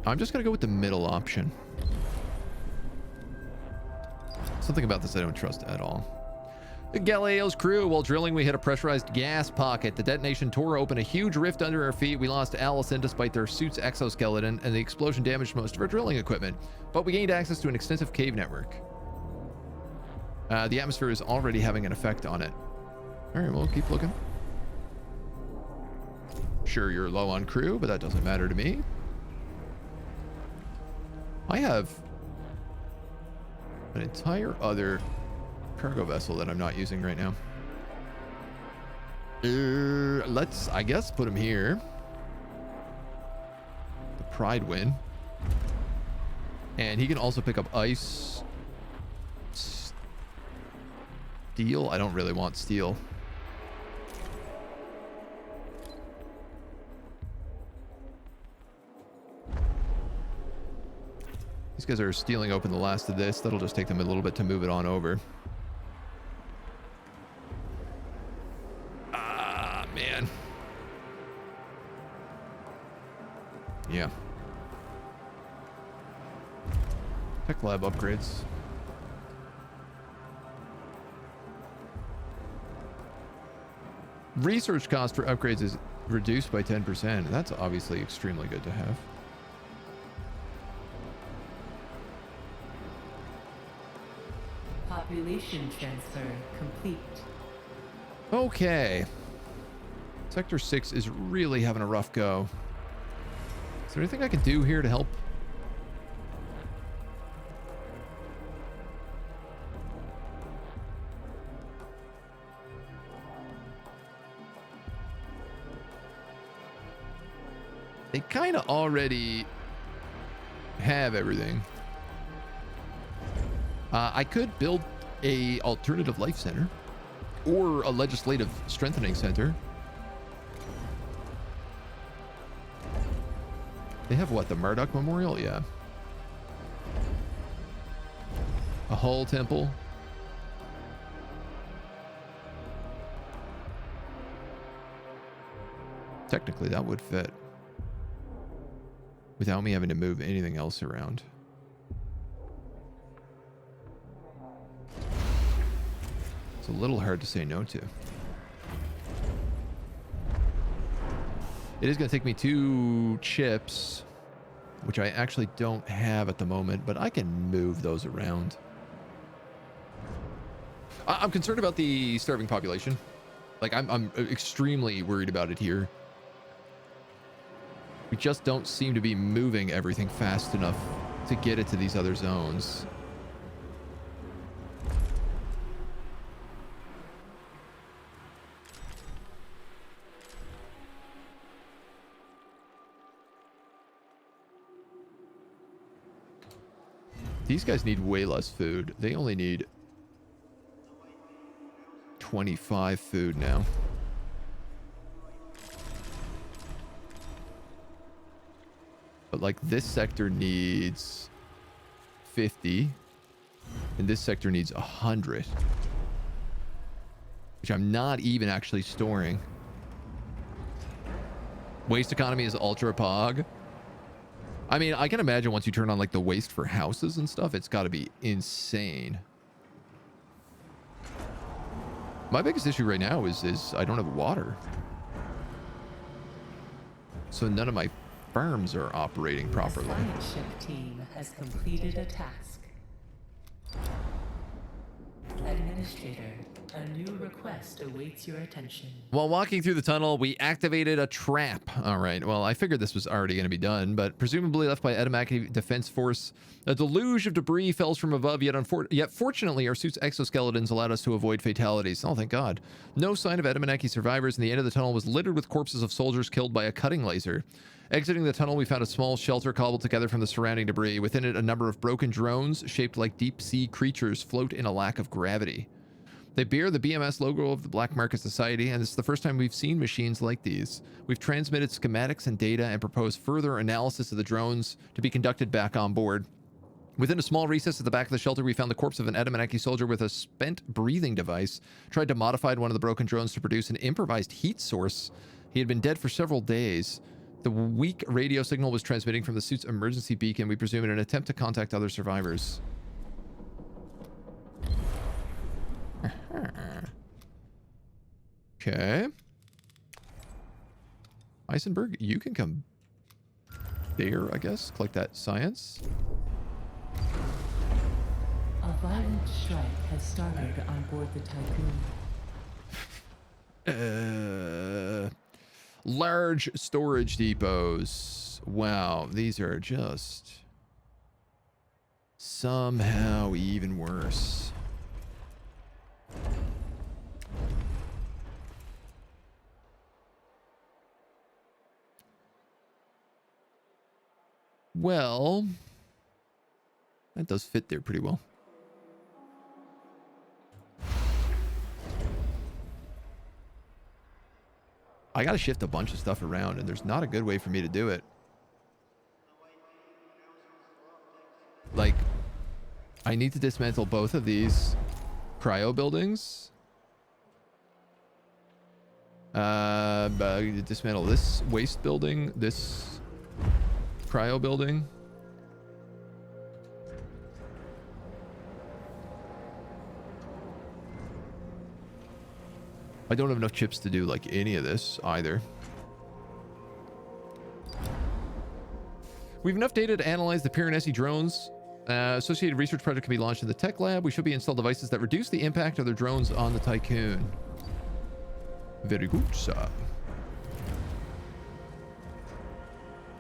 I'm just going to go with the middle option. Something about this I don't trust at all. The Galileo's crew, while drilling, we hit a pressurized gas pocket. The detonation tore open a huge rift under our feet. We lost Allison despite their suit's exoskeleton, and the explosion damaged most of our drilling equipment. But we gained access to an extensive cave network. The atmosphere is already having an effect on it. All right, we'll keep looking. Sure, you're low on crew, but that doesn't matter to me. I have an entire other cargo vessel that I'm not using right now. Let's, I guess, put him here. The Pride win. And he can also pick up ice. Steel? I don't really want steel. These guys are stealing open the last of this. That'll just take them a little bit to move it on over. Ah, man. Yeah. Tech lab upgrades. Research cost for upgrades is reduced by 10%. That's obviously extremely good to have. Population transfer complete. Okay. Sector 6 is really having a rough go. Is there anything I can do here to help? They kind of already have everything. I could build a alternative life center or a legislative strengthening center. They have what, the Murdoch Memorial? Yeah. A Hull Temple. Technically, that would fit without me having to move anything else around. It's a little hard to say no to. It is going to take me 2 chips, which I actually don't have at the moment, but I can move those around. I'm concerned about the starving population. Like, I'm extremely worried about it here. We just don't seem to be moving everything fast enough to get it to these other zones. These guys need way less food. They only need 25 food now. But like this sector needs 50 and this sector needs 100, which I'm not even actually storing. Waste economy is ultra pog. I mean, I can imagine once you turn on like the waste for houses and stuff, it's got to be insane. My biggest issue right now is I don't have water. So none of my farms are operating properly. The science ship team has completed a task. Administrator, a new request awaits your attention. While walking through the tunnel, we activated a trap. All right, well, I figured this was already going to be done, but presumably left by Edamaki Defense Force. A deluge of debris falls from above, yet fortunately, our suit's exoskeletons allowed us to avoid fatalities. Oh, thank God. No sign of Edamaki survivors, and the end of the tunnel was littered with corpses of soldiers killed by a cutting laser. Exiting the tunnel, we found a small shelter cobbled together from the surrounding debris. Within it, a number of broken drones shaped like deep-sea creatures float in a lack of gravity. They bear the BMS logo of the Black Market Society, and this is the first time we've seen machines like these. We've transmitted schematics and data and proposed further analysis of the drones to be conducted back on board. Within a small recess at the back of the shelter, we found the corpse of an Edamaki soldier with a spent breathing device. Tried to modify one of the broken drones to produce an improvised heat source. He had been dead for several days. The weak radio signal was transmitting from the suit's emergency beacon, we presume in an attempt to contact other survivors. Okay. Eisenberg, you can come there, I guess. Collect that science. A violent strike has started on board the Tiqqun. Large storage depots. Wow, these are just somehow even worse. Well, that does fit there pretty well. I gotta shift a bunch of stuff around, and there's not a good way for me to do it. Like, I need to dismantle both of these cryo buildings. Dismantle this waste building, this cryo building. I don't have enough chips to do like any of this either. We have enough data to analyze the Piranesi drones. Associated research project can be launched in the tech lab. We should be installed devices that reduce the impact of their drones on the Tiqqun. Very good, sir.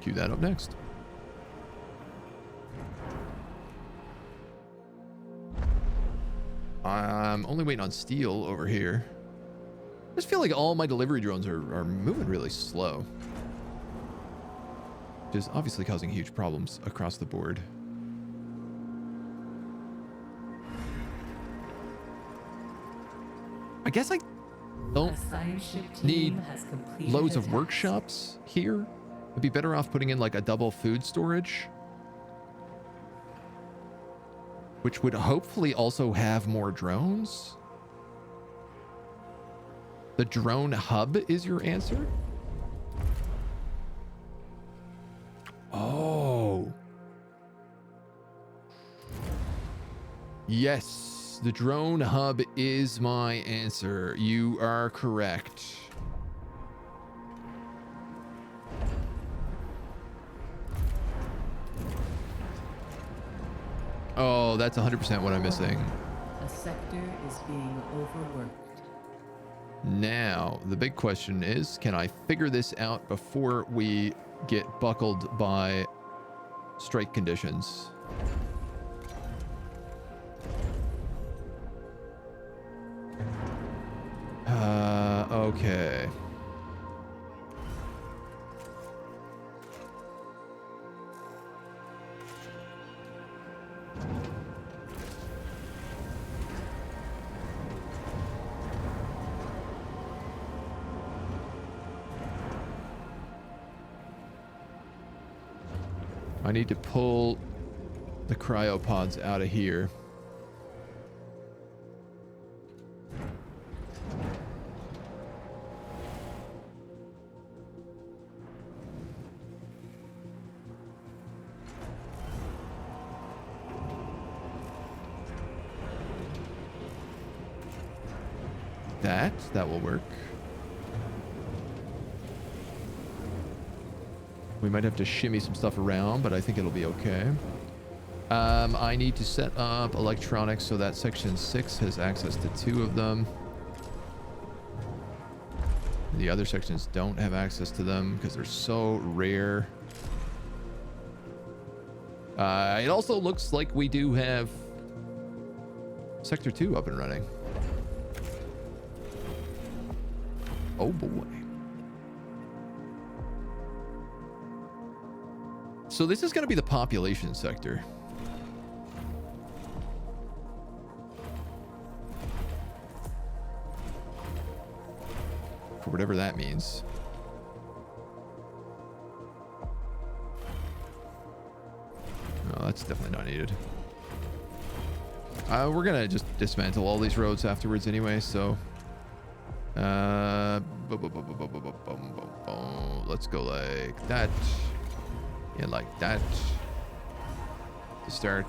Cue that up next. I'm only waiting on steel over here. I just feel like all my delivery drones are moving really slow, which is obviously causing huge problems across the board. I guess I don't need loads of workshops here. I'd be better off putting in like a double food storage, which would hopefully also have more drones. The drone hub is your answer? Oh. Yes, the drone hub is my answer. You are correct. Oh, that's 100% what I'm missing. A sector is being overworked. Now, the big question is, can I figure this out before we get buckled by strike conditions? Okay. I need to pull the cryopods out of here. That will work. We might have to shimmy some stuff around, but I think it'll be okay. I need to set up electronics so that section 6 has access to 2 of them. The other sections don't have access to them because they're so rare. It also looks like we do have Sector 2 up and running. Oh boy. So this is going to be the population sector. For whatever that means. No, that's definitely not needed. We're going to just dismantle all these roads afterwards anyway, so... let's go like that. And like that. To start.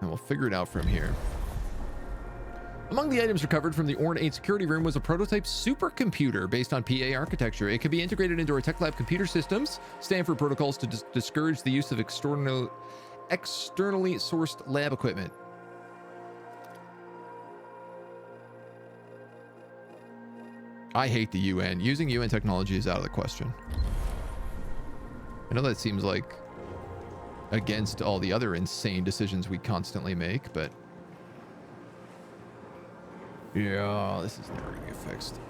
And we'll figure it out from here. Among the items recovered from the Orn-8 security room was a prototype supercomputer based on PA architecture. It can be integrated into our tech lab computer systems, Stanford protocols to discourage the use of externally sourced lab equipment. I hate the UN. Using UN technology is out of the question. I know that seems like against all the other insane decisions we constantly make, but yeah, this is never gonna get fixed.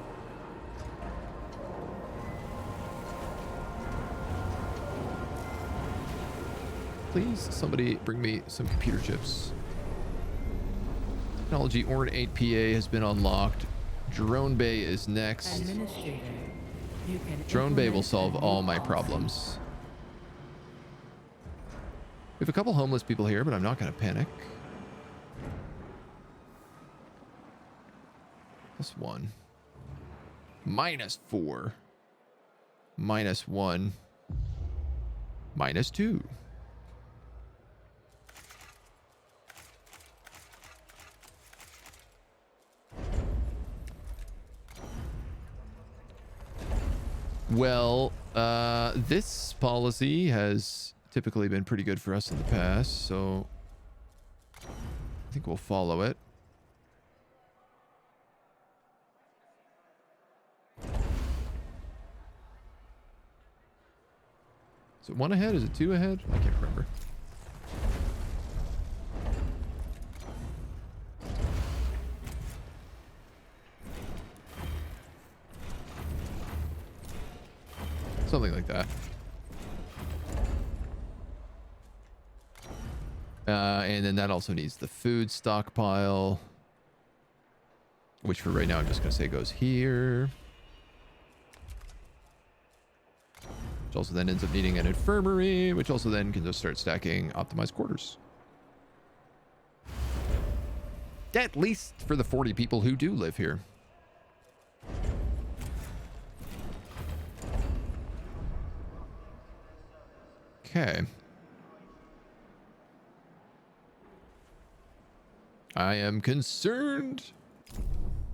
Please, somebody bring me some computer chips. Technology Orn-8 PA has been unlocked. Drone Bay is next. Drone Bay will solve all my problems. We have a couple homeless people here, but I'm not going to panic. +1. -4. -1. -2. Well, this policy has typically been pretty good for us in the past, so I think we'll follow it. Is it 1 ahead? Is it 2 ahead? I can't remember. Something like that. And then that also needs the food stockpile, which for right now I'm just going to say goes here. Which also then ends up needing an infirmary, which also then can just start stacking optimized quarters. At least for the 40 people who do live here. Okay. I am concerned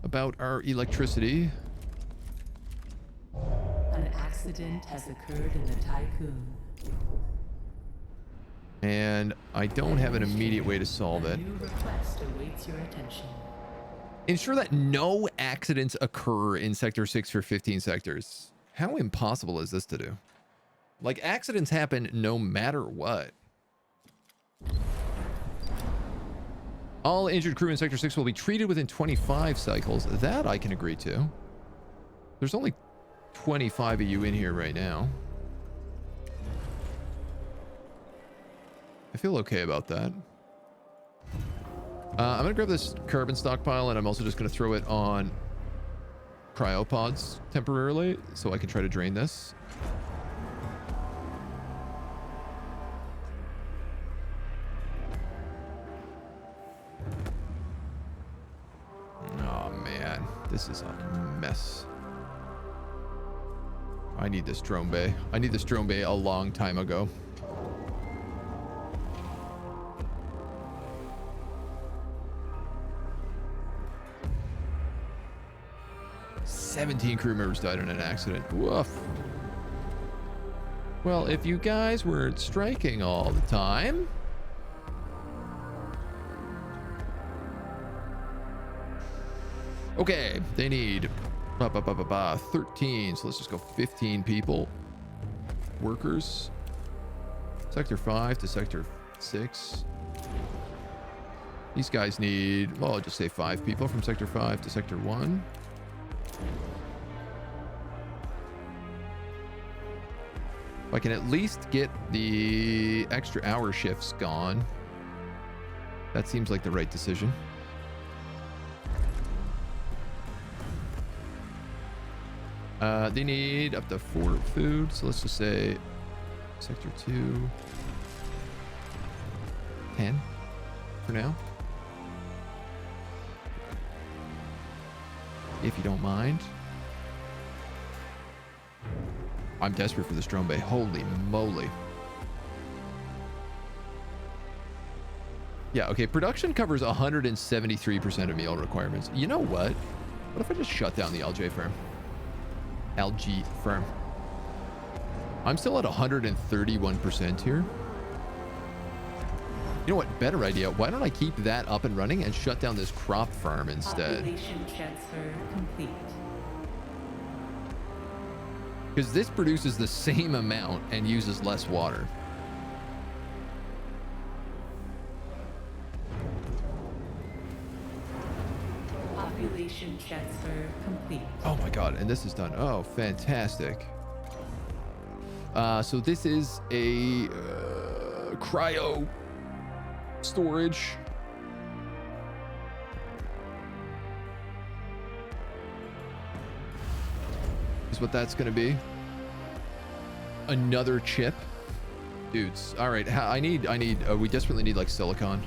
about our electricity. An accident has occurred in the Tiqqun. And I don't have an immediate way to solve it. A new request awaits your attention. Ensure that no accidents occur in Sector 6 for 15 sectors. How impossible is this to do? Like, accidents happen no matter what. All injured crew in Sector 6 will be treated within 25 cycles. That I can agree to. There's only 25 of you in here right now. I feel okay about that. I'm going to grab this carbon stockpile, and I'm also just going to throw it on cryopods temporarily so I can try to drain this. Oh man, this is a mess. I need this drone bay. I need this drone bay a long time ago. "17 crew members died in an accident. Woof. Well, if you guys weren't striking all the time..." Okay, they need 13, so let's just go 15 people. Workers. Sector 5 to Sector 6. These guys need, well, I'll just say 5 people from Sector 5 to Sector 1. If I can at least get the extra hour shifts gone, that seems like the right decision. They need up to 4 food, so let's just say Sector 2, 10 for now. If you don't mind. I'm desperate for this drone bay. Holy moly. Yeah, okay, production covers 173% of meal requirements. You know what? What if I just shut down the algae farm? Algae farm. I'm still at 131% here. You know what? Better idea. Why don't I keep that up and running and shut down this crop farm instead? Population transfer complete. Because this produces the same amount and uses less water. Population transfer complete. Oh my god, and this is done. Oh, fantastic. So this is a cryo storage. Is what that's gonna be. Another chip. Dudes, all right, we desperately need like silicon.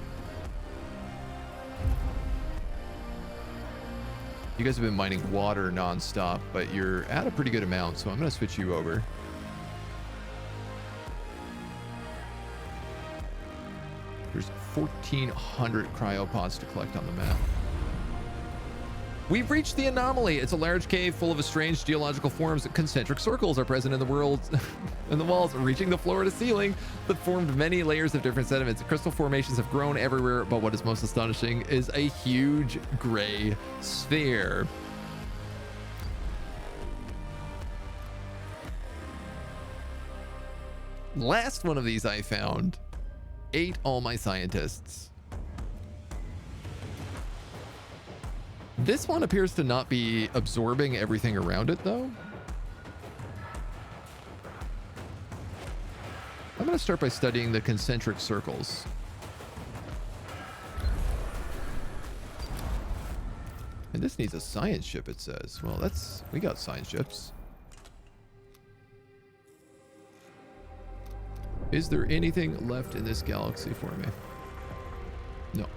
You guys have been mining water non-stop, but you're at a pretty good amount, so I'm gonna switch you over. There's 1,400 cryopods to collect on the map. We've reached the anomaly. It's a large cave full of strange geological forms. Concentric circles are present in the world, in the walls, reaching the floor to ceiling, that formed many layers of different sediments. Crystal formations have grown everywhere, but what is most astonishing is a huge gray sphere. Last one of these I found ate all my scientists. This one appears to not be absorbing everything around it, though. I'm going to start by studying the concentric circles. And this needs a science ship, it says. Well, we got science ships. Is there anything left in this galaxy for me? No.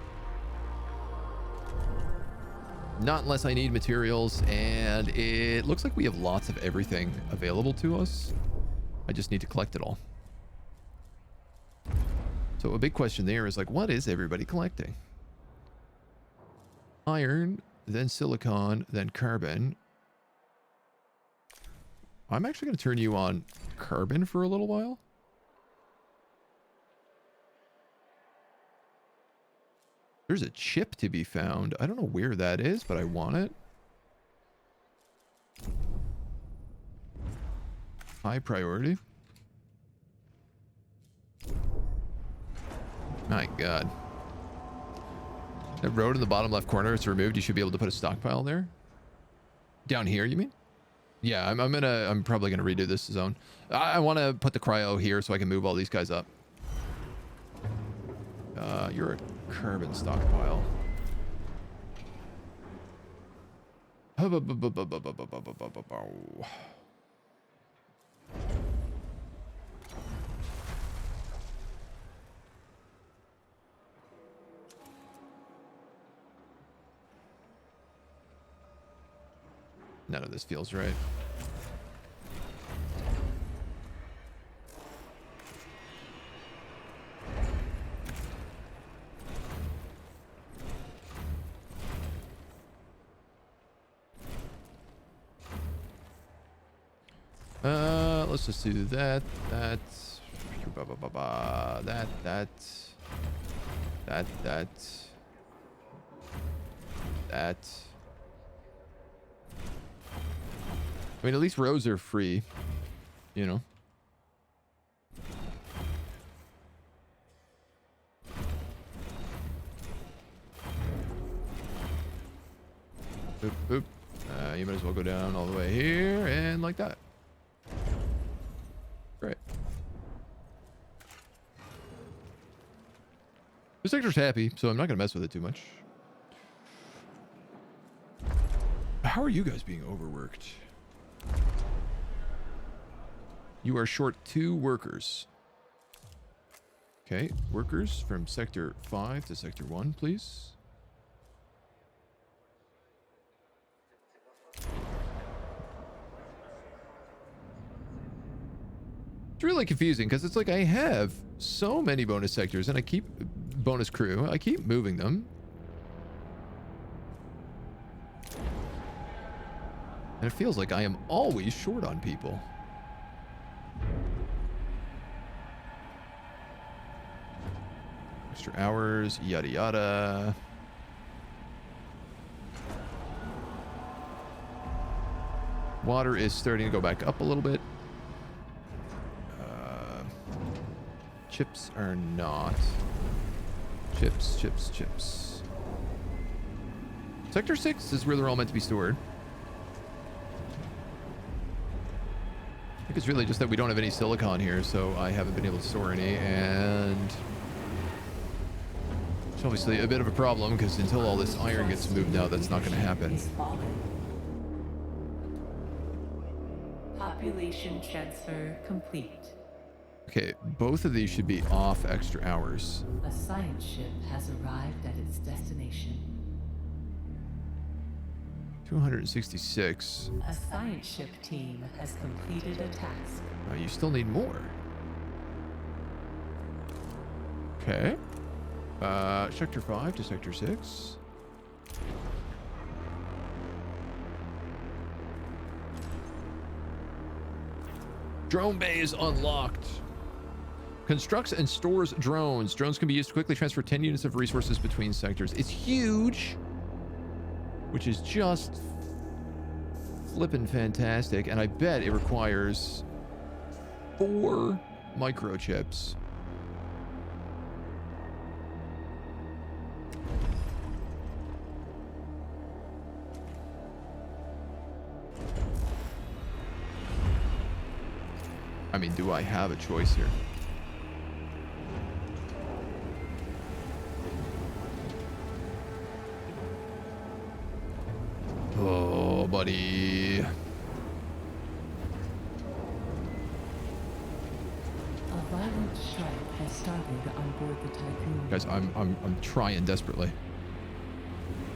Not unless I need materials, and it looks like we have lots of everything available to us. I just need to collect it all. So a big question there is like, what is everybody collecting? Iron, then silicon, then carbon. I'm actually going to turn you on carbon for a little while. There's a chip to be found. I don't know where that is, but I want it. High priority. My God. That road in the bottom left corner is removed. You should be able to put a stockpile there. Down here, you mean? Yeah, I'm probably gonna redo this zone. I want to put the cryo here so I can move all these guys up. You're a carbon stockpile. None of this feels right. Let's just do that. That. I mean, at least roads are free, you know. Boop, boop. You might as well go down all the way here and like that. Great. This sector's happy, so I'm not going to mess with it too much. How are you guys being overworked? You are short 2 workers. Okay, workers from Sector 5 to Sector 1, please. It's really confusing because it's like I have so many bonus sectors and I keep bonus crew. I keep moving them. And it feels like I am always short on people. Extra hours, yada yada. Water is starting to go back up a little bit. Chips are not. Chips. Sector 6 is where they're all meant to be stored. I think it's really just that we don't have any silicon here, so I haven't been able to store any, and it's obviously a bit of a problem because until all this iron gets moved out, that's not going to happen. Population transfer complete. Okay, both of these should be off extra hours. A science ship has arrived at its destination. 266. A science ship team has completed a task. You still need more. Okay. Sector 5 to Sector 6. Drone bay is unlocked. Constructs and stores drones. Drones can be used to quickly transfer 10 units of resources between sectors. It's huge, which is just flippin' fantastic. And I bet it requires 4 microchips. I mean, do I have a choice here? Oh, buddy. A violent strike has started on board the Tiqqun. Guys, I'm trying desperately.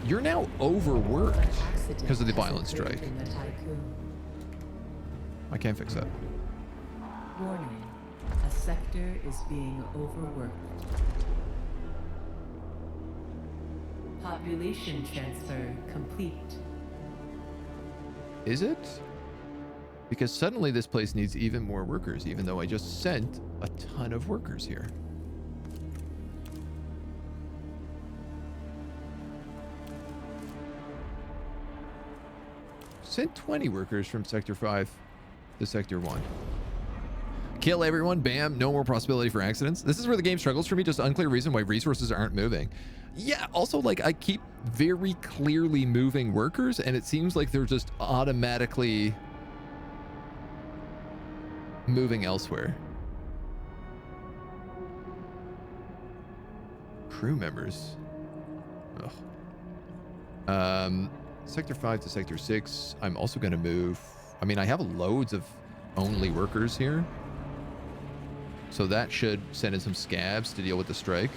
You're now overworked because of the violent strike. I can't fix that. Warning. A sector is being overworked. Population transfer complete. Is it? Because suddenly this place needs even more workers, even though I just sent a ton of workers here. Sent 20 workers from Sector 5 to Sector 1. Kill everyone, bam, no more possibility for accidents. This is where the game struggles for me, just unclear reason why resources aren't moving. Yeah, also, like, I keep very clearly moving workers, and it seems like they're just automatically moving elsewhere. Crew members. Ugh. Sector 5 to Sector 6. I'm also going to move. I mean, I have loads of only workers here. So that should send in some scabs to deal with the strike.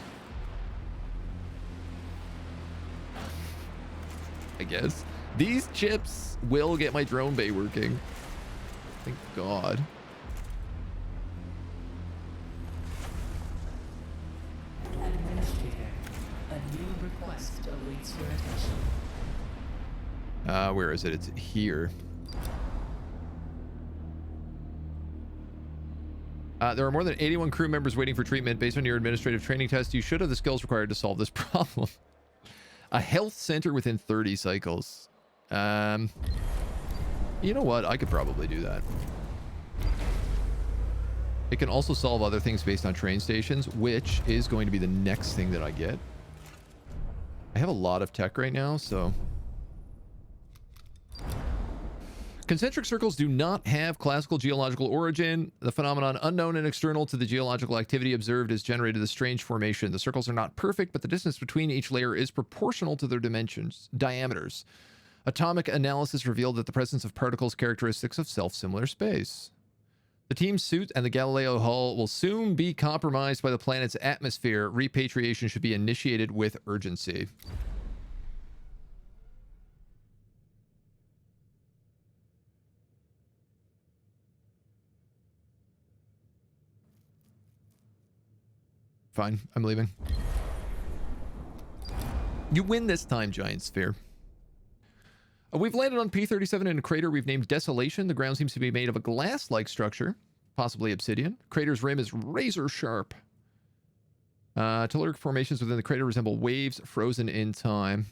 I guess. These chips will get my drone bay working. Thank God. Administrator, a new request awaits your attention. Where is it? It's here. There are more than 81 crew members waiting for treatment. Based on your administrative training test, you should have the skills required to solve this problem. A health center within 30 cycles. You know what? I could probably do that. It can also solve other things based on train stations, which is going to be the next thing that I get. I have a lot of tech right now, so... Concentric circles do not have classical geological origin. The phenomenon unknown and external to the geological activity observed has generated a strange formation. The circles are not perfect, but the distance between each layer is proportional to their diameters. Atomic analysis revealed that the presence of particles characteristics of self-similar space. The team's suit and the Galileo hull will soon be compromised by the planet's atmosphere. Repatriation should be initiated with urgency. Fine, I'm leaving. You win this time, Giant Sphere. We've landed on P-37 in a crater we've named Desolation. The ground seems to be made of a glass-like structure, possibly obsidian. Crater's rim is razor sharp. Telluric formations within the crater resemble waves frozen in time.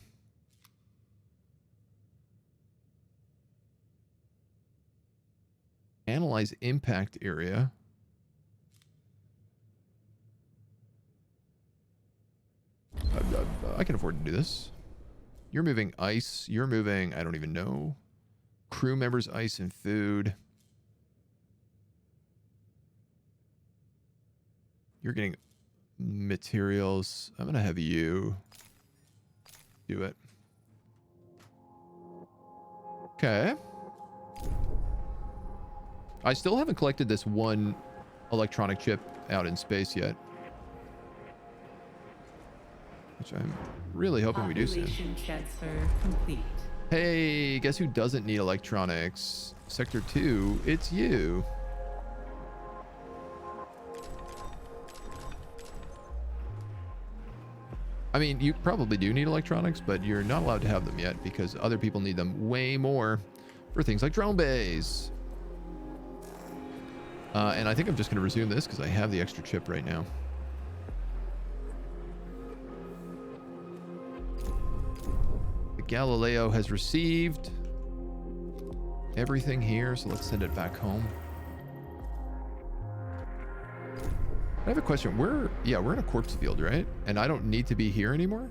Analyze impact area. I can afford to do this. You're moving ice. You're moving, I don't even know. Crew members, ice, and food. You're getting materials. I'm going to have you do it. Okay. I still haven't collected this one electronic chip out in space yet. Which I'm really hoping we do soon. Population transfer complete. Hey, guess who doesn't need electronics? Sector 2, it's you. I mean, you probably do need electronics, but you're not allowed to have them yet because other people need them way more for things like drone bays. And I think I'm just going to resume this because I have the extra chip right now. Galileo has received everything here, so let's send it back home. I have a question. We're in a corpse field, right? And I don't need to be here anymore?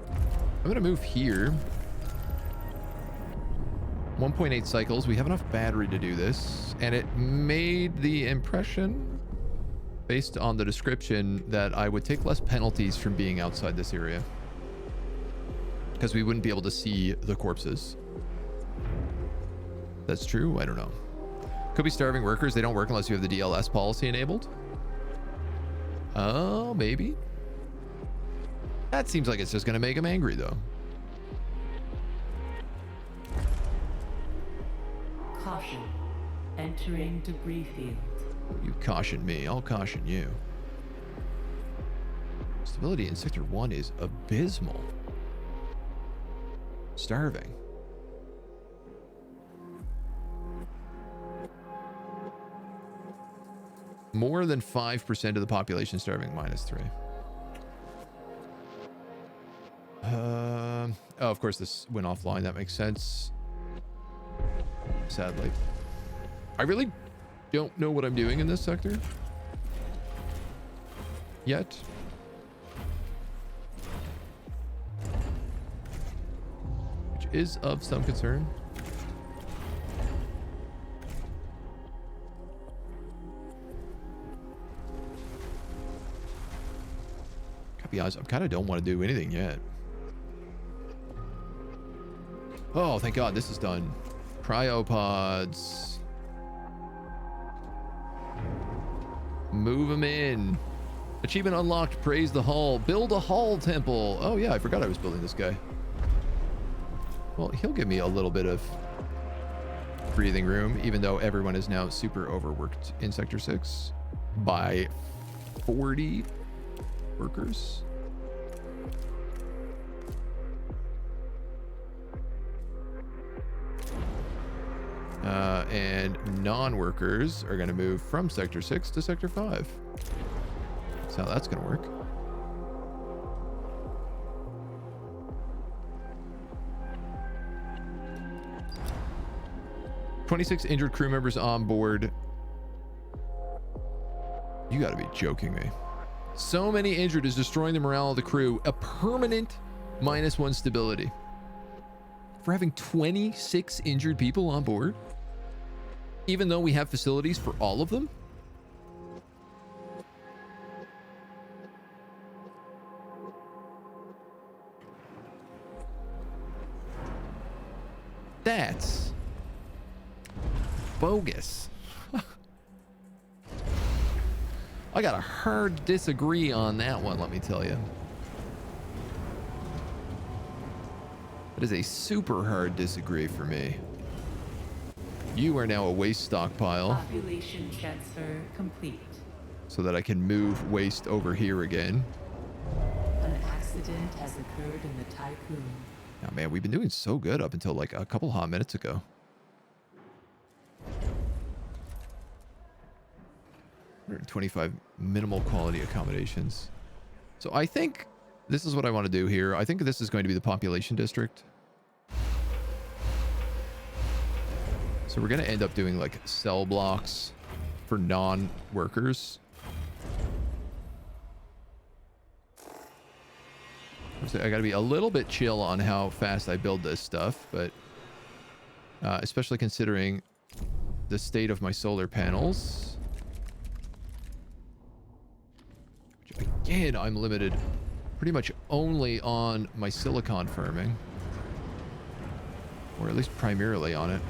I'm going to move here. 1.8 cycles. We have enough battery to do this. And it made the impression, based on the description, that I would take less penalties from being outside this area. Because we wouldn't be able to see the corpses. That's true? I don't know. Could be starving workers. They don't work unless you have the DLS policy enabled. Oh, maybe. That seems like it's just going to make them angry, though. Caution. Entering debris field. You caution me, I'll caution you. Stability in Sector 1 is abysmal. Starving. More than 5% of the population starving, -3. Oh, of course this went offline. That makes sense. Sadly. I really don't know what I'm doing in this sector yet. Is of some concern. Gotta be honest, I kind of don't want to do anything yet. Oh, thank God this is done. Cryopods. Move them in. Achievement unlocked. Praise the hull. Build a hull temple. Oh yeah, I forgot I was building this guy. Well, he'll give me a little bit of breathing room, even though everyone is now super overworked in Sector 6 by 40 workers. And non-workers are going to move from Sector 6 to Sector 5. That's how that's going to work. "26 injured crew members on board." You got to be joking me. So many injured is destroying the morale of the crew. A permanent -1 stability. For having 26 injured people on board? Even though we have facilities for all of them? That's bogus. I got a hard disagree on that one, let me tell you. That is a super hard disagree for me. You are now a waste stockpile. Population transfer complete. So that I can move waste over here again. An accident has occurred in the Tiqqun. Oh man, we've been doing so good up until like a couple hot minutes ago. $125 minimal quality accommodations. So I think this is what I want to do here. I think this is going to be the population district. So we're going to end up doing like cell blocks for non-workers. I got to be a little bit chill on how fast I build this stuff, but especially considering the state of my solar panels. Which again, I'm limited pretty much only on my silicon firming, or at least primarily on it.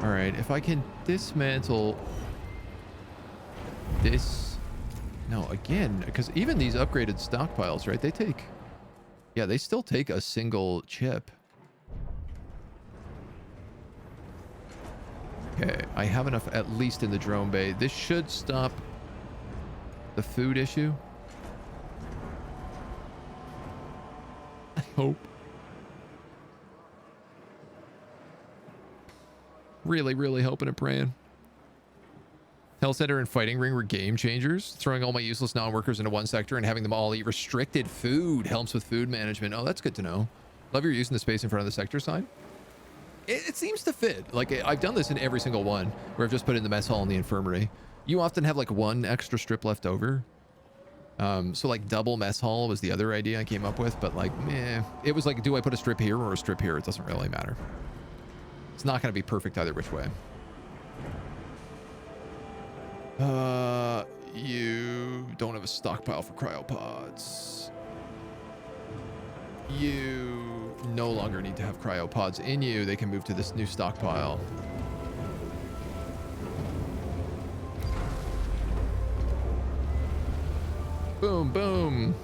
All right, if I can dismantle this. No, again, because even these upgraded stockpiles, right? They take, yeah, they still take a single chip. Okay, I have enough at least in the drone bay. This should stop the food issue. I hope. Really, really hoping and praying. Health Center and Fighting Ring were game changers. Throwing all my useless non-workers into one sector and having them all eat restricted food helps with food management. Oh, that's good to know. Love your using the space in front of the sector sign. It seems to fit. Like, I've done this in every single one where I've just put in the mess hall and the infirmary. You often have like one extra strip left over. So like double mess hall was the other idea I came up with, but like, meh. It was like, do I put a strip here or a strip here? It doesn't really matter. It's not going to be perfect either which way. You don't have a stockpile for cryopods. You no longer need to have cryopods in you. They can move to this new stockpile. Boom, boom.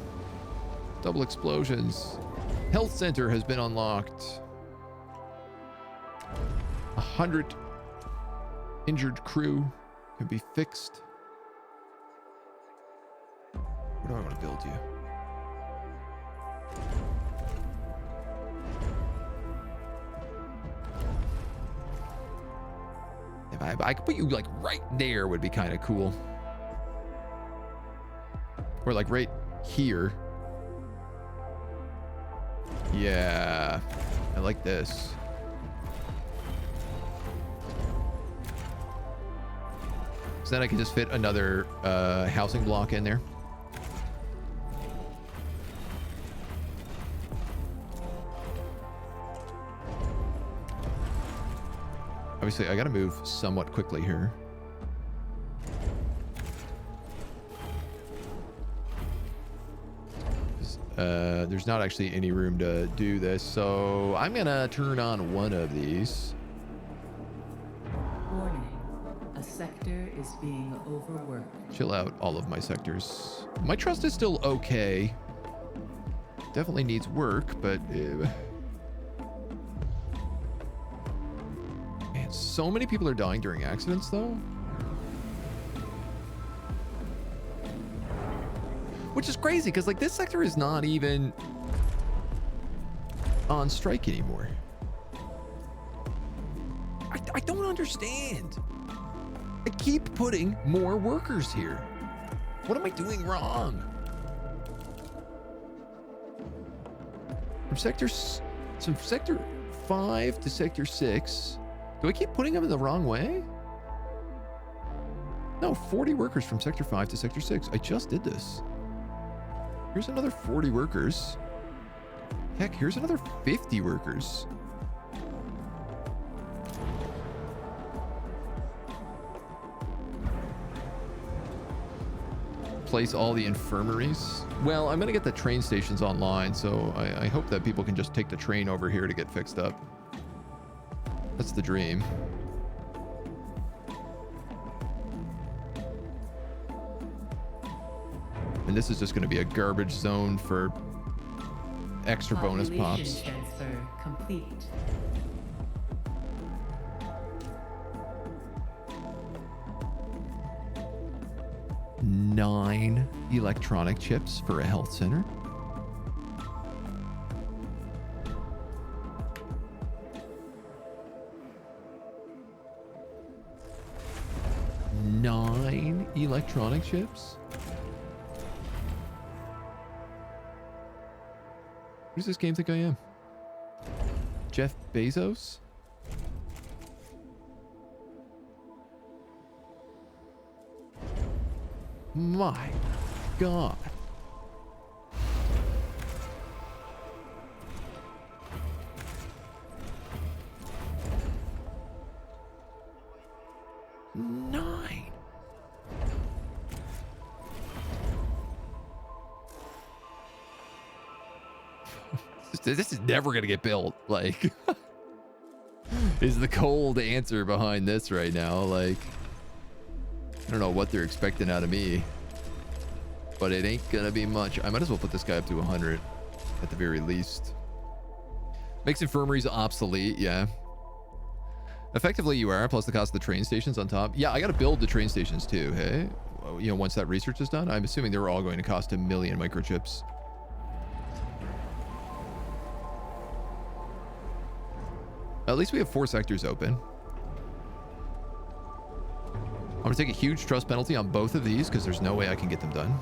Double explosions. Health Center has been unlocked. 100 injured crew can be fixed. Where do I want to build you? If I could put you like right there would be kind of cool. Or like right here. Yeah, I like this. So then I can just fit another housing block in there. Obviously, I got to move somewhat quickly here. There's not actually any room to do this, so I'm gonna turn on one of these. Warning. A sector is being overworked. Chill out, all of my sectors. My trust is still okay. Definitely needs work, but... Man, so many people are dying during accidents, though. Which is crazy, because, like, this sector is not even on strike anymore. I don't understand. I keep putting more workers here. What am I doing wrong? From sector 5 to sector 6. Do I keep putting them in the wrong way? No, 40 workers from sector 5 to sector 6. I just did this. Here's another 40 workers. Heck, here's another 50 workers. Place all the infirmaries. Well, I'm gonna get the train stations online, so I hope that people can just take the train over here to get fixed up. That's the dream. And this is just gonna be a garbage zone for extra bonus pops. Transfer complete. Nine electronic chips for a health center. Nine electronic chips? Who does this game think I am? Jeff Bezos? My God. Nine. This is never going to get built. Like, is the cold answer behind this right now. Like, I don't know what they're expecting out of me, but it ain't gonna be much. I might as well put this guy up to 100 at the very least. Makes infirmaries obsolete, yeah. Effectively, you are, plus the cost of the train stations on top. Yeah, I gotta build the train stations too, hey? You know, once that research is done, I'm assuming they're all going to cost 1 million microchips. At least we have 4 sectors open. I'm gonna take a huge trust penalty on both of these because there's no way I can get them done.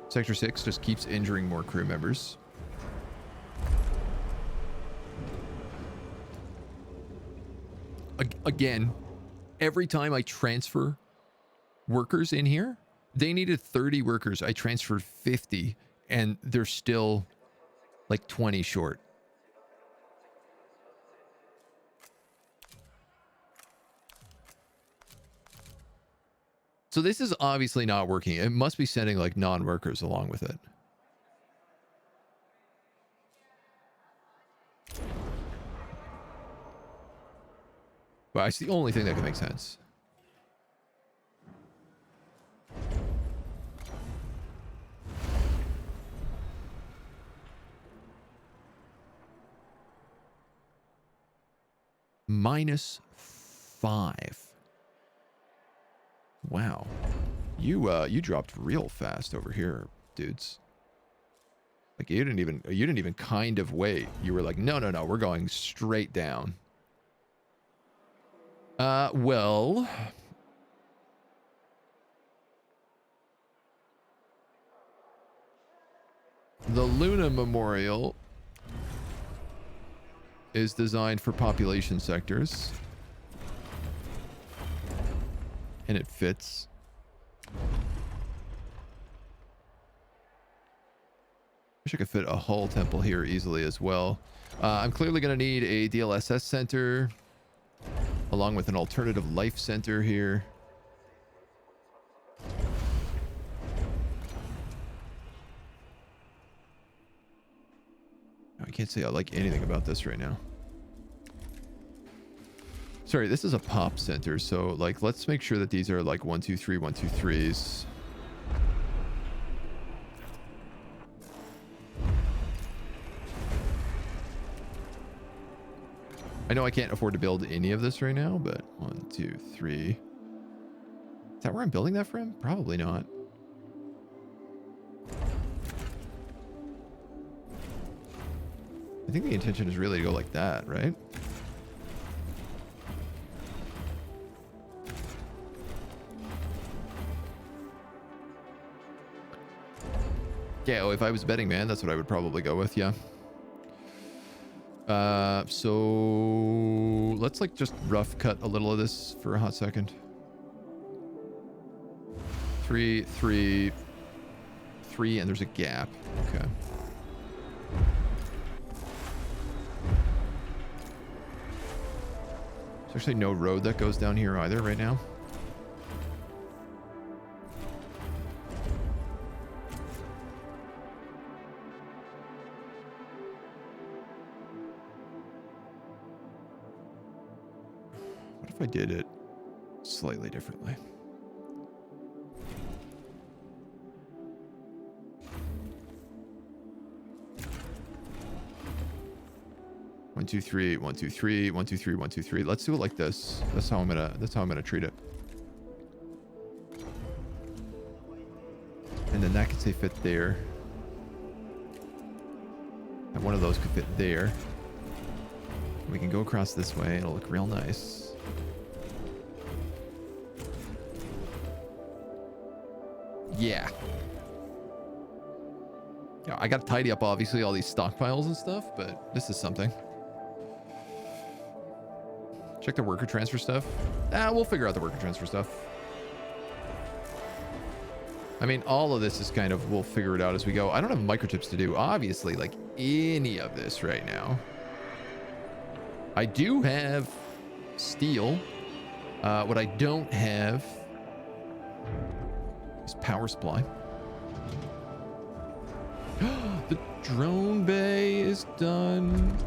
Sector 6 just keeps injuring more crew members. Again, every time I transfer workers in here, they needed 30 workers. I transferred 50 and they're still like 20 short. So this is obviously not working. It must be sending like non-workers along with it. But it's the only thing that can make sense. -5. Wow. You dropped real fast over here, dudes. Like you didn't even kind of wait. You were like, no, we're going straight down. Well, the Luna Memorial is designed for population sectors. And it fits. Wish I could fit a hull temple here easily as well. I'm clearly going to need a DLSS center, along with an alternative life center here. I can't say I like anything about this right now. Sorry, this is a pop center, so like let's make sure that these are like 1, 2, 3, 1, 2, 3s. I know I can't afford to build any of this right now, but 1, 2, 3. Is that where I'm building that from? Probably not. I think the intention is really to go like that, right? Yeah, oh, if I was betting man, that's what I would probably go with, yeah. So let's like just rough cut a little of this for a hot second. 3, 3, 3, and there's a gap. Okay. There's actually no road that goes down here either right now. What if I did it slightly differently? One, two, three, 1, 2, 3, 1, 2, 3, 1, 2, 3. Let's do it like this. That's how I'm gonna treat it. And then that could say fit there. And one of those could fit there. We can go across this way. It'll look real nice. Yeah. Yeah, I gotta tidy up obviously all these stockpiles and stuff, but this is something. Check the worker transfer stuff. We'll figure out the worker transfer stuff. I mean, all of this is kind of, we'll figure it out as we go. I don't have microchips to do, obviously, like any of this right now. I do have steel. What I don't have is power supply. The drone bay is done.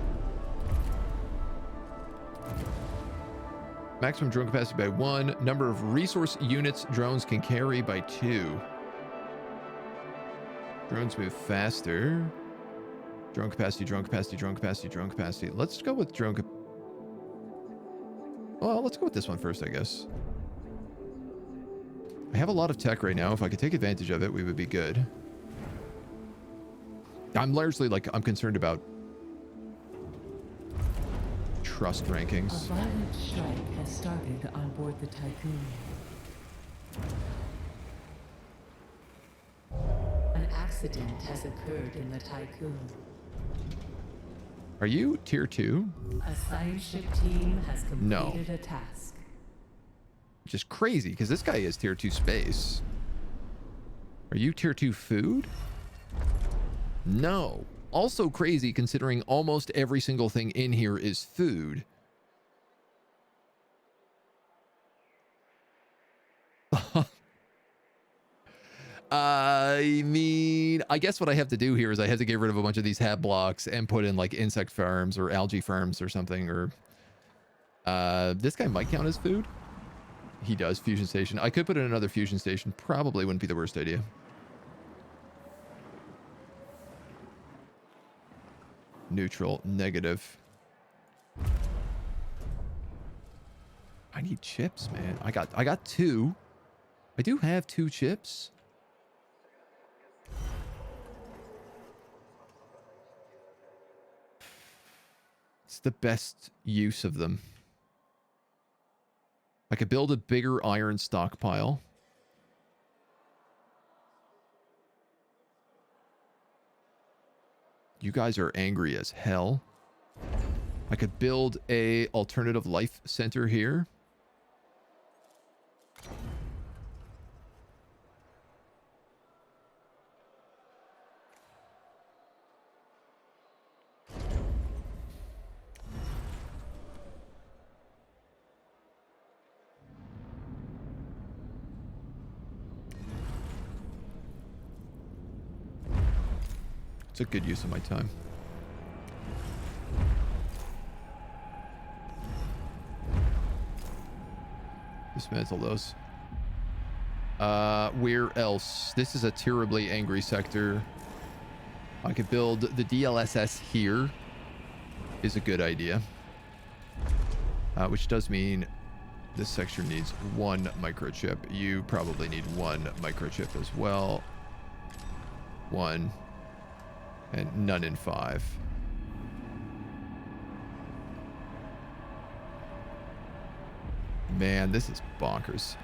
Maximum drone capacity by 1. Number of resource units drones can carry by 2. Drones move faster. Drone capacity, drone capacity, drone capacity, drone capacity. Let's go with drone capacity. Well, let's go with this one first, I guess. I have a lot of tech right now. If I could take advantage of it, we would be good. I'm largely like, I'm concerned about trust rankings. A violent strike has started on board the Tiqqun. An accident has occurred in the Tiqqun. Are you tier 2? A science ship team has completed a task. Which is crazy, because this guy is tier 2 space. Are you tier 2 food? No. Also crazy, considering almost every single thing in here is food. I mean, I guess what I have to do here is I have to get rid of a bunch of these hab blocks and put in like insect farms or algae farms or something. Or this guy might count as food. He does. Fusion station. I could put in another fusion station. Probably wouldn't be the worst idea. Neutral. Negative. I need chips, man. I got 2. I do have 2 chips. It's the best use of them. I could build a bigger iron stockpile. You guys are angry as hell. I could build a alternative life center here. It's a good use of my time. Dismantle those. Where else? This is a terribly angry sector. I could build the DLSS here. Is a good idea. Which does mean this section needs 1 microchip. You probably need 1 microchip as well. 1. And none in 5. Man, this is bonkers.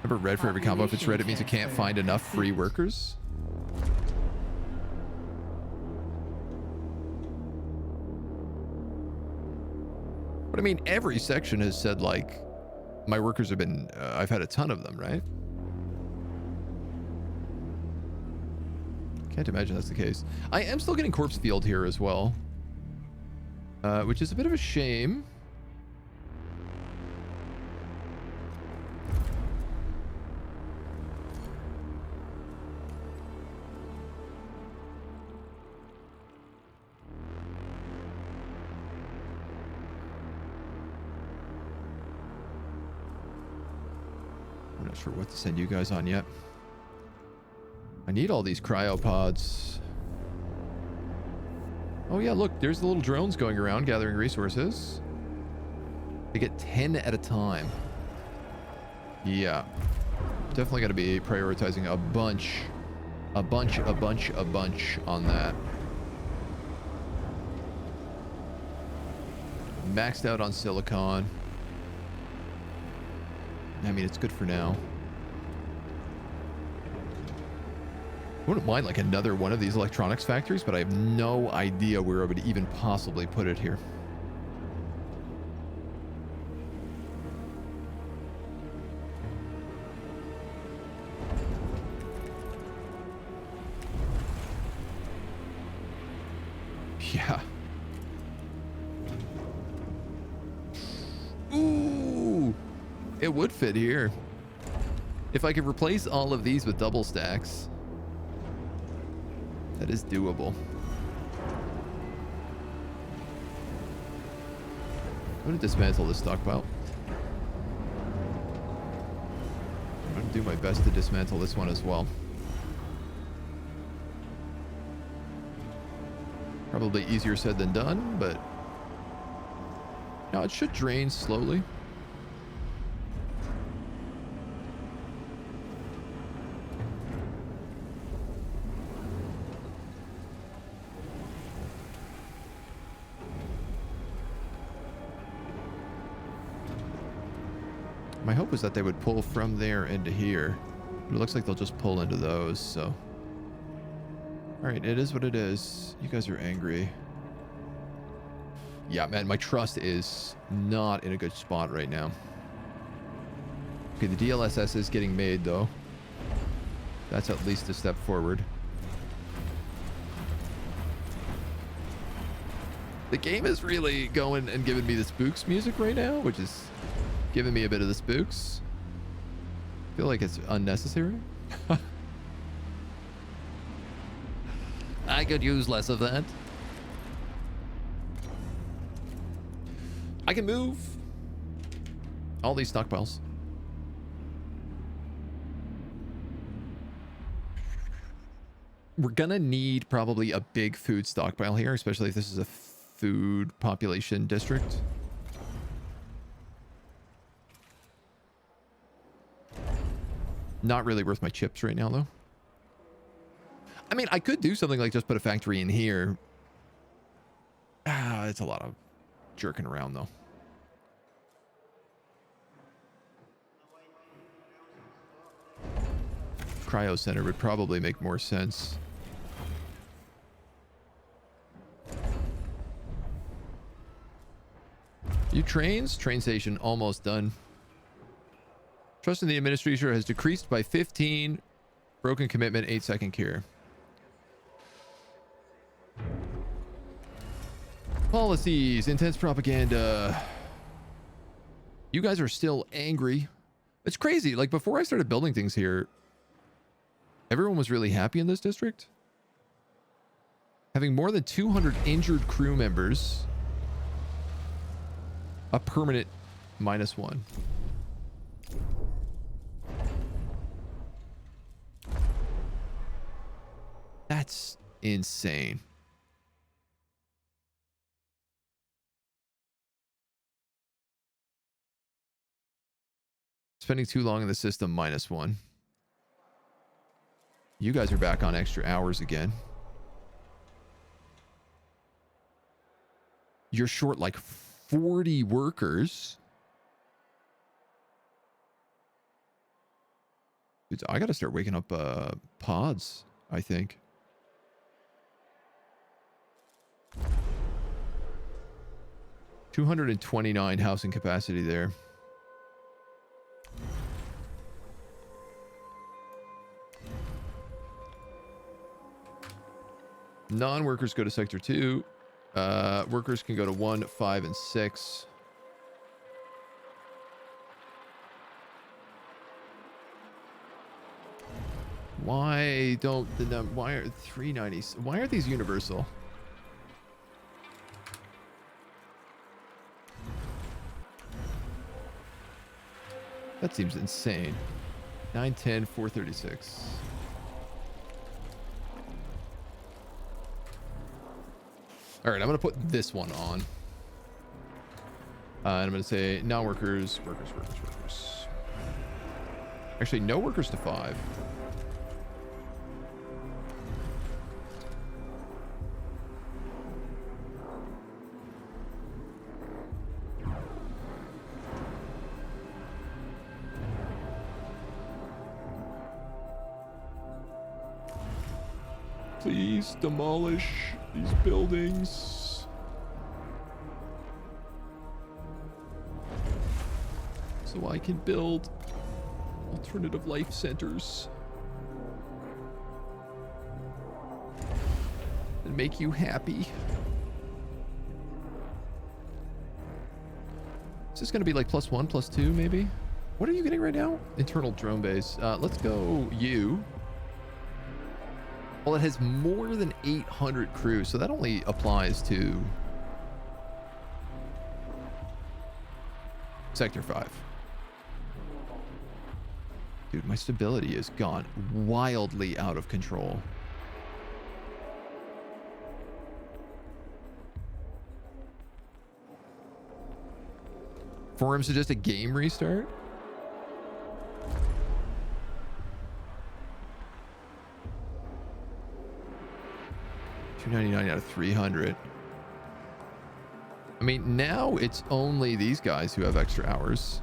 Remember, red for every combo. If it's red, it means you can't find enough free workers. But I mean, every section has said, like, my workers have been, I've had a ton of them, right? Can't imagine that's the case. I am still getting corpse field here as well. Which is a bit of a shame. I'm not sure what to send you guys on yet. I need all these cryopods. Oh yeah, look, there's the little drones going around gathering resources. They get 10 at a time. Yeah. Definitely got to be prioritizing a bunch on that. Maxed out on silicon. I mean, it's good for now. I wouldn't mind like another one of these electronics factories, but I have no idea where I would even possibly put it here. Yeah. Ooh, it would fit here. If I could replace all of these with double stacks. That is doable. I'm going to dismantle this stockpile. I'm going to do my best to dismantle this one as well. Probably easier said than done, but now it should drain slowly. My hope was that they would pull from there into here. But it looks like they'll just pull into those, so. Alright, it is what it is. You guys are angry. Yeah, man, my trust is not in a good spot right now. Okay, the DLSS is getting made, though. That's at least a step forward. The game is really going and giving me the spooks music right now, which is giving me a bit of the spooks. I feel like it's unnecessary. I could use less of that. I can move all these stockpiles. We're gonna need probably a big food stockpile here, especially if this is a food population district. Not really worth my chips right now, though. I mean, I could do something like just put a factory in here. Ah, it's a lot of jerking around, though. Cryo center would probably make more sense. You trains? Train station almost done. Trust in the administrator has decreased by 15. Broken commitment, 8-second cure. Policies, intense propaganda. You guys are still angry. It's crazy. Like, before I started building things here, everyone was really happy in this district. Having more than 200 injured crew members. A permanent -1. That's insane. Spending too long in the system, -1. You guys are back on extra hours again. You're short like 40 workers. Dude, I gotta start waking up pods, I think. $229 housing capacity there. Non-workers go to sector 2. Workers can go to 1, 5, and 6. Why don't the why are 390? Why are these universal? That seems insane. 910 436. All right, I'm gonna put this one on. And I'm gonna say non-workers, workers. Actually, no workers to 5. Please demolish these buildings. So I can build alternative life centers. And make you happy. Is this going to be like +1, +2 maybe? What are you getting right now? Internal drone base. Let's go you. Well, it has more than 800 crew, so that only applies to Sector 5. Dude, my stability has gone wildly out of control. Forums to just a game restart? $299 out of 300. I mean, now it's only these guys who have extra hours.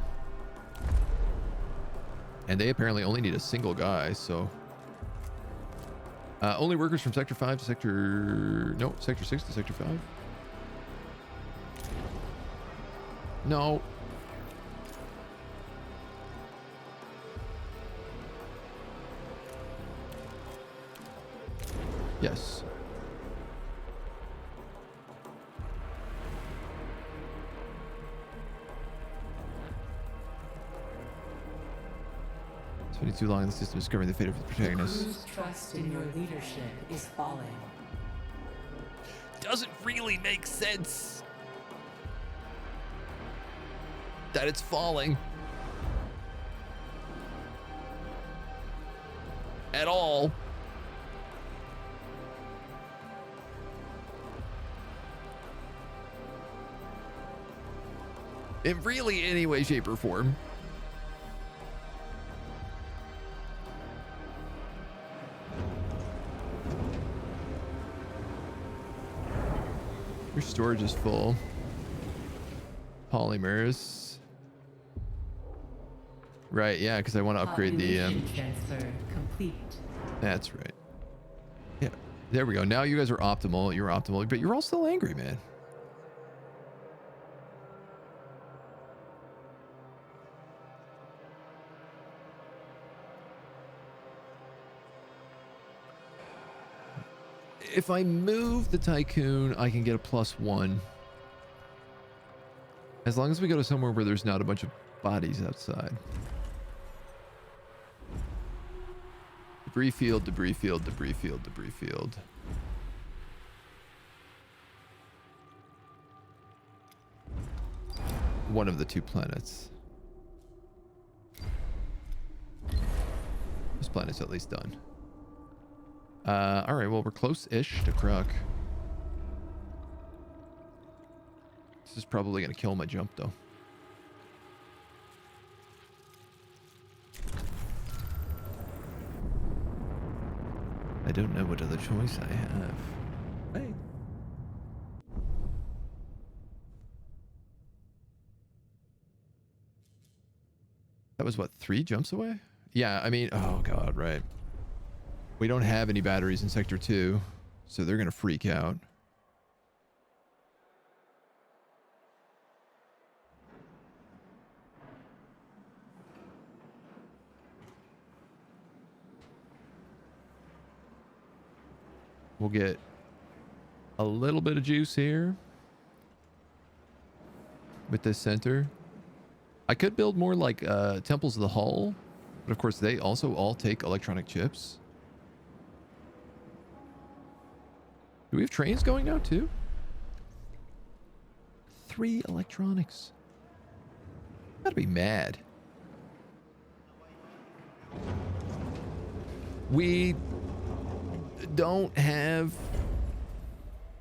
And they apparently only need a single guy, so... only workers from Sector 5 to Sector... No, Sector 6 to Sector 5. No. Yes. Spending too long in the system discovering the fate of the protagonist. Crew's trust in your leadership is falling. Doesn't really make sense that it's falling at all. In really any way, shape, or form. Your storage is full. Polymers. Right, yeah, because I want to upgrade the transfer complete. That's right. Yeah, there we go. Now you guys are optimal. You're optimal, but you're all still angry, man. If I move the Tiqqun, I can get a +1. As long as we go to somewhere where there's not a bunch of bodies outside. Debris field, debris field, debris field, debris field. one of the 2 planets. This planet's at least done. All right, well, we're close-ish to Kruk. This is probably going to kill my jump, though. I don't know what other choice I have. Hey. That was, what, 3 jumps away? Yeah, I mean, oh, God, right. We don't have any batteries in Sector 2, so they're going to freak out. We'll get a little bit of juice here with this center. I could build more like temples of the hull, but of course they also all take electronic chips. Do we have trains going now too? 3 electronics. Gotta be mad. We don't have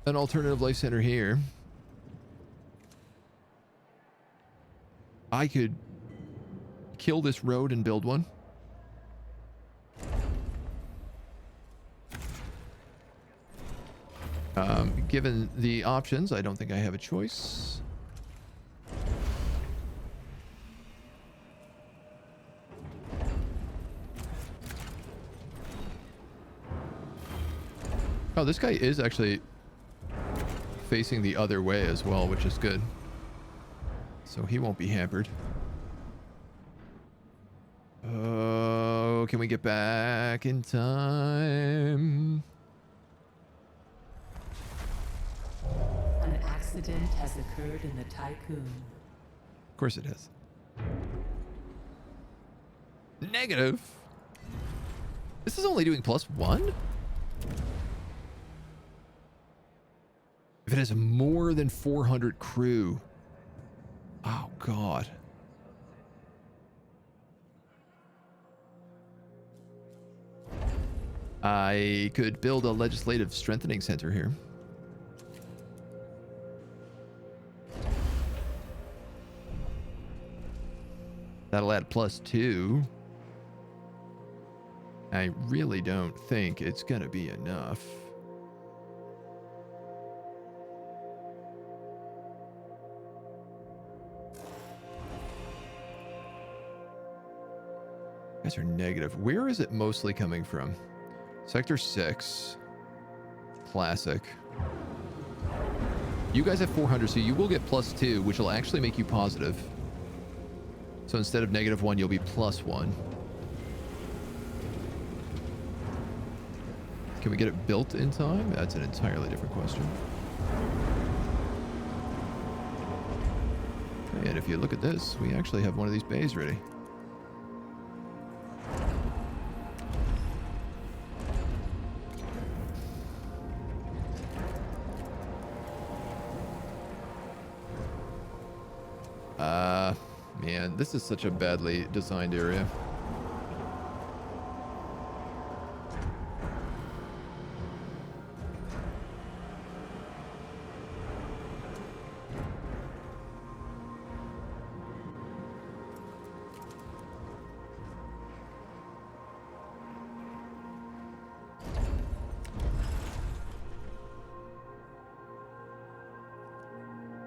an alternative life center here. I could kill this road and build one. Given the options, I don't think I have a choice. Oh, this guy is actually facing the other way as well, which is good. So he won't be hampered. Oh, can we get back in time? An accident has occurred in the Tiqqun. Of course it has. Negative. This is only doing +1? If it has more than 400 crew. Oh, God. I could build a legislative strengthening center here. That'll add +2. I really don't think it's going to be enough. You guys are negative. Where is it mostly coming from? Sector 6. Classic. You guys have 400, so you will get +2, which will actually make you positive. So instead of -1, you'll be +1. Can we get it built in time? That's an entirely different question. Okay, and if you look at this, we actually have one of these bays ready. Man, this is such a badly designed area.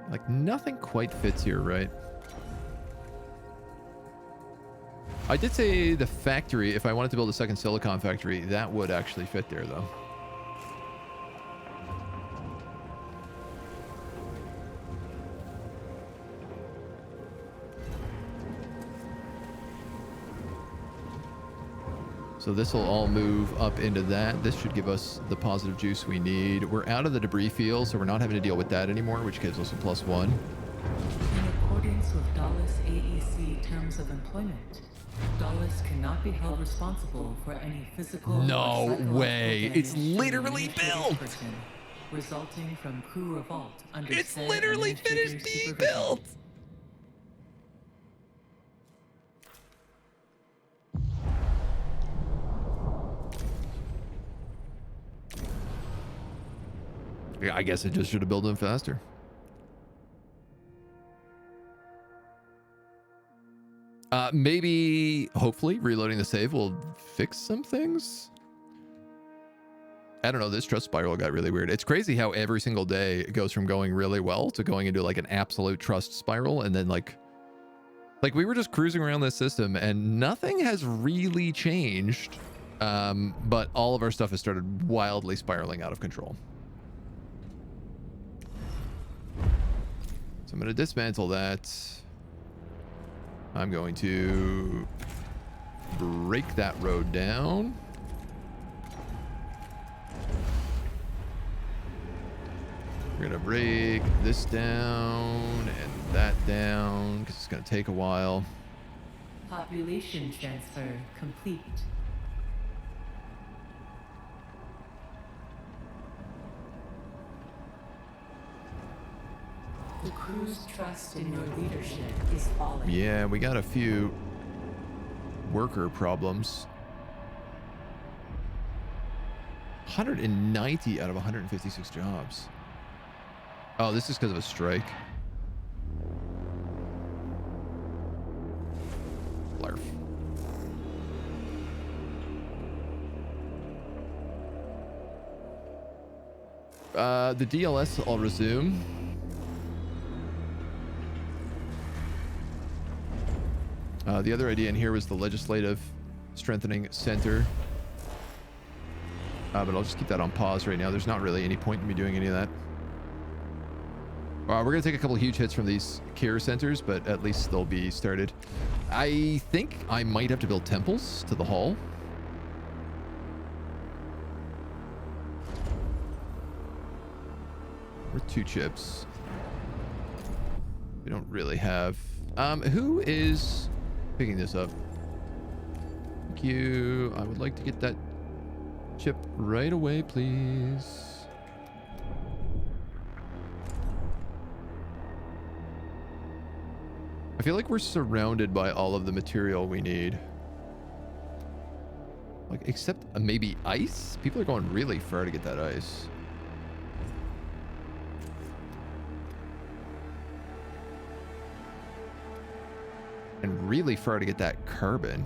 Like, nothing quite fits here, right? I did say the factory, if I wanted to build a second silicon factory, that would actually fit there, though. So this will all move up into that. This should give us the positive juice we need. We're out of the debris field, so we're not having to deal with that anymore, which gives us a +1. In accordance with DOLOS A.E.C. terms of employment, DOLOS cannot be held responsible for any physical or No psychological way. It's damage to literally an administrative built. person resulting from crew revolt under It's said literally administrator's finished being supervision. built. I guess I just should have built them faster. Maybe, hopefully, reloading the save will fix some things. I don't know, this trust spiral got really weird. It's crazy how every single day it goes from going really well to going into like an absolute trust spiral, and then like we were just cruising around this system and nothing has really changed, but all of our stuff has started wildly spiraling out of control. So I'm going to dismantle that. I'm going to break that road down. We're going to break this down and that down because it's going to take a while. Population transfer complete. The crew's trust in your leadership is falling. Yeah, we got a few worker problems. 190 out of 156 jobs. Oh, this is because of a strike. Blarf. The DLS I'll resume. The other idea in here was the Legislative Strengthening Center. But I'll just keep that on pause right now. There's not really any point in me doing any of that. We're going to take a couple huge hits from these care centers, but at least they'll be started. I think I might have to build temples to the hall. We're 2 chips. We don't really have... who is picking this up? Thank you. I would like to get that chip right away, please. I feel like we're surrounded by all of the material we need. Like, except maybe ice? People are going really far to get that ice. And really far to get that carbon.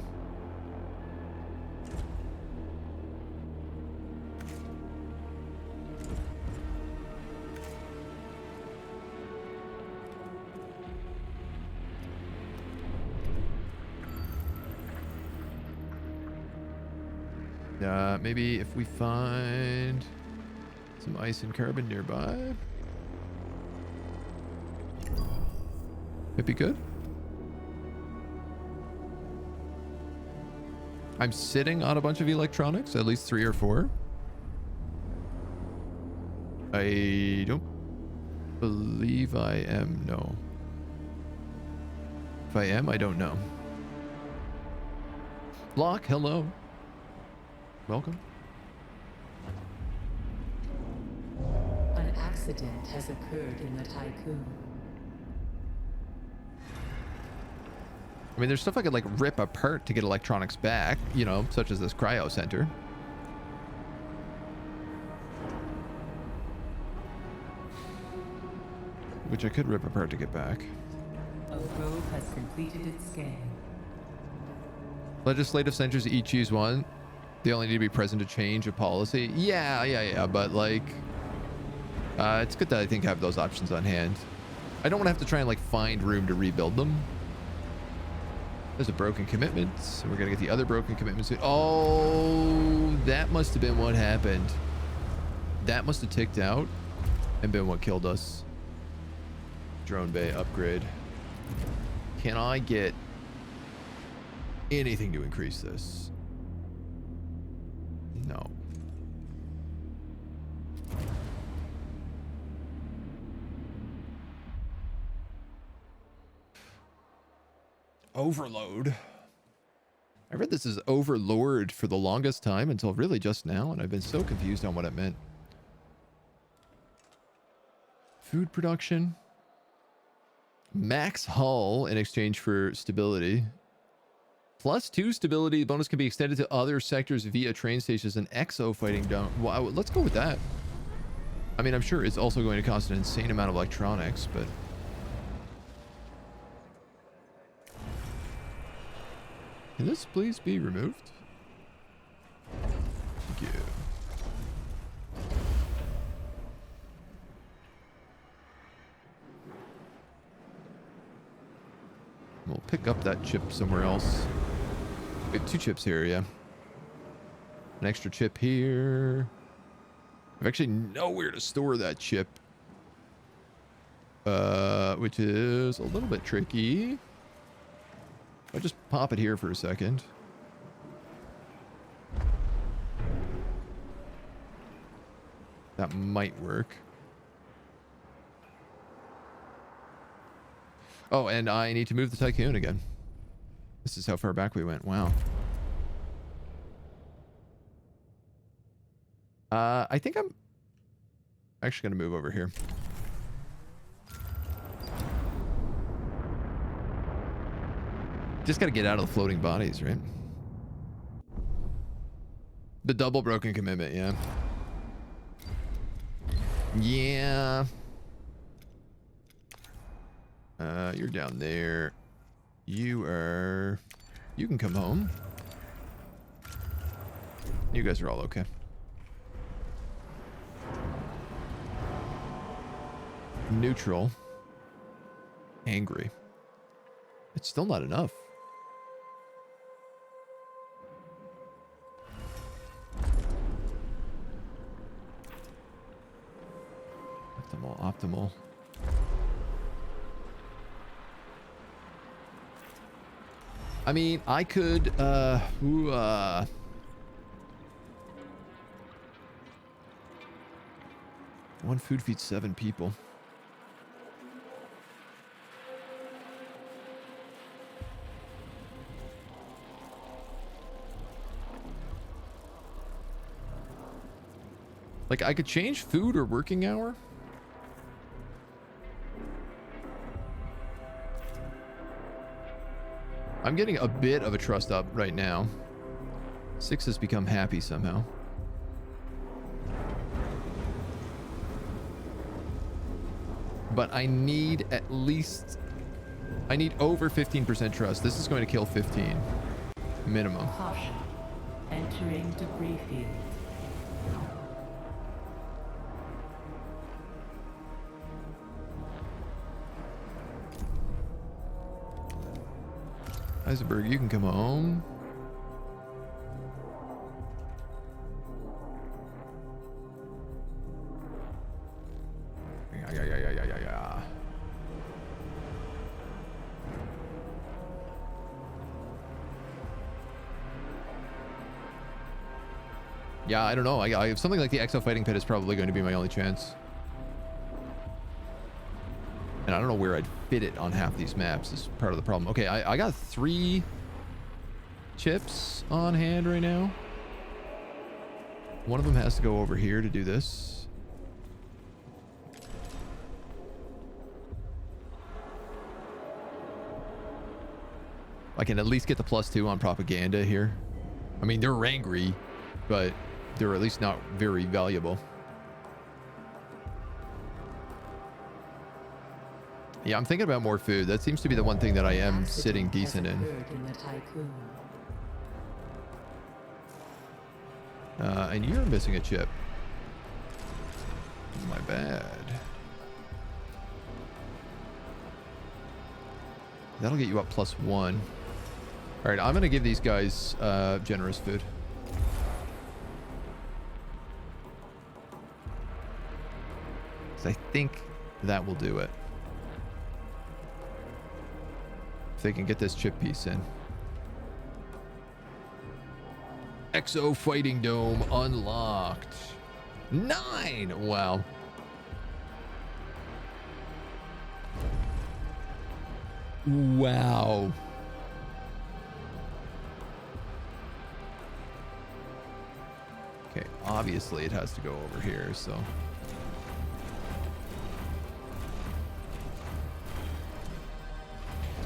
Maybe if we find some ice and carbon nearby, it'd be good. I'm sitting on a bunch of electronics, at least 3 or 4. I don't believe I am, no. If I am, I don't know. Block, hello. Welcome. An accident has occurred in the Tiqqun. I mean, there's stuff I could like rip apart to get electronics back, you know, such as this cryo center. Which I could rip apart to get back. A probe has completed its scan. Legislative centers each use one. They only need to be present to change a policy. Yeah, but like, it's good that I think I have those options on hand. I don't want to have to try and like find room to rebuild them. There's a broken commitment, so we're gonna get the other broken commitment soon. Oh, that must have been what happened. That must have ticked out and been what killed us. Drone bay upgrade. Can I get anything to increase this? No. Overload. I read this as overlord for the longest time until really just now, and I've been so confused on what it meant. Food production. Max hull in exchange for stability. +2 stability. The bonus can be extended to other sectors via train stations and exo fighting down. Wow, let's go with that. I mean, I'm sure it's also going to cost an insane amount of electronics, but... Can this please be removed? Thank you. We'll pick up that chip somewhere else. We have 2 chips here, yeah. An extra chip here. I've actually nowhere to store that chip. Which is a little bit tricky. I'll just pop it here for a second. That might work. Oh, and I need to move the Tiqqun again. This is how far back we went. Wow. I think I'm actually going to move over here. Just got to get out of the floating bodies, right? The double broken commitment, yeah. Yeah. You're down there. You can come home. You guys are all okay. Neutral. Angry. It's still not enough. Optimal. I mean, I could, one food feeds 7 people. Like, I could change food or working hour. I'm getting a bit of a trust up right now. 6 has become happy somehow. But I need at least... I need over 15% trust. This is going to kill 15. Minimum. Caution. Entering debris field. Eisenberg, you can come home. Yeah. Yeah, I don't know. I something like the Exo Fighting Pit is probably going to be my only chance. And I don't know where I'd fit it on half these maps is part of the problem. Okay, I got 3 chips on hand right now. One of them has to go over here to do this. I can at least get the +2 on propaganda here. I mean, they're angry, but they're at least not very valuable. Yeah, I'm thinking about more food. That seems to be the one thing that I am sitting decent in. And you're missing a chip. My bad. That'll get you up +1. All right, I'm going to give these guys generous food. So I think that will do it. If they can get this chip piece in. Exo Fighting Dome unlocked. 9! Wow. Wow. Okay, obviously it has to go over here, so...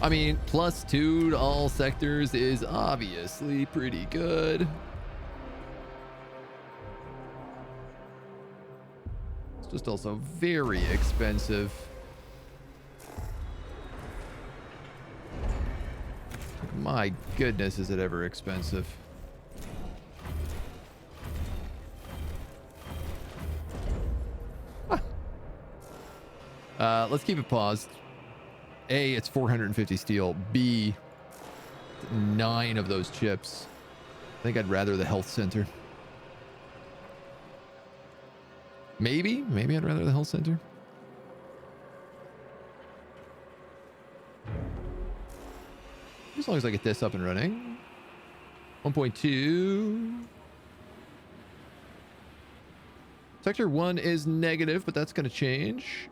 I mean, +2 to all sectors is obviously pretty good. Let's Just also very expensive. My goodness, is it ever expensive. Let's keep it paused. A, it's 450 steel. B, 9 of those chips. I think I'd rather the health center. Maybe I'd rather the health center. As long as I get this up and running. 1.2. Sector 1 is negative, but that's going to change.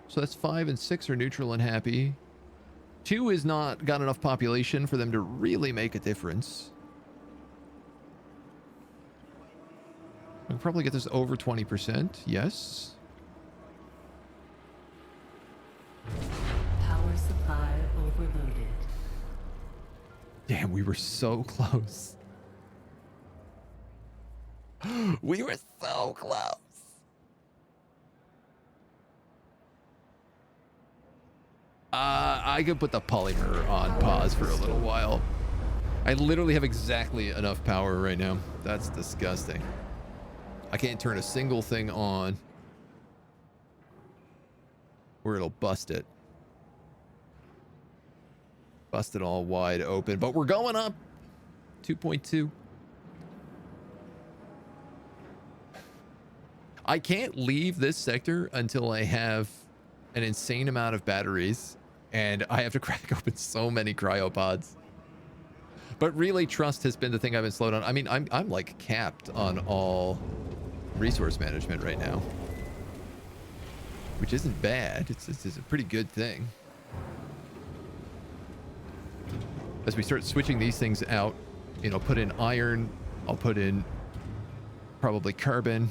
So that's 5 and 6 are neutral and happy. 2 is not got enough population for them to really make a difference. We'll probably get this over 20%. Yes. Power supply overloaded. Damn, we were so close. We were so close. I could put the polymer on pause for a little while. I literally have exactly enough power right now. That's disgusting. I can't turn a single thing on or it'll bust it. Bust it all wide open, but we're going up. 2.2. I can't leave this sector until I have an insane amount of batteries, and I have to crack open so many cryopods. But really, trust has been the thing I've been slowed on. I mean, I'm like capped on all resource management right now, which isn't bad. It's a pretty good thing. As we start switching these things out, you know, put in iron, I'll put in probably carbon.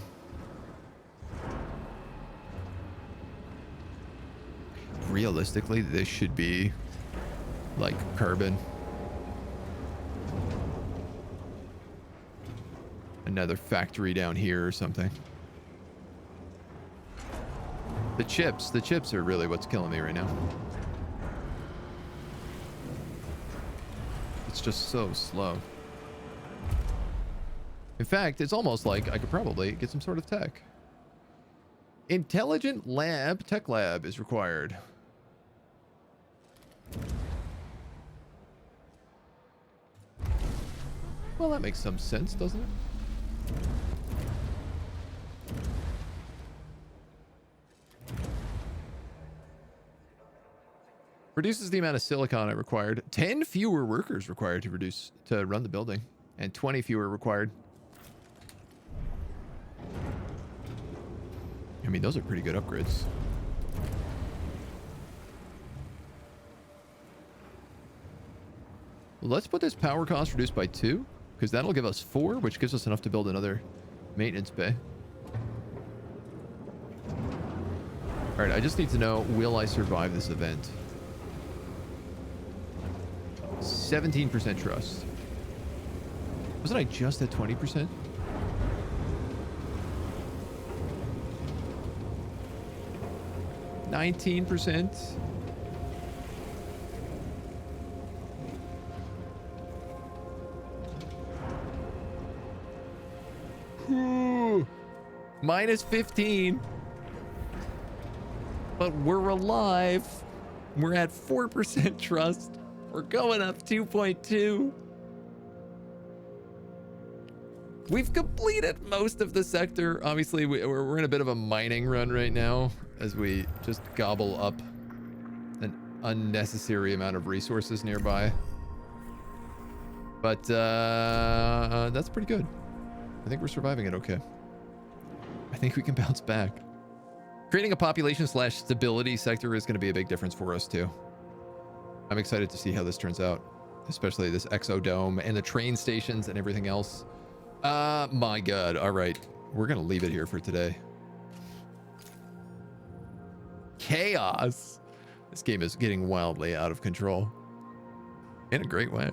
Realistically, this should be like carbon. Another factory down here or something. The chips are really what's killing me right now. It's just so slow. In fact, it's almost like I could probably get some sort of tech. Intelligent lab, tech lab is required. Well, that makes some sense, doesn't it? Reduces the amount of silicon required. 10 fewer workers required to run the building, and 20 fewer required. I mean, those are pretty good upgrades. Let's put this power cost reduced by 2, because that'll give us 4, which gives us enough to build another maintenance bay. All right, I just need to know, will I survive this event? 17% trust. Wasn't I just at 20%? %. Ooh, -15. But we're alive. We're at 4% trust. We're going up 2.2. We've completed most of the sector. Obviously, we're in a bit of a mining run right now as we just gobble up an unnecessary amount of resources nearby. But that's pretty good. I think we're surviving it okay. I think we can bounce back. Creating a population/stability sector is going to be a big difference for us too. I'm excited to see how this turns out, especially this exodome and the train stations and everything else. My God. All right. We're going to leave it here for today. Chaos. This game is getting wildly out of control in a great way.